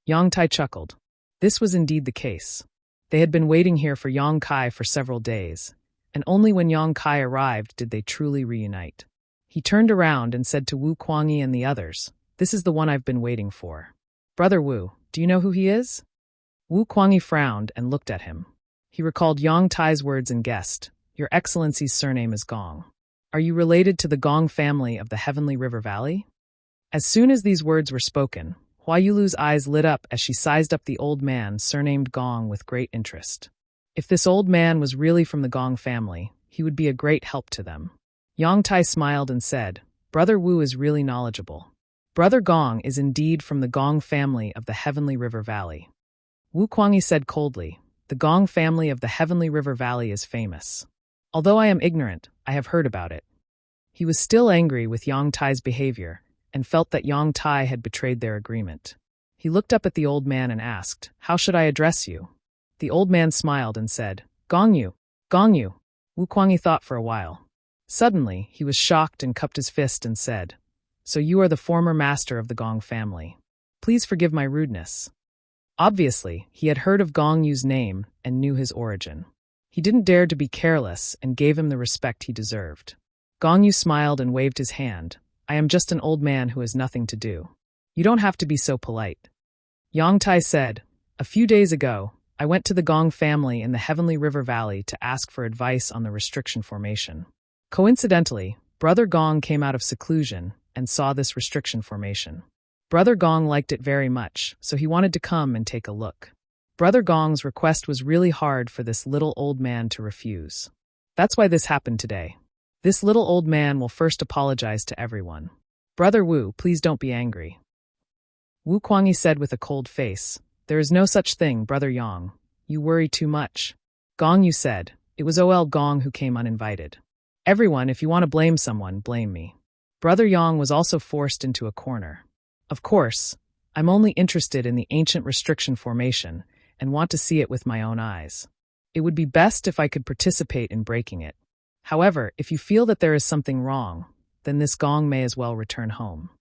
Yang Tai chuckled. This was indeed the case. They had been waiting here for Yang Kai for several days, and only when Yang Kai arrived did they truly reunite. He turned around and said to Wu Kuangyi and the others, This is the one I've been waiting for. Brother Wu, do you know who he is? Wu Kuangyi frowned and looked at him. He recalled Yang Tai's words and guessed, Your Excellency's surname is Gong. Are you related to the Gong family of the Heavenly River Valley? As soon as these words were spoken, Hua Yulu's eyes lit up as she sized up the old man surnamed Gong with great interest. If this old man was really from the Gong family, he would be a great help to them. Yang Tai smiled and said, Brother Wu is really knowledgeable. Brother Gong is indeed from the Gong family of the Heavenly River Valley. Wu Kuangyi said coldly, The Gong family of the Heavenly River Valley is famous. Although I am ignorant, I have heard about it. He was still angry with Yang Tai's behavior and felt that Yang Tai had betrayed their agreement. He looked up at the old man and asked, How should I address you? The old man smiled and said, Gong Yu. Wu Kuangyi thought for a while. Suddenly, he was shocked and cupped his fist and said, So you are the former master of the Gong family. Please forgive my rudeness. Obviously, he had heard of Gong Yu's name and knew his origin. He didn't dare to be careless and gave him the respect he deserved. Gong Yu smiled and waved his hand. I am just an old man who has nothing to do. You don't have to be so polite. Yang Tai said, a few days ago, I went to the Gong family in the Heavenly River Valley to ask for advice on the restriction formation. Coincidentally, Brother Gong came out of seclusion and saw this restriction formation. Brother Gong liked it very much, so he wanted to come and take a look. Brother Gong's request was really hard for this little old man to refuse. That's why this happened today. This little old man will first apologize to everyone. Brother Wu, please don't be angry. Wu Kuangyi said with a cold face, there is no such thing, Brother Yang. You worry too much. Gong Yu said, it was OL Gong who came uninvited. Everyone, if you want to blame someone, blame me. Brother Yang was also forced into a corner. Of course, I'm only interested in the ancient restriction formation and want to see it with my own eyes. It would be best if I could participate in breaking it. However, if you feel that there is something wrong, then this Gong may as well return home.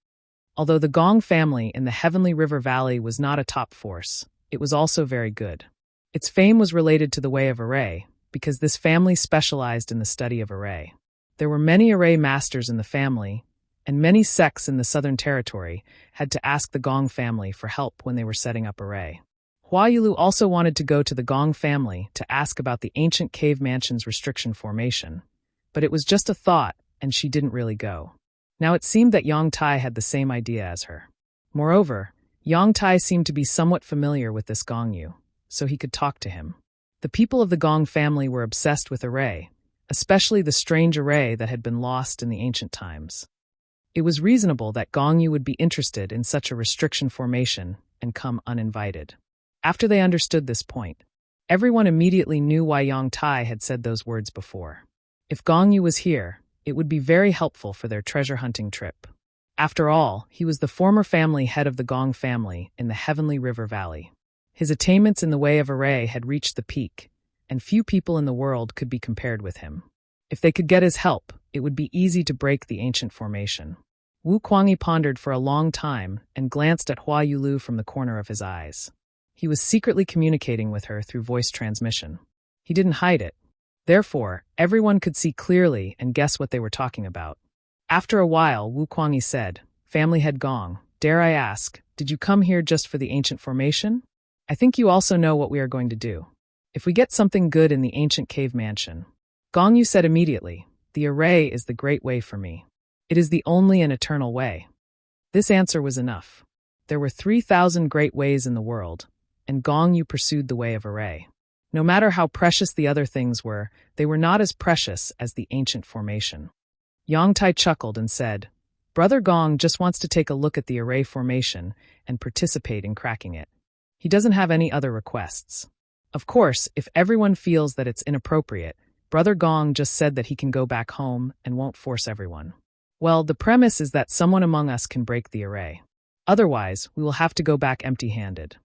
Although the Gong family in the Heavenly River Valley was not a top force, it was also very good. Its fame was related to the way of array, because this family specialized in the study of array. There were many array masters in the family, and many sects in the Southern Territory had to ask the Gong family for help when they were setting up array. Hua Yulu also wanted to go to the Gong family to ask about the ancient cave mansion's restriction formation, but it was just a thought, and she didn't really go. Now it seemed that Yang Tai had the same idea as her. Moreover, Yang Tai seemed to be somewhat familiar with this Gong Yu, so he could talk to him. The people of the Gong family were obsessed with array, especially the strange array that had been lost in the ancient times. It was reasonable that Gong Yu would be interested in such a restriction formation and come uninvited. After they understood this point, everyone immediately knew why Yang Tai had said those words before. If Gong Yu was here, it would be very helpful for their treasure hunting trip. After all, he was the former family head of the Gong family in the Heavenly River Valley. His attainments in the way of array had reached the peak, and few people in the world could be compared with him. If they could get his help, it would be easy to break the ancient formation. Wu Kuangyi pondered for a long time and glanced at Hua Yulu from the corner of his eyes. He was secretly communicating with her through voice transmission. He didn't hide it. Therefore, everyone could see clearly and guess what they were talking about. After a while, Wu Kuangyi said, Family Head Gong, dare I ask, did you come here just for the ancient formation? I think you also know what we are going to do. If we get something good in the ancient cave mansion. Gong Yu said immediately, the array is the great way for me. It is the only and eternal way. This answer was enough. There were 3,000 great ways in the world, and Gong Yu pursued the way of array. No matter how precious the other things were, they were not as precious as the ancient formation. Yang Tai chuckled and said, Brother Gong just wants to take a look at the array formation and participate in cracking it. He doesn't have any other requests. Of course, if everyone feels that it's inappropriate, Brother Gong just said that he can go back home and won't force everyone. Well, the premise is that someone among us can break the array. Otherwise, we will have to go back empty-handed.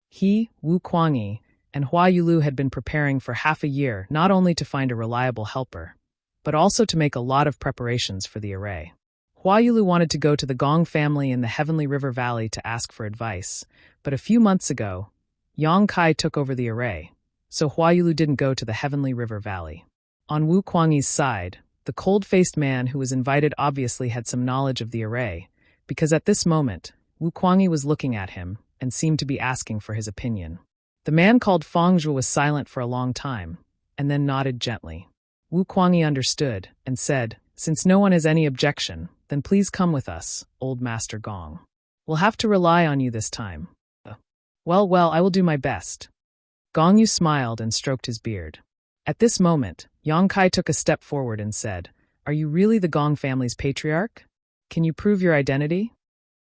He, Wu Kuangyi, and Hua Yulu had been preparing for half a year not only to find a reliable helper, but also to make a lot of preparations for the array. Hua Yulu wanted to go to the Gong family in the Heavenly River Valley to ask for advice, but a few months ago, Yang Kai took over the array, so Hua Yulu didn't go to the Heavenly River Valley. On Wu Kuangyi's side, the cold-faced man who was invited obviously had some knowledge of the array, because at this moment, Wu Kuangyi was looking at him and seemed to be asking for his opinion. The man called Feng Zhuo was silent for a long time, and then nodded gently. Wu Kuangyi understood and said, Since no one has any objection, then please come with us, old Master Gong. We'll have to rely on you this time. Well, I will do my best. Gong Yu smiled and stroked his beard. At this moment, Yang Kai took a step forward and said, Are you really the Gong family's patriarch? Can you prove your identity?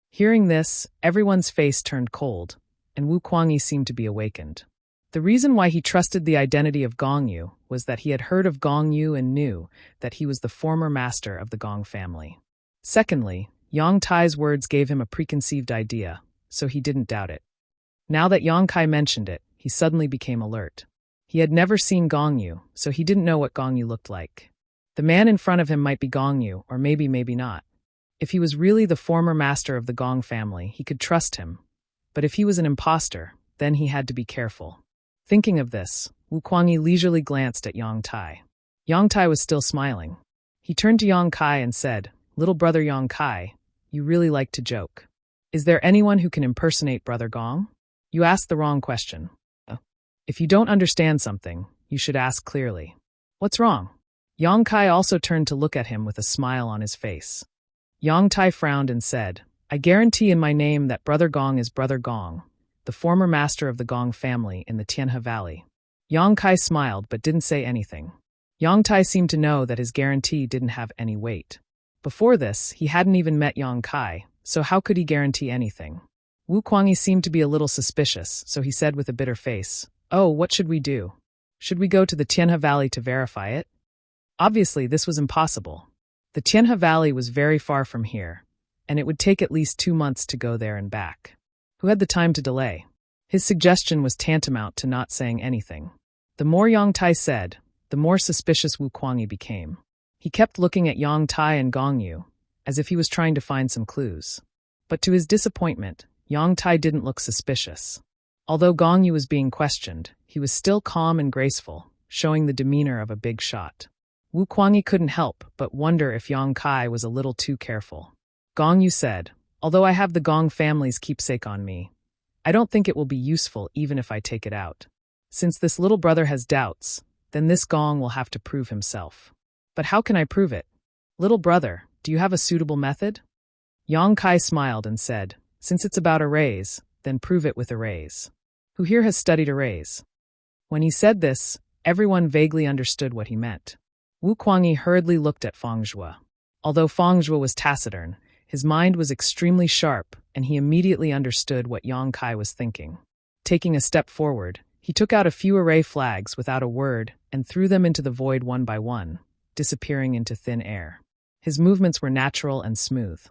Hearing this, everyone's face turned cold, and Wu Kuangyi seemed to be awakened. The reason why he trusted the identity of Gong Yu was that he had heard of Gong Yu and knew that he was the former master of the Gong family. Secondly, Yang Tai's words gave him a preconceived idea, so he didn't doubt it. Now that Yang Kai mentioned it, he suddenly became alert. He had never seen Gong Yu, so he didn't know what Gong Yu looked like. The man in front of him might be Gong Yu, or maybe not. If he was really the former master of the Gong family, he could trust him. But if he was an imposter, then he had to be careful. Thinking of this, Wu Kuangyi leisurely glanced at Yang Tai. Yang Tai was still smiling. He turned to Yang Kai and said, "Little brother Yang Kai, you really like to joke. Is there anyone who can impersonate Brother Gong? You asked the wrong question. If you don't understand something, you should ask clearly. What's wrong?" Yang Kai also turned to look at him with a smile on his face. Yang Tai frowned and said, "I guarantee in my name that Brother Gong is Brother Gong, the former master of the Gong family in the Tianhe Valley." Yang Kai smiled but didn't say anything. Yang Tai seemed to know that his guarantee didn't have any weight. Before this, he hadn't even met Yang Kai, so how could he guarantee anything? Wu Kuangyi seemed to be a little suspicious, so he said with a bitter face, "Oh, what should we do? Should we go to the Tianhe Valley to verify it?" Obviously, this was impossible. The Tianhe Valley was very far from here, and it would take at least 2 months to go there and back. Who had the time to delay? His suggestion was tantamount to not saying anything. The more Yang Tai said, the more suspicious Wu Kuangyi became. He kept looking at Yang Tai and Gong Yu, as if he was trying to find some clues. But to his disappointment, Yang Tai didn't look suspicious. Although Gong Yu was being questioned, he was still calm and graceful, showing the demeanor of a big shot. Wu Kuangyi couldn't help but wonder if Yang Kai was a little too careful. Gong Yu said, "Although I have the Gong family's keepsake on me, I don't think it will be useful even if I take it out. Since this little brother has doubts, then this Gong will have to prove himself. But how can I prove it? Little brother, do you have a suitable method?" Yang Kai smiled and said, "Since it's about arrays, then prove it with arrays. Who here has studied arrays?" When he said this, everyone vaguely understood what he meant. Wu Kuangyi hurriedly looked at Feng Zhuo. Although Feng Zhuo was taciturn, his mind was extremely sharp, and he immediately understood what Yang Kai was thinking. Taking a step forward, he took out a few array flags without a word and threw them into the void one by one, disappearing into thin air. His movements were natural and smooth.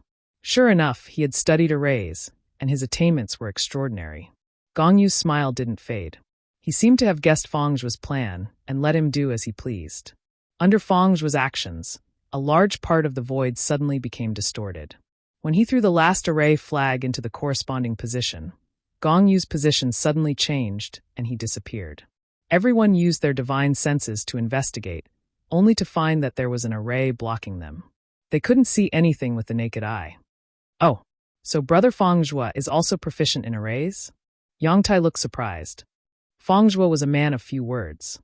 Sure enough, he had studied arrays, and his attainments were extraordinary. Gong Yu's smile didn't fade. He seemed to have guessed Feng Zhuo's plan and let him do as he pleased. Under Feng Zhuo's actions, a large part of the void suddenly became distorted. When he threw the last array flag into the corresponding position, Gong Yu's position suddenly changed and he disappeared. Everyone used their divine senses to investigate, only to find that there was an array blocking them. They couldn't see anything with the naked eye. "Oh, so Brother Feng Zhuo is also proficient in arrays?" Yang Tai looked surprised. Feng Zhuo was a man of few words.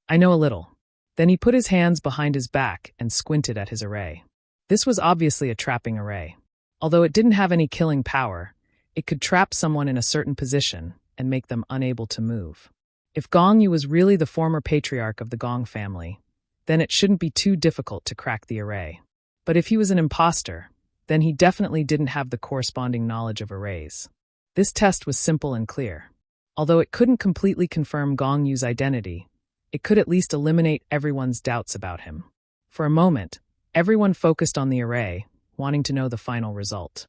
"I know a little." Then he put his hands behind his back and squinted at his array. This was obviously a trapping array. Although it didn't have any killing power, it could trap someone in a certain position and make them unable to move. If Gong Yu was really the former patriarch of the Gong family, then it shouldn't be too difficult to crack the array. But if he was an imposter, then he definitely didn't have the corresponding knowledge of arrays. This test was simple and clear. Although it couldn't completely confirm Gong Yu's identity, it could at least eliminate everyone's doubts about him. For a moment, everyone focused on the array, wanting to know the final result.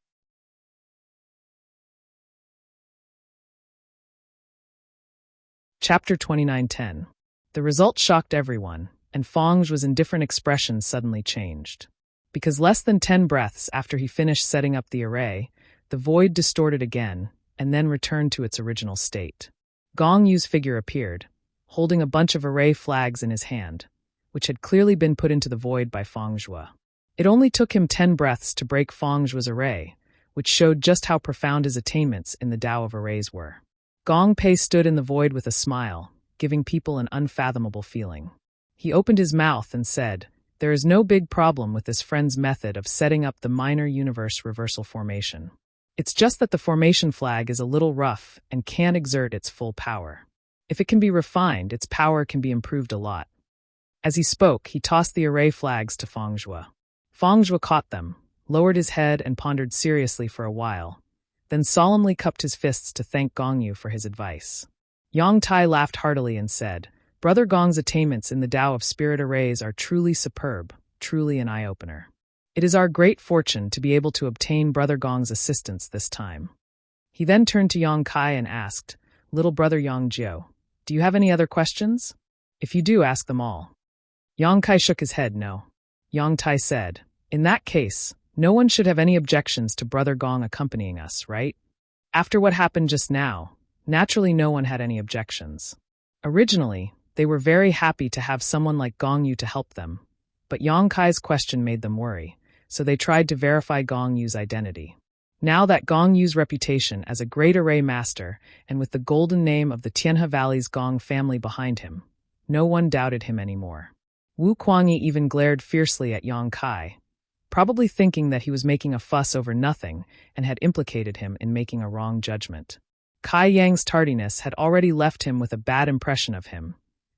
Chapter 29:10. The result shocked everyone, and Feng Zhuo's indifferent expression suddenly changed. Because less than 10 breaths after he finished setting up the array, the void distorted again, and then returned to its original state. Gong Yu's figure appeared, holding a bunch of array flags in his hand, which had clearly been put into the void by Feng Zhuo. It only took him 10 breaths to break Feng Zhuo's array, which showed just how profound his attainments in the Tao of arrays were. Gong Pei stood in the void with a smile, giving people an unfathomable feeling. He opened his mouth and said, "There is no big problem with this friend's method of setting up the minor universe reversal formation. It's just that the formation flag is a little rough and can't exert its full power. If it can be refined, its power can be improved a lot." As he spoke, he tossed the array flags to Feng Zhuo. Feng Zhuo caught them, lowered his head and pondered seriously for a while, then solemnly cupped his fists to thank Gong Yu for his advice. Yang Tai laughed heartily and said, "Brother Gong's attainments in the Tao of spirit arrays are truly superb, truly an eye-opener. It is our great fortune to be able to obtain Brother Gong's assistance this time." He then turned to Yang Kai and asked, "Little brother Yang Jiu, do you have any other questions? If you do, ask them all." Yang Kai shook his head no. Yang Tai said, "In that case, no one should have any objections to Brother Gong accompanying us, right?" After what happened just now, naturally no one had any objections. Originally, they were very happy to have someone like Gong Yu to help them, But Yang Kai's question made them worry, so they tried to verify Gong Yu's identity. Now that Gong Yu's reputation as a great array master, and with the golden name of the Tianhe Valley's Gong family behind him, no one doubted him anymore. Wu Kuangyi even glared fiercely at Yang Kai, probably thinking that he was making a fuss over nothing and had implicated him in making a wrong judgment. Kai Yang's tardiness had already left him with a bad impression of him,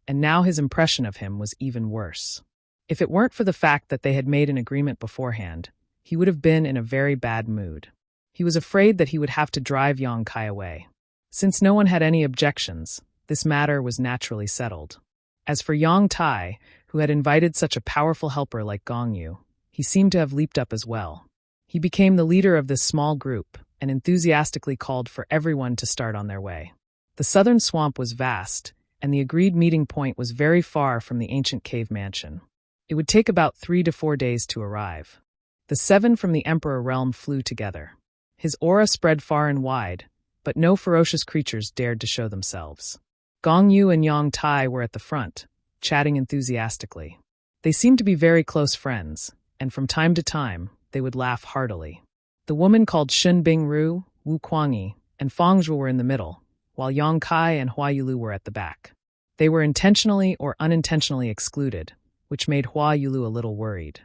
and now his impression of him was even worse. If it weren't for the fact that they had made an agreement beforehand, he would have been in a very bad mood. He was afraid that he would have to drive Yang Kai away. Since no one had any objections, this matter was naturally settled. As for Yang Tai, who had invited such a powerful helper like Gong Yu, he seemed to have leaped up as well. He became the leader of this small group and enthusiastically called for everyone to start on their way. The southern swamp was vast, and the agreed meeting point was very far from the ancient cave mansion. It would take about 3 to 4 days to arrive. The 7 from the Emperor realm flew together. His aura spread far and wide, but no ferocious creatures dared to show themselves. Gong Yu and Yang Tai were at the front, chatting enthusiastically. They seemed to be very close friends, and from time to time, they would laugh heartily. The woman called Shen Bingru, Wu Kuangyi, and Fang Zhuo were in the middle, while Yang Kai and Hua Yulu were at the back. They were intentionally or unintentionally excluded, which made Hua Yulu a little worried.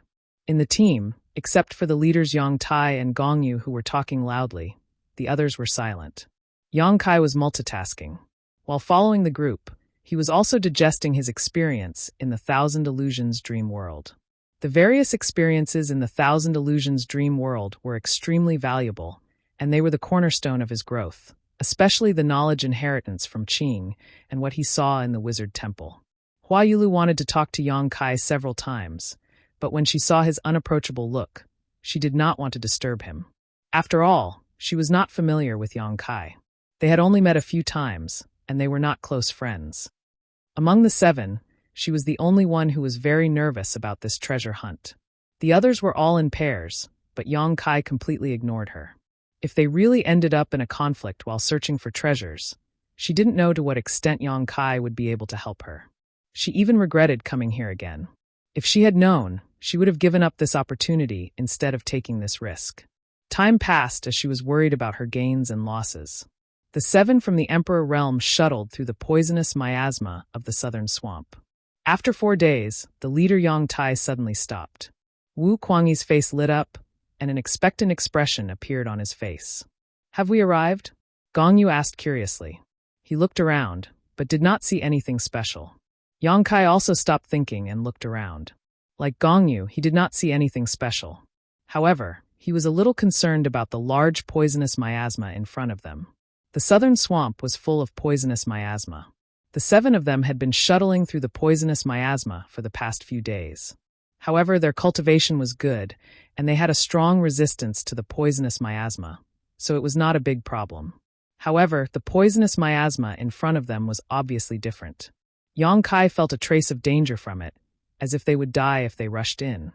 In the team, except for the leaders Yang Tai and Gong Yu who were talking loudly, the others were silent. Yang Kai was multitasking. While following the group, he was also digesting his experience in the Thousand Illusions dream world. The various experiences in the Thousand Illusions dream world were extremely valuable, and they were the cornerstone of his growth, especially the knowledge inheritance from Qing and what he saw in the wizard temple. Hua Yulu wanted to talk to Yang Kai several times, but when she saw his unapproachable look, she did not want to disturb him. After all, she was not familiar with Yang Kai. They had only met a few times, and they were not close friends. Among the 7, she was the only one who was very nervous about this treasure hunt. The others were all in pairs, but Yang Kai completely ignored her. If they really ended up in a conflict while searching for treasures, she didn't know to what extent Yang Kai would be able to help her. She even regretted coming here again. If she had known, she would have given up this opportunity instead of taking this risk. Time passed as she was worried about her gains and losses. The 7 from the Emperor realm shuttled through the poisonous miasma of the southern swamp. After 4 days, the leader Yang Tai suddenly stopped. Wu Kuangyi's face lit up, and an expectant expression appeared on his face. "Have we arrived?" Gong Yu asked curiously. He looked around, but did not see anything special. Yang Kai also stopped thinking and looked around. Like Gong Yu, he did not see anything special. However, he was a little concerned about the large poisonous miasma in front of them. The southern swamp was full of poisonous miasma. The 7 of them had been shuttling through the poisonous miasma for the past few days. However, their cultivation was good, and they had a strong resistance to the poisonous miasma, so it was not a big problem. However, the poisonous miasma in front of them was obviously different. Yang Kai felt a trace of danger from it, as if they would die if they rushed in.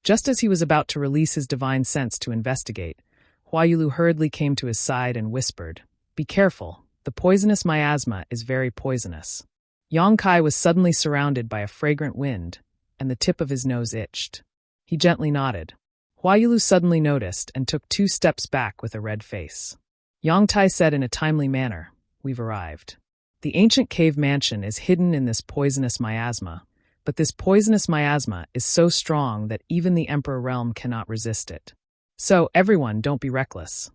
Just as he was about to release his divine sense to investigate, Hua Yulu hurriedly came to his side and whispered, "Be careful, the poisonous miasma is very poisonous." Yang Kai was suddenly surrounded by a fragrant wind, and the tip of his nose itched. He gently nodded. Hua Yulu suddenly noticed and took 2 steps back with a red face. Yang Tai said in a timely manner, "We've arrived. The ancient cave mansion is hidden in this poisonous miasma, but this poisonous miasma is so strong that even the Emperor realm cannot resist it. So, everyone, don't be reckless."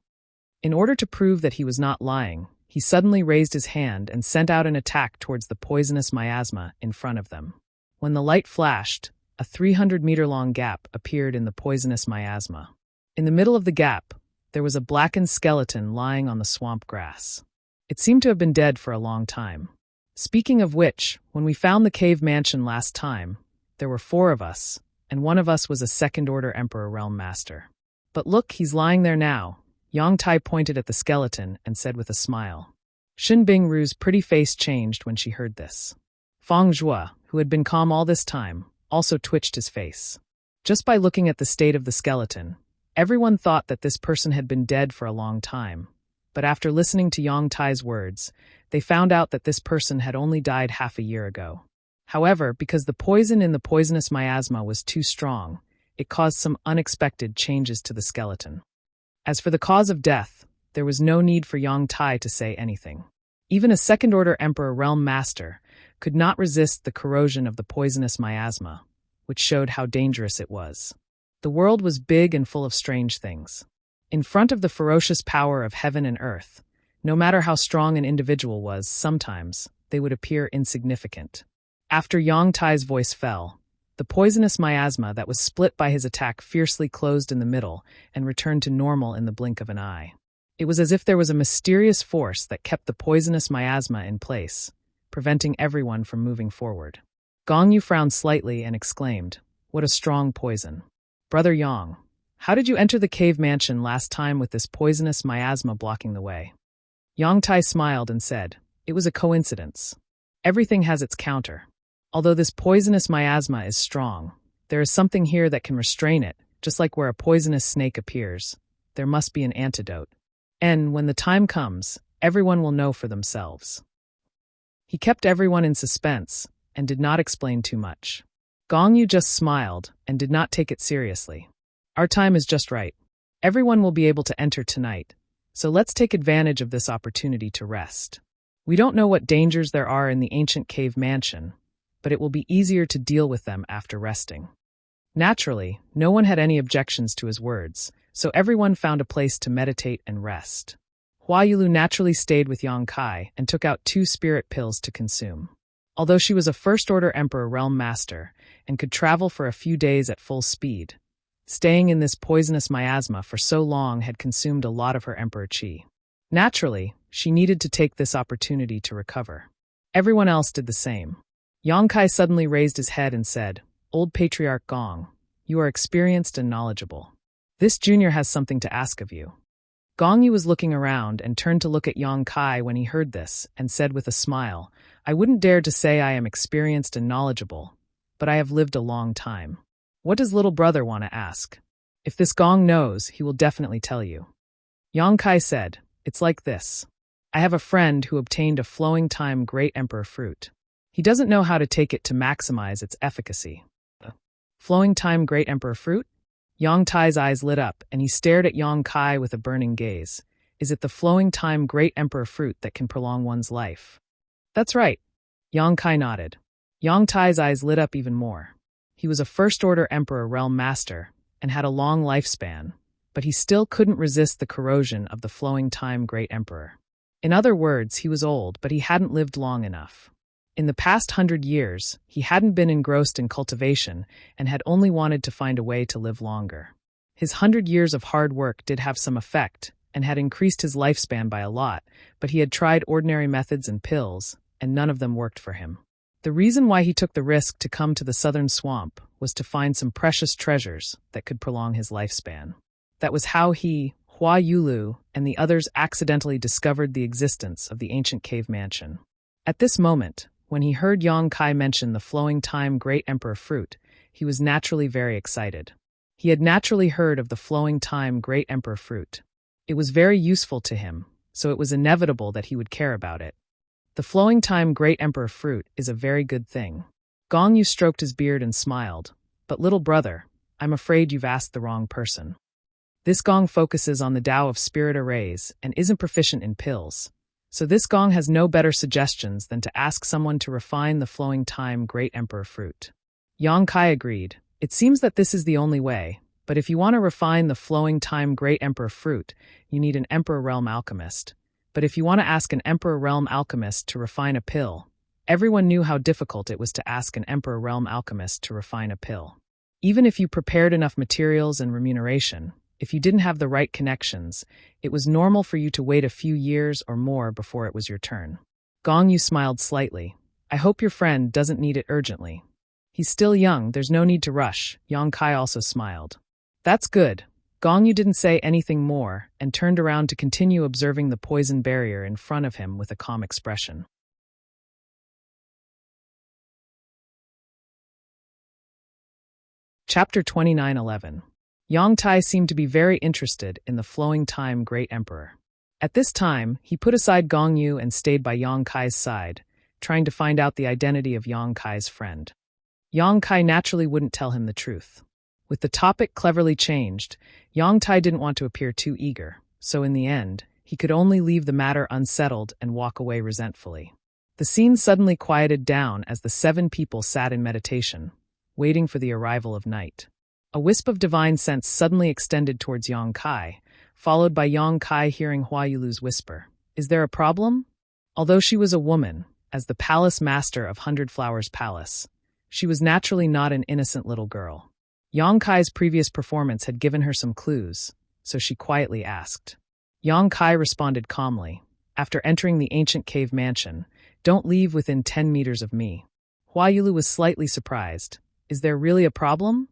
In order to prove that he was not lying, he suddenly raised his hand and sent out an attack towards the poisonous miasma in front of them. When the light flashed, a 300-meter-long gap appeared in the poisonous miasma. In the middle of the gap, there was a blackened skeleton lying on the swamp grass. It seemed to have been dead for a long time. Speaking of which, when we found the cave mansion last time, there were 4 of us, and one of us was a second-order Emperor Realm Master. But look, he's lying there now. Yang Tai pointed at the skeleton and said with a smile. Xin Bingru's pretty face changed when she heard this. Fang Zhuo, who had been calm all this time, also twitched his face. Just by looking at the state of the skeleton, everyone thought that this person had been dead for a long time. But after listening to Yang Tai's words, they found out that this person had only died half a year ago. However, because the poison in the poisonous miasma was too strong, it caused some unexpected changes to the skeleton. As for the cause of death, there was no need for Yang Tai to say anything. Even a second-order Emperor Realm Master could not resist the corrosion of the poisonous miasma, which showed how dangerous it was. The world was big and full of strange things. In front of the ferocious power of heaven and earth, no matter how strong an individual was, sometimes they would appear insignificant. After Yang Tai's voice fell, the poisonous miasma that was split by his attack fiercely closed in the middle and returned to normal in the blink of an eye. It was as if there was a mysterious force that kept the poisonous miasma in place, preventing everyone from moving forward. Gong Yu frowned slightly and exclaimed, "What a strong poison. Brother Yang, how did you enter the cave mansion last time with this poisonous miasma blocking the way?" Yang Tai smiled and said, "It was a coincidence. Everything has its counter. Although this poisonous miasma is strong, there is something here that can restrain it, just like where a poisonous snake appears. There must be an antidote. And when the time comes, everyone will know for themselves." He kept everyone in suspense and did not explain too much. Gong Yu just smiled and did not take it seriously. "Our time is just right. Everyone will be able to enter tonight, so let's take advantage of this opportunity to rest. We don't know what dangers there are in the ancient cave mansion, but it will be easier to deal with them after resting." Naturally, no one had any objections to his words, so everyone found a place to meditate and rest. Hua Yulu naturally stayed with Yang Kai and took out 2 spirit pills to consume. Although she was a first-order Emperor Realm Master and could travel for a few days at full speed, staying in this poisonous miasma for so long had consumed a lot of her Emperor Qi. Naturally, she needed to take this opportunity to recover. Everyone else did the same. Yang Kai suddenly raised his head and said, "Old Patriarch Gong, you are experienced and knowledgeable. This junior has something to ask of you." Gong Yu was looking around and turned to look at Yang Kai when he heard this and said with a smile, "I wouldn't dare to say I am experienced and knowledgeable, but I have lived a long time. What does little brother want to ask? If this Gong knows, he will definitely tell you." Yang Kai said, "It's like this. I have a friend who obtained a flowing time great emperor fruit. He doesn't know how to take it to maximize its efficacy." Flowing time great emperor fruit? Yang Tai's eyes lit up, and he stared at Yang Kai with a burning gaze. "Is it the flowing time great emperor fruit that can prolong one's life?" "That's right." Yang Kai nodded. Yang Tai's eyes lit up even more. He was a first-order Emperor Realm Master and had a long lifespan, but he still couldn't resist the corrosion of the flowing time great emperor. In other words, he was old, but he hadn't lived long enough. In the past 100 years, he hadn't been engrossed in cultivation and had only wanted to find a way to live longer. His 100 years of hard work did have some effect and had increased his lifespan by a lot, but he had tried ordinary methods and pills, and none of them worked for him. The reason why he took the risk to come to the southern swamp was to find some precious treasures that could prolong his lifespan. That was how he, Hua Yulu, and the others accidentally discovered the existence of the ancient cave mansion. At this moment, when he heard Yang Kai mention the flowing time great emperor fruit, he was naturally very excited. He had naturally heard of the flowing time great emperor fruit. It was very useful to him, so it was inevitable that he would care about it. The flowing time great emperor fruit is a very good thing. Gong Yu stroked his beard and smiled. "But little brother, I'm afraid you've asked the wrong person. This Gong focuses on the Tao of spirit arrays and isn't proficient in pills. So this Gong has no better suggestions than to ask someone to refine the flowing time great emperor fruit." Yang Kai agreed. "It seems that this is the only way, but if you want to refine the flowing time great emperor fruit, you need an Emperor Realm alchemist. But if you want to ask an Emperor Realm alchemist to refine a pill," everyone knew how difficult it was to ask an Emperor Realm alchemist to refine a pill. Even if you prepared enough materials and remuneration, if you didn't have the right connections, it was normal for you to wait a few years or more before it was your turn. Gong Yu smiled slightly. "I hope your friend doesn't need it urgently. He's still young, there's no need to rush." Yang Kai also smiled. "That's good." Gong Yu didn't say anything more and turned around to continue observing the poison barrier in front of him with a calm expression. Chapter 29:11. Yang Tai seemed to be very interested in the flowing time great emperor. At this time, he put aside Gong Yu and stayed by Yang Kai's side, trying to find out the identity of Yang Kai's friend. Yang Kai naturally wouldn't tell him the truth. With the topic cleverly changed, Yang Tai didn't want to appear too eager, so in the end, he could only leave the matter unsettled and walk away resentfully. The scene suddenly quieted down as the 7 people sat in meditation, waiting for the arrival of night. A wisp of divine sense suddenly extended towards Yang Kai, followed by Yang Kai hearing Hua Yulu's whisper, "Is there a problem?" Although she was a woman, as the palace master of Hundred Flowers Palace, she was naturally not an innocent little girl. Yang Kai's previous performance had given her some clues, so she quietly asked. Yang Kai responded calmly, "After entering the ancient cave mansion, don't leave within 10 meters of me." Hua Yulu was slightly surprised. Is there really a problem?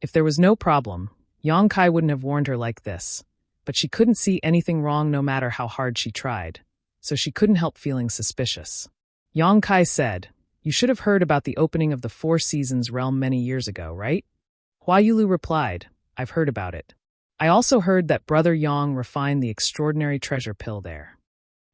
If there was no problem, Yang Kai wouldn't have warned her like this, but she couldn't see anything wrong no matter how hard she tried, so she couldn't help feeling suspicious. Yang Kai said, "You should have heard about the opening of the Four Seasons realm many years ago, right?" Hua Yulu replied, "I've heard about it. I also heard that Brother Yang refined the extraordinary treasure pill there."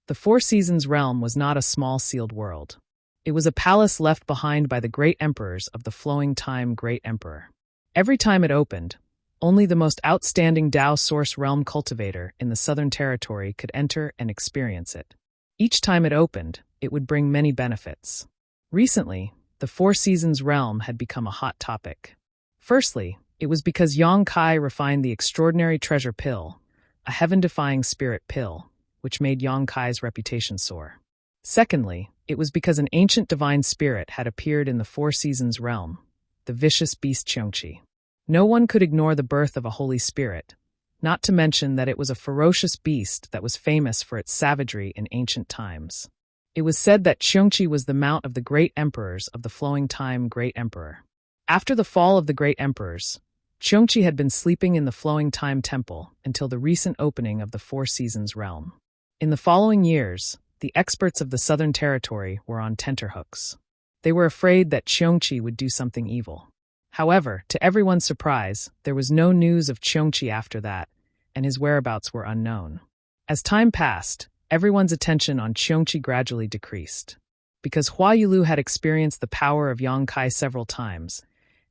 The Four Seasons realm was not a small sealed world. It was a palace left behind by the great emperors of the flowing time Great Emperor. Every time it opened, only the most outstanding Dao Source realm cultivator in the Southern Territory could enter and experience it. Each time it opened, it would bring many benefits. Recently, the Four Seasons realm had become a hot topic. Firstly, it was because Yang Kai refined the extraordinary treasure pill, a heaven-defying spirit pill, which made Yang Kai's reputation soar. Secondly, it was because an ancient divine spirit had appeared in the Four Seasons realm, the vicious beast Qiongqi. No one could ignore the birth of a holy spirit, not to mention that it was a ferocious beast that was famous for its savagery in ancient times. It was said that Qiongqi was the mount of the great emperors of the flowing time Great Emperor. After the fall of the great emperors, Qiongqi had been sleeping in the flowing time temple until the recent opening of the Four Seasons realm. In the following years, the experts of the Southern Territory were on tenterhooks. They were afraid that Qiongqi would do something evil. However, to everyone's surprise, there was no news of Qiongqi after that, and his whereabouts were unknown. As time passed, everyone's attention on Qiongqi gradually decreased. Because Hua Yulu had experienced the power of Yang Kai several times,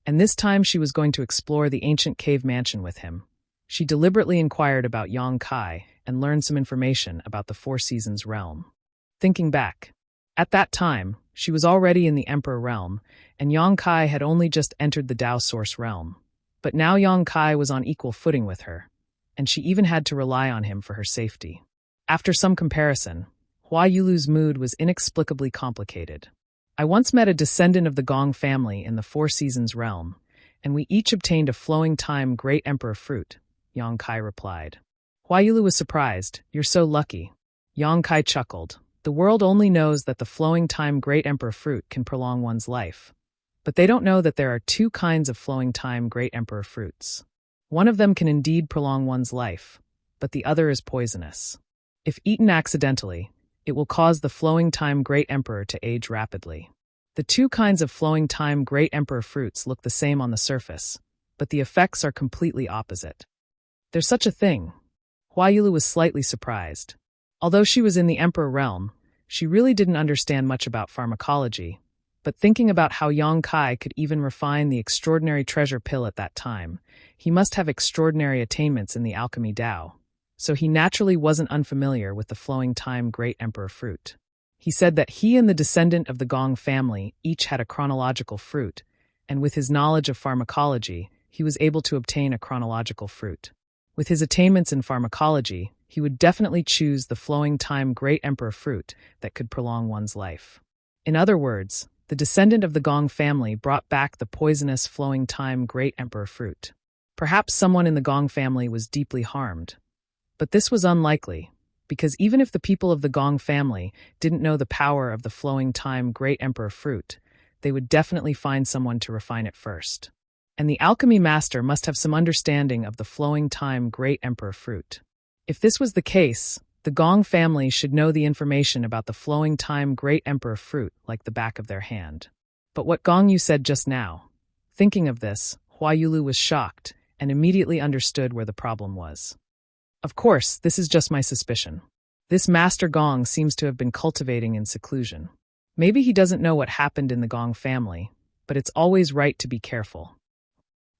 and this time she was going to explore the ancient cave mansion with him, she deliberately inquired about Yang Kai and learned some information about the Four Seasons realm. Thinking back, at that time, she was already in the Emperor realm, and Yang Kai had only just entered the Dao Source realm. But now Yang Kai was on equal footing with her, and she even had to rely on him for her safety. After some comparison, Hua Yulu's mood was inexplicably complicated. "I once met a descendant of the Gong family in the Four Seasons realm, and we each obtained a flowing time Great Emperor fruit," Yang Kai replied. Hua Yulu was surprised. "You're so lucky." Yang Kai chuckled. "The world only knows that the flowing time Great Emperor fruit can prolong one's life. But they don't know that there are 2 kinds of flowing time Great Emperor fruits. One of them can indeed prolong one's life, but the other is poisonous. If eaten accidentally, it will cause the flowing time Great Emperor to age rapidly. The 2 kinds of flowing time Great Emperor fruits look the same on the surface, but the effects are completely opposite." "There's such a thing." Hua Yulu was slightly surprised. Although she was in the Emperor realm, she really didn't understand much about pharmacology, but thinking about how Yang Kai could even refine the extraordinary treasure pill at that time, he must have extraordinary attainments in the alchemy Dao, so he naturally wasn't unfamiliar with the flowing time Great Emperor fruit. He said that he and the descendant of the Gong family each had a chronological fruit, and with his knowledge of pharmacology, he was able to obtain a chronological fruit. With his attainments in pharmacology, he would definitely choose the flowing time Great Emperor fruit that could prolong one's life. In other words, the descendant of the Gong family brought back the poisonous flowing time Great Emperor fruit. Perhaps someone in the Gong family was deeply harmed. But this was unlikely, because even if the people of the Gong family didn't know the power of the flowing time Great Emperor fruit, they would definitely find someone to refine it first. And the alchemy master must have some understanding of the flowing time Great Emperor fruit. If this was the case, the Gong family should know the information about the flowing time Great Emperor fruit like the back of their hand. But what Gong Yu said just now? Thinking of this, Hua Yulu was shocked and immediately understood where the problem was. Of course, this is just my suspicion. This Master Gong seems to have been cultivating in seclusion. Maybe he doesn't know what happened in the Gong family, but it's always right to be careful.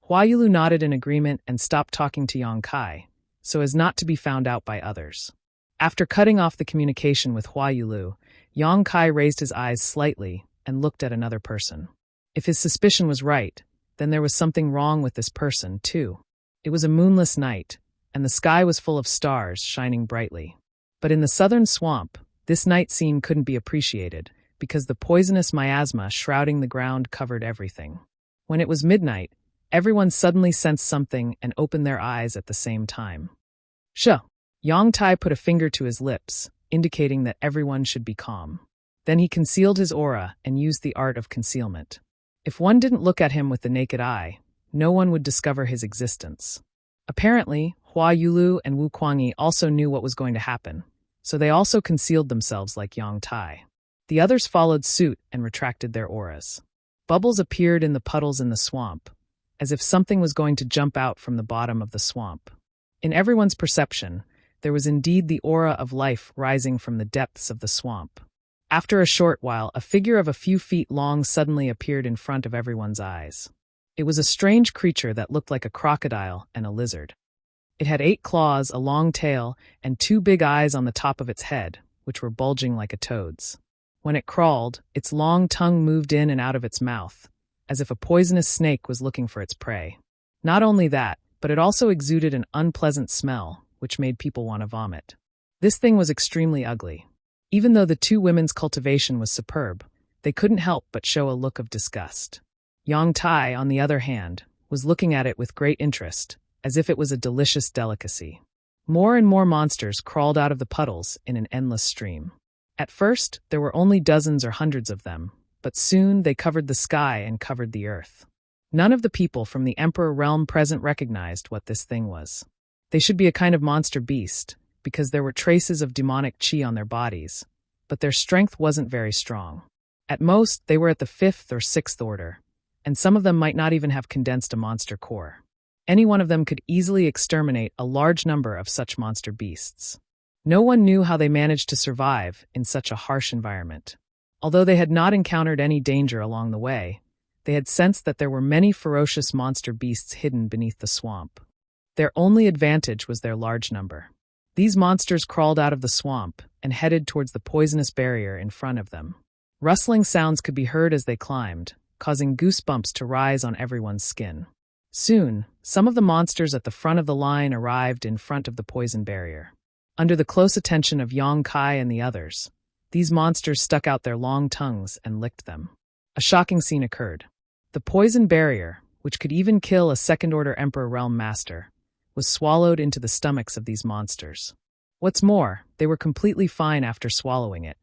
Hua Yulu nodded in agreement and stopped talking to Yang Kai, so as not to be found out by others. After cutting off the communication with Hua Yulu, Yang Kai raised his eyes slightly and looked at another person. If his suspicion was right, then there was something wrong with this person, too. It was a moonless night, and the sky was full of stars shining brightly. But in the southern swamp, this night scene couldn't be appreciated, because the poisonous miasma shrouding the ground covered everything. When it was midnight, everyone suddenly sensed something and opened their eyes at the same time. Shuh! Yang Tai put a finger to his lips, indicating that everyone should be calm. Then he concealed his aura and used the art of concealment. If one didn't look at him with the naked eye, no one would discover his existence. Apparently, Hua Yulu and Wu Kuangyi also knew what was going to happen, so they also concealed themselves like Yang Tai. The others followed suit and retracted their auras. Bubbles appeared in the puddles in the swamp, as if something was going to jump out from the bottom of the swamp. In everyone's perception, there was indeed the aura of life rising from the depths of the swamp. After a short while, a figure of a few feet long suddenly appeared in front of everyone's eyes. It was a strange creature that looked like a crocodile and a lizard. It had 8 claws, a long tail, and 2 big eyes on the top of its head, which were bulging like a toad's. When it crawled, its long tongue moved in and out of its mouth, as if a poisonous snake was looking for its prey. Not only that, but it also exuded an unpleasant smell, which made people want to vomit. This thing was extremely ugly. Even though the 2 women's cultivation was superb, they couldn't help but show a look of disgust. Yang Tai, on the other hand, was looking at it with great interest, as if it was a delicious delicacy. More and more monsters crawled out of the puddles in an endless stream. At first, there were only dozens or hundreds of them, but soon they covered the sky and covered the earth. None of the people from the Emperor realm present recognized what this thing was. They should be a kind of monster beast, because there were traces of demonic qi on their bodies, but their strength wasn't very strong. At most, they were at the 5th or 6th order, and some of them might not even have condensed a monster core. Any one of them could easily exterminate a large number of such monster beasts. No one knew how they managed to survive in such a harsh environment. Although they had not encountered any danger along the way, they had sensed that there were many ferocious monster beasts hidden beneath the swamp. Their only advantage was their large number. These monsters crawled out of the swamp and headed towards the poisonous barrier in front of them. Rustling sounds could be heard as they climbed, causing goosebumps to rise on everyone's skin. Soon, some of the monsters at the front of the line arrived in front of the poison barrier. Under the close attention of Yang Kai and the others, these monsters stuck out their long tongues and licked them. A shocking scene occurred. The poison barrier, which could even kill a second-order Emperor Realm Master, was swallowed into the stomachs of these monsters. What's more, they were completely fine after swallowing it.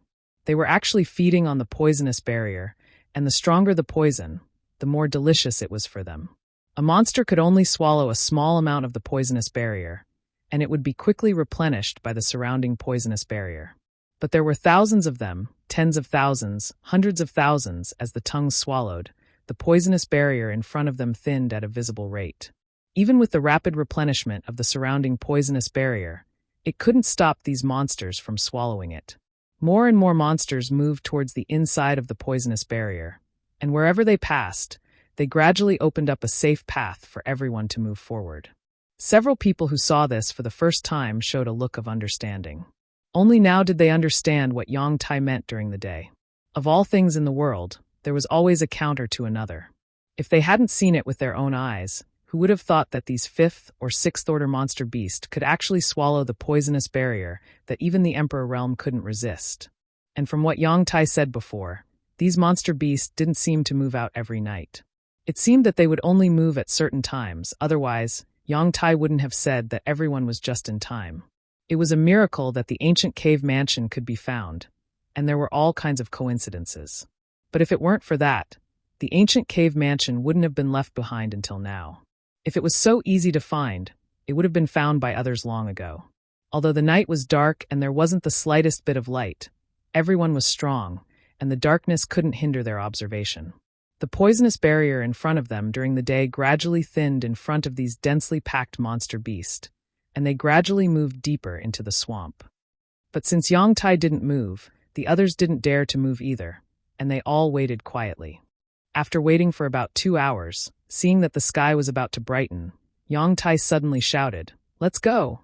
They were actually feeding on the poisonous barrier, and the stronger the poison, the more delicious it was for them. A monster could only swallow a small amount of the poisonous barrier, and it would be quickly replenished by the surrounding poisonous barrier. But there were thousands of them, tens of thousands, hundreds of thousands, as the tongues swallowed. The poisonous barrier in front of them thinned at a visible rate. Even with the rapid replenishment of the surrounding poisonous barrier, it couldn't stop these monsters from swallowing it. More and more monsters moved towards the inside of the poisonous barrier, and wherever they passed, they gradually opened up a safe path for everyone to move forward. Several people who saw this for the first time showed a look of understanding. Only now did they understand what Yang Tai meant during the day. Of all things in the world, there was always a counter to another. If they hadn't seen it with their own eyes, who would have thought that these 5th or 6th order monster beasts could actually swallow the poisonous barrier that even the Emperor realm couldn't resist? And from what Yang Tai said before, these monster beasts didn't seem to move out every night. It seemed that they would only move at certain times, otherwise, Yang Tai wouldn't have said that everyone was just in time. It was a miracle that the ancient cave mansion could be found, and there were all kinds of coincidences. But if it weren't for that, the ancient cave mansion wouldn't have been left behind until now. If it was so easy to find, it would have been found by others long ago. Although the night was dark and there wasn't the slightest bit of light, everyone was strong, and the darkness couldn't hinder their observation. The poisonous barrier in front of them during the day gradually thinned in front of these densely packed monster beasts, and they gradually moved deeper into the swamp. But since Yang Tai didn't move, the others didn't dare to move either, and they all waited quietly. After waiting for about 2 hours, seeing that the sky was about to brighten, Yang Tai suddenly shouted, "Let's go!"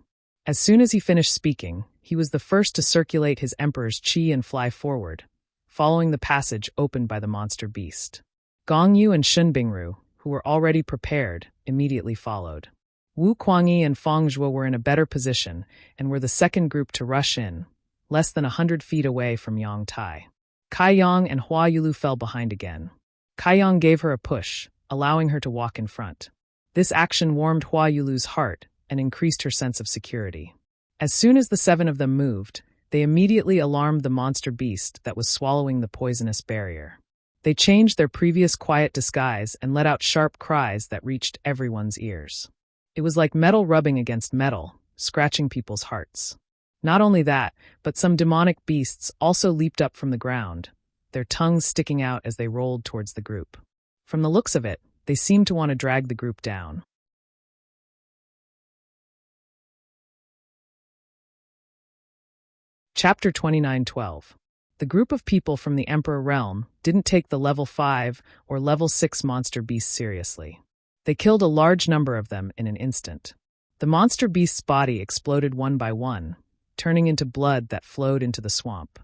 As soon as he finished speaking, he was the first to circulate his emperor's qi and fly forward, following the passage opened by the monster beast. Gong Yu and Shun Bingru, who were already prepared, immediately followed. Wu Kuangyi and Feng Zhuo were in a better position and were the second group to rush in, less than 100 feet away from Yang Tai. Kai Yang and Hua Yulu fell behind again. Kai Yang gave her a push, allowing her to walk in front. This action warmed Hua Yulu's heart and increased her sense of security. As soon as the 7 of them moved, they immediately alarmed the monster beast that was swallowing the poisonous barrier. They changed their previous quiet disguise and let out sharp cries that reached everyone's ears. It was like metal rubbing against metal, scratching people's hearts. Not only that, but some demonic beasts also leaped up from the ground, their tongues sticking out as they rolled towards the group. From the looks of it, they seemed to want to drag the group down. Chapter 29:12. The group of people from the Emperor Realm didn't take the level 5 or level 6 monster beasts seriously. They killed a large number of them in an instant. The monster beast's body exploded one by one, turning into blood that flowed into the swamp.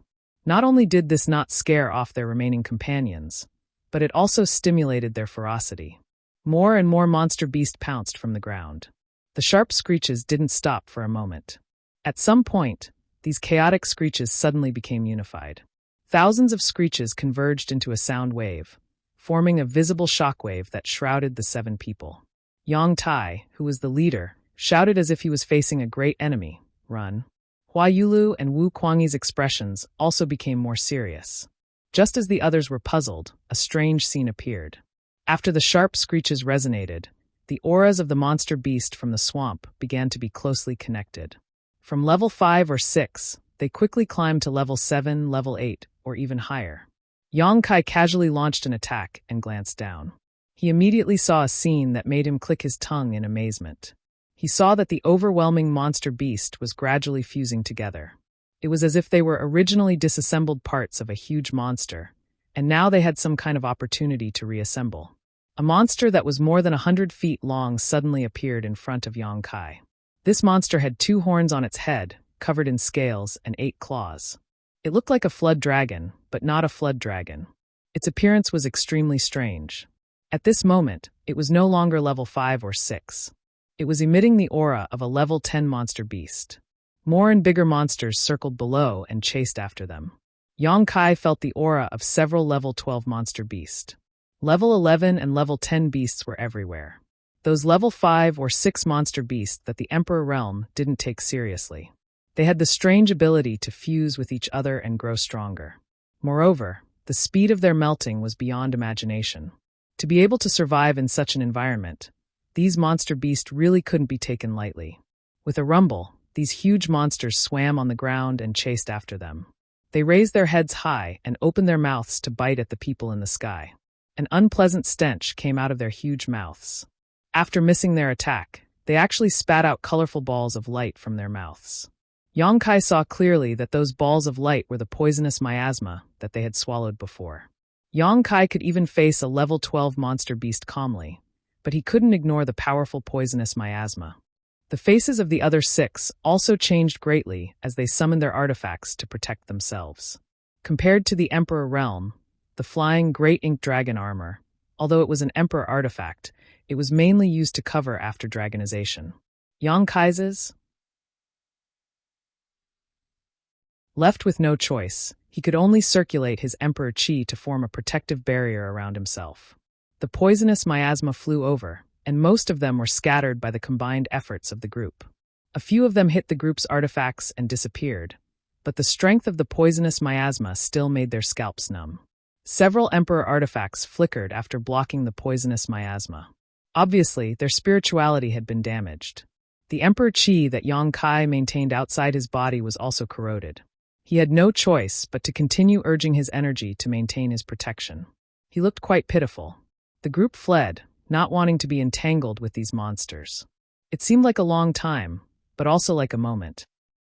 Not only did this not scare off their remaining companions, but it also stimulated their ferocity. More and more monster beasts pounced from the ground. The sharp screeches didn't stop for a moment. At some point, these chaotic screeches suddenly became unified. Thousands of screeches converged into a sound wave, forming a visible shockwave that shrouded the 7 people. Yang Tai, who was the leader, shouted as if he was facing a great enemy, "Run!" Hua Yulu and Wu Kuangyi's expressions also became more serious. Just as the others were puzzled, a strange scene appeared. After the sharp screeches resonated, the auras of the monster beast from the swamp began to be closely connected. From level 5 or 6, they quickly climbed to level 7, level 8, or even higher. Yang Kai casually launched an attack and glanced down. He immediately saw a scene that made him click his tongue in amazement. He saw that the overwhelming monster beast was gradually fusing together. It was as if they were originally disassembled parts of a huge monster, and now they had some kind of opportunity to reassemble. A monster that was more than 100 feet long suddenly appeared in front of Yang Kai. This monster had 2 horns on its head, covered in scales, and 8 claws. It looked like a flood dragon, but not a flood dragon. Its appearance was extremely strange. At this moment, it was no longer level 5 or 6. It was emitting the aura of a level 10 monster beast. More and bigger monsters circled below and chased after them. Yang Kai felt the aura of several level 12 monster beasts. Level 11 and level 10 beasts were everywhere. Those level 5 or 6 monster beasts that the Emperor Realm didn't take seriously. They had the strange ability to fuse with each other and grow stronger. Moreover, the speed of their melting was beyond imagination. To be able to survive in such an environment, these monster beasts really couldn't be taken lightly. With a rumble, these huge monsters swam on the ground and chased after them. They raised their heads high and opened their mouths to bite at the people in the sky. An unpleasant stench came out of their huge mouths. After missing their attack, they actually spat out colorful balls of light from their mouths. Yang Kai saw clearly that those balls of light were the poisonous miasma that they had swallowed before. Yang Kai could even face a level 12 monster beast calmly, but he couldn't ignore the powerful poisonous miasma. The faces of the other 6 also changed greatly as they summoned their artifacts to protect themselves. Compared to the Emperor Realm, the flying Great Ink Dragon armor, although it was an Emperor artifact, it was mainly used to cover after dragonization. Yang Kai's left with no choice, he could only circulate his Emperor Qi to form a protective barrier around himself. The poisonous miasma flew over, and most of them were scattered by the combined efforts of the group. A few of them hit the group's artifacts and disappeared, but the strength of the poisonous miasma still made their scalps numb. Several Emperor artifacts flickered after blocking the poisonous miasma. Obviously, their spirituality had been damaged. The Emperor Qi that Yang Kai maintained outside his body was also corroded. He had no choice but to continue urging his energy to maintain his protection. He looked quite pitiful. The group fled, not wanting to be entangled with these monsters. It seemed like a long time, but also like a moment.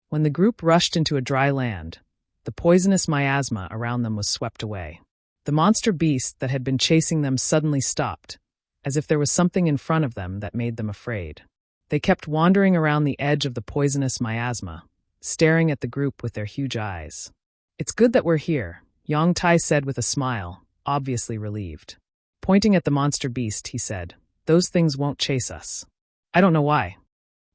When the group rushed into a dry land, the poisonous miasma around them was swept away. The monster beast that had been chasing them suddenly stopped, as if there was something in front of them that made them afraid. They kept wandering around the edge of the poisonous miasma, staring at the group with their huge eyes. "It's good that we're here," Yang Tai said with a smile, obviously relieved. Pointing at the monster beast, he said, "Those things won't chase us." "I don't know why."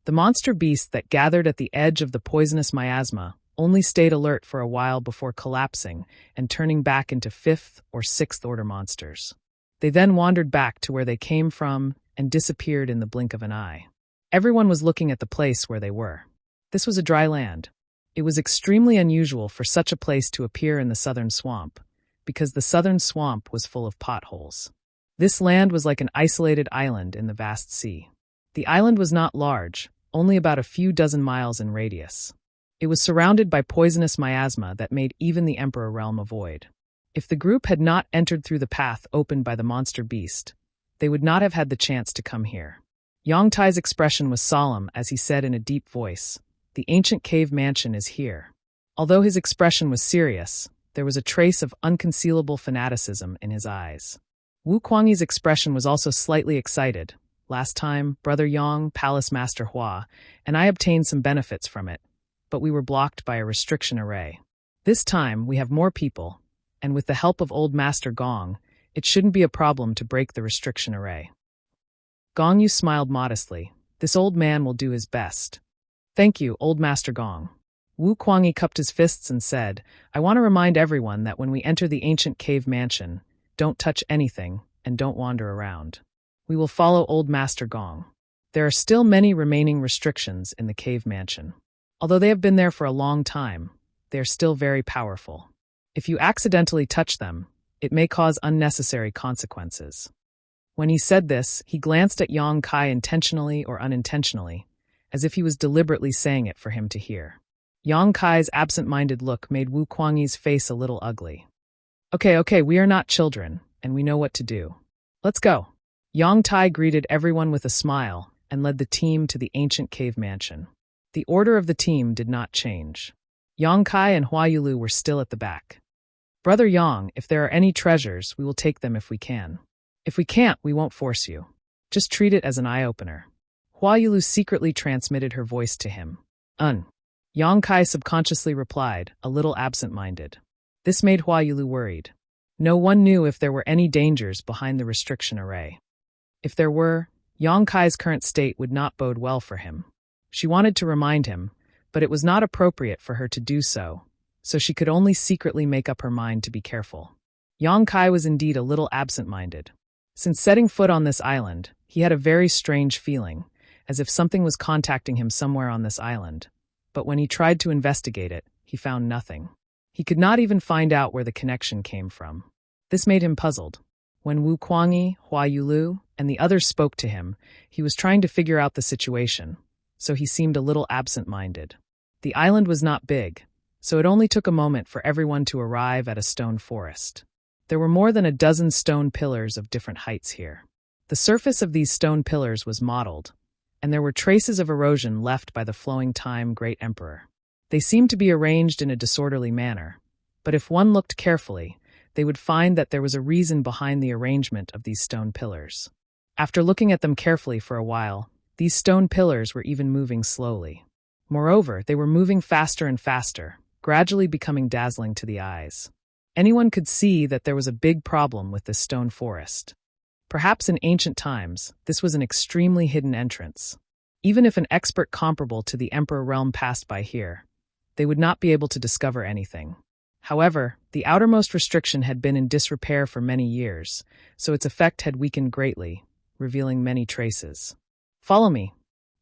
The monster beast that gathered at the edge of the poisonous miasma only stayed alert for a while before collapsing and turning back into fifth or sixth order monsters. They then wandered back to where they came from and disappeared in the blink of an eye. Everyone was looking at the place where they were. This was a dry land. It was extremely unusual for such a place to appear in the southern swamp, because the southern swamp was full of potholes. This land was like an isolated island in the vast sea. The island was not large, only about a few dozen miles in radius. It was surrounded by poisonous miasma that made even the Emperor realm a void. If the group had not entered through the path opened by the monster beast, they would not have had the chance to come here. Yang Tai's expression was solemn as he said in a deep voice, "The ancient cave mansion is here." Although his expression was serious, there was a trace of unconcealable fanaticism in his eyes. Wu Kuangyi's expression was also slightly excited. "Last time, Brother Yang, Palace Master Hua, and I obtained some benefits from it, but we were blocked by a restriction array. This time, we have more people, and with the help of Old Master Gong, it shouldn't be a problem to break the restriction array." Gong Yu smiled modestly. "This old man will do his best." "Thank you, Old Master Gong." Wu Kuangyi cupped his fists and said, "I want to remind everyone that when we enter the ancient cave mansion, don't touch anything and don't wander around. We will follow Old Master Gong. There are still many remaining restrictions in the cave mansion. Although they have been there for a long time, they are still very powerful. If you accidentally touch them, it may cause unnecessary consequences." When he said this, he glanced at Yang Kai intentionally or unintentionally, as if he was deliberately saying it for him to hear. Yang Kai's absent-minded look made Wu Kuangyi's face a little ugly. Okay, we are not children, and we know what to do. Let's go." Yang Tai greeted everyone with a smile and led the team to the ancient cave mansion. The order of the team did not change. Yang Kai and Hua Yulu were still at the back. "Brother Yang, if there are any treasures, we will take them if we can. If we can't, we won't force you. Just treat it as an eye-opener." Hua Yulu secretly transmitted her voice to him. Yang Kai subconsciously replied, a little absent-minded. This made Hua Yulu worried. No one knew if there were any dangers behind the restriction array. If there were, Yang Kai's current state would not bode well for him. She wanted to remind him, but it was not appropriate for her to do so she could only secretly make up her mind to be careful. Yang Kai was indeed a little absent-minded. Since setting foot on this island, he had a very strange feeling, as if something was contacting him somewhere on this island. But when he tried to investigate it, he found nothing. He could not even find out where the connection came from. This made him puzzled. When Wu Kuangyi, Hua Yulu, and the others spoke to him, he was trying to figure out the situation, so he seemed a little absent-minded. The island was not big, so it only took a moment for everyone to arrive at a stone forest. There were more than a dozen stone pillars of different heights here. The surface of these stone pillars was mottled, and there were traces of erosion left by the flowing time Great Emperor. They seemed to be arranged in a disorderly manner, but if one looked carefully, they would find that there was a reason behind the arrangement of these stone pillars. After looking at them carefully for a while, these stone pillars were even moving slowly. Moreover, they were moving faster and faster, gradually becoming dazzling to the eyes. Anyone could see that there was a big problem with this stone forest. Perhaps in ancient times, this was an extremely hidden entrance. Even if an expert comparable to the Emperor realm passed by here, they would not be able to discover anything. However, the outermost restriction had been in disrepair for many years, so its effect had weakened greatly, revealing many traces. "Follow me."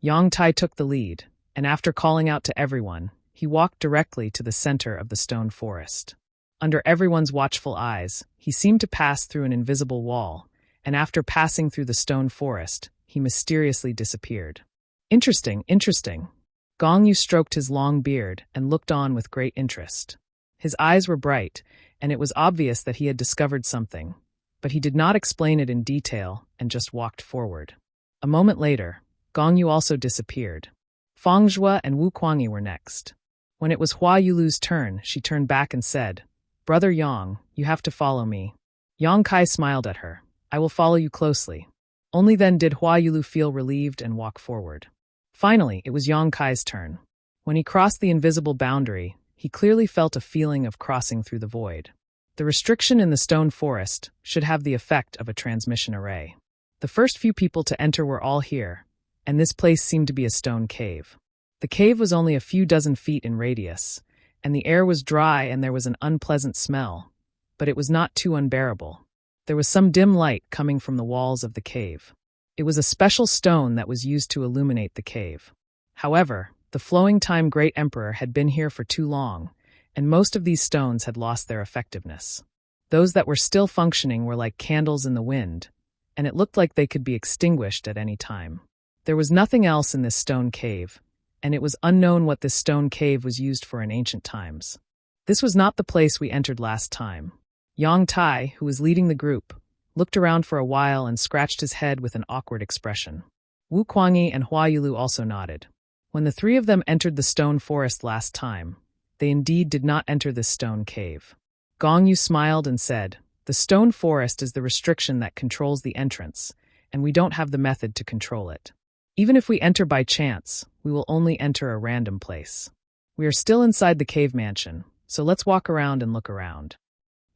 Yang Tai took the lead, and after calling out to everyone, he walked directly to the center of the stone forest. Under everyone's watchful eyes, he seemed to pass through an invisible wall, and after passing through the stone forest, he mysteriously disappeared. Interesting. Gong Yu stroked his long beard and looked on with great interest. His eyes were bright, and it was obvious that he had discovered something, but he did not explain it in detail and just walked forward. A moment later, Gong Yu also disappeared. Fang Zhua and Wu Kuangyi were next. When it was Hua Yulu's turn, she turned back and said, "Brother Yang, you have to follow me." Yang Kai smiled at her. I will follow you closely. Only then did Hua Yulu feel relieved and walk forward. Finally, it was Yang Kai's turn. When he crossed the invisible boundary, he clearly felt a feeling of crossing through the void. The restriction in the stone forest should have the effect of a transmission array. The first few people to enter were all here, and this place seemed to be a stone cave. The cave was only a few dozen feet in radius, and the air was dry and there was an unpleasant smell, but it was not too unbearable. There was some dim light coming from the walls of the cave. It was a special stone that was used to illuminate the cave. However, the flowing time Great Emperor had been here for too long, and most of these stones had lost their effectiveness. Those that were still functioning were like candles in the wind, and it looked like they could be extinguished at any time. There was nothing else in this stone cave, and it was unknown what this stone cave was used for in ancient times. This was not the place we entered last time. Yang Tai, who was leading the group, looked around for a while and scratched his head with an awkward expression. Wu Kuangyi and Hua Yulu also nodded. When the three of them entered the stone forest last time, they indeed did not enter this stone cave. Gong Yu smiled and said, "The stone forest is the restriction that controls the entrance, and we don't have the method to control it. Even if we enter by chance, we will only enter a random place. We are still inside the cave mansion, so let's walk around and look around.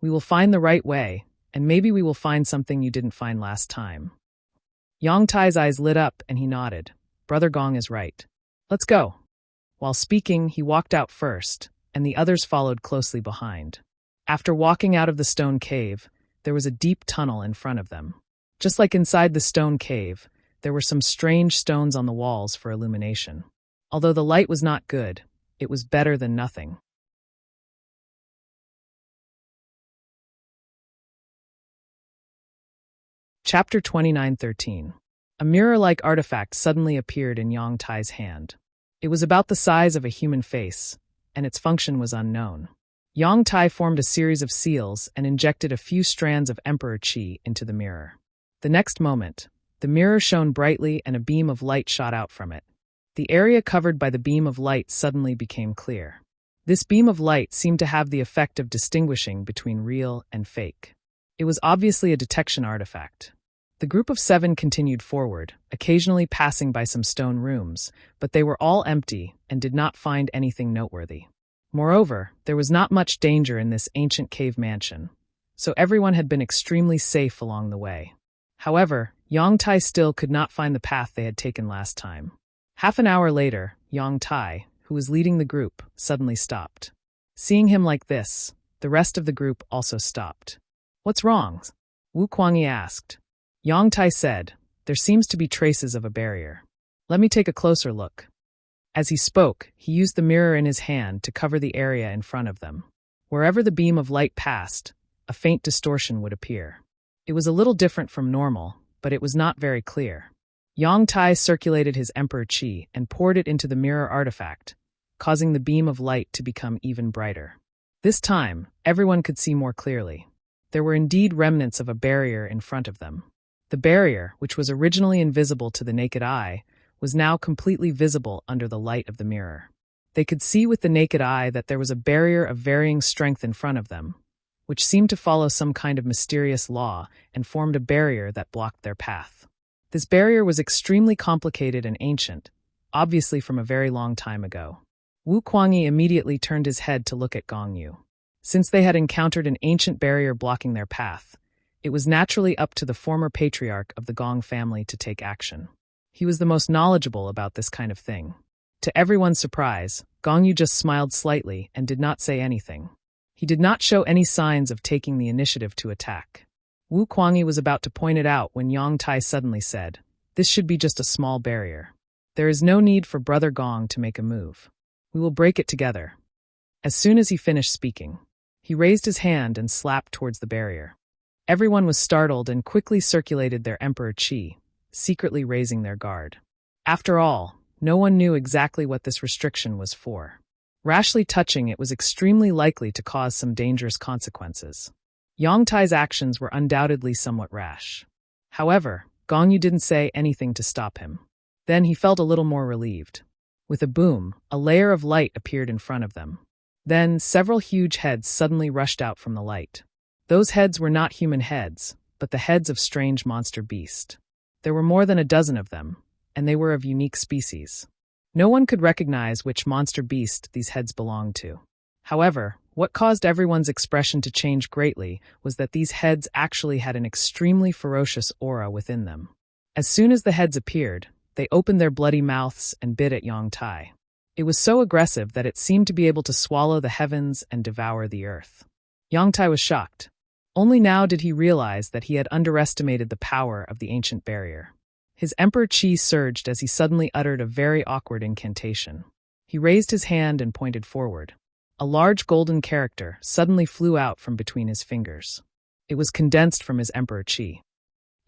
We will find the right way, and maybe we will find something you didn't find last time." Yang Tai's eyes lit up and he nodded. Brother Gong is right. Let's go. While speaking, he walked out first, and the others followed closely behind. After walking out of the stone cave, there was a deep tunnel in front of them. Just like inside the stone cave, there were some strange stones on the walls for illumination. Although the light was not good, it was better than nothing. Chapter 29:13. A mirror-like artifact suddenly appeared in Yang Tai's hand. It was about the size of a human face, and its function was unknown. Yang Tai formed a series of seals and injected a few strands of Emperor Qi into the mirror. The next moment, the mirror shone brightly and a beam of light shot out from it. The area covered by the beam of light suddenly became clear. This beam of light seemed to have the effect of distinguishing between real and fake. It was obviously a detection artifact. The group of 7 continued forward, occasionally passing by some stone rooms, but they were all empty and did not find anything noteworthy. Moreover, there was not much danger in this ancient cave mansion, so everyone had been extremely safe along the way. However, Yang Tai still could not find the path they had taken last time. Half an hour later, Yang Tai, who was leading the group, suddenly stopped. Seeing him like this, the rest of the group also stopped. "What's wrong?" Wu Kuangyi asked. Yang Tai said, "There seems to be traces of a barrier. Let me take a closer look." As he spoke, he used the mirror in his hand to cover the area in front of them. Wherever the beam of light passed, a faint distortion would appear. It was a little different from normal, but it was not very clear. Yang Tai circulated his Emperor Qi and poured it into the mirror artifact, causing the beam of light to become even brighter. This time, everyone could see more clearly. There were indeed remnants of a barrier in front of them. The barrier, which was originally invisible to the naked eye, was now completely visible under the light of the mirror. They could see with the naked eye that there was a barrier of varying strength in front of them, which seemed to follow some kind of mysterious law and formed a barrier that blocked their path. This barrier was extremely complicated and ancient, obviously from a very long time ago. Wu Kuangyi immediately turned his head to look at Gong Yu. Since they had encountered an ancient barrier blocking their path, it was naturally up to the former patriarch of the Gong family to take action. He was the most knowledgeable about this kind of thing. To everyone's surprise, Gong Yu just smiled slightly and did not say anything. He did not show any signs of taking the initiative to attack. Wu Kuangyi was about to point it out when Yang Tai suddenly said, "This should be just a small barrier. There is no need for Brother Gong to make a move. We will break it together." As soon as he finished speaking, he raised his hand and slapped towards the barrier. Everyone was startled and quickly circulated their Emperor Qi, secretly raising their guard. After all, no one knew exactly what this restriction was for. Rashly touching it was extremely likely to cause some dangerous consequences. Yang Tai's actions were undoubtedly somewhat rash. However, Gong Yu didn't say anything to stop him. Then he felt a little more relieved. With a boom, a layer of light appeared in front of them. Then, several huge heads suddenly rushed out from the light. Those heads were not human heads, but the heads of strange monster beasts. There were more than a dozen of them, and they were of unique species. No one could recognize which monster beast these heads belonged to. However, what caused everyone's expression to change greatly was that these heads actually had an extremely ferocious aura within them. As soon as the heads appeared, they opened their bloody mouths and bit at Yang Tai. It was so aggressive that it seemed to be able to swallow the heavens and devour the earth. Yang Tai was shocked. Only now did he realize that he had underestimated the power of the ancient barrier. His emperor chi surged as he suddenly uttered a very awkward incantation. He raised his hand and pointed forward. A large golden character suddenly flew out from between his fingers. It was condensed from his emperor chi.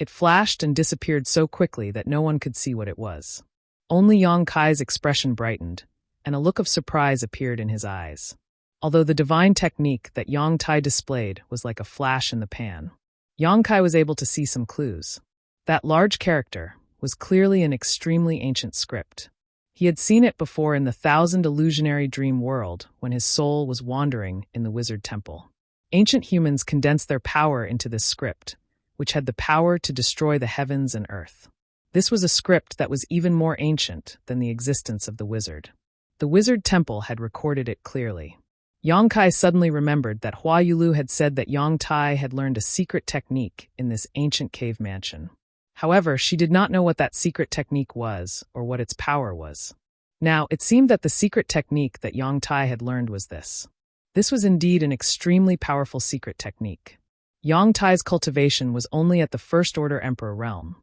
It flashed and disappeared so quickly that no one could see what it was. Only Yang Kai's expression brightened, and a look of surprise appeared in his eyes. Although the divine technique that Yang Tai displayed was like a flash in the pan, Yang Kai was able to see some clues. That large character was clearly an extremely ancient script. He had seen it before in the thousand illusionary dream world when his soul was wandering in the wizard temple. Ancient humans condensed their power into this script, which had the power to destroy the heavens and earth. This was a script that was even more ancient than the existence of the wizard. The wizard temple had recorded it clearly. Yang Kai suddenly remembered that Hua Yulu had said that Yang Tai had learned a secret technique in this ancient cave mansion. However, she did not know what that secret technique was or what its power was. Now, it seemed that the secret technique that Yang Tai had learned was this. This was indeed an extremely powerful secret technique. Yang Tai's cultivation was only at the First-Order Emperor realm,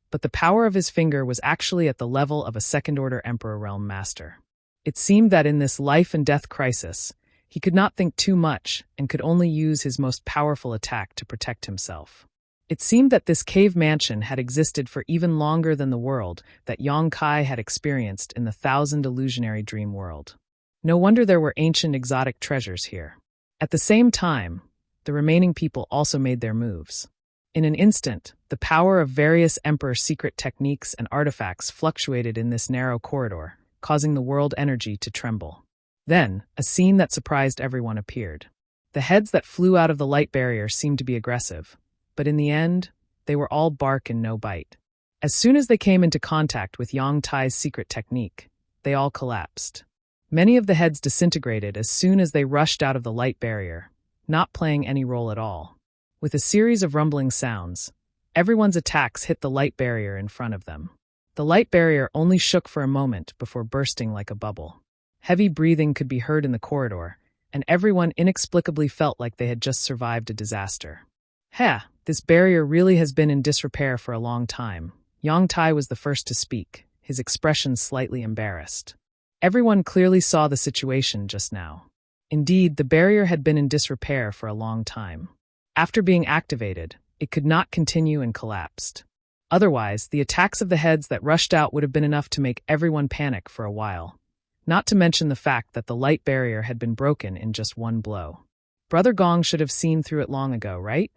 but the power of his finger was actually at the level of a Second-Order Emperor realm master. It seemed that in this life-and-death crisis, he could not think too much and could only use his most powerful attack to protect himself. It seemed that this cave mansion had existed for even longer than the world that Yang Kai had experienced in the thousand illusionary dream world. No wonder there were ancient exotic treasures here. At the same time, the remaining people also made their moves. In an instant, the power of various emperor secret techniques and artifacts fluctuated in this narrow corridor, causing the world energy to tremble. Then, a scene that surprised everyone appeared. The heads that flew out of the light barrier seemed to be aggressive, but in the end, they were all bark and no bite. As soon as they came into contact with Yang Tai's secret technique, they all collapsed. Many of the heads disintegrated as soon as they rushed out of the light barrier, not playing any role at all. With a series of rumbling sounds, everyone's attacks hit the light barrier in front of them. The light barrier only shook for a moment before bursting like a bubble. Heavy breathing could be heard in the corridor, and everyone inexplicably felt like they had just survived a disaster. This barrier really has been in disrepair for a long time. Yang Tai was the first to speak, his expression slightly embarrassed. Everyone clearly saw the situation just now. Indeed, the barrier had been in disrepair for a long time. After being activated, it could not continue and collapsed. Otherwise, the attacks of the heads that rushed out would have been enough to make everyone panic for a while. Not to mention the fact that the light barrier had been broken in just one blow. Brother Gong should have seen through it long ago, right?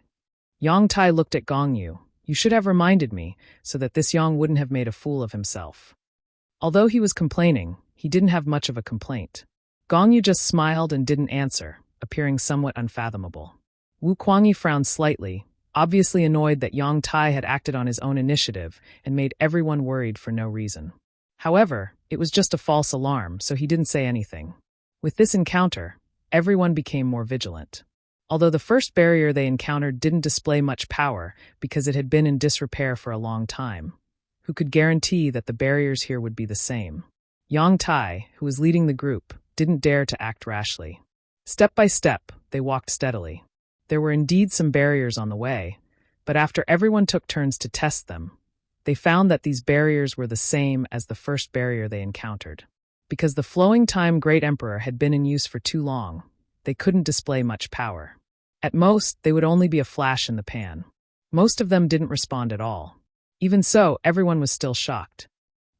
Yang Tai looked at Gong Yu. You should have reminded me, so that this Yang wouldn't have made a fool of himself. Although he was complaining, he didn't have much of a complaint. Gong Yu just smiled and didn't answer, appearing somewhat unfathomable. Wu Kuangyi frowned slightly, obviously annoyed that Yang Tai had acted on his own initiative and made everyone worried for no reason. However, it was just a false alarm, so he didn't say anything. With this encounter, everyone became more vigilant. Although the first barrier they encountered didn't display much power because it had been in disrepair for a long time, who could guarantee that the barriers here would be the same? Yang Tai, who was leading the group, didn't dare to act rashly. Step by step, they walked steadily. There were indeed some barriers on the way, but after everyone took turns to test them, they found that these barriers were the same as the first barrier they encountered. Because the flowing time Great Emperor had been in use for too long, they couldn't display much power. At most, they would only be a flash in the pan. Most of them didn't respond at all. Even so, everyone was still shocked.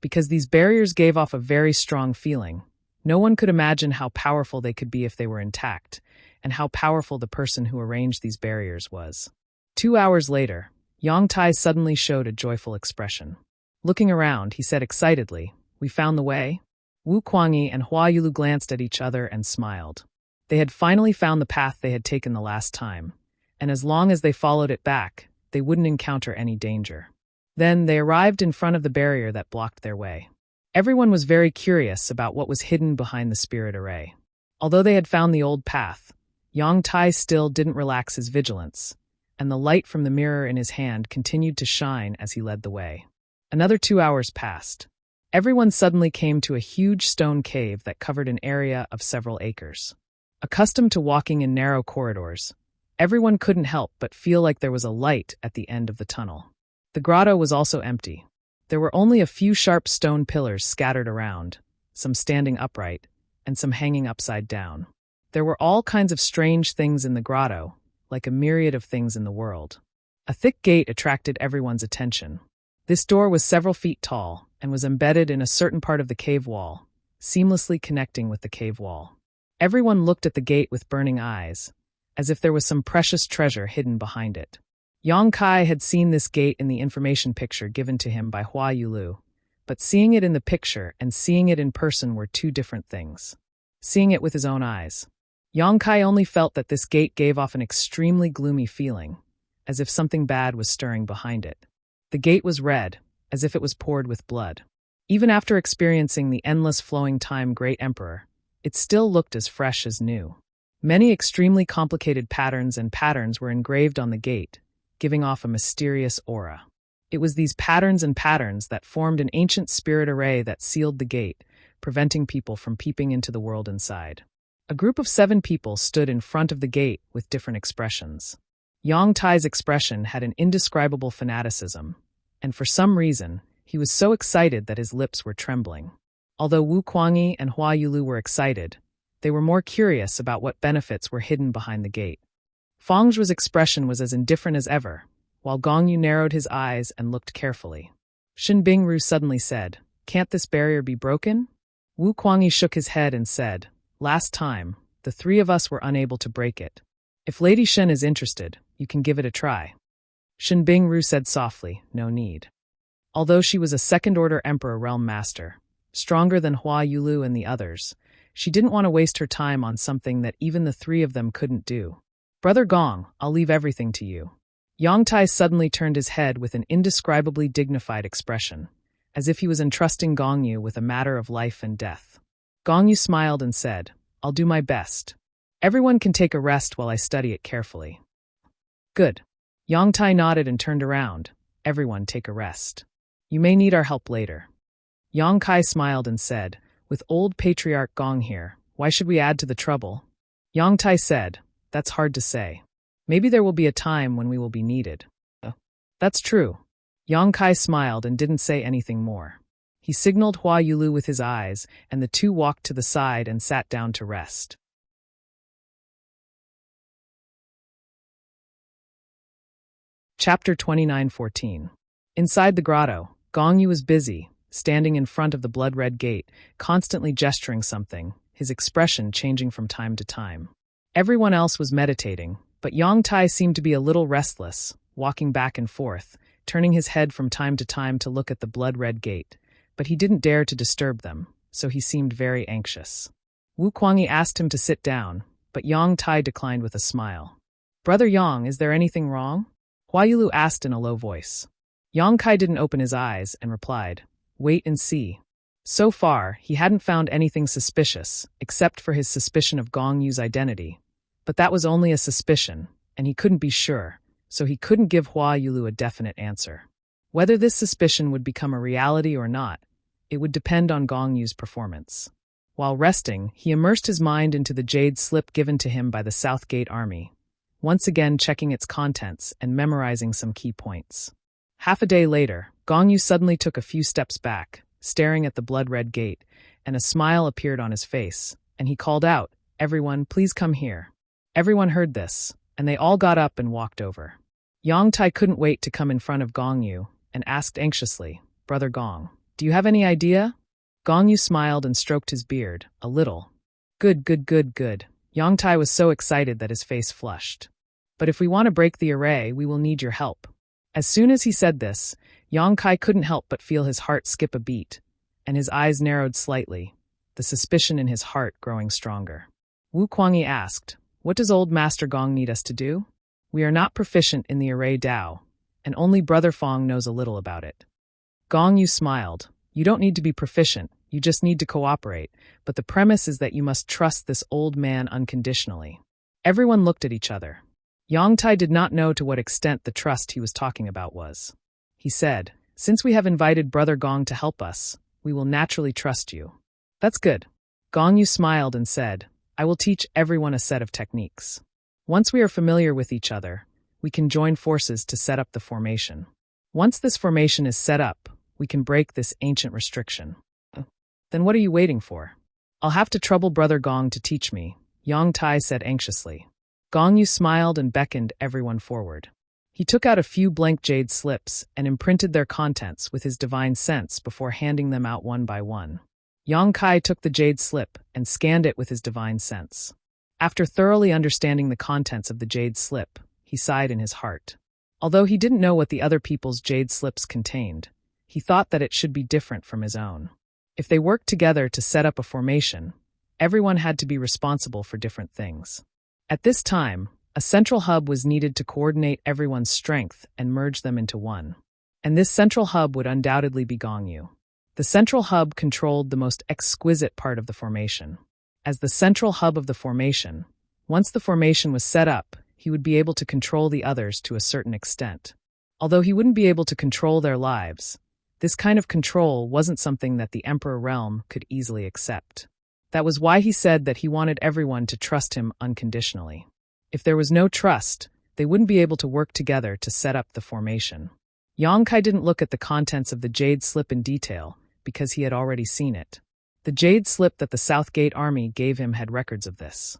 Because these barriers gave off a very strong feeling, no one could imagine how powerful they could be if they were intact, and how powerful the person who arranged these barriers was. 2 hours later, Yang Tai suddenly showed a joyful expression. Looking around, he said excitedly, "We found the way?" Wu Kuangyi and Hua Yulu glanced at each other and smiled. They had finally found the path they had taken the last time, and as long as they followed it back, they wouldn't encounter any danger. Then they arrived in front of the barrier that blocked their way. Everyone was very curious about what was hidden behind the spirit array. Although they had found the old path, Yang Tai still didn't relax his vigilance, and the light from the mirror in his hand continued to shine as he led the way. Another 2 hours passed. Everyone suddenly came to a huge stone cave that covered an area of several acres. Accustomed to walking in narrow corridors, everyone couldn't help but feel like there was a light at the end of the tunnel. The grotto was also empty. There were only a few sharp stone pillars scattered around, some standing upright, and some hanging upside down. There were all kinds of strange things in the grotto, like a myriad of things in the world. A thick gate attracted everyone's attention. This door was several feet tall and was embedded in a certain part of the cave wall, seamlessly connecting with the cave wall. Everyone looked at the gate with burning eyes, as if there was some precious treasure hidden behind it. Yang Kai had seen this gate in the information picture given to him by Hua Yulu, but seeing it in the picture and seeing it in person were two different things. Seeing it with his own eyes, Yang Kai only felt that this gate gave off an extremely gloomy feeling, as if something bad was stirring behind it. The gate was red, as if it was poured with blood. Even after experiencing the endless flowing time Great Emperor, it still looked as fresh as new. Many extremely complicated patterns were engraved on the gate, giving off a mysterious aura. It was these patterns that formed an ancient spirit array that sealed the gate, preventing people from peeping into the world inside. A group of 7 people stood in front of the gate with different expressions. Yang Tai's expression had an indescribable fanaticism, and for some reason, he was so excited that his lips were trembling. Although Wu Kuangyi and Hua Yulu were excited, they were more curious about what benefits were hidden behind the gate. Feng Zhu's expression was as indifferent as ever, while Gong Yu narrowed his eyes and looked carefully. Xin Bingru suddenly said, "Can't this barrier be broken?" Wu Kuangyi shook his head and said, "Last time, the 3 of us were unable to break it. If Lady Shen is interested, you can give it a try." Xin Bingru said softly, "No need." Although she was a second-order Emperor Realm Master, stronger than Hua Yulu and the others, she didn't want to waste her time on something that even the 3 of them couldn't do. "Brother Gong, I'll leave everything to you." Yang Tai suddenly turned his head with an indescribably dignified expression, as if he was entrusting Gong Yu with a matter of life and death. Gong Yu smiled and said, "I'll do my best. Everyone can take a rest while I study it carefully." "Good." Yang Tai nodded and turned around. "Everyone take a rest. You may need our help later." Yang Kai smiled and said, "With old Patriarch Gong here, why should we add to the trouble?" Yang Tai said, "That's hard to say. Maybe there will be a time when we will be needed." "That's true." Yang Kai smiled and didn't say anything more. He signaled Hua Yulu with his eyes, and the 2 walked to the side and sat down to rest. Chapter 29:14. Inside the grotto, Gong Yu was busy, standing in front of the blood-red gate, constantly gesturing something, his expression changing from time to time. Everyone else was meditating, but Yang Tai seemed to be a little restless, walking back and forth, turning his head from time to look at the blood-red gate, but he didn't dare to disturb them, so he seemed very anxious. Wu Kuangyi asked him to sit down, but Yang Tai declined with a smile. "Brother Yang, is there anything wrong?" Hua Yulu asked in a low voice. Yang Kai didn't open his eyes and replied, "Wait and see." So far, he hadn't found anything suspicious, except for his suspicion of Gong Yu's identity. But that was only a suspicion, and he couldn't be sure, so he couldn't give Hua Yulu a definite answer. Whether this suspicion would become a reality or not, it would depend on Gong Yu's performance. While resting, he immersed his mind into the jade slip given to him by the South Gate Army, once again checking its contents and memorizing some key points. Half a day later, Gong Yu suddenly took a few steps back, staring at the blood-red gate, and a smile appeared on his face, and he called out, "Everyone, please come here." Everyone heard this, and they all got up and walked over. Yang Tai couldn't wait to come in front of Gong Yu, and asked anxiously, "Brother Gong, do you have any idea?" Gong Yu smiled and stroked his beard, a little. Good. Yang Tai was so excited that his face flushed. "But if we want to break the array, we will need your help." As soon as he said this, Yang Kai couldn't help but feel his heart skip a beat, and his eyes narrowed slightly, the suspicion in his heart growing stronger. Wu Kuangyi asked, "What does old Master Gong need us to do?" We are not proficient in the array Dao, and only Brother Fong knows a little about it. Gong Yu smiled. You don't need to be proficient, you just need to cooperate, but the premise is that you must trust this old man unconditionally. Everyone looked at each other. Yang Tai did not know to what extent the trust he was talking about was. He said, since we have invited Brother Gong to help us, we will naturally trust you. That's good. Gong Yu smiled and said, I will teach everyone a set of techniques. Once we are familiar with each other, we can join forces to set up the formation. Once this formation is set up, we can break this ancient restriction. Then what are you waiting for? I'll have to trouble Brother Gong to teach me, Yang Tai said anxiously. Gong Yu smiled and beckoned everyone forward. He took out a few blank jade slips and imprinted their contents with his divine sense before handing them out one by one. Yang Kai took the jade slip and scanned it with his divine sense. After thoroughly understanding the contents of the jade slip, he sighed in his heart. Although he didn't know what the other people's jade slips contained, he thought that it should be different from his own. If they worked together to set up a formation, everyone had to be responsible for different things. At this time, a central hub was needed to coordinate everyone's strength and merge them into one. And this central hub would undoubtedly be Gong Yu. The central hub controlled the most exquisite part of the formation. As the central hub of the formation, once the formation was set up, he would be able to control the others to a certain extent. Although he wouldn't be able to control their lives, this kind of control wasn't something that the Emperor Realm could easily accept. That was why he said that he wanted everyone to trust him unconditionally. If there was no trust, they wouldn't be able to work together to set up the formation. Yang Kai didn't look at the contents of the jade slip in detail because he had already seen it. The jade slip that the South Gate Army gave him had records of this.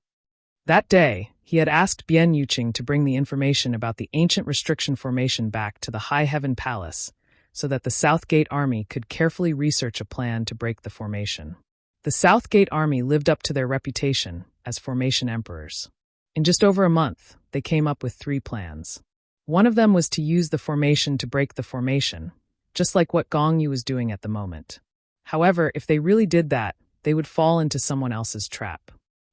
That day, he had asked Bian Yuqing to bring the information about the ancient restriction formation back to the High Heaven Palace so that the South Gate Army could carefully research a plan to break the formation. The South Gate Army lived up to their reputation as formation emperors. In just over a month, they came up with 3 plans. One of them was to use the formation to break the formation, just like what Gong Yu was doing at the moment. However, if they really did that, they would fall into someone else's trap.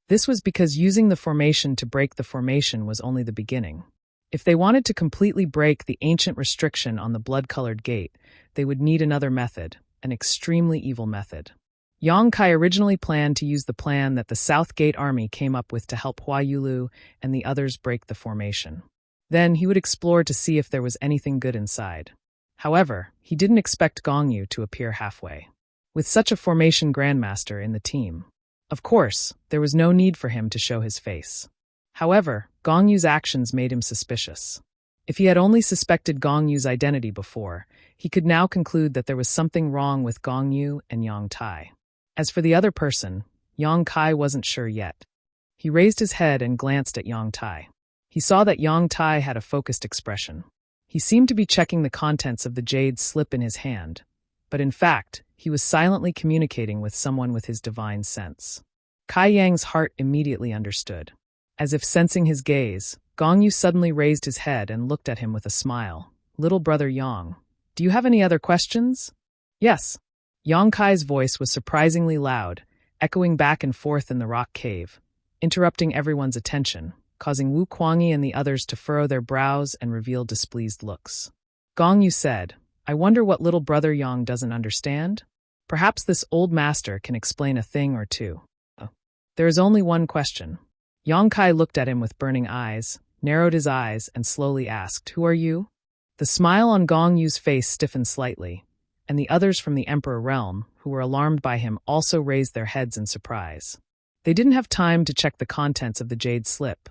This was because using the formation to break the formation was only the beginning. If they wanted to completely break the ancient restriction on the blood-colored gate, they would need another method, an extremely evil method. Yang Kai originally planned to use the plan that the South Gate Army came up with to help Hua Yulu and the others break the formation. Then he would explore to see if there was anything good inside. However, he didn't expect Gong Yu to appear halfway. With such a formation grandmaster in the team, of course, there was no need for him to show his face. However, Gong Yu's actions made him suspicious. If he had only suspected Gong Yu's identity before, he could now conclude that there was something wrong with Gong Yu and Yang Tai. As for the other person, Yang Kai wasn't sure yet. He raised his head and glanced at Yang Tai. He saw that Yang Tai had a focused expression. He seemed to be checking the contents of the jade slip in his hand, but in fact, he was silently communicating with someone with his divine sense. Kai Yang's heart immediately understood. As if sensing his gaze, Gong Yu suddenly raised his head and looked at him with a smile. Little brother Yang, do you have any other questions? Yes. Yang Kai's voice was surprisingly loud, echoing back and forth in the rock cave, interrupting everyone's attention, causing Wu Kuangyi and the others to furrow their brows and reveal displeased looks. Gong Yu said, I wonder what little brother Yang doesn't understand? Perhaps this old master can explain a thing or two. There is only one question. Yang Kai looked at him with burning eyes, narrowed his eyes, and slowly asked, Who are you? The smile on Gong Yu's face stiffened slightly, and the others from the Emperor Realm, who were alarmed by him, also raised their heads in surprise. They didn't have time to check the contents of the jade slip,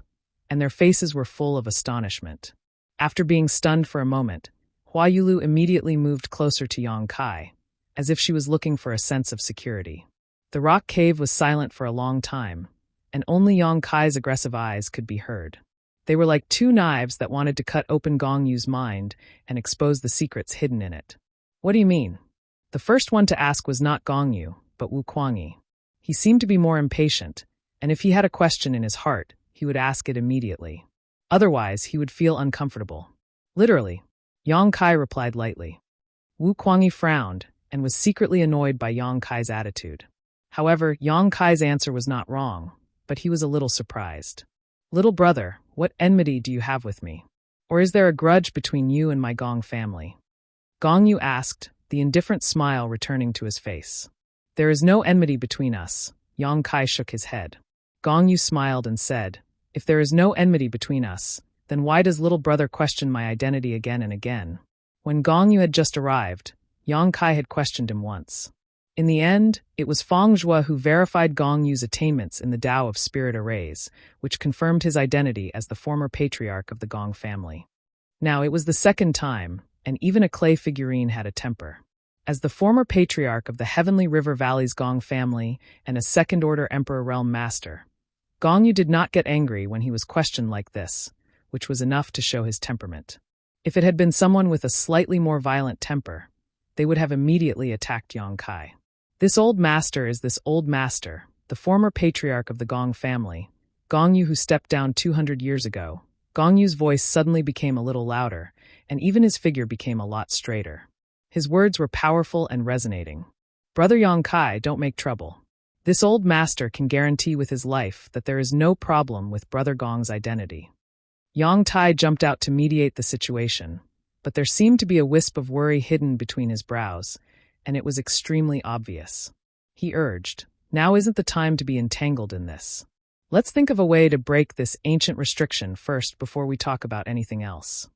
and their faces were full of astonishment. After being stunned for a moment, Hua Yulu immediately moved closer to Yang Kai, as if she was looking for a sense of security. The rock cave was silent for a long time, and only Yang Kai's aggressive eyes could be heard. They were like 2 knives that wanted to cut open Gong Yu's mind and expose the secrets hidden in it. What do you mean? The first one to ask was not Gong Yu, but Wu Kuangyi. He seemed to be more impatient, and if he had a question in his heart, he would ask it immediately. Otherwise, he would feel uncomfortable. Literally, Yang Kai replied lightly. Wu Kuangyi frowned and was secretly annoyed by Yang Kai's attitude. However, Yang Kai's answer was not wrong, but he was a little surprised. Little brother, What enmity do you have with me? Or is there a grudge between you and my Gong family? Gong Yu asked, the indifferent smile returning to his face. There is no enmity between us. Yang Kai shook his head. Gong Yu smiled and said, if there is no enmity between us, then why does little brother question my identity again and again? When Gong Yu had just arrived, Yang Kai had questioned him once. In the end, it was Feng Zhua who verified Gong Yu's attainments in the Tao of Spirit Arrays, which confirmed his identity as the former patriarch of the Gong family. Now, it was the second time, and even a clay figurine had a temper. As the former patriarch of the Heavenly River Valley's Gong family and a second-order Emperor Realm Master, Gong Yu did not get angry when he was questioned like this, which was enough to show his temperament. If it had been someone with a slightly more violent temper, they would have immediately attacked Yang Kai. This old master is this old master, the former patriarch of the Gong family, Gong Yu who stepped down 200 years ago. Gong Yu's voice suddenly became a little louder, and even his figure became a lot straighter. His words were powerful and resonating. Brother Yang Kai, don't make trouble. This old master can guarantee with his life that there is no problem with Brother Gong's identity. Yang Tai jumped out to mediate the situation, but there seemed to be a wisp of worry hidden between his brows, and it was extremely obvious. He urged, now isn't the time to be entangled in this. Let's think of a way to break this ancient restriction first before we talk about anything else.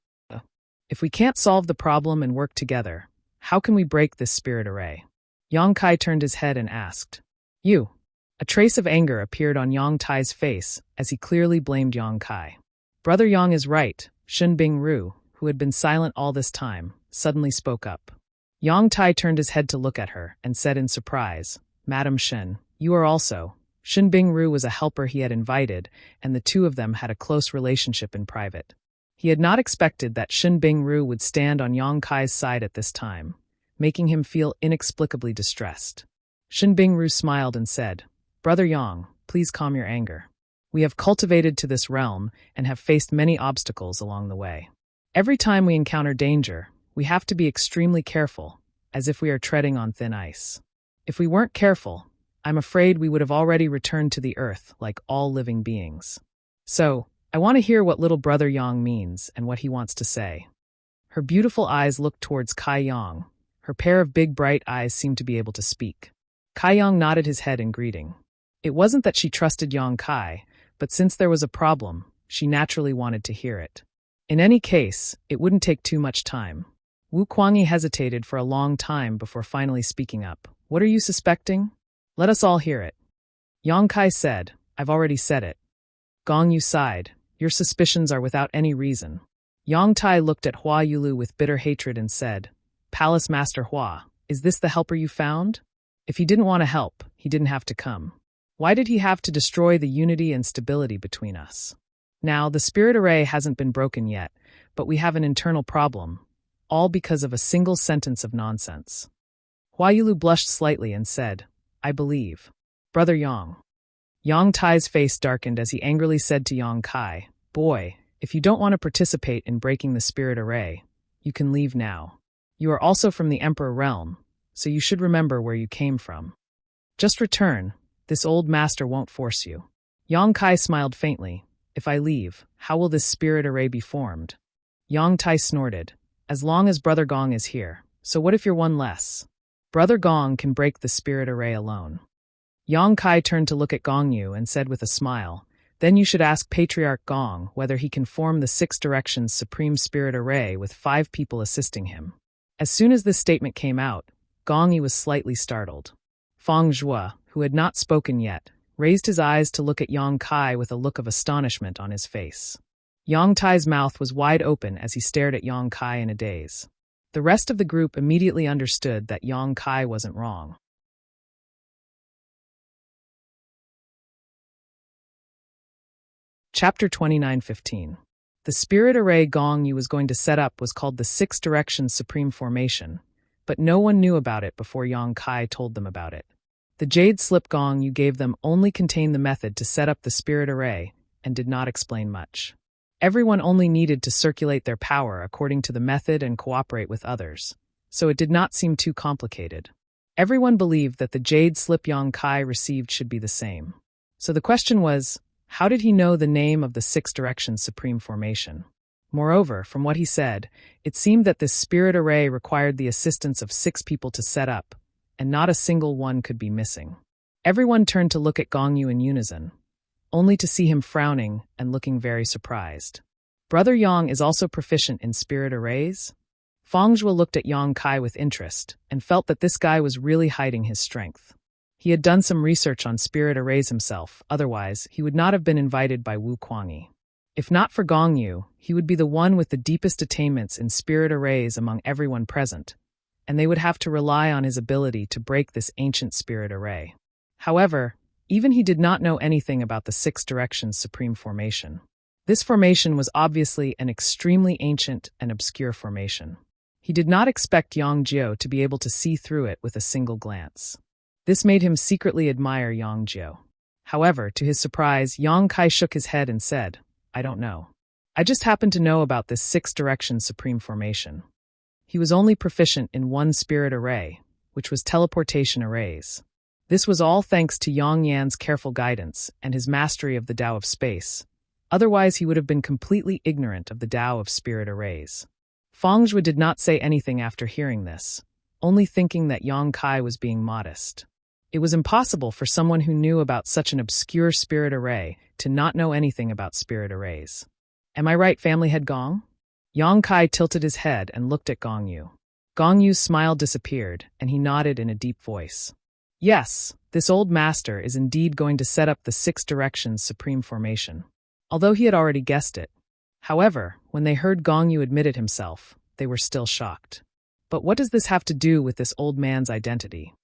If we can't solve the problem and work together, how can we break this spirit array? Yang Kai turned his head and asked, You. A trace of anger appeared on Yang Tai's face as he clearly blamed Yang Kai. Brother Yang is right, Shun Bing Ru, who had been silent all this time, suddenly spoke up. Yang Tai turned his head to look at her and said in surprise, Madam Shen, you are also. Shun Bing Ru was a helper he had invited, and the two of them had a close relationship in private. He had not expected that Shun Bing Ru would stand on Yang Kai's side at this time, making him feel inexplicably distressed. Shun Bing Ru smiled and said, Brother Yang, please calm your anger. We have cultivated to this realm and have faced many obstacles along the way. Every time we encounter danger, we have to be extremely careful, as if we are treading on thin ice. If we weren't careful, I'm afraid we would have already returned to the earth like all living beings. So, I want to hear what little brother Yang means and what he wants to say. Her beautiful eyes looked towards Kai Yang. Her pair of big bright eyes seemed to be able to speak. Kai Yang nodded his head in greeting. It wasn't that she trusted Yang Kai, but since there was a problem, she naturally wanted to hear it. In any case, it wouldn't take too much time. Wu Kuangyi hesitated for a long time before finally speaking up. What are you suspecting? Let us all hear it. Yang Kai said, I've already said it. Gong Yu sighed. Your suspicions are without any reason. Yang Tai looked at Hua Yulu with bitter hatred and said, Palace Master Hua, is this the helper you found? If he didn't want to help, he didn't have to come. Why did he have to destroy the unity and stability between us? Now, the spirit array hasn't been broken yet, but we have an internal problem, all because of a single sentence of nonsense. Hua Yulu blushed slightly and said, I believe. Brother Yang. Yang Tai's face darkened as he angrily said to Yang Kai, Boy, if you don't want to participate in breaking the spirit array, you can leave now. You are also from the Emperor Realm, so you should remember where you came from. Just return. This old master won't force you. Yang Kai smiled faintly. If I leave, how will this spirit array be formed? Yang Tai snorted. As long as Brother Gong is here. So what if you're one less? Brother Gong can break the spirit array alone. Yang Kai turned to look at Gong Yu and said with a smile, Then you should ask Patriarch Gong whether he can form the 6 Directions Supreme Spirit Array with 5 people assisting him. As soon as this statement came out, Gong Yu was slightly startled. Feng Zhua, who had not spoken yet, raised his eyes to look at Yang Kai with a look of astonishment on his face. Yang Tai's mouth was wide open as he stared at Yang Kai in a daze. The rest of the group immediately understood that Yang Kai wasn't wrong. Chapter 29:15. The spirit array Gong Yu was going to set up was called the 6 Directions Supreme Formation, but no one knew about it before Yang Kai told them about it. The jade slip Gong Yu gave them only contained the method to set up the spirit array and did not explain much. Everyone only needed to circulate their power according to the method and cooperate with others, so it did not seem too complicated. Everyone believed that the jade slip Yang Kai received should be the same. So the question was, How did he know the name of the Six Directions Supreme Formation? Moreover, from what he said, it seemed that this spirit array required the assistance of 6 people to set up, and not a single one could be missing. Everyone turned to look at Gong Yu in unison, only to see him frowning and looking very surprised. Brother Yang is also proficient in spirit arrays? Fang Zhuo looked at Yang Kai with interest and felt that this guy was really hiding his strength. He had done some research on spirit arrays himself, otherwise he would not have been invited by Wu Kuangyi. If not for Gong Yu, he would be the one with the deepest attainments in spirit arrays among everyone present, and they would have to rely on his ability to break this ancient spirit array. However, even he did not know anything about the Six Directions Supreme Formation. This formation was obviously an extremely ancient and obscure formation. He did not expect Yang Jiao to be able to see through it with a single glance. This made him secretly admire Yang Jiao. However, to his surprise, Yang Kai shook his head and said, "I don't know. I just happen to know about this Six Directions Supreme Formation." He was only proficient in one spirit array, which was teleportation arrays. This was all thanks to Yang Yan's careful guidance and his mastery of the Tao of space. Otherwise, he would have been completely ignorant of the Tao of spirit arrays. Fang Zhuo did not say anything after hearing this, only thinking that Yang Kai was being modest. It was impossible for someone who knew about such an obscure spirit array to not know anything about spirit arrays. Am I right, family head Gong? Yang Kai tilted his head and looked at Gong Yu. Gong Yu's smile disappeared, and he nodded in a deep voice. Yes, this old master is indeed going to set up the Six Directions Supreme Formation. Although he had already guessed it. However, when they heard Gong Yu admit it himself, they were still shocked. But what does this have to do with this old man's identity?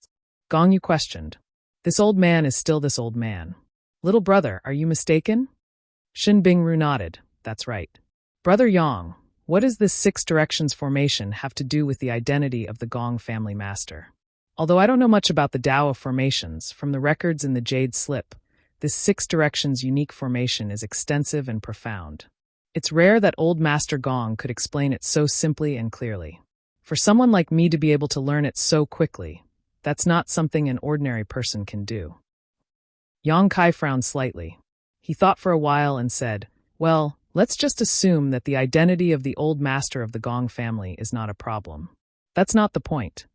Gong Yu questioned. This old man is still this old man. Little brother, are you mistaken? Shin Bingru nodded. That's right. Brother Yang, what does this Six Directions Formation have to do with the identity of the Gong family master? Although I don't know much about the Tao of formations, from the records in the Jade Slip, this Six Directions unique formation is extensive and profound. It's rare that old Master Gong could explain it so simply and clearly. For someone like me to be able to learn it so quickly, that's not something an ordinary person can do. Yang Kai frowned slightly. He thought for a while and said, well, let's just assume that the identity of the old master of the Gong family is not a problem. That's not the point.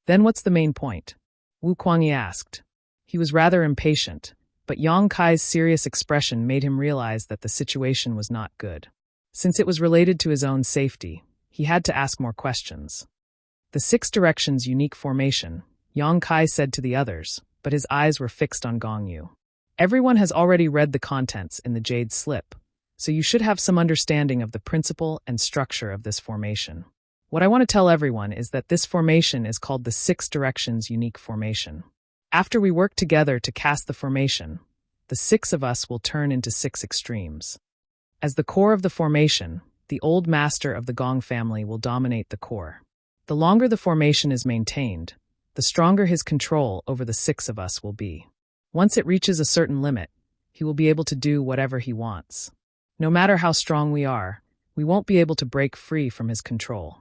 Then what's the main point? Wu Kuangyi asked. He was rather impatient, but Yang Kai's serious expression made him realize that the situation was not good. Since it was related to his own safety, he had to ask more questions. The Six Directions unique formation, Yang Kai said to the others, but his eyes were fixed on Gong Yu. Everyone has already read the contents in the Jade Slip, so you should have some understanding of the principle and structure of this formation. What I want to tell everyone is that this formation is called the Six Directions unique formation. After we work together to cast the formation, the 6 of us will turn into 6 extremes. As the core of the formation, the old master of the Gong family will dominate the core. The longer the formation is maintained, the stronger his control over the 6 of us will be. Once it reaches a certain limit, he will be able to do whatever he wants. No matter how strong we are, we won't be able to break free from his control.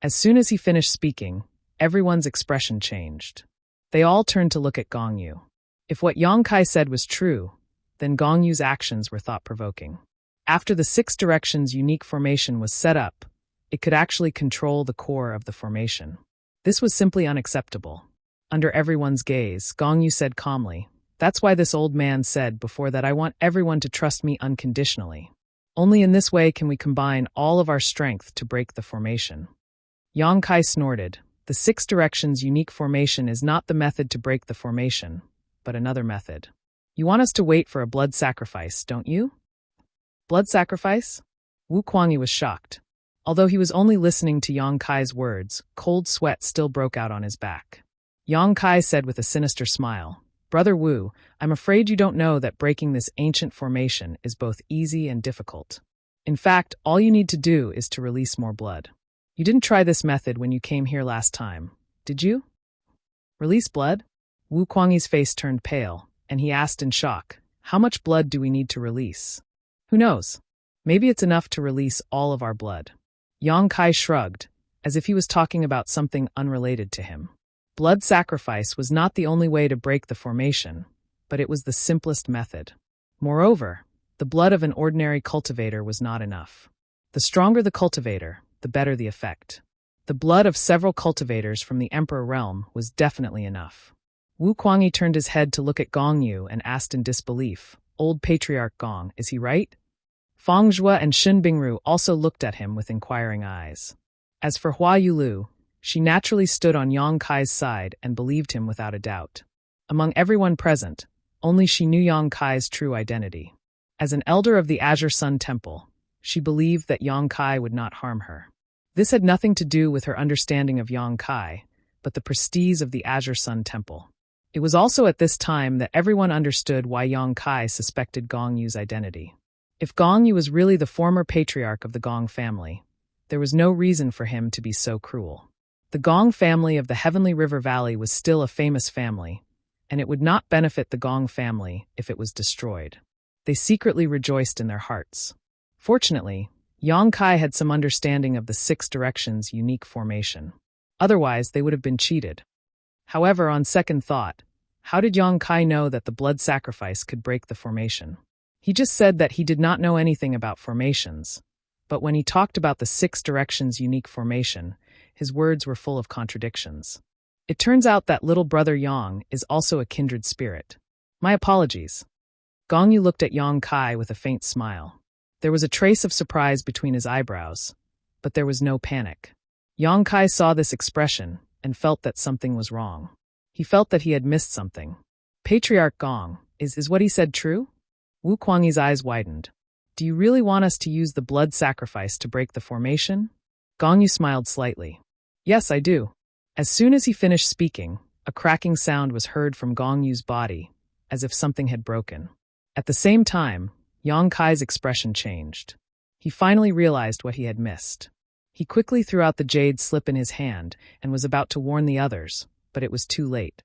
As soon as he finished speaking, everyone's expression changed. They all turned to look at Gong Yu. If what Yang Kai said was true, then Gong Yu's actions were thought-provoking. After the Six Directions unique formation was set up, it could actually control the core of the formation. This was simply unacceptable. Under everyone's gaze, Gong Yu said calmly, "That's why this old man said before that I want everyone to trust me unconditionally. Only in this way can we combine all of our strength to break the formation." Yang Kai snorted. The Six Directions unique formation is not the method to break the formation, but another method. You want us to wait for a blood sacrifice, don't you? Blood sacrifice? Wu Kuangyi was shocked. Although he was only listening to Yang Kai's words, cold sweat still broke out on his back. Yang Kai said with a sinister smile, "Brother Wu, I'm afraid you don't know that breaking this ancient formation is both easy and difficult. In fact, all you need to do is to release more blood. You didn't try this method when you came here last time, did you?" Release blood? Wu Kuangyi's face turned pale, and he asked in shock, "How much blood do we need to release?" "Who knows? Maybe it's enough to release all of our blood." Yang Kai shrugged, as if he was talking about something unrelated to him. Blood sacrifice was not the only way to break the formation, but it was the simplest method. Moreover, the blood of an ordinary cultivator was not enough. The stronger the cultivator, the better the effect. The blood of several cultivators from the Emperor realm was definitely enough. Wu Kuangyi turned his head to look at Gong Yu and asked in disbelief, "Old Patriarch Gong, is he right?" Fang Zhua and Shen Bingru also looked at him with inquiring eyes. As for Hua Yulu, she naturally stood on Yang Kai's side and believed him without a doubt. Among everyone present, only she knew Yang Kai's true identity. As an elder of the Azure Sun Temple, she believed that Yang Kai would not harm her. This had nothing to do with her understanding of Yang Kai, but the prestige of the Azure Sun Temple. It was also at this time that everyone understood why Yang Kai suspected Gong Yu's identity. If Gong Yu was really the former patriarch of the Gong family, there was no reason for him to be so cruel. The Gong family of the Heavenly River Valley was still a famous family, and it would not benefit the Gong family if it was destroyed. They secretly rejoiced in their hearts. Fortunately, Yang Kai had some understanding of the Six Directions' unique formation. Otherwise, they would have been cheated. However, on second thought, how did Yang Kai know that the blood sacrifice could break the formation? He just said that he did not know anything about formations, but when he talked about the Six Directions' unique formation, his words were full of contradictions. It turns out that little brother Yang is also a kindred spirit. My apologies. Gong Yu looked at Yang Kai with a faint smile. There was a trace of surprise between his eyebrows, but there was no panic. Yang Kai saw this expression and felt that something was wrong. He felt that he had missed something. Patriarch Gong, is what he said true? Wu Kuangyi's eyes widened. Do you really want us to use the blood sacrifice to break the formation? Gong Yu smiled slightly. Yes, I do. As soon as he finished speaking, a cracking sound was heard from Gong Yu's body, as if something had broken. At the same time, Yang Kai's expression changed. He finally realized what he had missed. He quickly threw out the jade slip in his hand and was about to warn the others, but it was too late.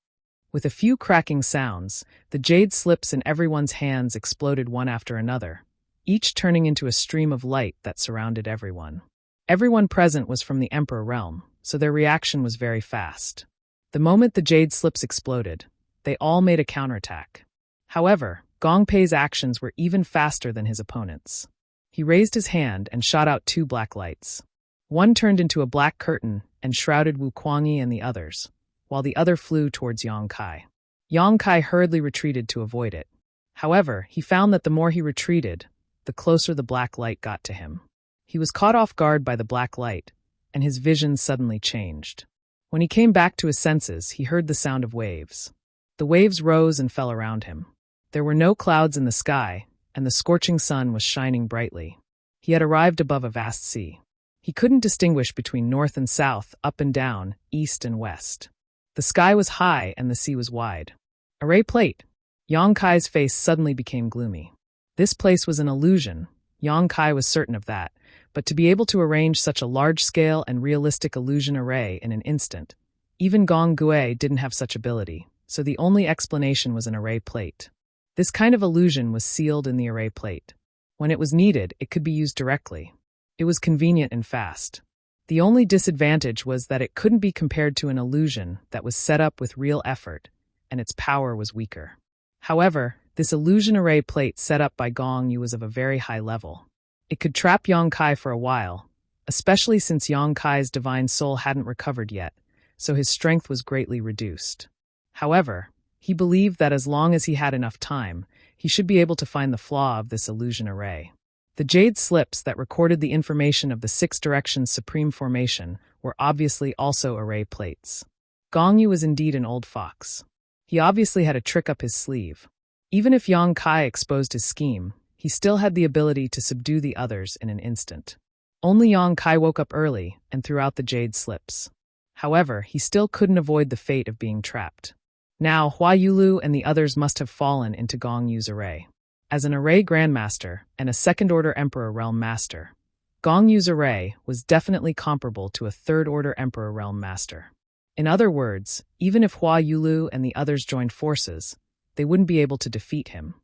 With a few cracking sounds, the jade slips in everyone's hands exploded one after another, each turning into a stream of light that surrounded everyone. Everyone present was from the Emperor realm, so their reaction was very fast. The moment the jade slips exploded, they all made a counterattack. However, Gong Pei's actions were even faster than his opponents. He raised his hand and shot out two black lights. One turned into a black curtain and shrouded Wu Kuangyi and the others, while the other flew towards Yang Kai. Yang Kai hurriedly retreated to avoid it. However, he found that the more he retreated, the closer the black light got to him. He was caught off guard by the black light, and his vision suddenly changed. When he came back to his senses, he heard the sound of waves. The waves rose and fell around him. There were no clouds in the sky, and the scorching sun was shining brightly. He had arrived above a vast sea. He couldn't distinguish between north and south, up and down, east and west. The sky was high and the sea was wide. Array plate! Yang Kai's face suddenly became gloomy. This place was an illusion. Yang Kai was certain of that, but to be able to arrange such a large-scale and realistic illusion array in an instant, even Gong Gue didn't have such ability, so the only explanation was an array plate. This kind of illusion was sealed in the array plate. When it was needed, it could be used directly. It was convenient and fast. The only disadvantage was that it couldn't be compared to an illusion that was set up with real effort, and its power was weaker. However, this illusion array plate set up by Gong Yu was of a very high level. It could trap Yang Kai for a while, especially since Yang Kai's divine soul hadn't recovered yet, so his strength was greatly reduced. However, he believed that as long as he had enough time, he should be able to find the flaw of this illusion array. The jade slips that recorded the information of the Six Directions Supreme Formation were obviously also array plates. Gong Yu was indeed an old fox. He obviously had a trick up his sleeve. Even if Yang Kai exposed his scheme, he still had the ability to subdue the others in an instant. Only Yang Kai woke up early and threw out the jade slips. However, he still couldn't avoid the fate of being trapped. Now, Hua Yulu and the others must have fallen into Gong Yu's array. As an array grandmaster and a second-order Emperor Realm Master, Gong Yu's array was definitely comparable to a third-order Emperor Realm Master. In other words, even if Hua Yulu and the others joined forces, they wouldn't be able to defeat him.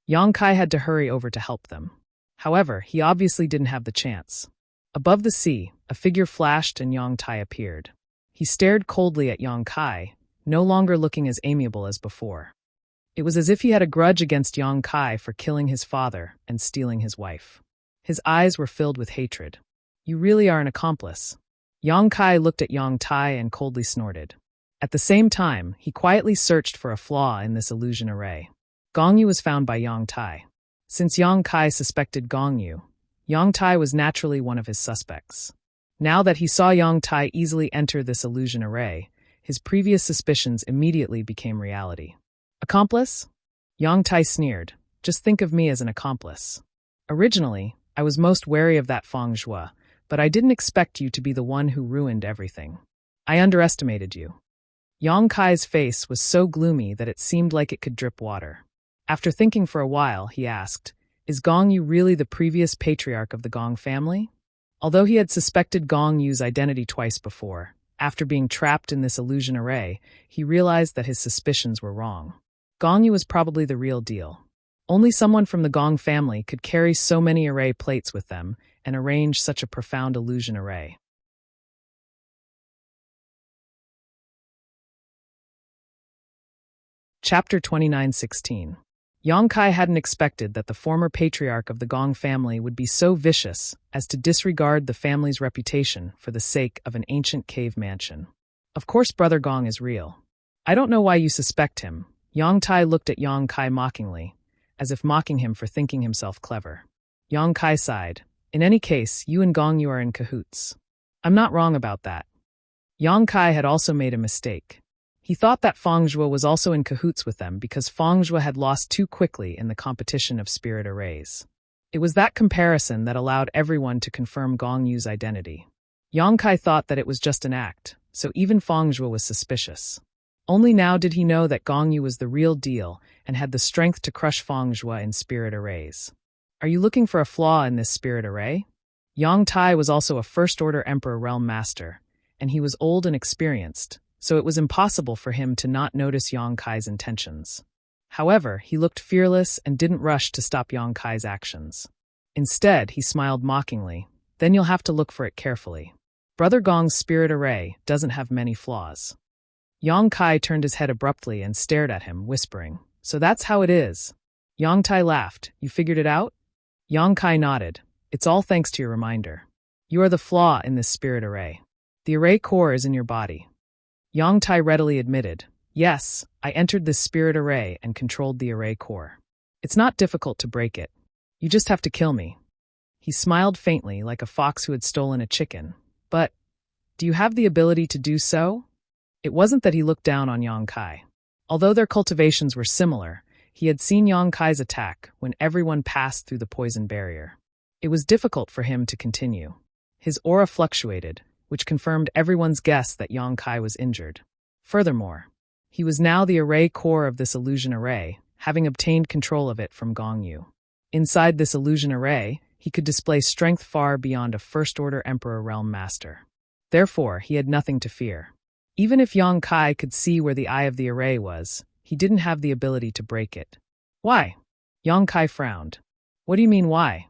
Yang Kai had to hurry over to help them. However, he obviously didn't have the chance. Above the sea, a figure flashed and Yang Tai appeared. He stared coldly at Yang Kai, no longer looking as amiable as before. It was as if he had a grudge against Yang Kai for killing his father and stealing his wife. His eyes were filled with hatred. You really are an accomplice. Yang Kai looked at Yang Tai and coldly snorted. At the same time, he quietly searched for a flaw in this illusion array. Gong Yu was found by Yang Tai. Since Yang Kai suspected Gong Yu, Yang Tai was naturally one of his suspects. Now that he saw Yang Tai easily enter this illusion array, his previous suspicions immediately became reality. Accomplice? Yang Tai sneered. Just think of me as an accomplice. Originally, I was most wary of that Feng Zhuo, but I didn't expect you to be the one who ruined everything. I underestimated you. Yang Kai's face was so gloomy that it seemed like it could drip water. After thinking for a while, he asked, Is Gong Yu really the previous patriarch of the Gong family? Although he had suspected Gong Yu's identity twice before, after being trapped in this illusion array, he realized that his suspicions were wrong. Gong Yu was probably the real deal. Only someone from the Gong family could carry so many array plates with them and arrange such a profound illusion array. Chapter 29:16. Yang Kai hadn't expected that the former patriarch of the Gong family would be so vicious as to disregard the family's reputation for the sake of an ancient cave mansion. Of course Brother Gong is real. I don't know why you suspect him. Yang Tai looked at Yang Kai mockingly, as if mocking him for thinking himself clever. Yang Kai sighed. In any case, you and Gong Yu are in cahoots. I'm not wrong about that. Yang Kai had also made a mistake. He thought that Feng Zhuo was also in cahoots with them because Feng Zhuo had lost too quickly in the competition of spirit arrays. It was that comparison that allowed everyone to confirm Gong Yu's identity. Yang Kai thought that it was just an act, so even Feng Zhuo was suspicious. Only now did he know that Gong Yu was the real deal and had the strength to crush Feng Zhuo in spirit arrays. Are you looking for a flaw in this spirit array? Yang Tai was also a first-order Emperor Realm Master, and he was old and experienced, so it was impossible for him to not notice Yang Kai's intentions. However, he looked fearless and didn't rush to stop Yang Kai's actions. Instead, he smiled mockingly. Then you'll have to look for it carefully. Brother Gong's spirit array doesn't have many flaws. Yang Kai turned his head abruptly and stared at him, whispering, So that's how it is. Yang Tai laughed. You figured it out? Yang Kai nodded. It's all thanks to your reminder. You are the flaw in this spirit array. The array core is in your body. Yang Tai readily admitted, Yes, I entered this spirit array and controlled the array core. It's not difficult to break it. You just have to kill me. He smiled faintly like a fox who had stolen a chicken. But, do you have the ability to do so? It wasn't that he looked down on Yang Kai. Although their cultivations were similar, he had seen Yang Kai's attack when everyone passed through the poison barrier. It was difficult for him to continue. His aura fluctuated, which confirmed everyone's guess that Yang Kai was injured. Furthermore, he was now the array core of this illusion array, having obtained control of it from Gong Yu. Inside this illusion array, he could display strength far beyond a first-order Emperor Realm Master. Therefore, he had nothing to fear. Even if Yang Kai could see where the eye of the array was, he didn't have the ability to break it. Why? Yang Kai frowned. What do you mean why?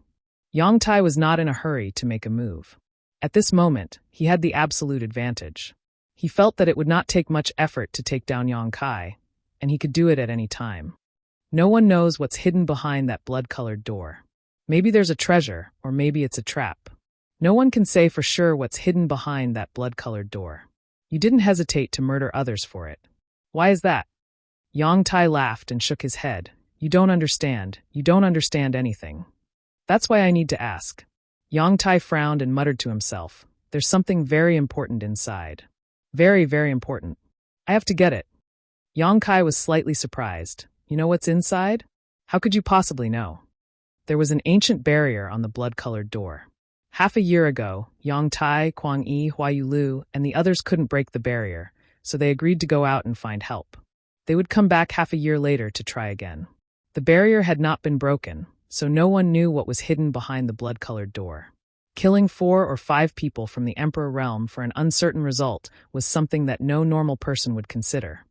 Yang Tai was not in a hurry to make a move. At this moment, he had the absolute advantage. He felt that it would not take much effort to take down Yang Kai, and he could do it at any time. No one knows what's hidden behind that blood-colored door. Maybe there's a treasure, or maybe it's a trap. No one can say for sure what's hidden behind that blood-colored door. You didn't hesitate to murder others for it. Why is that? Yang Tai laughed and shook his head. You don't understand anything. That's why I need to ask. Yang Tai frowned and muttered to himself, There's something very important inside. Very, very important. I have to get it. Yang Kai was slightly surprised. You know what's inside? How could you possibly know? There was an ancient barrier on the blood-colored door. Half a year ago, Yang Tai, Kuang Yi, Hua Yulu, and the others couldn't break the barrier, so they agreed to go out and find help. They would come back half a year later to try again. The barrier had not been broken, so no one knew what was hidden behind the blood-colored door. Killing 4 or 5 people from the Emperor realm for an uncertain result was something that no normal person would consider.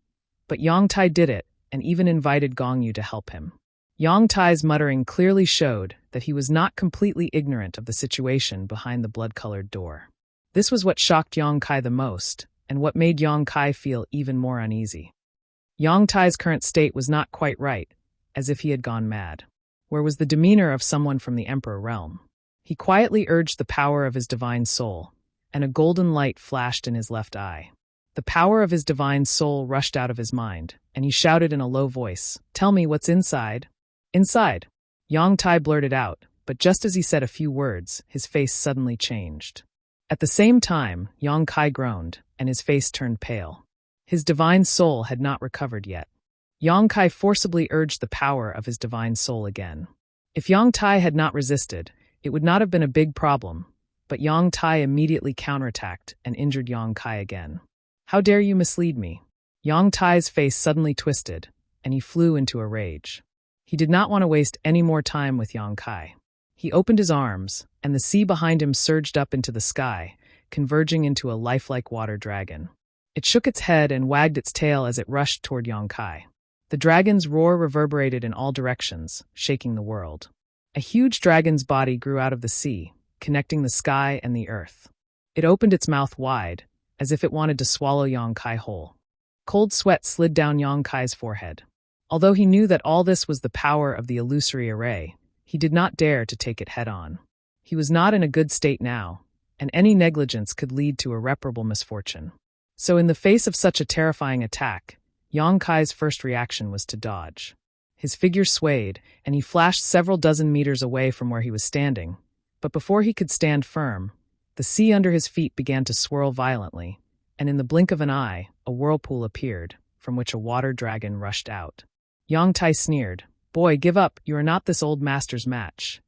But Yang Tai did it, and even invited Gong Yu to help him. Yang Tai's muttering clearly showed that he was not completely ignorant of the situation behind the blood-colored door. This was what shocked Yang Kai the most, and what made Yang Kai feel even more uneasy. Yang Tai's current state was not quite right, as if he had gone mad. Where was the demeanor of someone from the Emperor realm? He quietly urged the power of his divine soul, and a golden light flashed in his left eye. The power of his divine soul rushed out of his mind, and he shouted in a low voice, "Tell me what's inside." "Inside," Yang Tai blurted out, but just as he said a few words, his face suddenly changed. At the same time, Yang Kai groaned, and his face turned pale. His divine soul had not recovered yet. Yang Kai forcibly urged the power of his divine soul again. If Yang Tai had not resisted, it would not have been a big problem, but Yang Tai immediately counterattacked and injured Yang Kai again. "How dare you mislead me?" Yang Tai's face suddenly twisted, and he flew into a rage. He did not want to waste any more time with Yang Kai. He opened his arms, and the sea behind him surged up into the sky, converging into a lifelike water dragon. It shook its head and wagged its tail as it rushed toward Yang Kai. The dragon's roar reverberated in all directions, shaking the world. A huge dragon's body grew out of the sea, connecting the sky and the earth. It opened its mouth wide, as if it wanted to swallow Yang Kai whole. Cold sweat slid down Yang Kai's forehead. Although he knew that all this was the power of the illusory array, he did not dare to take it head-on. He was not in a good state now, and any negligence could lead to irreparable misfortune. So in the face of such a terrifying attack, Yang Kai's first reaction was to dodge. His figure swayed, and he flashed several dozen meters away from where he was standing, but before he could stand firm, the sea under his feet began to swirl violently, and in the blink of an eye, a whirlpool appeared, from which a water dragon rushed out. Yang Tai sneered, "Boy, give up, you are not this old master's match."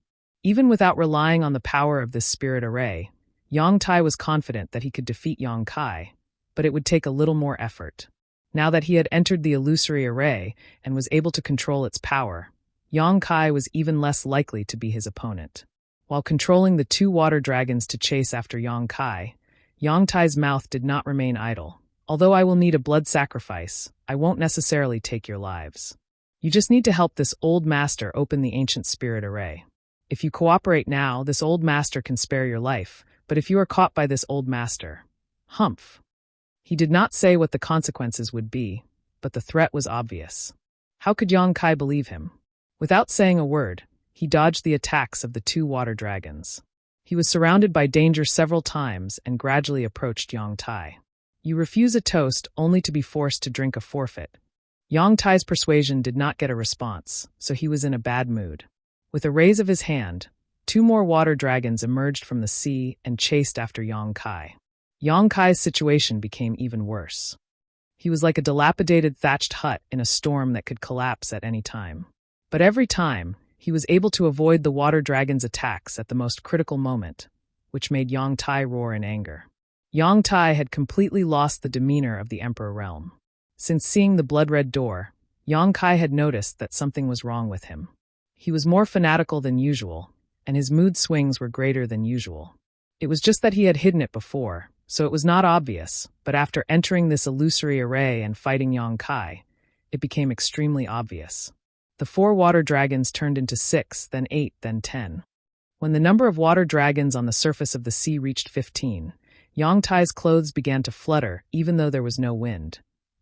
Even without relying on the power of this spirit array, Yang Tai was confident that he could defeat Yang Kai, but it would take a little more effort. Now that he had entered the illusory array and was able to control its power, Yang Kai was even less likely to be his opponent. While controlling the two water dragons to chase after Yang Kai, Yang Tai's mouth did not remain idle. "Although I will need a blood sacrifice, I won't necessarily take your lives. You just need to help this old master open the ancient spirit array. If you cooperate now, this old master can spare your life, but if you are caught by this old master..." Humph. He did not say what the consequences would be, but the threat was obvious. How could Yang Kai believe him? Without saying a word, he dodged the attacks of the two water dragons. He was surrounded by danger several times and gradually approached Yang Tai. You refuse a toast only to be forced to drink a forfeit. Yang Tai's persuasion did not get a response, so he was in a bad mood. With a raise of his hand, two more water dragons emerged from the sea and chased after Yang Kai. Yang Kai's situation became even worse. He was like a dilapidated thatched hut in a storm that could collapse at any time. But every time, he was able to avoid the water dragon's attacks at the most critical moment, which made Yang Tai roar in anger. Yang Tai had completely lost the demeanor of the Emperor realm. Since seeing the blood-red door, Yang Kai had noticed that something was wrong with him. He was more fanatical than usual, and his mood swings were greater than usual. It was just that he had hidden it before, so it was not obvious, but after entering this illusory array and fighting Yang Kai, it became extremely obvious. The 4 water dragons turned into 6, then 8, then 10. When the number of water dragons on the surface of the sea reached 15, Yang Tai's clothes began to flutter even though there was no wind,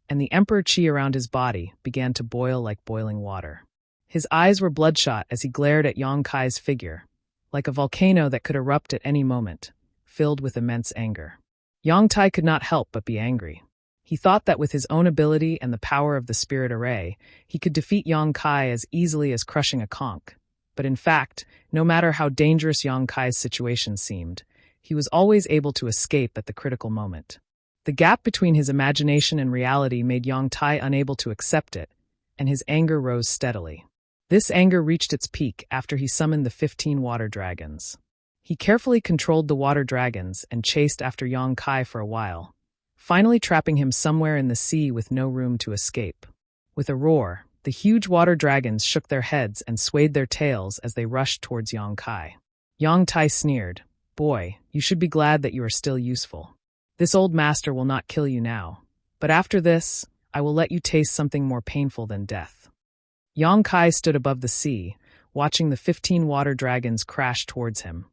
and the emperor chi around his body began to boil like boiling water. His eyes were bloodshot as he glared at Yang Kai's figure, like a volcano that could erupt at any moment, filled with immense anger. Yang Tai could not help but be angry. He thought that with his own ability and the power of the spirit array, he could defeat Yang Kai as easily as crushing a conch. But in fact, no matter how dangerous Yang Kai's situation seemed, he was always able to escape at the critical moment. The gap between his imagination and reality made Yang Tai unable to accept it, and his anger rose steadily. This anger reached its peak after he summoned the 15 water dragons. He carefully controlled the water dragons and chased after Yang Kai for a while, finally trapping him somewhere in the sea with no room to escape. With a roar, the huge water dragons shook their heads and swayed their tails as they rushed towards Yang Kai. Yang Tai sneered, "Boy, you should be glad that you are still useful. This old master will not kill you now, but after this, I will let you taste something more painful than death." Yang Kai stood above the sea, watching the 15 water dragons crash towards him,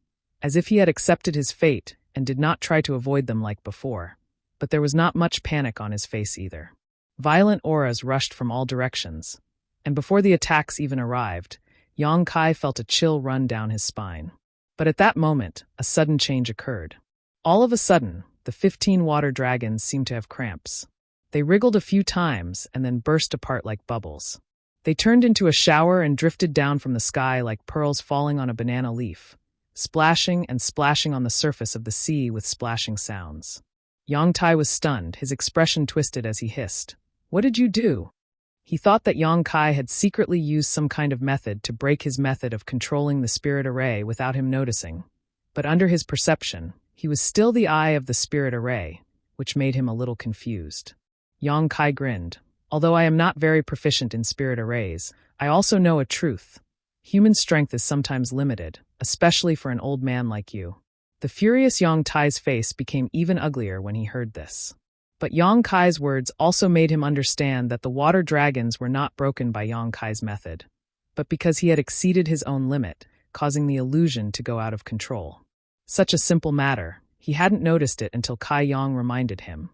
as if he had accepted his fate and did not try to avoid them like before. But there was not much panic on his face either. Violent auras rushed from all directions, and before the attacks even arrived, Yang Kai felt a chill run down his spine. But at that moment, a sudden change occurred. All of a sudden, the 15 water dragons seemed to have cramps. They wriggled a few times and then burst apart like bubbles. They turned into a shower and drifted down from the sky like pearls falling on a banana leaf, splashing and splashing on the surface of the sea with splashing sounds. Yang Tai was stunned, his expression twisted as he hissed, "What did you do?" He thought that Yang Kai had secretly used some kind of method to break his method of controlling the spirit array without him noticing. But under his perception, he was still the eye of the spirit array, which made him a little confused. Yang Kai grinned. "Although I am not very proficient in spirit arrays, I also know a truth. Human strength is sometimes limited, especially for an old man like you." The furious Yang Tai's face became even uglier when he heard this. But Yang Kai's words also made him understand that the water dragons were not broken by Yang Kai's method, but because he had exceeded his own limit, causing the illusion to go out of control. Such a simple matter, he hadn't noticed it until Kai Yang reminded him.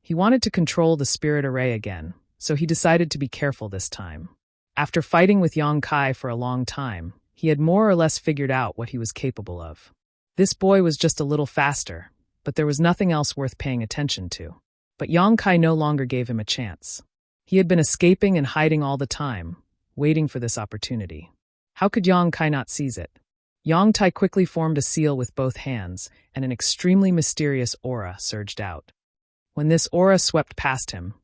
He wanted to control the spirit array again, so he decided to be careful this time. After fighting with Yang Kai for a long time, he had more or less figured out what he was capable of. This boy was just a little faster, but there was nothing else worth paying attention to. But Yang Kai no longer gave him a chance. He had been escaping and hiding all the time, waiting for this opportunity. How could Yang Kai not seize it? Yang Tai quickly formed a seal with both hands, and an extremely mysterious aura surged out. When this aura swept past him,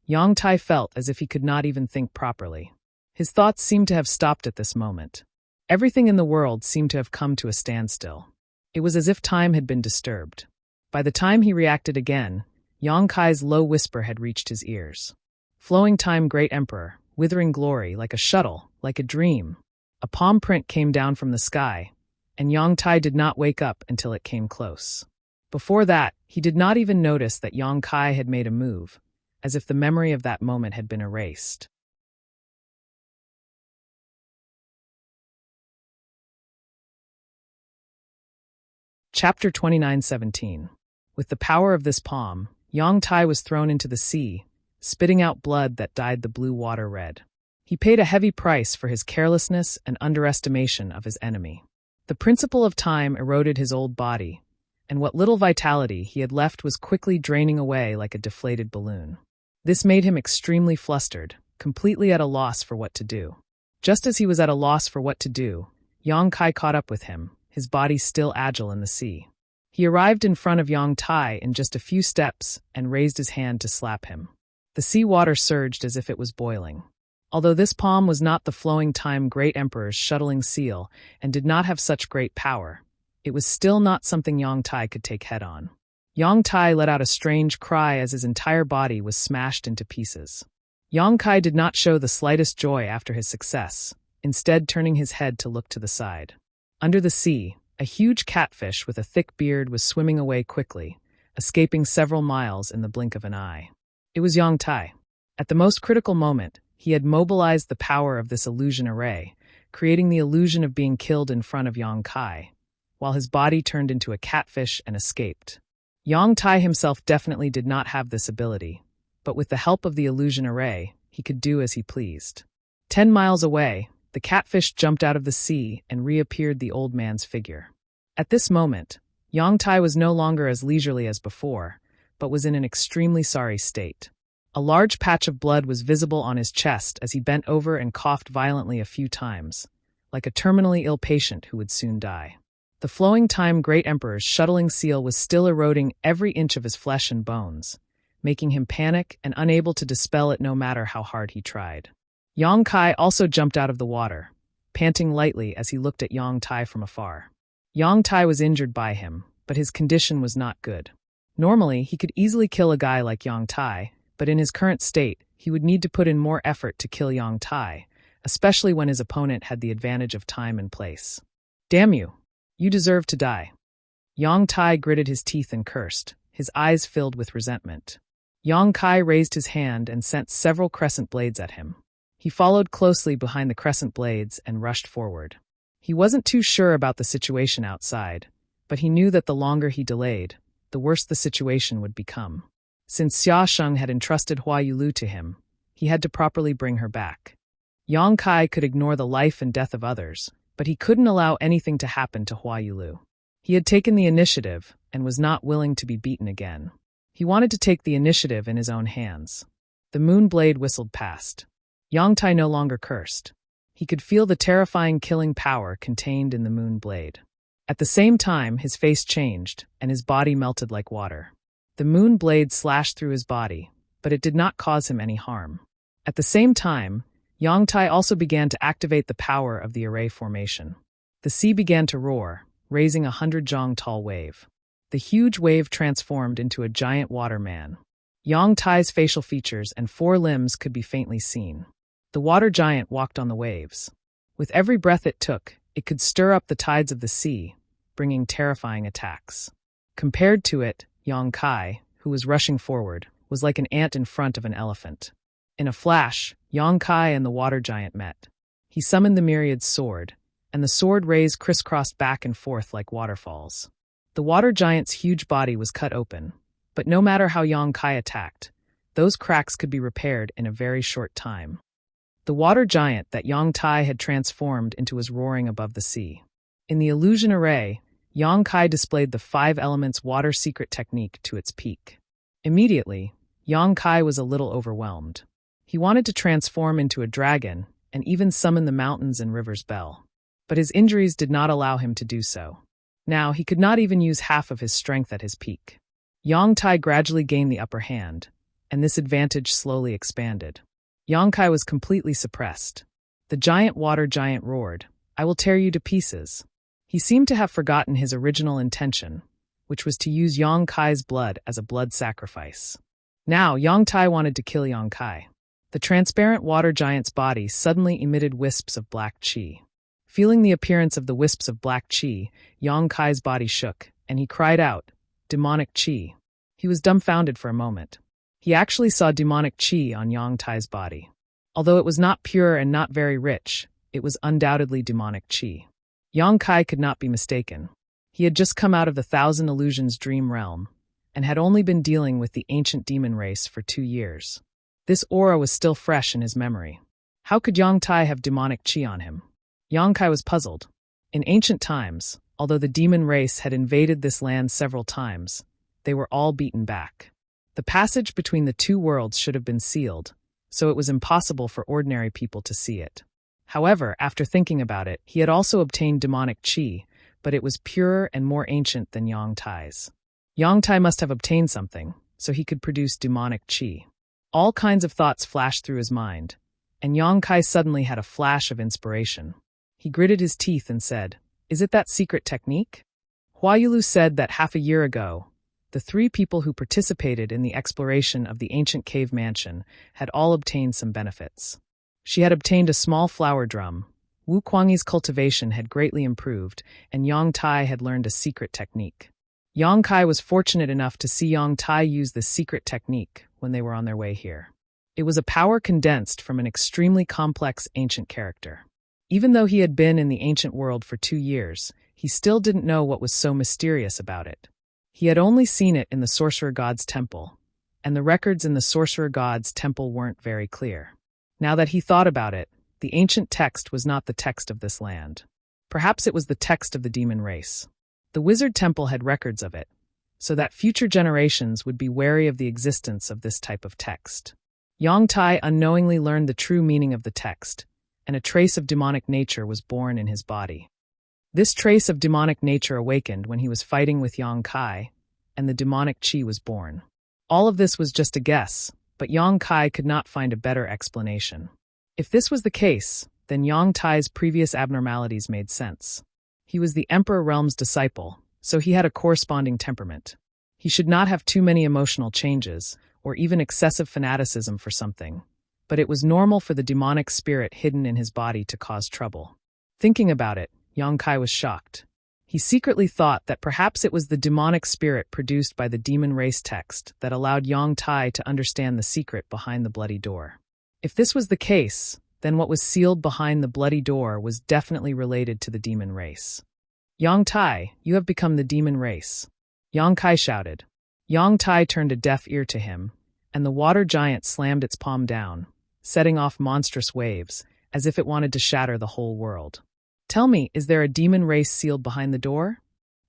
Yang Tai felt as if he could not even think properly. His thoughts seemed to have stopped at this moment. Everything in the world seemed to have come to a standstill. It was as if time had been disturbed. By the time he reacted again, Yang Kai's low whisper had reached his ears. "Flowing time, great emperor, withering glory, like a shuttle, like a dream." A palm print came down from the sky, and Yang Tai did not wake up until it came close. Before that, he did not even notice that Yang Kai had made a move, as if the memory of that moment had been erased. Chapter 29:17. With the power of this palm, Yang Tai was thrown into the sea, spitting out blood that dyed the blue water red. He paid a heavy price for his carelessness and underestimation of his enemy. The principle of time eroded his old body, and what little vitality he had left was quickly draining away like a deflated balloon. This made him extremely flustered, completely at a loss for what to do. Just as he was at a loss for what to do, Yang Kai caught up with him, his body still agile in the sea. He arrived in front of Yang Tai in just a few steps and raised his hand to slap him. The sea water surged as if it was boiling. Although this palm was not the flowing time great emperor's shuttling seal and did not have such great power, it was still not something Yang Tai could take head on. Yang Tai let out a strange cry as his entire body was smashed into pieces. Yang Kai did not show the slightest joy after his success, instead turning his head to look to the side. Under the sea, a huge catfish with a thick beard was swimming away quickly, escaping several miles in the blink of an eye. It was Yang Tai. At the most critical moment, he had mobilized the power of this illusion array, creating the illusion of being killed in front of Yang Kai, while his body turned into a catfish and escaped. Yang Tai himself definitely did not have this ability, but with the help of the illusion array, he could do as he pleased. 10 miles away, the catfish jumped out of the sea and reappeared the old man's figure. At this moment, Yang Tai was no longer as leisurely as before, but was in an extremely sorry state. A large patch of blood was visible on his chest as he bent over and coughed violently a few times, like a terminally ill patient who would soon die. The flowing time great emperor's shuttling seal was still eroding every inch of his flesh and bones, making him panic and unable to dispel it no matter how hard he tried. Yang Kai also jumped out of the water, panting lightly as he looked at Yang Tai from afar. Yang Tai was injured by him, but his condition was not good. Normally, he could easily kill a guy like Yang Tai, but in his current state, he would need to put in more effort to kill Yang Tai, especially when his opponent had the advantage of time and place. "Damn you! You deserve to die." Yang Tai gritted his teeth and cursed, his eyes filled with resentment. Yang Kai raised his hand and sent several crescent blades at him. He followed closely behind the crescent blades and rushed forward. He wasn't too sure about the situation outside, but he knew that the longer he delayed, the worse the situation would become. Since Xia Sheng had entrusted Hua Yulu to him, he had to properly bring her back. Yang Kai could ignore the life and death of others, but he couldn't allow anything to happen to Hua Yulu. He had taken the initiative and was not willing to be beaten again. He wanted to take the initiative in his own hands. The moon blade whistled past. Yang Tai no longer cursed. He could feel the terrifying killing power contained in the moon blade. At the same time, his face changed, and his body melted like water. The moon blade slashed through his body, but it did not cause him any harm. At the same time, Yang Tai also began to activate the power of the array formation. The sea began to roar, raising 100-jong-tall wave. The huge wave transformed into a giant water man. Yang Tai's facial features and 4 limbs could be faintly seen. The water giant walked on the waves. With every breath it took, it could stir up the tides of the sea, bringing terrifying attacks. Compared to it, Yang Kai, who was rushing forward, was like an ant in front of an elephant. In a flash, Yang Kai and the water giant met. He summoned the myriad's sword, and the sword rays crisscrossed back and forth like waterfalls. The water giant's huge body was cut open, but no matter how Yang Kai attacked, those cracks could be repaired in a very short time. The water giant that Yang Tai had transformed into was roaring above the sea. In the illusion array, Yang Kai displayed the 5 elements water secret technique to its peak. Immediately, Yang Kai was a little overwhelmed. He wanted to transform into a dragon and even summon the mountains and rivers' bell. But his injuries did not allow him to do so. Now, he could not even use half of his strength at his peak. Yang Tai gradually gained the upper hand, and this advantage slowly expanded. Yang Kai was completely suppressed. The giant water giant roared, "I will tear you to pieces." He seemed to have forgotten his original intention, which was to use Yang Kai's blood as a blood sacrifice. Now, Yang Tai wanted to kill Yang Kai. The transparent water giant's body suddenly emitted wisps of black qi. Feeling the appearance of the wisps of black qi, Yang Kai's body shook, and he cried out, "Demonic qi." He was dumbfounded for a moment. He actually saw demonic qi on Yang Tai's body. Although it was not pure and not very rich, it was undoubtedly demonic qi. Yang Kai could not be mistaken. He had just come out of the Thousand Illusions dream realm, and had only been dealing with the ancient demon race for 2 years. This aura was still fresh in his memory. How could Yang Tai have demonic qi on him? Yang Kai was puzzled. In ancient times, although the demon race had invaded this land several times, they were all beaten back. The passage between the 2 worlds should have been sealed, so it was impossible for ordinary people to see it. However, after thinking about it, he had also obtained demonic qi, but it was purer and more ancient than Yang Tai's. Yang Tai must have obtained something, so he could produce demonic qi. All kinds of thoughts flashed through his mind, and Yang Kai suddenly had a flash of inspiration. He gritted his teeth and said, "Is it that secret technique?" Hua Yulu said that half a year ago, the 3 people who participated in the exploration of the ancient cave mansion had all obtained some benefits. She had obtained a small flower drum, Wu Kuangyi's cultivation had greatly improved, and Yang Tai had learned a secret technique. Yang Kai was fortunate enough to see Yang Tai use this secret technique when they were on their way here. It was a power condensed from an extremely complex ancient character. Even though he had been in the ancient world for 2 years, he still didn't know what was so mysterious about it. He had only seen it in the Sorcerer God's temple, and the records in the Sorcerer God's temple weren't very clear. Now that he thought about it, the ancient text was not the text of this land. Perhaps it was the text of the demon race. The wizard temple had records of it, so that future generations would be wary of the existence of this type of text. Yang Tai unknowingly learned the true meaning of the text, and a trace of demonic nature was born in his body. This trace of demonic nature awakened when he was fighting with Yang Kai, and the demonic qi was born. All of this was just a guess, but Yang Kai could not find a better explanation. If this was the case, then Yang Tai's previous abnormalities made sense. He was the Emperor Realm's disciple, so he had a corresponding temperament. He should not have too many emotional changes, or even excessive fanaticism for something, but it was normal for the demonic spirit hidden in his body to cause trouble. Thinking about it, Yang Kai was shocked. He secretly thought that perhaps it was the demonic spirit produced by the demon race text that allowed Yang Tai to understand the secret behind the bloody door. If this was the case, then what was sealed behind the bloody door was definitely related to the demon race. "Yang Tai, you have become the demon race," Yang Kai shouted. Yang Tai turned a deaf ear to him, and the water giant slammed its palm down, setting off monstrous waves, as if it wanted to shatter the whole world. "Tell me, is there a demon race sealed behind the door?"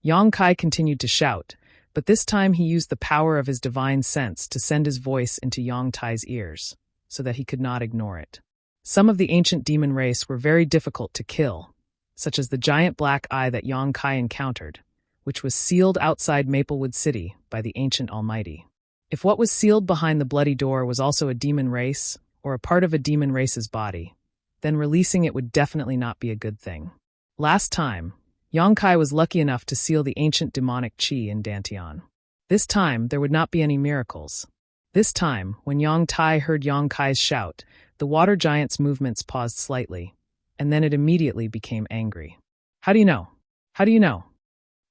Yang Kai continued to shout, but this time he used the power of his divine sense to send his voice into Yang Tai's ears, so that he could not ignore it. Some of the ancient demon race were very difficult to kill, such as the giant black eye that Yang Kai encountered, which was sealed outside Maplewood City by the ancient Almighty. If what was sealed behind the bloody door was also a demon race, or a part of a demon race's body, then releasing it would definitely not be a good thing. Last time, Yang Kai was lucky enough to seal the ancient demonic qi in Dantian. This time, there would not be any miracles. This time, when Yang Tai heard Yang Kai's shout, the water giant's movements paused slightly, and then it immediately became angry. "How do you know? How do you know?"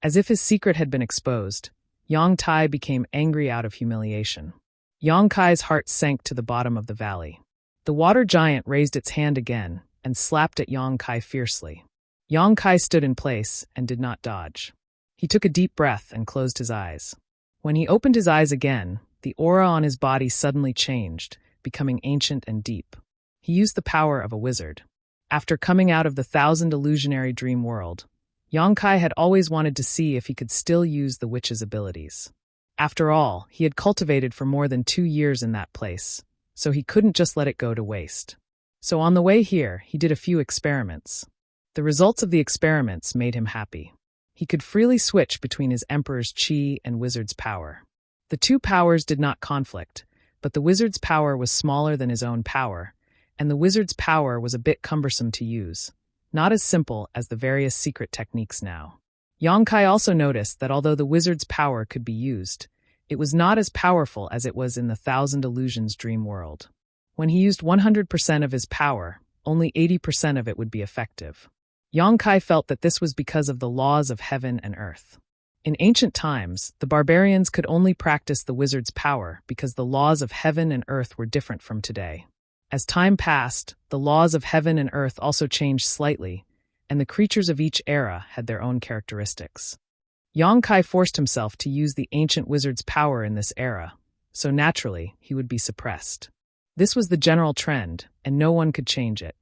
As if his secret had been exposed, Yang Tai became angry out of humiliation. Yang Kai's heart sank to the bottom of the valley. The water giant raised its hand again and slapped at Yang Kai fiercely. Yang Kai stood in place and did not dodge. He took a deep breath and closed his eyes. When he opened his eyes again, the aura on his body suddenly changed, becoming ancient and deep. He used the power of a wizard. After coming out of the 1,000 illusionary dream world, Yang Kai had always wanted to see if he could still use the witch's abilities. After all, he had cultivated for more than 2 years in that place, so he couldn't just let it go to waste. So on the way here, he did a few experiments. The results of the experiments made him happy. He could freely switch between his emperor's qi and wizard's power. The two powers did not conflict, but the wizard's power was smaller than his own power, and the wizard's power was a bit cumbersome to use, not as simple as the various secret techniques now. Yang Kai also noticed that although the wizard's power could be used, it was not as powerful as it was in the 1,000 Illusions dream world. When he used 100% of his power, only 80% of it would be effective. Yang Kai felt that this was because of the laws of heaven and earth. In ancient times, the barbarians could only practice the wizard's power because the laws of heaven and earth were different from today. As time passed, the laws of heaven and earth also changed slightly, and the creatures of each era had their own characteristics. Yang Kai forced himself to use the ancient wizard's power in this era, so naturally he would be suppressed. This was the general trend, and no one could change it.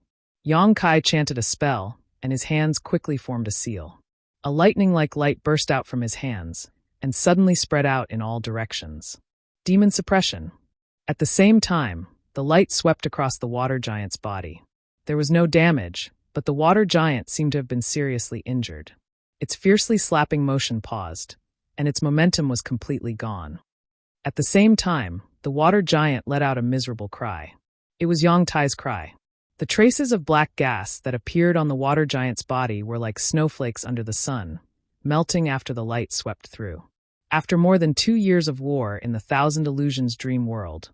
Yang Kai chanted a spell, and his hands quickly formed a seal. A lightning-like light burst out from his hands, and suddenly spread out in all directions. Demon suppression. At the same time, the light swept across the water giant's body. There was no damage, but the water giant seemed to have been seriously injured. Its fiercely slapping motion paused, and its momentum was completely gone. At the same time, the water giant let out a miserable cry. It was Yang Tai's cry. The traces of black gas that appeared on the water giant's body were like snowflakes under the sun, melting after the light swept through. After more than 2 years of war in the 1,000 Illusions dream world,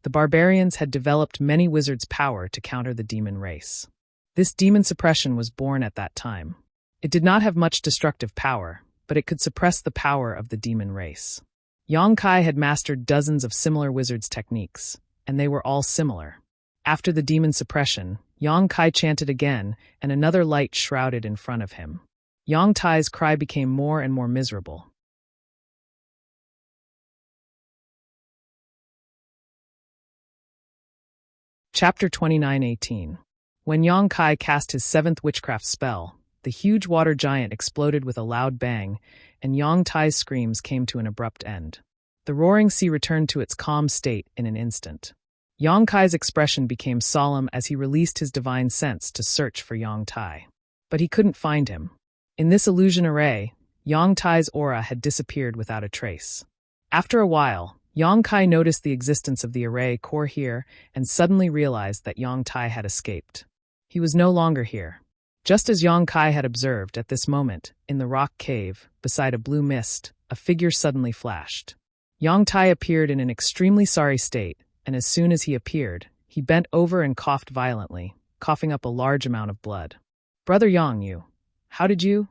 the barbarians had developed many wizards' power to counter the demon race. This demon suppression was born at that time. It did not have much destructive power, but it could suppress the power of the demon race. Yang Kai had mastered dozens of similar wizards' techniques, and they were all similar. After the demon suppression, Yang Kai chanted again, and another light shrouded in front of him. Yang Tai's cry became more and more miserable. Chapter 29:18. When Yang Kai cast his 7th witchcraft spell, the huge water giant exploded with a loud bang, and Yang Tai's screams came to an abrupt end. The roaring sea returned to its calm state in an instant. Yang Kai's expression became solemn as he released his divine sense to search for Yang Tai. But he couldn't find him. In this illusion array, Yang Tai's aura had disappeared without a trace. After a while, Yang Kai noticed the existence of the array core here and suddenly realized that Yang Tai had escaped. He was no longer here. Just as Yang Kai had observed at this moment, in the rock cave, beside a blue mist, a figure suddenly flashed. Yang Tai appeared in an extremely sorry state, and as soon as he appeared, he bent over and coughed violently, coughing up a large amount of blood. "Brother Yang Yu, how did you?"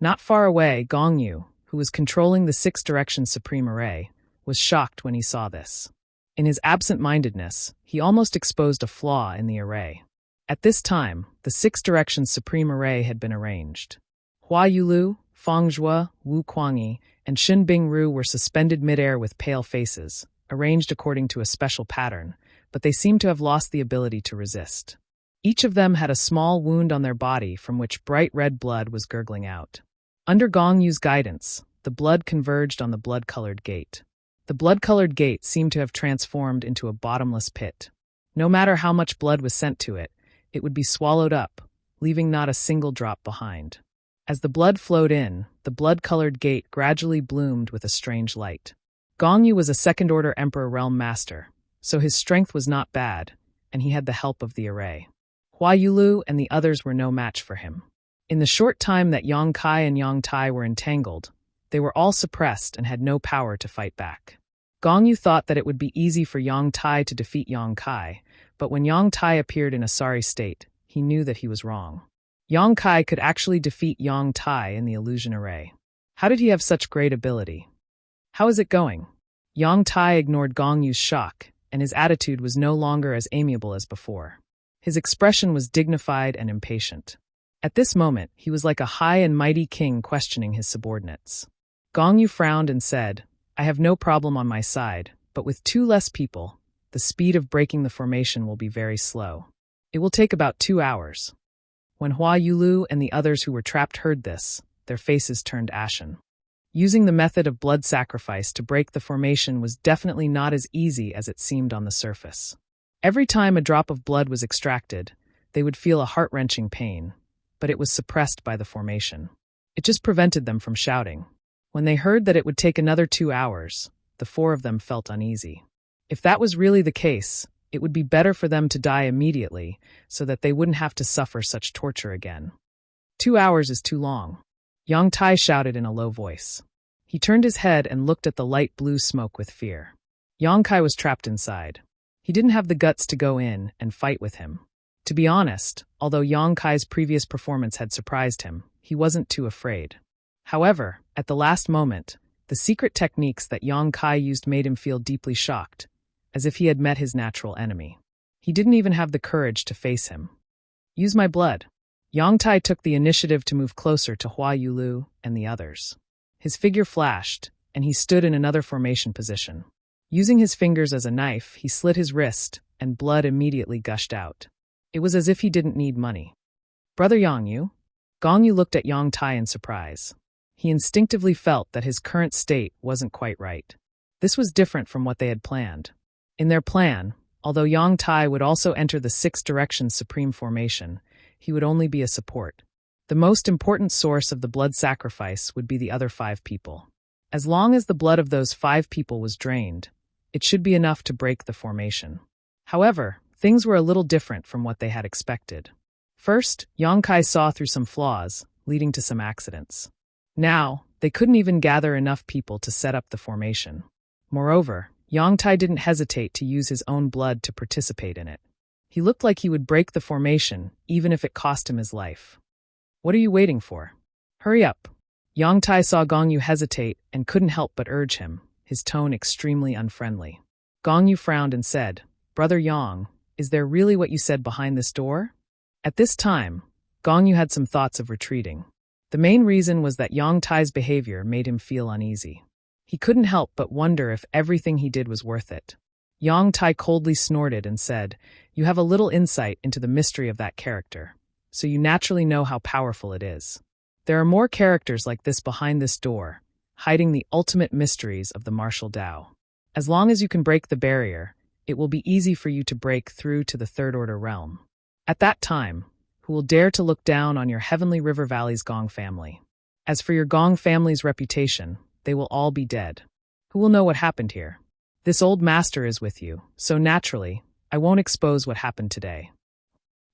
Not far away, Gong Yu, who was controlling the 6 Direction Supreme Array, was shocked when he saw this. In his absent-mindedness, he almost exposed a flaw in the array. At this time, the 6 Direction Supreme Array had been arranged. Hua Yulu, Feng Zhua, Wu Kuangyi, and Shin Bing-ru were suspended midair with pale faces, arranged according to a special pattern, but they seemed to have lost the ability to resist. Each of them had a small wound on their body from which bright red blood was gurgling out. Under Gong Yu's guidance, the blood converged on the blood-colored gate. The blood-colored gate seemed to have transformed into a bottomless pit. No matter how much blood was sent to it, it would be swallowed up, leaving not a single drop behind. As the blood flowed in, the blood-colored gate gradually bloomed with a strange light. Gong Yu was a second-order Emperor Realm Master, so his strength was not bad, and he had the help of the array. Hua Yulu and the others were no match for him. In the short time that Yang Kai and Yang Tai were entangled, they were all suppressed and had no power to fight back. Gong Yu thought that it would be easy for Yang Tai to defeat Yang Kai, but when Yang Tai appeared in a sorry state, he knew that he was wrong. Yang Kai could actually defeat Yang Tai in the illusion array. How did he have such great ability? How is it going? Yang Tai ignored Gong Yu's shock, and his attitude was no longer as amiable as before. His expression was dignified and impatient. At this moment, he was like a high and mighty king questioning his subordinates. Gong Yu frowned and said, "I have no problem on my side, but with 2 less people, the speed of breaking the formation will be very slow. It will take about 2 hours." When Hua Yulu and the others who were trapped heard this, their faces turned ashen. Using the method of blood sacrifice to break the formation was definitely not as easy as it seemed on the surface. Every time a drop of blood was extracted, they would feel a heart-wrenching pain, but it was suppressed by the formation. It just prevented them from shouting. When they heard that it would take another 2 hours, the 4 of them felt uneasy. If that was really the case, it would be better for them to die immediately so that they wouldn't have to suffer such torture again. 2 hours is too long. Yang Tai shouted in a low voice. He turned his head and looked at the light blue smoke with fear. Yang Kai was trapped inside. He didn't have the guts to go in and fight with him. To be honest, although Yang Kai's previous performance had surprised him, he wasn't too afraid. However, at the last moment, the secret techniques that Yang Kai used made him feel deeply shocked, as if he had met his natural enemy. He didn't even have the courage to face him. "Use my blood." Yang Tai took the initiative to move closer to Hua Yulu and the others. His figure flashed, and he stood in another formation position. Using his fingers as a knife, he slit his wrist, and blood immediately gushed out. It was as if he didn't need money. "Brother Yang Yu?" Gong Yu looked at Yang Tai in surprise. He instinctively felt that his current state wasn't quite right. This was different from what they had planned. In their plan, although Yang Tai would also enter the 6 Directions Supreme Formation, he would only be a support. The most important source of the blood sacrifice would be the other 5 people. As long as the blood of those 5 people was drained, it should be enough to break the formation. However, things were a little different from what they had expected. First, Yang Kai saw through some flaws, leading to some accidents. Now, they couldn't even gather enough people to set up the formation. Moreover, Yang Tai didn't hesitate to use his own blood to participate in it. He looked like he would break the formation, even if it cost him his life. "What are you waiting for? Hurry up." Yang Tai saw Gong Yu hesitate and couldn't help but urge him, his tone extremely unfriendly. Gong Yu frowned and said, "Brother Yang, is there really what you said behind this door?" At this time, Gong Yu had some thoughts of retreating. The main reason was that Yang Tai's behavior made him feel uneasy. He couldn't help but wonder if everything he did was worth it. Yang Tai coldly snorted and said, "You have a little insight into the mystery of that character, so you naturally know how powerful it is. There are more characters like this behind this door, hiding the ultimate mysteries of the martial Dao. As long as you can break the barrier, it will be easy for you to break through to the Third Order realm. At that time, who will dare to look down on your Heavenly River Valley's Gong family? As for your Gong family's reputation, they will all be dead. Who will know what happened here? This old master is with you, so naturally, I won't expose what happened today."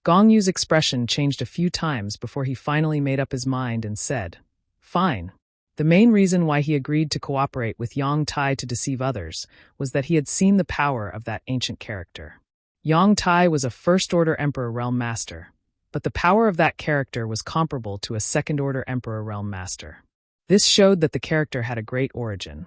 Gong Yu's expression changed a few times before he finally made up his mind and said, "Fine." The main reason why he agreed to cooperate with Yang Tai to deceive others was that he had seen the power of that ancient character. Yang Tai was a First-Order Emperor Realm Master, but the power of that character was comparable to a Second-Order Emperor Realm Master. This showed that the character had a great origin.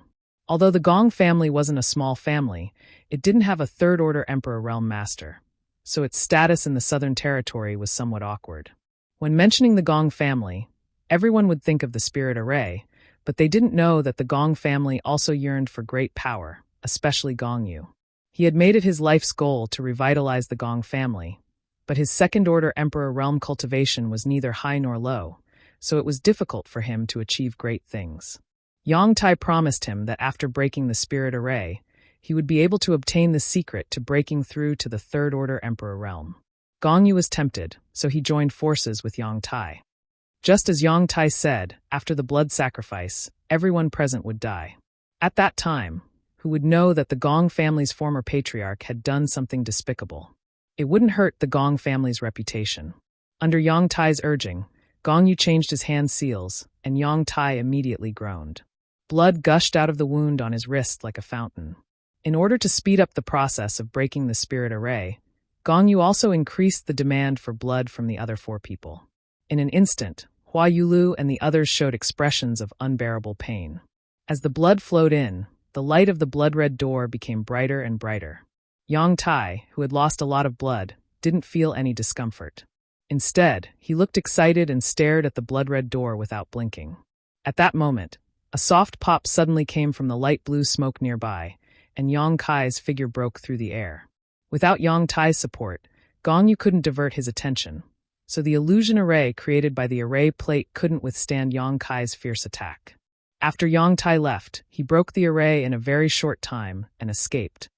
Although the Gong family wasn't a small family, it didn't have a Third-Order Emperor Realm Master, so its status in the Southern Territory was somewhat awkward. When mentioning the Gong family, everyone would think of the Spirit Array, but they didn't know that the Gong family also yearned for great power, especially Gong Yu. He had made it his life's goal to revitalize the Gong family, but his second-order emperor realm cultivation was neither high nor low, so it was difficult for him to achieve great things. Yang Tai promised him that after breaking the spirit array, he would be able to obtain the secret to breaking through to the third-order emperor realm. Gong Yu was tempted, so he joined forces with Yang Tai. Just as Yang Tai said, after the blood sacrifice, everyone present would die. At that time, who would know that the Gong family's former patriarch had done something despicable? It wouldn't hurt the Gong family's reputation. Under Yang Tai's urging, Gong Yu changed his hand seals, and Yang Tai immediately groaned. Blood gushed out of the wound on his wrist like a fountain. In order to speed up the process of breaking the spirit array, Gong Yu also increased the demand for blood from the other 4 people. In an instant, Hua Yulu and the others showed expressions of unbearable pain. As the blood flowed in, the light of the blood-red door became brighter and brighter. Yang Tai, who had lost a lot of blood, didn't feel any discomfort. Instead, he looked excited and stared at the blood-red door without blinking. At that moment, a soft pop suddenly came from the light blue smoke nearby, and Yang Kai's figure broke through the air. Without Yang Tai's support, Gong Yu couldn't divert his attention, so the illusion array created by the array plate couldn't withstand Yang Kai's fierce attack. After Yang Tai left, he broke the array in a very short time and escaped.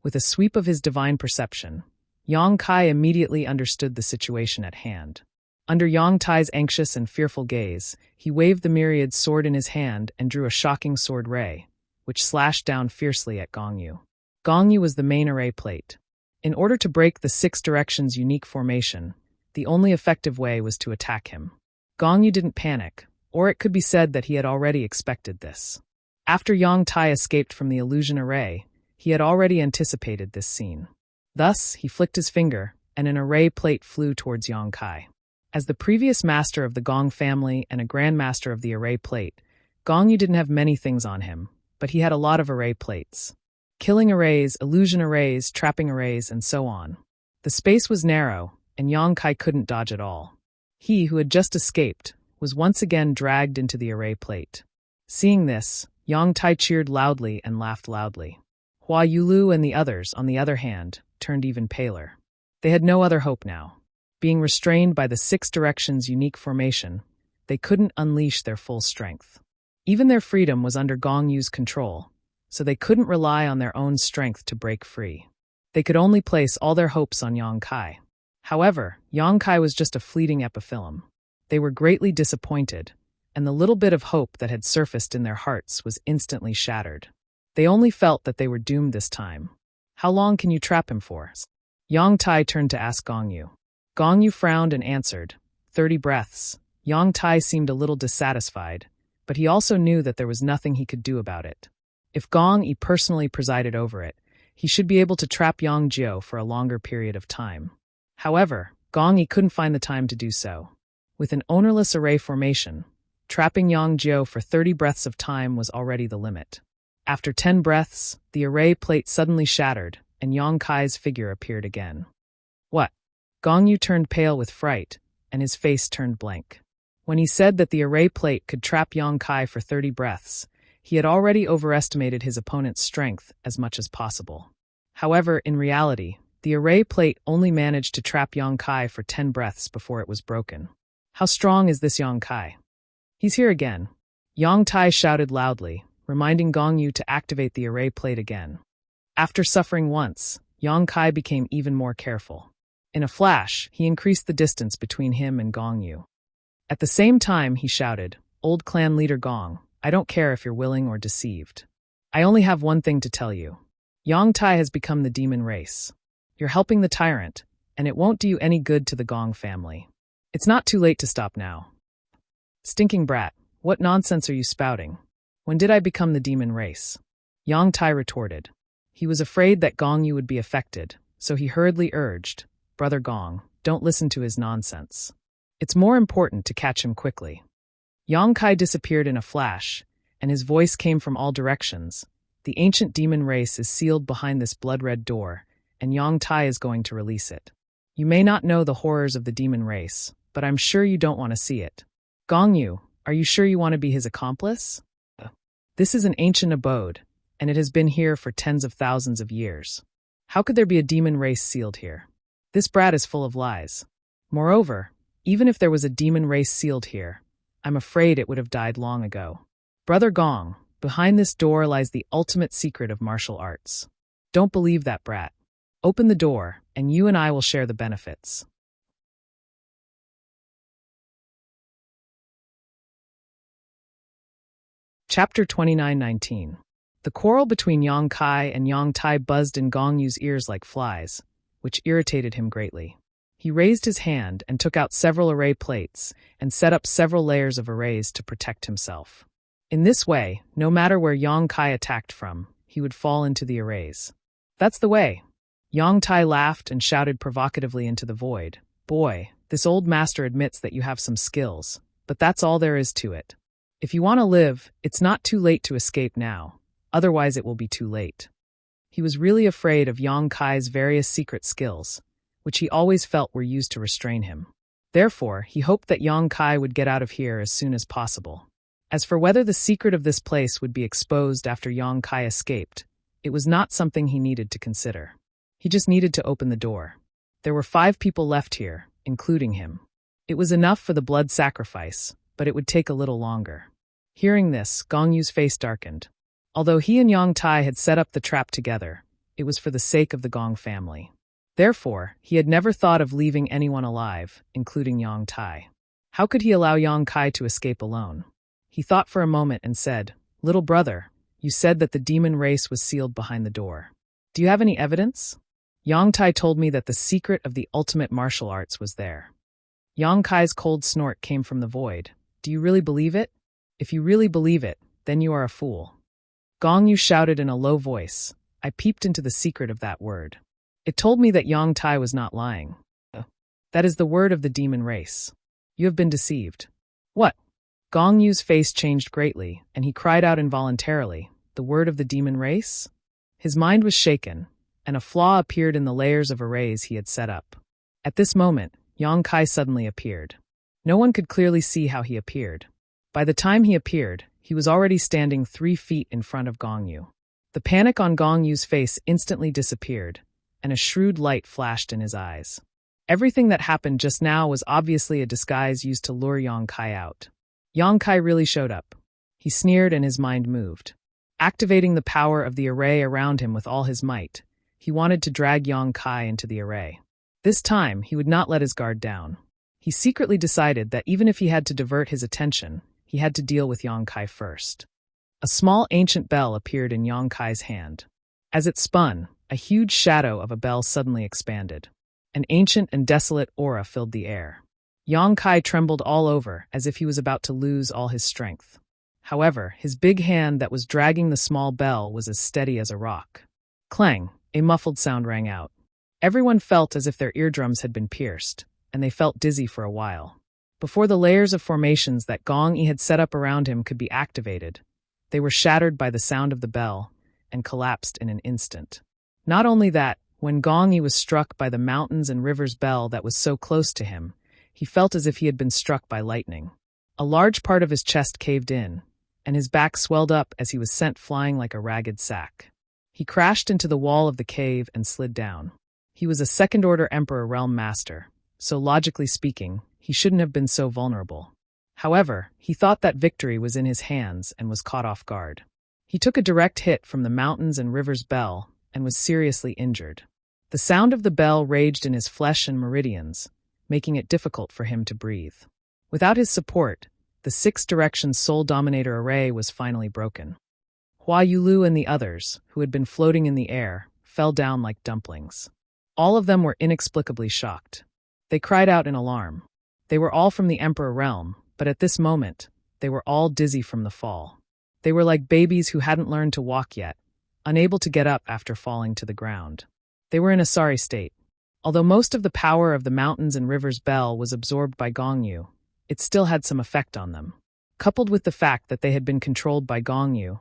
With a sweep of his divine perception, Yang Kai immediately understood the situation at hand. Under Yang Tai's anxious and fearful gaze, he waved the myriad sword in his hand and drew a shocking sword ray, which slashed down fiercely at Gong Yu. Gong Yu was the main array plate. In order to break the 6 directions unique formation, the only effective way was to attack him. Gong Yu didn't panic, or it could be said that he had already expected this. After Yang Tai escaped from the illusion array, he had already anticipated this scene. Thus, he flicked his finger, and an array plate flew towards Yang Kai. As the previous master of the Gong family and a grandmaster of the array plate, Gong Yu didn't have many things on him, but he had a lot of array plates. Killing arrays, illusion arrays, trapping arrays, and so on. The space was narrow, and Yang Kai couldn't dodge at all. He, who had just escaped, was once again dragged into the array plate. Seeing this, Yang Tai cheered loudly and laughed loudly. Hua Yulu and the others, on the other hand, turned even paler. They had no other hope now. Being restrained by the 6 directions unique formation, they couldn't unleash their full strength. Even their freedom was under Gong Yu's control, so they couldn't rely on their own strength to break free. They could only place all their hopes on Yang Kai. However, Yang Kai was just a fleeting epiphyllum. They were greatly disappointed, and the little bit of hope that had surfaced in their hearts was instantly shattered. They only felt that they were doomed this time. How long can you trap him for? Yang Tai turned to ask Gong Yu. Gong Yu frowned and answered, 30 breaths. Yang Tai seemed a little dissatisfied, but he also knew that there was nothing he could do about it. If Gong Yi personally presided over it, he should be able to trap Yang Jiao for a longer period of time. However, Gong Yi couldn't find the time to do so. With an ownerless array formation, trapping Yang Jiao for 30 breaths of time was already the limit. After 10 breaths, the array plate suddenly shattered, and Yang Kai's figure appeared again. What? Gong Yu turned pale with fright, and his face turned blank. When he said that the array plate could trap Yang Kai for 30 breaths, he had already overestimated his opponent's strength as much as possible. However, in reality, the array plate only managed to trap Yang Kai for 10 breaths before it was broken. How strong is this Yang Kai? He's here again. Yang Tai shouted loudly, reminding Gong Yu to activate the array plate again. After suffering once, Yang Kai became even more careful. In a flash, he increased the distance between him and Gong Yu. At the same time, he shouted, Old clan leader Gong, I don't care if you're willing or deceived. I only have one thing to tell you. Yang Tai has become the demon race. You're helping the tyrant, and it won't do you any good to the Gong family. It's not too late to stop now. Stinking brat, what nonsense are you spouting? When did I become the demon race? Yang Tai retorted. He was afraid that Gong Yu would be affected, so he hurriedly urged, Brother Gong, don't listen to his nonsense. It's more important to catch him quickly. Yang Kai disappeared in a flash, and his voice came from all directions. The ancient demon race is sealed behind this blood-red door, and Yang Tai is going to release it. You may not know the horrors of the demon race, but I'm sure you don't want to see it. Gong Yu, are you sure you want to be his accomplice? This is an ancient abode, and it has been here for tens of thousands of years. How could there be a demon race sealed here? This brat is full of lies. Moreover, even if there was a demon race sealed here, I'm afraid it would have died long ago. Brother Gong, behind this door lies the ultimate secret of martial arts. Don't believe that brat. Open the door, and you and I will share the benefits. Chapter 29:19. The quarrel between Yang Kai and Yang Tai buzzed in Gong Yu's ears like flies, which irritated him greatly. He raised his hand and took out several array plates and set up several layers of arrays to protect himself. In this way, no matter where Yang Kai attacked from, he would fall into the arrays. That's the way. Yang Tai laughed and shouted provocatively into the void. Boy, this old master admits that you have some skills, but that's all there is to it. If you want to live, it's not too late to escape now, otherwise it will be too late. He was really afraid of Yang Kai's various secret skills, which he always felt were used to restrain him. Therefore, he hoped that Yang Kai would get out of here as soon as possible. As for whether the secret of this place would be exposed after Yang Kai escaped, it was not something he needed to consider. He just needed to open the door. There were 5 people left here, including him. It was enough for the blood sacrifice, but it would take a little longer. Hearing this, Gong Yu's face darkened. Although he and Yang Tai had set up the trap together, it was for the sake of the Gong family. Therefore, he had never thought of leaving anyone alive, including Yang Tai. How could he allow Yang Kai to escape alone? He thought for a moment and said, "Little brother, you said that the demon race was sealed behind the door. Do you have any evidence?" Yang Tai told me that the secret of the ultimate martial arts was there. Yang Kai's cold snort came from the void. Do you really believe it? If you really believe it, then you are a fool. Gong Yu shouted in a low voice. I peeped into the secret of that word. It told me that Yang Tai was not lying. That is the word of the demon race. You have been deceived. What? Gong Yu's face changed greatly, and he cried out involuntarily, the word of the demon race? His mind was shaken, and a flaw appeared in the layers of arrays he had set up. At this moment, Yang Kai suddenly appeared. No one could clearly see how he appeared. By the time he appeared, he was already standing 3 feet in front of Gong Yu. The panic on Gong Yu's face instantly disappeared, and a shrewd light flashed in his eyes. Everything that happened just now was obviously a disguise used to lure Yang Kai out. Yang Kai really showed up. He sneered and his mind moved. Activating the power of the array around him with all his might, he wanted to drag Yang Kai into the array. This time, he would not let his guard down. He secretly decided that even if he had to divert his attention, he had to deal with Yang Kai first. A small ancient bell appeared in Yang Kai's hand. As it spun, a huge shadow of a bell suddenly expanded. An ancient and desolate aura filled the air. Yang Kai trembled all over as if he was about to lose all his strength. However, his big hand that was dragging the small bell was as steady as a rock. Clang, a muffled sound rang out. Everyone felt as if their eardrums had been pierced, and they felt dizzy for a while. Before the layers of formations that Gong Yi had set up around him could be activated, they were shattered by the sound of the bell and collapsed in an instant. Not only that, when Gong Yi was struck by the mountains and rivers bell that was so close to him, he felt as if he had been struck by lightning. A large part of his chest caved in, and his back swelled up as he was sent flying like a ragged sack. He crashed into the wall of the cave and slid down. He was a second-order Emperor Realm Master, so logically speaking, he shouldn't have been so vulnerable. However, he thought that victory was in his hands and was caught off guard. He took a direct hit from the mountains and rivers bell and was seriously injured. The sound of the bell raged in his flesh and meridians, making it difficult for him to breathe. Without his support, the 6 Directions Soul Dominator array was finally broken. Hua Yulu and the others, who had been floating in the air, fell down like dumplings. All of them were inexplicably shocked. They cried out in alarm. They were all from the Emperor realm, but at this moment, they were all dizzy from the fall. They were like babies who hadn't learned to walk yet, unable to get up after falling to the ground. They were in a sorry state. Although most of the power of the mountains and rivers bell was absorbed by Gong Yu, it still had some effect on them. Coupled with the fact that they had been controlled by Gong Yu,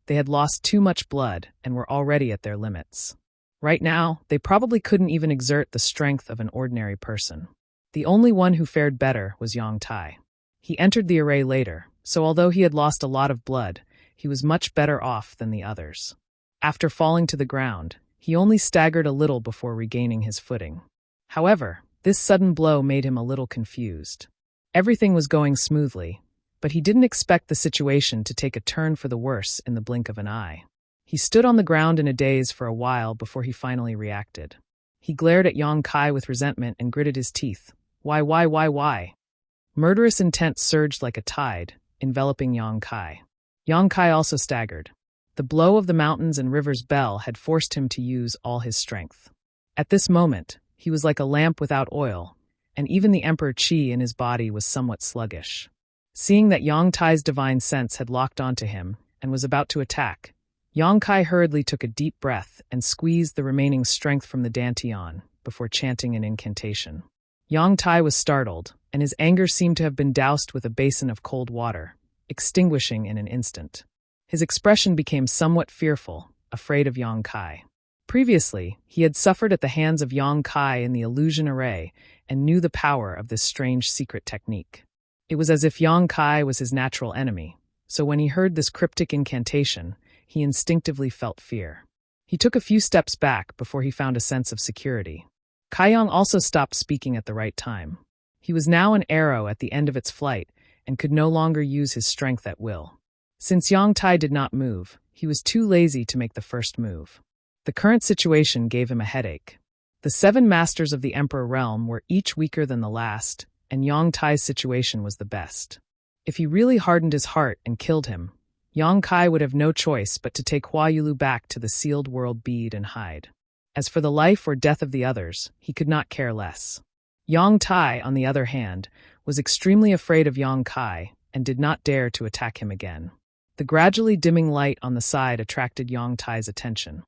they had lost too much blood and were already at their limits. Right now, they probably couldn't even exert the strength of an ordinary person. The only one who fared better was Yang Tai. He entered the array later, so although he had lost a lot of blood, he was much better off than the others. After falling to the ground, he only staggered a little before regaining his footing. However, this sudden blow made him a little confused. Everything was going smoothly, but he didn't expect the situation to take a turn for the worse in the blink of an eye. He stood on the ground in a daze for a while before he finally reacted. He glared at Yang Kai with resentment and gritted his teeth. Why? Murderous intent surged like a tide, enveloping Yang Kai. Yang Kai also staggered. The blow of the mountains and river's bell had forced him to use all his strength. At this moment, he was like a lamp without oil, and even the Emperor Qi in his body was somewhat sluggish. Seeing that Yang Tai's divine sense had locked onto him and was about to attack, Yang Kai hurriedly took a deep breath and squeezed the remaining strength from the dantian before chanting an incantation. Yang Tai was startled, and his anger seemed to have been doused with a basin of cold water, extinguishing in an instant. His expression became somewhat fearful, afraid of Yang Kai. Previously, he had suffered at the hands of Yang Kai in the illusion array and knew the power of this strange secret technique. It was as if Yang Kai was his natural enemy, so when he heard this cryptic incantation, he instinctively felt fear. He took a few steps back before he found a sense of security. Kaiyang also stopped speaking at the right time. He was now an arrow at the end of its flight and could no longer use his strength at will. Since Yang Tai did not move, he was too lazy to make the first move. The current situation gave him a headache. The 7 masters of the Emperor realm were each weaker than the last, and Yang Tai's situation was the best. If he really hardened his heart and killed him, Yang Kai would have no choice but to take Hua Yulu back to the sealed world bead and hide. As for the life or death of the others, he could not care less. Yang Tai, on the other hand, was extremely afraid of Yang Kai and did not dare to attack him again. The gradually dimming light on the side attracted Yang Tai's attention.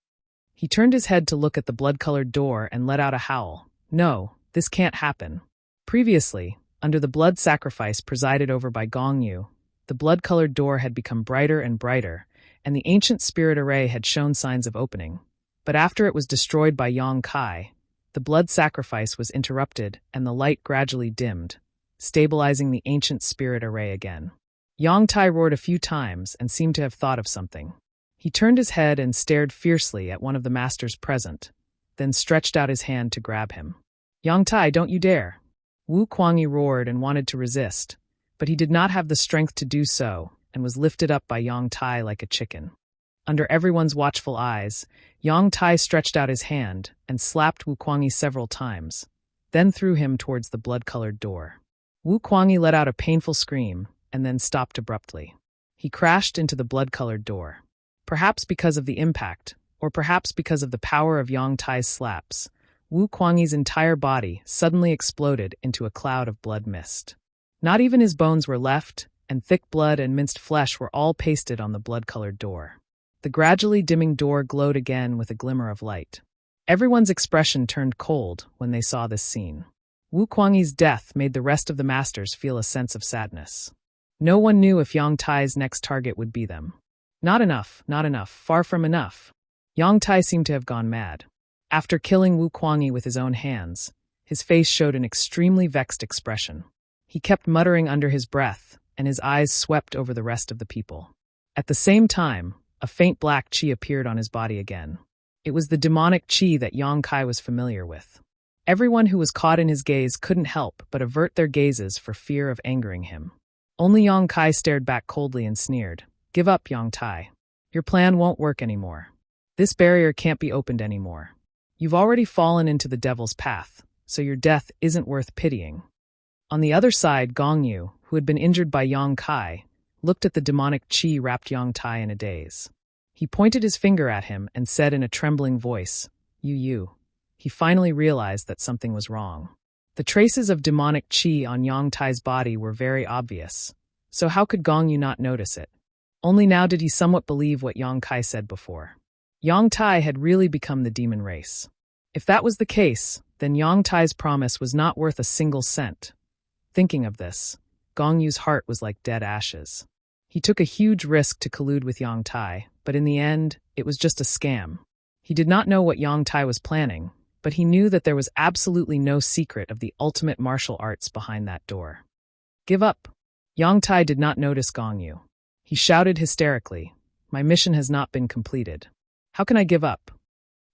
He turned his head to look at the blood-colored door and let out a howl. No, this can't happen. Previously, under the blood sacrifice presided over by Gong Yu, the blood-colored door had become brighter and brighter, and the ancient spirit array had shown signs of opening. But after it was destroyed by Yang Kai, the blood sacrifice was interrupted and the light gradually dimmed, stabilizing the ancient spirit array again. Yang Tai roared a few times and seemed to have thought of something. He turned his head and stared fiercely at one of the masters present, then stretched out his hand to grab him. Yang Tai, don't you dare! Wu Kuangyi roared and wanted to resist, but he did not have the strength to do so and was lifted up by Yang Tai like a chicken. Under everyone's watchful eyes, Yang Tai stretched out his hand and slapped Wu Kuangyi several times, then threw him towards the blood-colored door. Wu Kuangyi let out a painful scream and then stopped abruptly. He crashed into the blood-colored door. Perhaps because of the impact, or perhaps because of the power of Yang Tai's slaps, Wu Kuangyi's entire body suddenly exploded into a cloud of blood mist. Not even his bones were left, and thick blood and minced flesh were all pasted on the blood-colored door. The gradually dimming door glowed again with a glimmer of light. Everyone's expression turned cold when they saw this scene. Wu Kuangyi's death made the rest of the masters feel a sense of sadness. No one knew if Yang Tai's next target would be them. Not enough, far from enough. Yang Tai seemed to have gone mad. After killing Wu Kuangyi with his own hands, his face showed an extremely vexed expression. He kept muttering under his breath, and his eyes swept over the rest of the people. At the same time, a faint black qi appeared on his body again. It was the demonic qi that Yang Kai was familiar with. Everyone who was caught in his gaze couldn't help but avert their gazes for fear of angering him. Only Yang Kai stared back coldly and sneered. Give up, Yang Tai. Your plan won't work anymore. This barrier can't be opened anymore. You've already fallen into the devil's path, so your death isn't worth pitying. On the other side, Gong Yu, who had been injured by Yang Kai, looked at the demonic qi wrapped Yang Tai in a daze. He pointed his finger at him and said in a trembling voice, You. He finally realized that something was wrong. The traces of demonic qi on Yang Tai's body were very obvious, so how could Gong Yu not notice it? Only now did he somewhat believe what Yang Kai said before. Yang Tai had really become the demon race. If that was the case, then Yang Tai's promise was not worth a single cent. Thinking of this, Gong Yu's heart was like dead ashes. He took a huge risk to collude with Yang Tai, but in the end, it was just a scam. He did not know what Yang Tai was planning, but he knew that there was absolutely no secret of the ultimate martial arts behind that door. Give up. Yang Tai did not notice Gong Yu. He shouted hysterically, My mission has not been completed. How can I give up?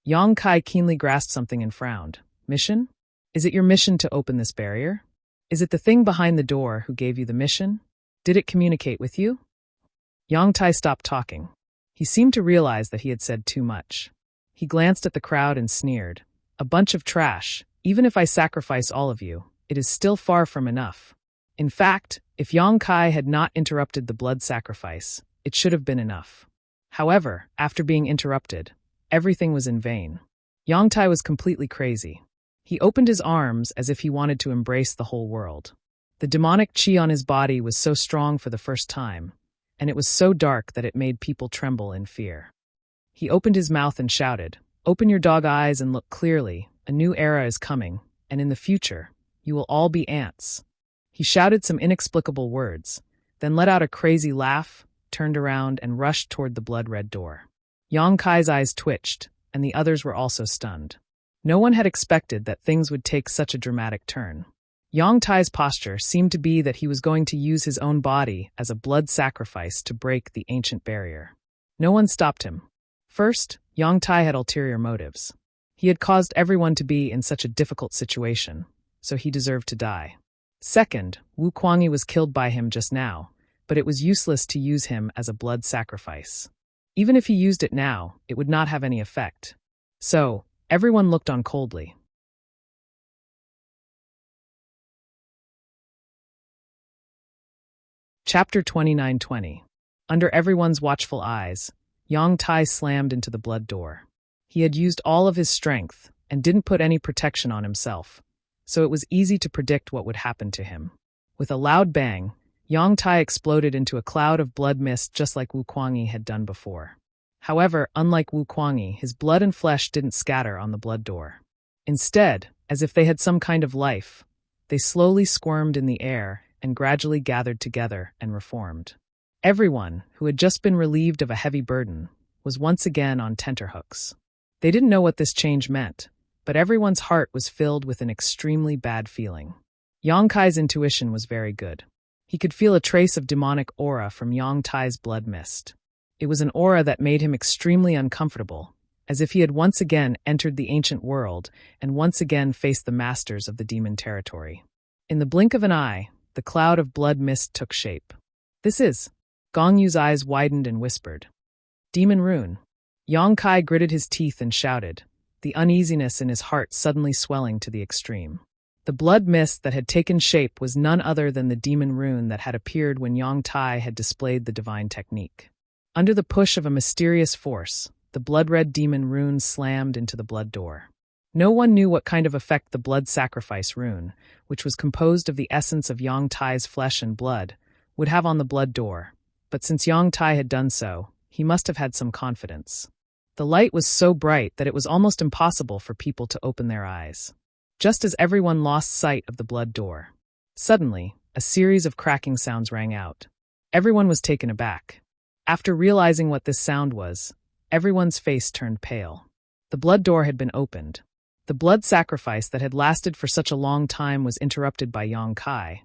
Yang Kai keenly grasped something and frowned. Mission? Is it your mission to open this barrier? Is it the thing behind the door who gave you the mission? Did it communicate with you? Yang Tai stopped talking. He seemed to realize that he had said too much. He glanced at the crowd and sneered. A bunch of trash. Even if I sacrifice all of you, it is still far from enough. In fact, if Yang Kai had not interrupted the blood sacrifice, it should have been enough. However, after being interrupted, everything was in vain. Yang Tai was completely crazy. He opened his arms as if he wanted to embrace the whole world. The demonic chi on his body was so strong for the first time, and it was so dark that it made people tremble in fear. He opened his mouth and shouted, "Open your dog eyes and look clearly. A new era is coming, and in the future, you will all be ants." He shouted some inexplicable words, then let out a crazy laugh, turned around, and rushed toward the blood-red door. Yang Kai's eyes twitched, and the others were also stunned. No one had expected that things would take such a dramatic turn. Yang Tai's posture seemed to be that he was going to use his own body as a blood sacrifice to break the ancient barrier. No one stopped him. First, Yang Tai had ulterior motives. He had caused everyone to be in such a difficult situation, so he deserved to die. Second, Wu Kuangyi was killed by him just now, but it was useless to use him as a blood sacrifice. Even if he used it now, it would not have any effect. So, everyone looked on coldly. Chapter 29:20. Under everyone's watchful eyes, Yang Tai slammed into the blood door. He had used all of his strength and didn't put any protection on himself, so it was easy to predict what would happen to him. With a loud bang, Yang Tai exploded into a cloud of blood mist just like Wu Kuangyi had done before. However, unlike Wu Kuangyi, his blood and flesh didn't scatter on the blood door. Instead, as if they had some kind of life, they slowly squirmed in the air and gradually gathered together and reformed. Everyone, who had just been relieved of a heavy burden, was once again on tenterhooks. They didn't know what this change meant, but everyone's heart was filled with an extremely bad feeling. Yang Kai's intuition was very good. He could feel a trace of demonic aura from Yang Tai's blood mist. It was an aura that made him extremely uncomfortable, as if he had once again entered the ancient world and once again faced the masters of the demon territory. In the blink of an eye, the cloud of blood mist took shape. "This is..." Gong Yu's eyes widened and whispered. "Demon rune." Yang Kai gritted his teeth and shouted, the uneasiness in his heart suddenly swelling to the extreme. The blood mist that had taken shape was none other than the demon rune that had appeared when Yang Tai had displayed the divine technique. Under the push of a mysterious force, the blood-red demon rune slammed into the blood door. No one knew what kind of effect the blood sacrifice rune, which was composed of the essence of Yang Tai's flesh and blood, would have on the blood door, but since Yang Tai had done so, he must have had some confidence. The light was so bright that it was almost impossible for people to open their eyes. Just as everyone lost sight of the blood door, suddenly, a series of cracking sounds rang out. Everyone was taken aback. After realizing what this sound was, everyone's face turned pale. The blood door had been opened. The blood sacrifice that had lasted for such a long time was interrupted by Yang Kai,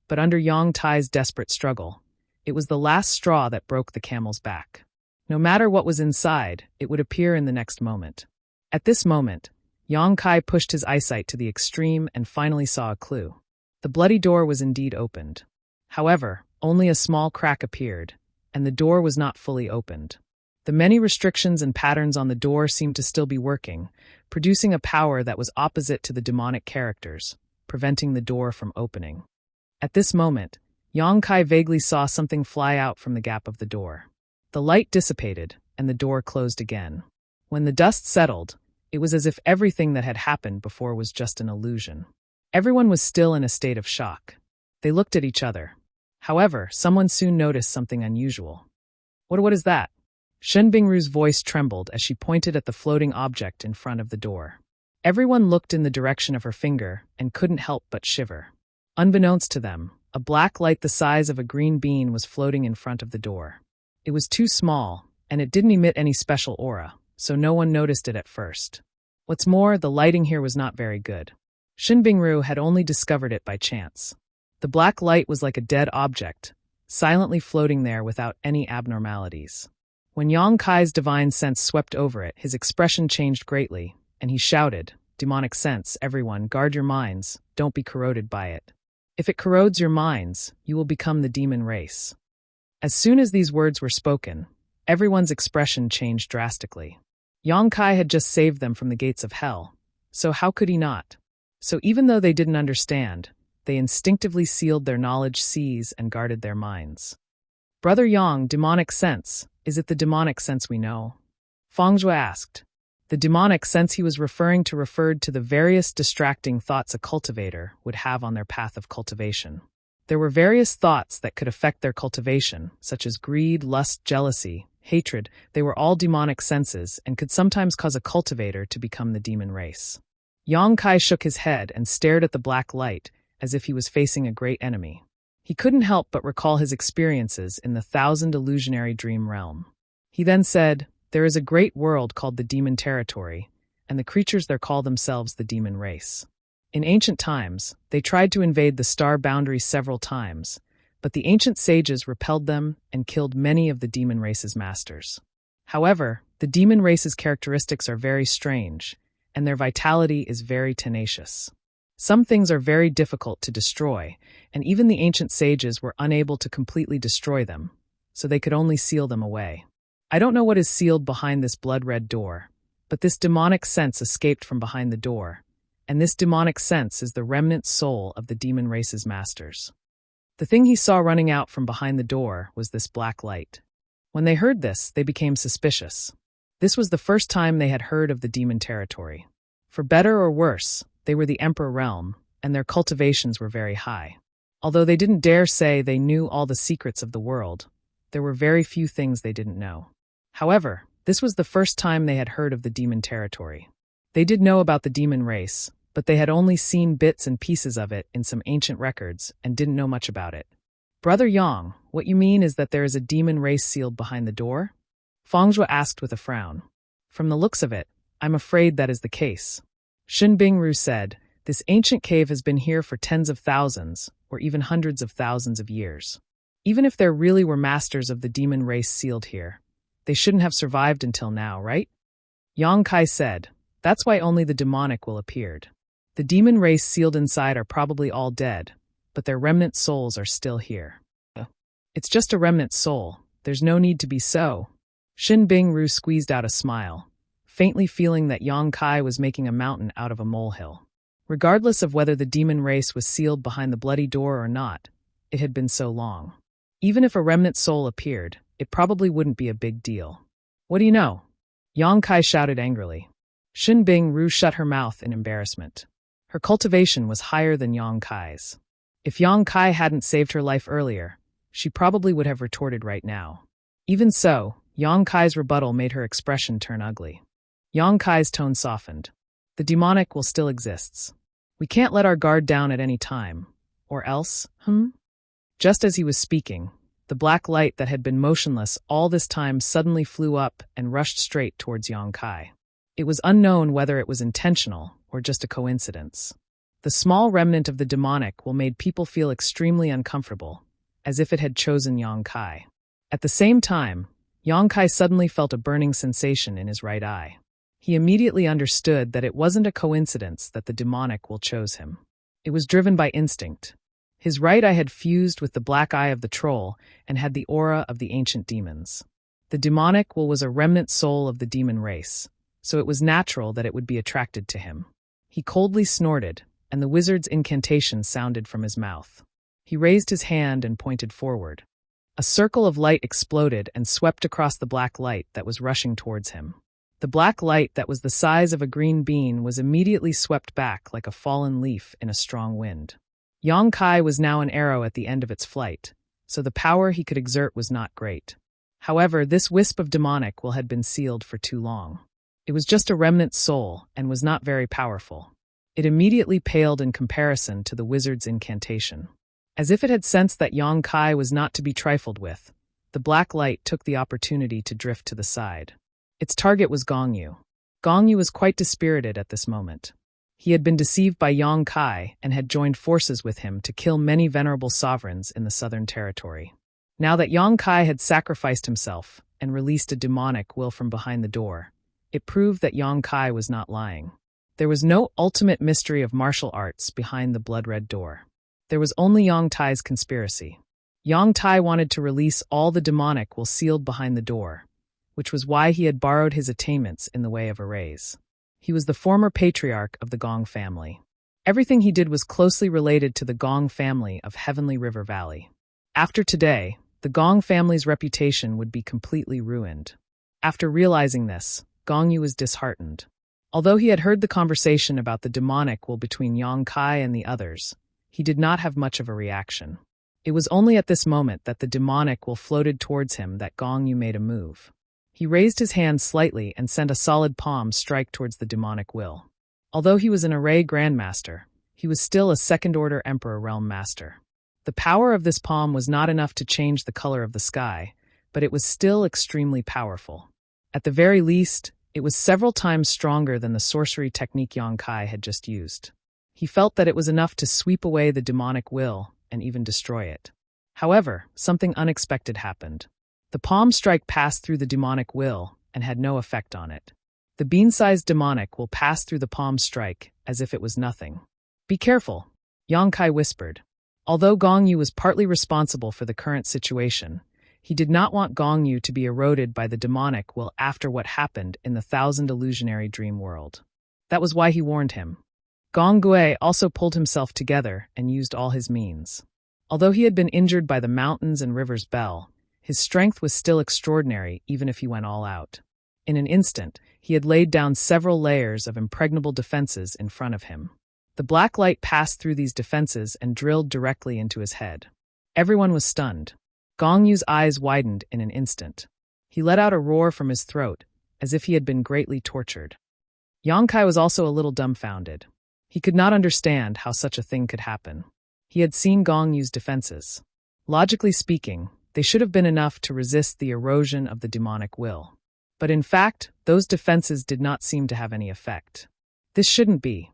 but under Yang Tai's desperate struggle, it was the last straw that broke the camel's back. No matter what was inside, it would appear in the next moment. At this moment, Yang Kai pushed his eyesight to the extreme and finally saw a clue. The bloody door was indeed opened. However, only a small crack appeared, and the door was not fully opened. The many restrictions and patterns on the door seemed to still be working, producing a power that was opposite to the demonic characters, preventing the door from opening. At this moment, Yang Kai vaguely saw something fly out from the gap of the door. The light dissipated, and the door closed again. When the dust settled, it was as if everything that had happened before was just an illusion. Everyone was still in a state of shock. They looked at each other. However, someone soon noticed something unusual. What is that?" Shen Bingru's voice trembled as she pointed at the floating object in front of the door. Everyone looked in the direction of her finger and couldn't help but shiver. Unbeknownst to them, a black light the size of a green bean was floating in front of the door. It was too small, and it didn't emit any special aura, so no one noticed it at first. What's more, the lighting here was not very good. Shen Bingru had only discovered it by chance. The black light was like a dead object, silently floating there without any abnormalities. When Yang Kai's divine sense swept over it, his expression changed greatly, and he shouted, "Demonic sense, everyone, guard your minds, don't be corroded by it. If it corrodes your minds, you will become the demon race." As soon as these words were spoken, everyone's expression changed drastically. Yang Kai had just saved them from the gates of hell, so how could he not? So even though they didn't understand, they instinctively sealed their knowledge seas and guarded their minds. "Brother Yang, demonic sense, is it the demonic sense we know?" Fang Zhou asked. The demonic sense he was referring to referred to the various distracting thoughts a cultivator would have on their path of cultivation. There were various thoughts that could affect their cultivation, such as greed, lust, jealousy, hatred. They were all demonic senses and could sometimes cause a cultivator to become the demon race. Yang Kai shook his head and stared at the black light as if he was facing a great enemy. He couldn't help but recall his experiences in the thousand illusionary dream realm. He then said, "There is a great world called the demon territory, and the creatures there call themselves the demon race. In ancient times, they tried to invade the star boundaries several times, but the ancient sages repelled them and killed many of the demon race's masters. However, the demon race's characteristics are very strange, and their vitality is very tenacious. Some things are very difficult to destroy, and even the ancient sages were unable to completely destroy them, so they could only seal them away. I don't know what is sealed behind this blood-red door, but this demonic sense escaped from behind the door, and this demonic sense is the remnant soul of the demon race's masters." The thing he saw running out from behind the door was this black light. When they heard this, they became suspicious. This was the first time they had heard of the demon territory. For better or worse, they were the Emperor realm, and their cultivations were very high. Although they didn't dare say they knew all the secrets of the world, there were very few things they didn't know. However, this was the first time they had heard of the demon territory. They did know about the demon race, but they had only seen bits and pieces of it in some ancient records and didn't know much about it. "Brother Yang, what you mean is that there is a demon race sealed behind the door?" Fang Zhou asked with a frown. "From the looks of it, I'm afraid that is the case." Xin Bingru said, "This ancient cave has been here for tens of thousands, or even hundreds of thousands of years. Even if there really were masters of the demon race sealed here, they shouldn't have survived until now, right?" Yang Kai said, "That's why only the demonic will appeared. The demon race sealed inside are probably all dead, but their remnant souls are still here." "It's just a remnant soul. There's no need to be so." Xin Bingru squeezed out a smile, faintly feeling that Yang Kai was making a mountain out of a molehill. Regardless of whether the demon race was sealed behind the bloody door or not, it had been so long. Even if a remnant soul appeared, it probably wouldn't be a big deal. "What do you know?" Yang Kai shouted angrily. Xin Bingru shut her mouth in embarrassment. Her cultivation was higher than Yang Kai's. If Yang Kai hadn't saved her life earlier, she probably would have retorted right now. Even so, Yang Kai's rebuttal made her expression turn ugly. Yang Kai's tone softened. "The demonic will still exists. We can't let our guard down at any time. Or else, Just as he was speaking, the black light that had been motionless all this time suddenly flew up and rushed straight towards Yang Kai. It was unknown whether it was intentional or just a coincidence. The small remnant of the demonic made people feel extremely uncomfortable, as if it had chosen Yang Kai. At the same time, Yang Kai suddenly felt a burning sensation in his right eye. He immediately understood that it wasn't a coincidence that the demonic chose him. It was driven by instinct. His right eye had fused with the black eye of the troll and had the aura of the ancient demons. The demonic was a remnant soul of the demon race, so it was natural that it would be attracted to him. He coldly snorted, and the wizard's incantation sounded from his mouth. He raised his hand and pointed forward. A circle of light exploded and swept across the black light that was rushing towards him. The black light that was the size of a green bean was immediately swept back like a fallen leaf in a strong wind. Yang Kai was now an arrow at the end of its flight, so the power he could exert was not great. However, this wisp of demonic had been sealed for too long. It was just a remnant soul and was not very powerful. It immediately paled in comparison to the wizard's incantation. As if it had sensed that Yang Kai was not to be trifled with, the black light took the opportunity to drift to the side. Its target was Gongyu. Gongyu was quite dispirited at this moment. He had been deceived by Yang Kai and had joined forces with him to kill many venerable sovereigns in the southern territory. Now that Yang Kai had sacrificed himself and released a demonic will from behind the door, it proved that Yang Kai was not lying. There was no ultimate mystery of martial arts behind the blood-red door. There was only Yang Tai's conspiracy. Yang Tai wanted to release all the demonic will sealed behind the door, which was why he had borrowed his attainments in the way of a raise. He was the former patriarch of the Gong family. Everything he did was closely related to the Gong family of Heavenly River Valley. After today, the Gong family's reputation would be completely ruined. After realizing this, Gong Yu was disheartened. Although he had heard the conversation about the demonic will between Yang Kai and the others, he did not have much of a reaction. It was only at this moment that the demonic will floated towards him that Gong Yu made a move. He raised his hand slightly and sent a solid palm strike towards the demonic will. Although he was an array grandmaster, he was still a second-order Emperor Realm Master. The power of this palm was not enough to change the color of the sky, but it was still extremely powerful. At the very least, it was several times stronger than the sorcery technique Yang Kai had just used. He felt that it was enough to sweep away the demonic will and even destroy it. However, something unexpected happened. The palm strike passed through the demonic will and had no effect on it. The bean-sized demonic will pass through the palm strike as if it was nothing. "Be careful," Yang Kai whispered. Although Gong Yu was partly responsible for the current situation, he did not want Gong Yu to be eroded by the demonic will after what happened in the Thousand Illusionary Dream World. That was why he warned him. Gong Gui also pulled himself together and used all his means. Although he had been injured by the mountains and river's bell, his strength was still extraordinary even if he went all out. In an instant, he had laid down several layers of impregnable defenses in front of him. The black light passed through these defenses and drilled directly into his head. Everyone was stunned. Gong Yu's eyes widened in an instant. He let out a roar from his throat, as if he had been greatly tortured. Yang Kai was also a little dumbfounded. He could not understand how such a thing could happen. He had seen Gong Yu's defenses. Logically speaking, they should have been enough to resist the erosion of the demonic will. But in fact, those defenses did not seem to have any effect. This shouldn't be.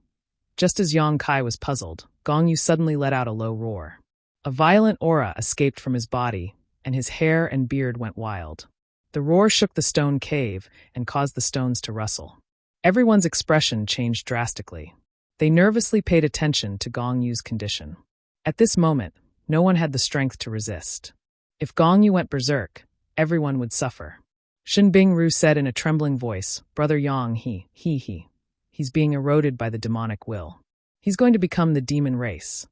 Just as Yang Kai was puzzled, Gong Yu suddenly let out a low roar. A violent aura escaped from his body, and his hair and beard went wild. The roar shook the stone cave and caused the stones to rustle. Everyone's expression changed drastically. They nervously paid attention to Gong Yu's condition. At this moment, no one had the strength to resist. If Gong Yu went berserk, everyone would suffer. Shin Bingru said in a trembling voice, "Brother Yang, he's being eroded by the demonic will. He's going to become the demon race."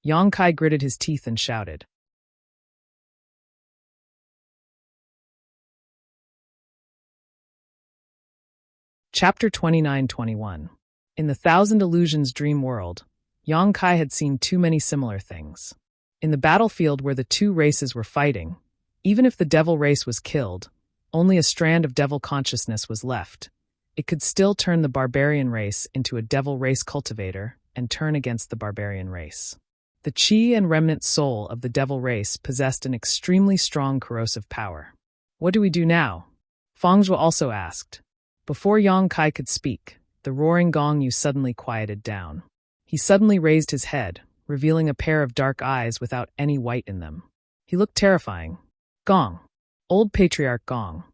Yang Kai gritted his teeth and shouted. Chapter 29-21. In the Thousand Illusions dream world, Yang Kai had seen too many similar things. In the battlefield where the two races were fighting, even if the devil race was killed, only a strand of devil consciousness was left. It could still turn the barbarian race into a devil race cultivator and turn against the barbarian race. The chi and remnant soul of the devil race possessed an extremely strong corrosive power. "What do we do now?" Fang Zhuo also asked. Before Yang Kai could speak, the roaring Gong Yu suddenly quieted down. He suddenly raised his head, revealing a pair of dark eyes without any white in them. He looked terrifying. "Gong! Old Patriarch Gong!"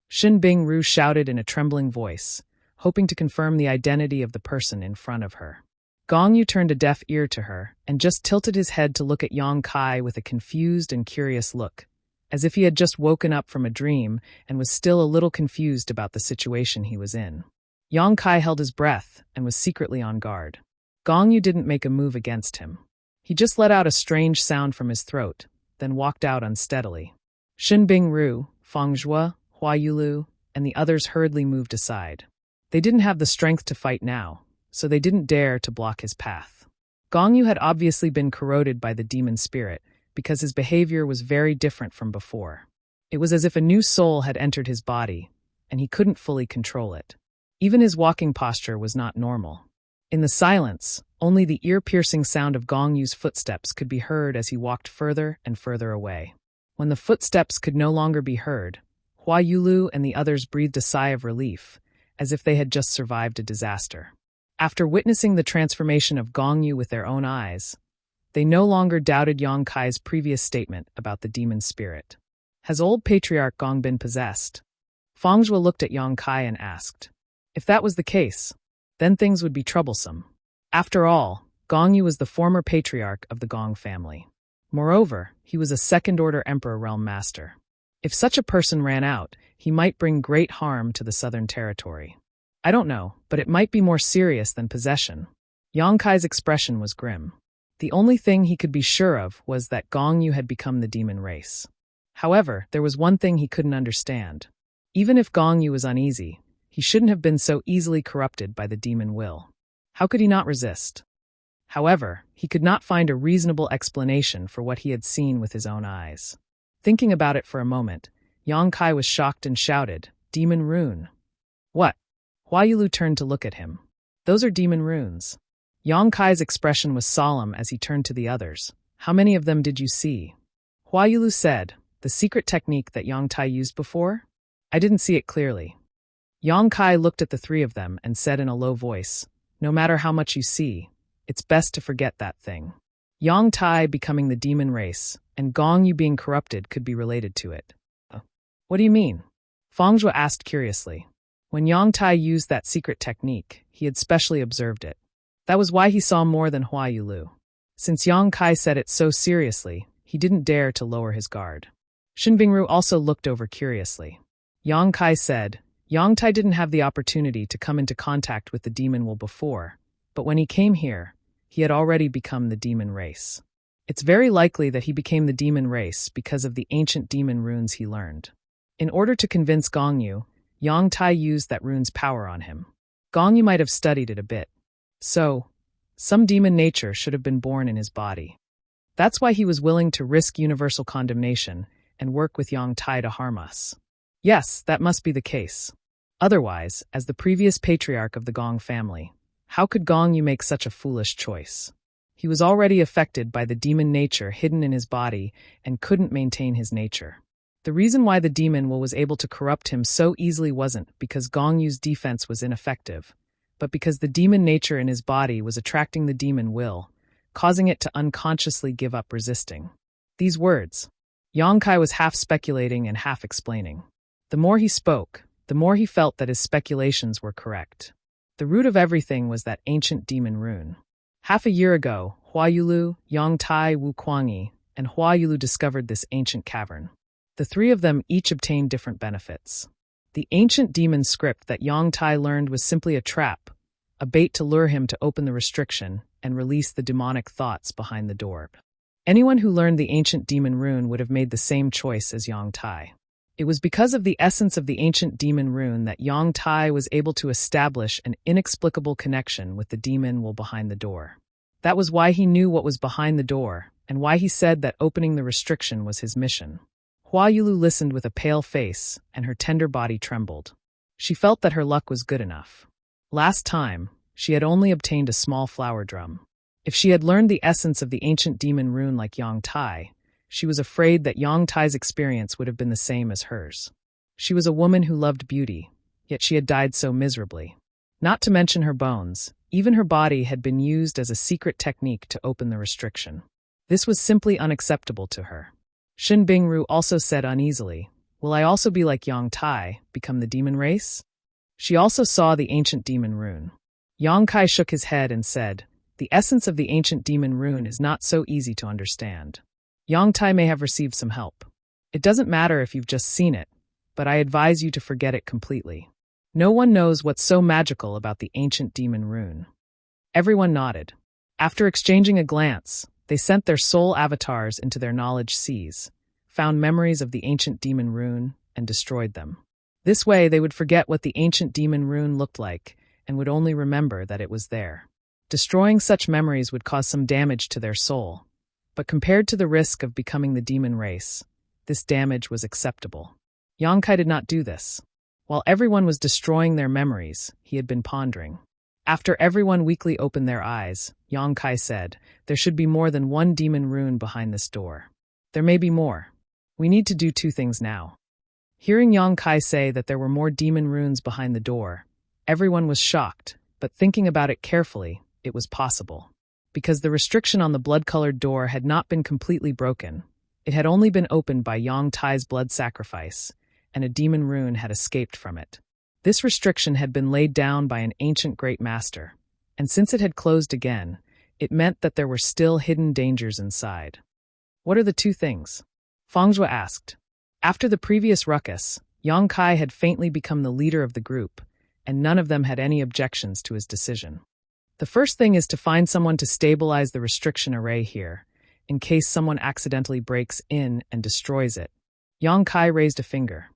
Shin Bingru shouted in a trembling voice, hoping to confirm the identity of the person in front of her. Gong Yu turned a deaf ear to her and just tilted his head to look at Yang Kai with a confused and curious look, as if he had just woken up from a dream and was still a little confused about the situation he was in. Yang Kai held his breath and was secretly on guard. Gong Yu didn't make a move against him. He just let out a strange sound from his throat, then walked out unsteadily. Shin Bingru, Fang Zhuo, Hua Yulu, and the others hurriedly moved aside. They didn't have the strength to fight now, so they didn't dare to block his path. Gong Yu had obviously been corroded by the demon spirit because his behavior was very different from before. It was as if a new soul had entered his body, and he couldn't fully control it. Even his walking posture was not normal. In the silence, only the ear-piercing sound of Gong Yu's footsteps could be heard as he walked further and further away. When the footsteps could no longer be heard, Hua Yulu and the others breathed a sigh of relief, as if they had just survived a disaster. After witnessing the transformation of Gong Yu with their own eyes, they no longer doubted Yang Kai's previous statement about the demon spirit. Has old patriarch Gong been possessed? Fangzhou looked at Yang Kai and asked. If that was the case, then things would be troublesome. After all, Gong Yu was the former patriarch of the Gong family. Moreover, he was a second-order emperor realm master. If such a person ran out, he might bring great harm to the southern territory. I don't know, but it might be more serious than possession. Yang Kai's expression was grim. The only thing he could be sure of was that Gong Yu had become the demon race. However, there was one thing he couldn't understand. Even if Gong Yu was uneasy, he shouldn't have been so easily corrupted by the demon will. How could he not resist? However, he could not find a reasonable explanation for what he had seen with his own eyes. Thinking about it for a moment, Yang Kai was shocked and shouted, "Demon rune!" What? Hua Yulu turned to look at him. Those are demon runes. Yang Kai's expression was solemn as he turned to the others. How many of them did you see? Hua Yulu said, the secret technique that Yang Tai used before? I didn't see it clearly. Yang Kai looked at the three of them and said in a low voice, no matter how much you see, it's best to forget that thing. Yang Tai becoming the demon race, and Gong Yu being corrupted could be related to it. What do you mean? Fangzhou asked curiously. When Yang Tai used that secret technique, he had specially observed it. That was why he saw more than Hua Yulu. Since Yang Kai said it so seriously, he didn't dare to lower his guard. Shin Bingru also looked over curiously. Yang Kai said, Yang Tai didn't have the opportunity to come into contact with the demon will before, but when he came here, he had already become the demon race. It's very likely that he became the demon race because of the ancient demon runes he learned. In order to convince Gong Yu, Yang Tai used that rune's power on him. Gong Yu might have studied it a bit. So, some demon nature should have been born in his body. That's why he was willing to risk universal condemnation and work with Yang Tai to harm us. Yes, that must be the case. Otherwise, as the previous patriarch of the Gong family, how could Gong Yu make such a foolish choice? He was already affected by the demon nature hidden in his body and couldn't maintain his nature. The reason why the demon will was able to corrupt him so easily wasn't because Gong Yu's defense was ineffective, but because the demon nature in his body was attracting the demon will, causing it to unconsciously give up resisting. These words, Yang Kai was half speculating and half explaining. The more he spoke, the more he felt that his speculations were correct. The root of everything was that ancient demon rune. Half a year ago, Hua Yulu, Yang Tai, Wu Kuangyi, and Hua Yulu discovered this ancient cavern. The three of them each obtained different benefits. The ancient demon script that Yang Tai learned was simply a trap, a bait to lure him to open the restriction and release the demonic thoughts behind the door. Anyone who learned the ancient demon rune would have made the same choice as Yang Tai. It was because of the essence of the ancient demon rune that Yang Tai was able to establish an inexplicable connection with the demon will behind the door. That was why he knew what was behind the door, and why he said that opening the restriction was his mission. Hua Yulu listened with a pale face, and her tender body trembled. She felt that her luck was good enough. Last time, she had only obtained a small flower drum. If she had learned the essence of the ancient demon rune like Yang Tai, she was afraid that Yang Tai's experience would have been the same as hers. She was a woman who loved beauty, yet she had died so miserably. Not to mention her bones, even her body had been used as a secret technique to open the restriction. This was simply unacceptable to her. Shin Bingru also said uneasily, will I also be like Yang Tai, become the demon race? She also saw the ancient demon rune. Yang Kai shook his head and said, the essence of the ancient demon rune is not so easy to understand. Yang Tai may have received some help. It doesn't matter if you've just seen it, but I advise you to forget it completely. No one knows what's so magical about the ancient demon rune. Everyone nodded. After exchanging a glance, they sent their soul avatars into their knowledge seas, found memories of the ancient demon rune, and destroyed them. This way they would forget what the ancient demon rune looked like, and would only remember that it was there. Destroying such memories would cause some damage to their soul, but compared to the risk of becoming the demon race, this damage was acceptable. Yang Kai did not do this. While everyone was destroying their memories, he had been pondering. After everyone weakly opened their eyes, Yang Kai said, there should be more than one demon rune behind this door. There may be more. We need to do two things now. Hearing Yang Kai say that there were more demon runes behind the door, everyone was shocked, but thinking about it carefully, it was possible. Because the restriction on the blood-colored door had not been completely broken, It had only been opened by Yang Tai's blood sacrifice, and a demon rune had escaped from it. This restriction had been laid down by an ancient great master, and since it had closed again, it meant that there were still hidden dangers inside. What are the two things? Fang Zhuo asked. After the previous ruckus, Yang Kai had faintly become the leader of the group, and none of them had any objections to his decision. The first thing is to find someone to stabilize the restriction array here, in case someone accidentally breaks in and destroys it. Yang Kai raised a finger.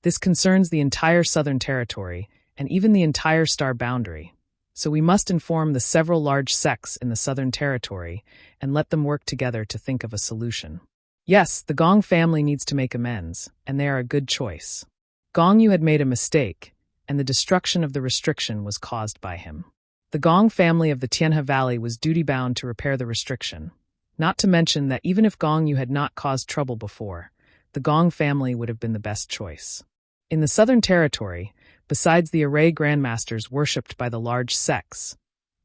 This concerns the entire Southern Territory, and even the entire star boundary, so we must inform the several large sects in the Southern Territory and let them work together to think of a solution. Yes, the Gong family needs to make amends, and they are a good choice. Gong Yu had made a mistake, and the destruction of the restriction was caused by him. The Gong family of the Tianhe Valley was duty-bound to repair the restriction, not to mention that even if Gong Yu had not caused trouble before, the Gong family would have been the best choice. In the Southern Territory, besides the array grandmasters worshipped by the large sects,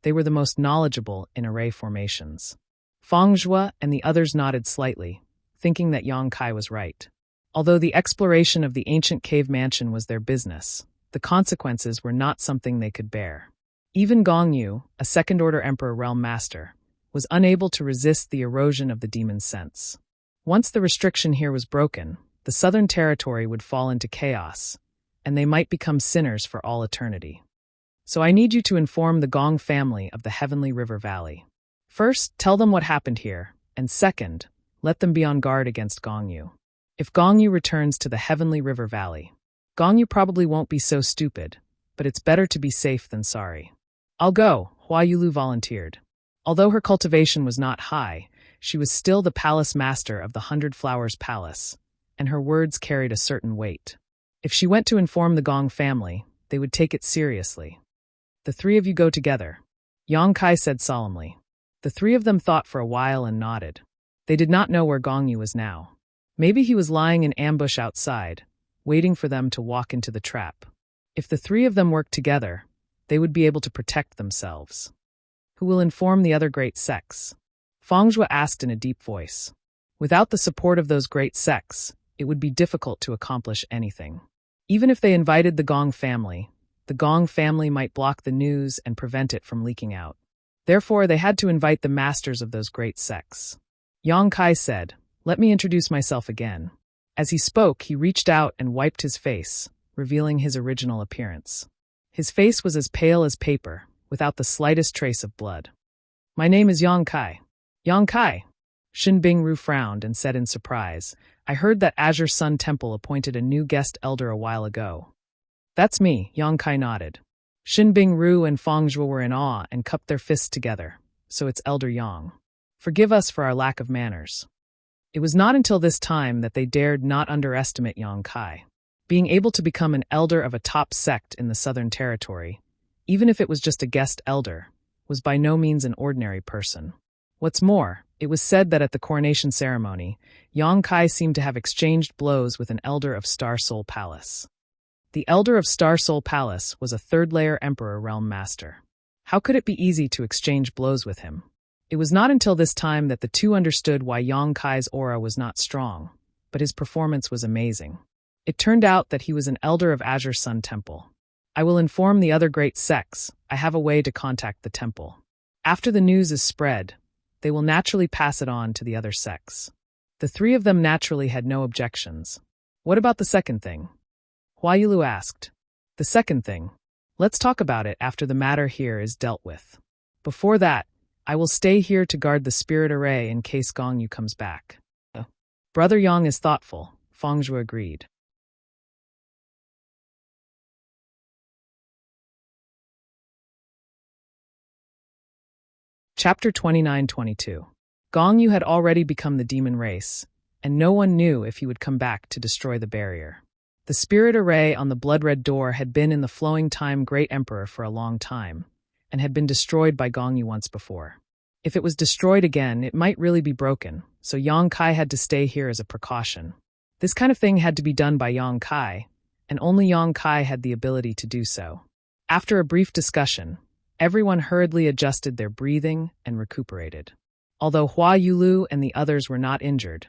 they were the most knowledgeable in array formations. Fang Zhuo and the others nodded slightly, thinking that Yang Kai was right. Although the exploration of the ancient cave mansion was their business, the consequences were not something they could bear. Even Gong Yu, a second-order Emperor Realm Master, was unable to resist the erosion of the demon's sense. Once the restriction here was broken, the Southern Territory would fall into chaos, and they might become sinners for all eternity. So I need you to inform the Gong family of the Heavenly River Valley. First, tell them what happened here, and second, let them be on guard against Gong Yu. If Gong Yu returns to the Heavenly River Valley, Gong Yu probably won't be so stupid, but it's better to be safe than sorry. I'll go, Hua Yulu volunteered. Although her cultivation was not high, she was still the palace master of the 100 Flowers Palace, and her words carried a certain weight. If she went to inform the Gong family, they would take it seriously. The three of you go together, Yang Kai said solemnly. The three of them thought for a while and nodded. They did not know where Gong Yu was now. Maybe he was lying in ambush outside, waiting for them to walk into the trap. If the three of them worked together, they would be able to protect themselves. Who will inform the other great sects? Fang Zhuo asked in a deep voice. Without the support of those great sects, it would be difficult to accomplish anything. Even if they invited the Gong family might block the news and prevent it from leaking out. Therefore, they had to invite the masters of those great sects. Yang Kai said, "Let me introduce myself again." As he spoke, he reached out and wiped his face, revealing his original appearance. His face was as pale as paper, without the slightest trace of blood. "My name is Yang Kai." "Yang Kai?" Shin Bingru frowned and said in surprise, "I heard that Azure Sun Temple appointed a new guest elder a while ago." "That's me," Yang Kai nodded. Shin Bingru and Fang Zhuo were in awe and cupped their fists together. "So it's Elder Yang. Forgive us for our lack of manners." It was not until this time that they dared not underestimate Yang Kai. Being able to become an elder of a top sect in the Southern Territory, even if it was just a guest elder, was by no means an ordinary person. What's more, it was said that at the coronation ceremony, Yang Kai seemed to have exchanged blows with an elder of Star Soul Palace. The elder of Star Soul Palace was a third-layer Emperor Realm Master. How could it be easy to exchange blows with him? It was not until this time that the two understood why Yang Kai's aura was not strong, but his performance was amazing. It turned out that he was an elder of Azure Sun Temple. "I will inform the other great sects. I have a way to contact the temple. After the news is spread, they will naturally pass it on to the other sects." The three of them naturally had no objections. "What about the second thing?" Hua Yulu asked. "The second thing? Let's talk about it after the matter here is dealt with. Before that, I will stay here to guard the spirit array in case Gong Yu comes back." "Brother Yang is thoughtful," Fang Zhuo agreed. Chapter 29-22. Gong Yu had already become the demon race, and no one knew if he would come back to destroy the barrier. The spirit array on the blood-red door had been in the flowing time Great Emperor for a long time, and had been destroyed by Gong Yu once before. If it was destroyed again, it might really be broken, so Yang Kai had to stay here as a precaution. This kind of thing had to be done by Yang Kai, and only Yang Kai had the ability to do so. After a brief discussion, everyone hurriedly adjusted their breathing and recuperated. Although Hua Yulu and the others were not injured,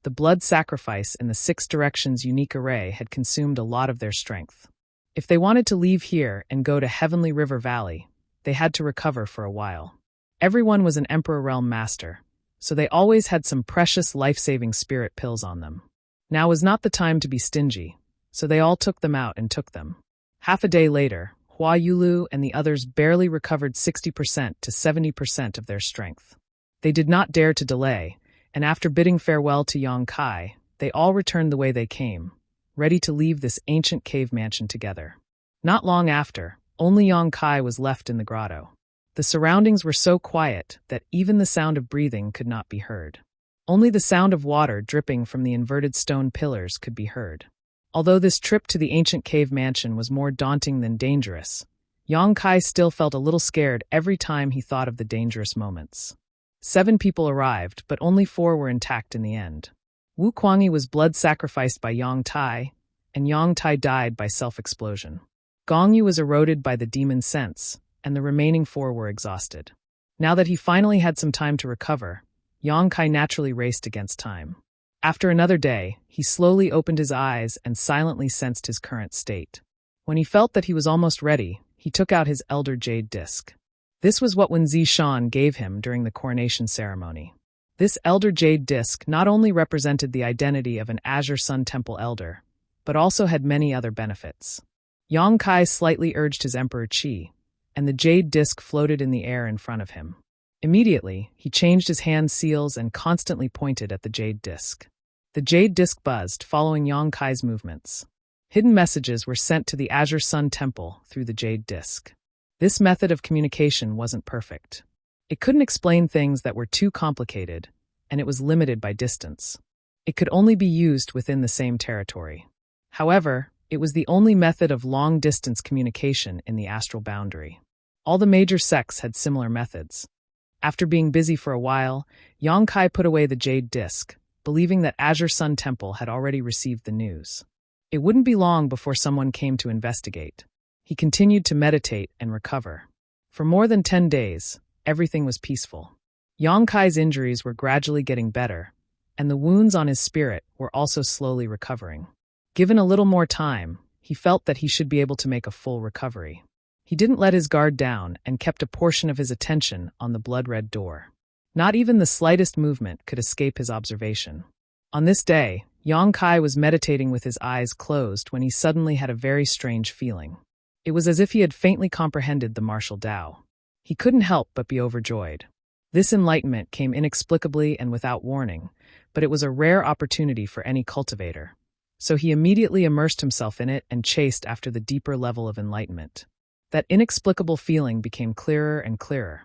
The blood sacrifice in the six directions unique array had consumed a lot of their strength. If they wanted to leave here and go to Heavenly River Valley, they had to recover for a while. Everyone was an Emperor Realm master, so they always had some precious life-saving spirit pills on them. Now was not the time to be stingy, so they all took them out and took them. Half a day later, Hua Yulu and the others barely recovered 60% to 70% of their strength. They did not dare to delay, and after bidding farewell to Yang Kai, they all returned the way they came, ready to leave this ancient cave mansion together. Not long after, only Yang Kai was left in the grotto. The surroundings were so quiet that even the sound of breathing could not be heard. Only the sound of water dripping from the inverted stone pillars could be heard. Although this trip to the ancient cave mansion was more daunting than dangerous, Yang Kai still felt a little scared every time he thought of the dangerous moments. 7 people arrived, but only 4 were intact in the end. Wu Kuangyi was blood sacrificed by Yang Tai, and Yang Tai died by self-explosion. Gong Yu was eroded by the demon sense, and the remaining 4 were exhausted. Now that he finally had some time to recover, Yang Kai naturally raced against time. After another day, he slowly opened his eyes and silently sensed his current state. When he felt that he was almost ready, he took out his Elder Jade Disc. This was what Wen Zishan gave him during the coronation ceremony. This Elder Jade Disc not only represented the identity of an Azure Sun Temple Elder, but also had many other benefits. Yang Kai slightly urged his Emperor Qi, and the Jade Disc floated in the air in front of him. Immediately, he changed his hand seals and constantly pointed at the Jade Disc. The Jade Disc buzzed, following Yang Kai's movements. Hidden messages were sent to the Azure Sun Temple through the Jade Disc. This method of communication wasn't perfect. It couldn't explain things that were too complicated, and it was limited by distance. It could only be used within the same territory. However, it was the only method of long-distance communication in the astral boundary. All the major sects had similar methods. After being busy for a while, Yang Kai put away the Jade Disc, believing that Azure Sun Temple had already received the news. It wouldn't be long before someone came to investigate. He continued to meditate and recover. For more than 10 days, everything was peaceful. Yang Kai's injuries were gradually getting better, and the wounds on his spirit were also slowly recovering. Given a little more time, he felt that he should be able to make a full recovery. He didn't let his guard down and kept a portion of his attention on the blood-red door. Not even the slightest movement could escape his observation. On this day, Yang Kai was meditating with his eyes closed when he suddenly had a very strange feeling. It was as if he had faintly comprehended the martial Tao. He couldn't help but be overjoyed. This enlightenment came inexplicably and without warning, but it was a rare opportunity for any cultivator. So he immediately immersed himself in it and chased after the deeper level of enlightenment. That inexplicable feeling became clearer and clearer.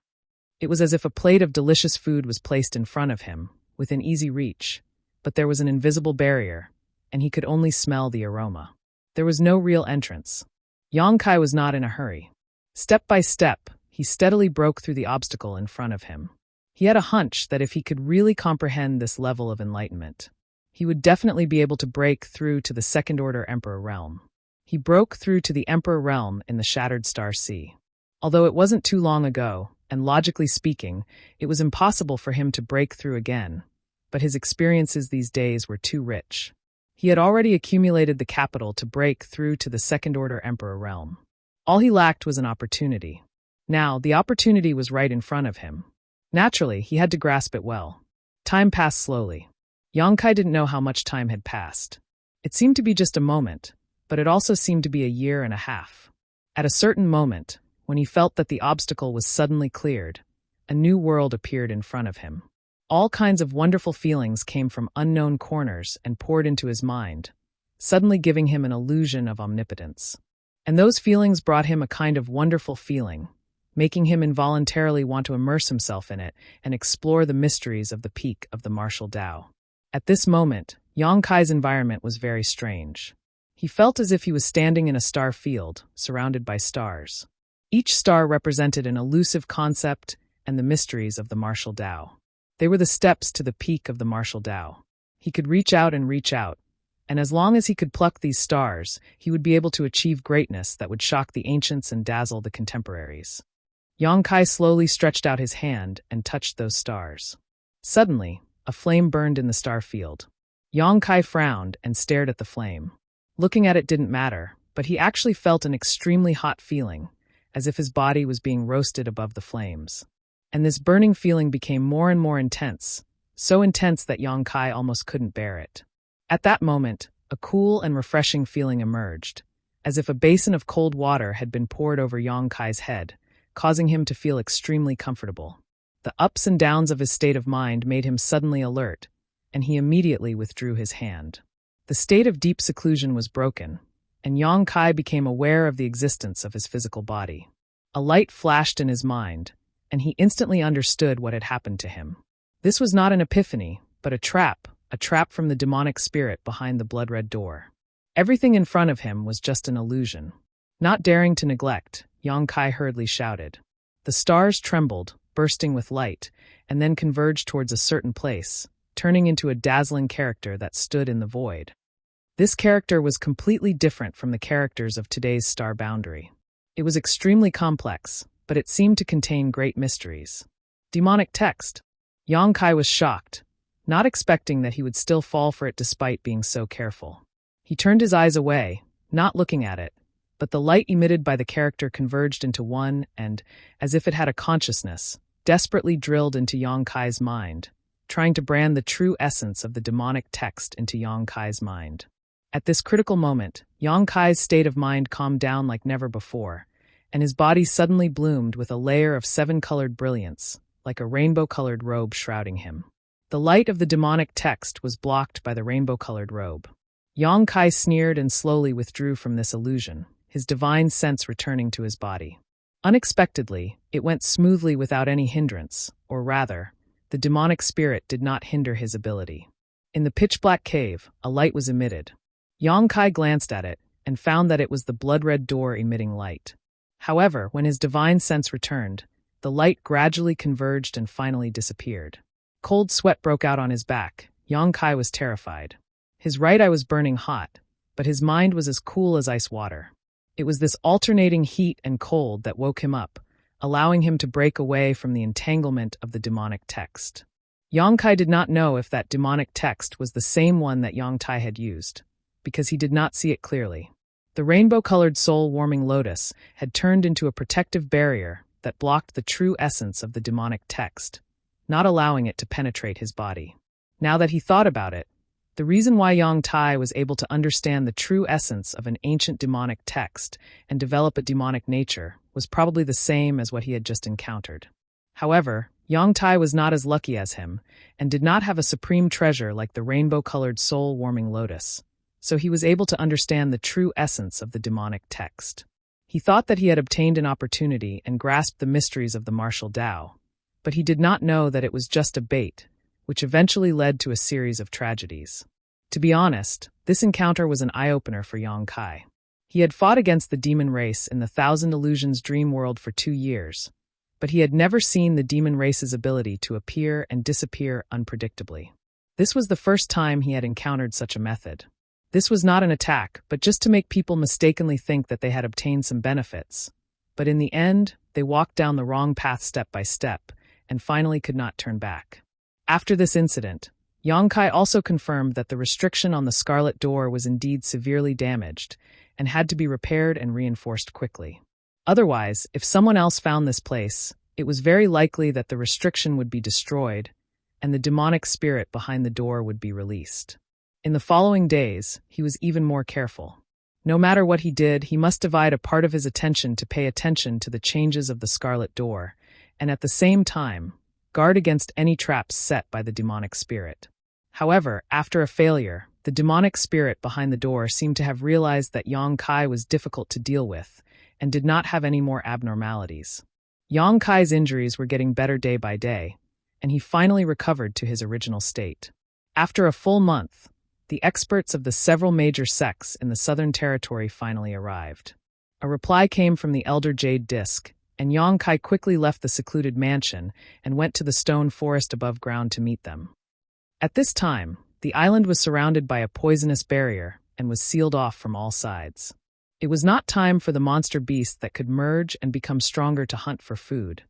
It was as if a plate of delicious food was placed in front of him, within easy reach, but there was an invisible barrier, and he could only smell the aroma. There was no real entrance. Yang Kai was not in a hurry. Step by step, he steadily broke through the obstacle in front of him. He had a hunch that if he could really comprehend this level of enlightenment, he would definitely be able to break through to the second-order Emperor Realm. He broke through to the Emperor Realm in the Shattered Star Sea. Although it wasn't too long ago, and logically speaking, it was impossible for him to break through again, but his experiences these days were too rich. He had already accumulated the capital to break through to the second-order Emperor Realm. All he lacked was an opportunity. Now, the opportunity was right in front of him. Naturally, he had to grasp it well. Time passed slowly. Yang Kai didn't know how much time had passed. It seemed to be just a moment, but it also seemed to be a year and a half. At a certain moment, when he felt that the obstacle was suddenly cleared, a new world appeared in front of him. All kinds of wonderful feelings came from unknown corners and poured into his mind, suddenly giving him an illusion of omnipotence. And those feelings brought him a kind of wonderful feeling, making him involuntarily want to immerse himself in it and explore the mysteries of the peak of the martial Tao. At this moment, Yang Kai's environment was very strange. He felt as if he was standing in a star field, surrounded by stars. Each star represented an elusive concept and the mysteries of the martial Tao. They were the steps to the peak of the martial Tao. He could reach out, and as long as he could pluck these stars, he would be able to achieve greatness that would shock the ancients and dazzle the contemporaries. Yang Kai slowly stretched out his hand and touched those stars. Suddenly, a flame burned in the star field. Yang Kai frowned and stared at the flame. Looking at it didn't matter, but he actually felt an extremely hot feeling, as if his body was being roasted above the flames. And this burning feeling became more and more intense, so intense that Yang Kai almost couldn't bear it. At that moment, a cool and refreshing feeling emerged, as if a basin of cold water had been poured over Yang Kai's head, causing him to feel extremely comfortable. The ups and downs of his state of mind made him suddenly alert, and he immediately withdrew his hand. The state of deep seclusion was broken, and Yang Kai became aware of the existence of his physical body. A light flashed in his mind, and he instantly understood what had happened to him. This was not an epiphany, but a trap from the demonic spirit behind the blood-red door. Everything in front of him was just an illusion. Not daring to neglect, Yang Kai hurriedly shouted. The stars trembled, bursting with light, and then converged towards a certain place, turning into a dazzling character that stood in the void. This character was completely different from the characters of today's star boundary. It was extremely complex, but it seemed to contain great mysteries. Demonic text. Yang Kai was shocked, not expecting that he would still fall for it despite being so careful. He turned his eyes away, not looking at it, but the light emitted by the character converged into one and, as if it had a consciousness, desperately drilled into Yang Kai's mind, trying to brand the true essence of the demonic text into Yang Kai's mind. At this critical moment, Yang Kai's state of mind calmed down like never before, and his body suddenly bloomed with a layer of seven-colored brilliance, like a rainbow-colored robe shrouding him. The light of the demonic text was blocked by the rainbow-colored robe. Yang Kai sneered and slowly withdrew from this illusion, his divine sense returning to his body. Unexpectedly, it went smoothly without any hindrance, or rather, the demonic spirit did not hinder his ability. In the pitch-black cave, a light was emitted. Yang Kai glanced at it and found that it was the blood-red door emitting light. However, when his divine sense returned, the light gradually converged and finally disappeared. Cold sweat broke out on his back. Yang Kai was terrified. His right eye was burning hot, but his mind was as cool as ice water. It was this alternating heat and cold that woke him up, allowing him to break away from the entanglement of the demonic text. Yang Kai did not know if that demonic text was the same one that Yang Tai had used, because he did not see it clearly. The rainbow-colored soul-warming lotus had turned into a protective barrier that blocked the true essence of the demonic text, not allowing it to penetrate his body. Now that he thought about it, the reason why Yang Tai was able to understand the true essence of an ancient demonic text and develop a demonic nature was probably the same as what he had just encountered. However, Yang Tai was not as lucky as him and did not have a supreme treasure like the rainbow-colored soul-warming lotus, so he was able to understand the true essence of the demonic text. He thought that he had obtained an opportunity and grasped the mysteries of the martial Tao, but he did not know that it was just a bait, which eventually led to a series of tragedies. To be honest, this encounter was an eye-opener for Yang Kai. He had fought against the demon race in the Thousand Illusions dream world for 2 years, but he had never seen the demon race's ability to appear and disappear unpredictably. This was the first time he had encountered such a method. This was not an attack, but just to make people mistakenly think that they had obtained some benefits. But in the end, they walked down the wrong path step by step, and finally could not turn back. After this incident, Yang Kai also confirmed that the restriction on the Scarlet Door was indeed severely damaged and had to be repaired and reinforced quickly. Otherwise, if someone else found this place, it was very likely that the restriction would be destroyed and the demonic spirit behind the door would be released. In the following days, he was even more careful. No matter what he did, he must divide a part of his attention to pay attention to the changes of the Scarlet Door, and at the same time, guard against any traps set by the demonic spirit. However, after a failure, the demonic spirit behind the door seemed to have realized that Yang Kai was difficult to deal with and did not have any more abnormalities. Yang Kai's injuries were getting better day by day, and he finally recovered to his original state. After a full month, the experts of the several major sects in the Southern Territory finally arrived. A reply came from the Elder Jade Disc, and Yang Kai quickly left the secluded mansion and went to the stone forest above ground to meet them. At this time, the island was surrounded by a poisonous barrier and was sealed off from all sides. It was not time for the monster beast that could merge and become stronger to hunt for food,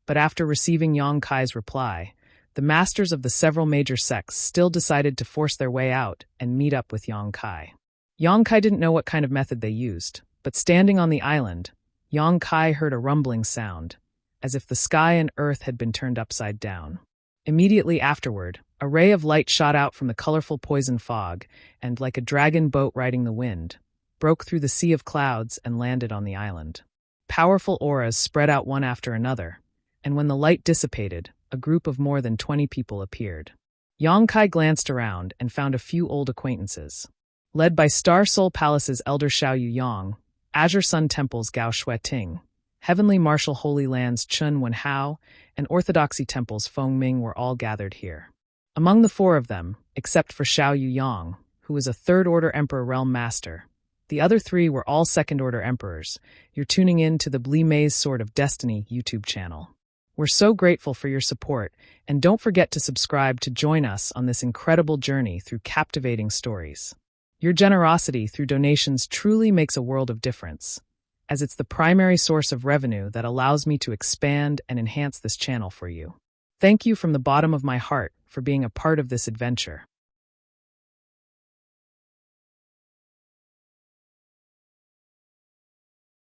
but after receiving Yang Kai's reply, the masters of the several major sects still decided to force their way out and meet up with Yang Kai. Yang Kai didn't know what kind of method they used, but standing on the island, Yang Kai heard a rumbling sound, as if the sky and earth had been turned upside down. Immediately afterward, a ray of light shot out from the colorful poison fog and, like a dragon boat riding the wind, broke through the sea of clouds and landed on the island. Powerful auras spread out one after another, and when the light dissipated, a group of more than 20 people appeared. Yang Kai glanced around and found a few old acquaintances. Led by Star Soul Palace's elder Xiao Yuyang, Azure Sun Temple's Gao Shueting, Heavenly Martial Holy Land's Chun Wenhao, and Orthodoxy Temple's Feng Ming were all gathered here. Among the four of them, except for Xiao Yuyang, who was a third-order Emperor Realm Master, the other three were all second-order Emperors. You're tuning in to the Blee Maze Sword of Destiny YouTube channel. We're so grateful for your support, and don't forget to subscribe to join us on this incredible journey through captivating stories. Your generosity through donations truly makes a world of difference, as it's the primary source of revenue that allows me to expand and enhance this channel for you. Thank you from the bottom of my heart for being a part of this adventure.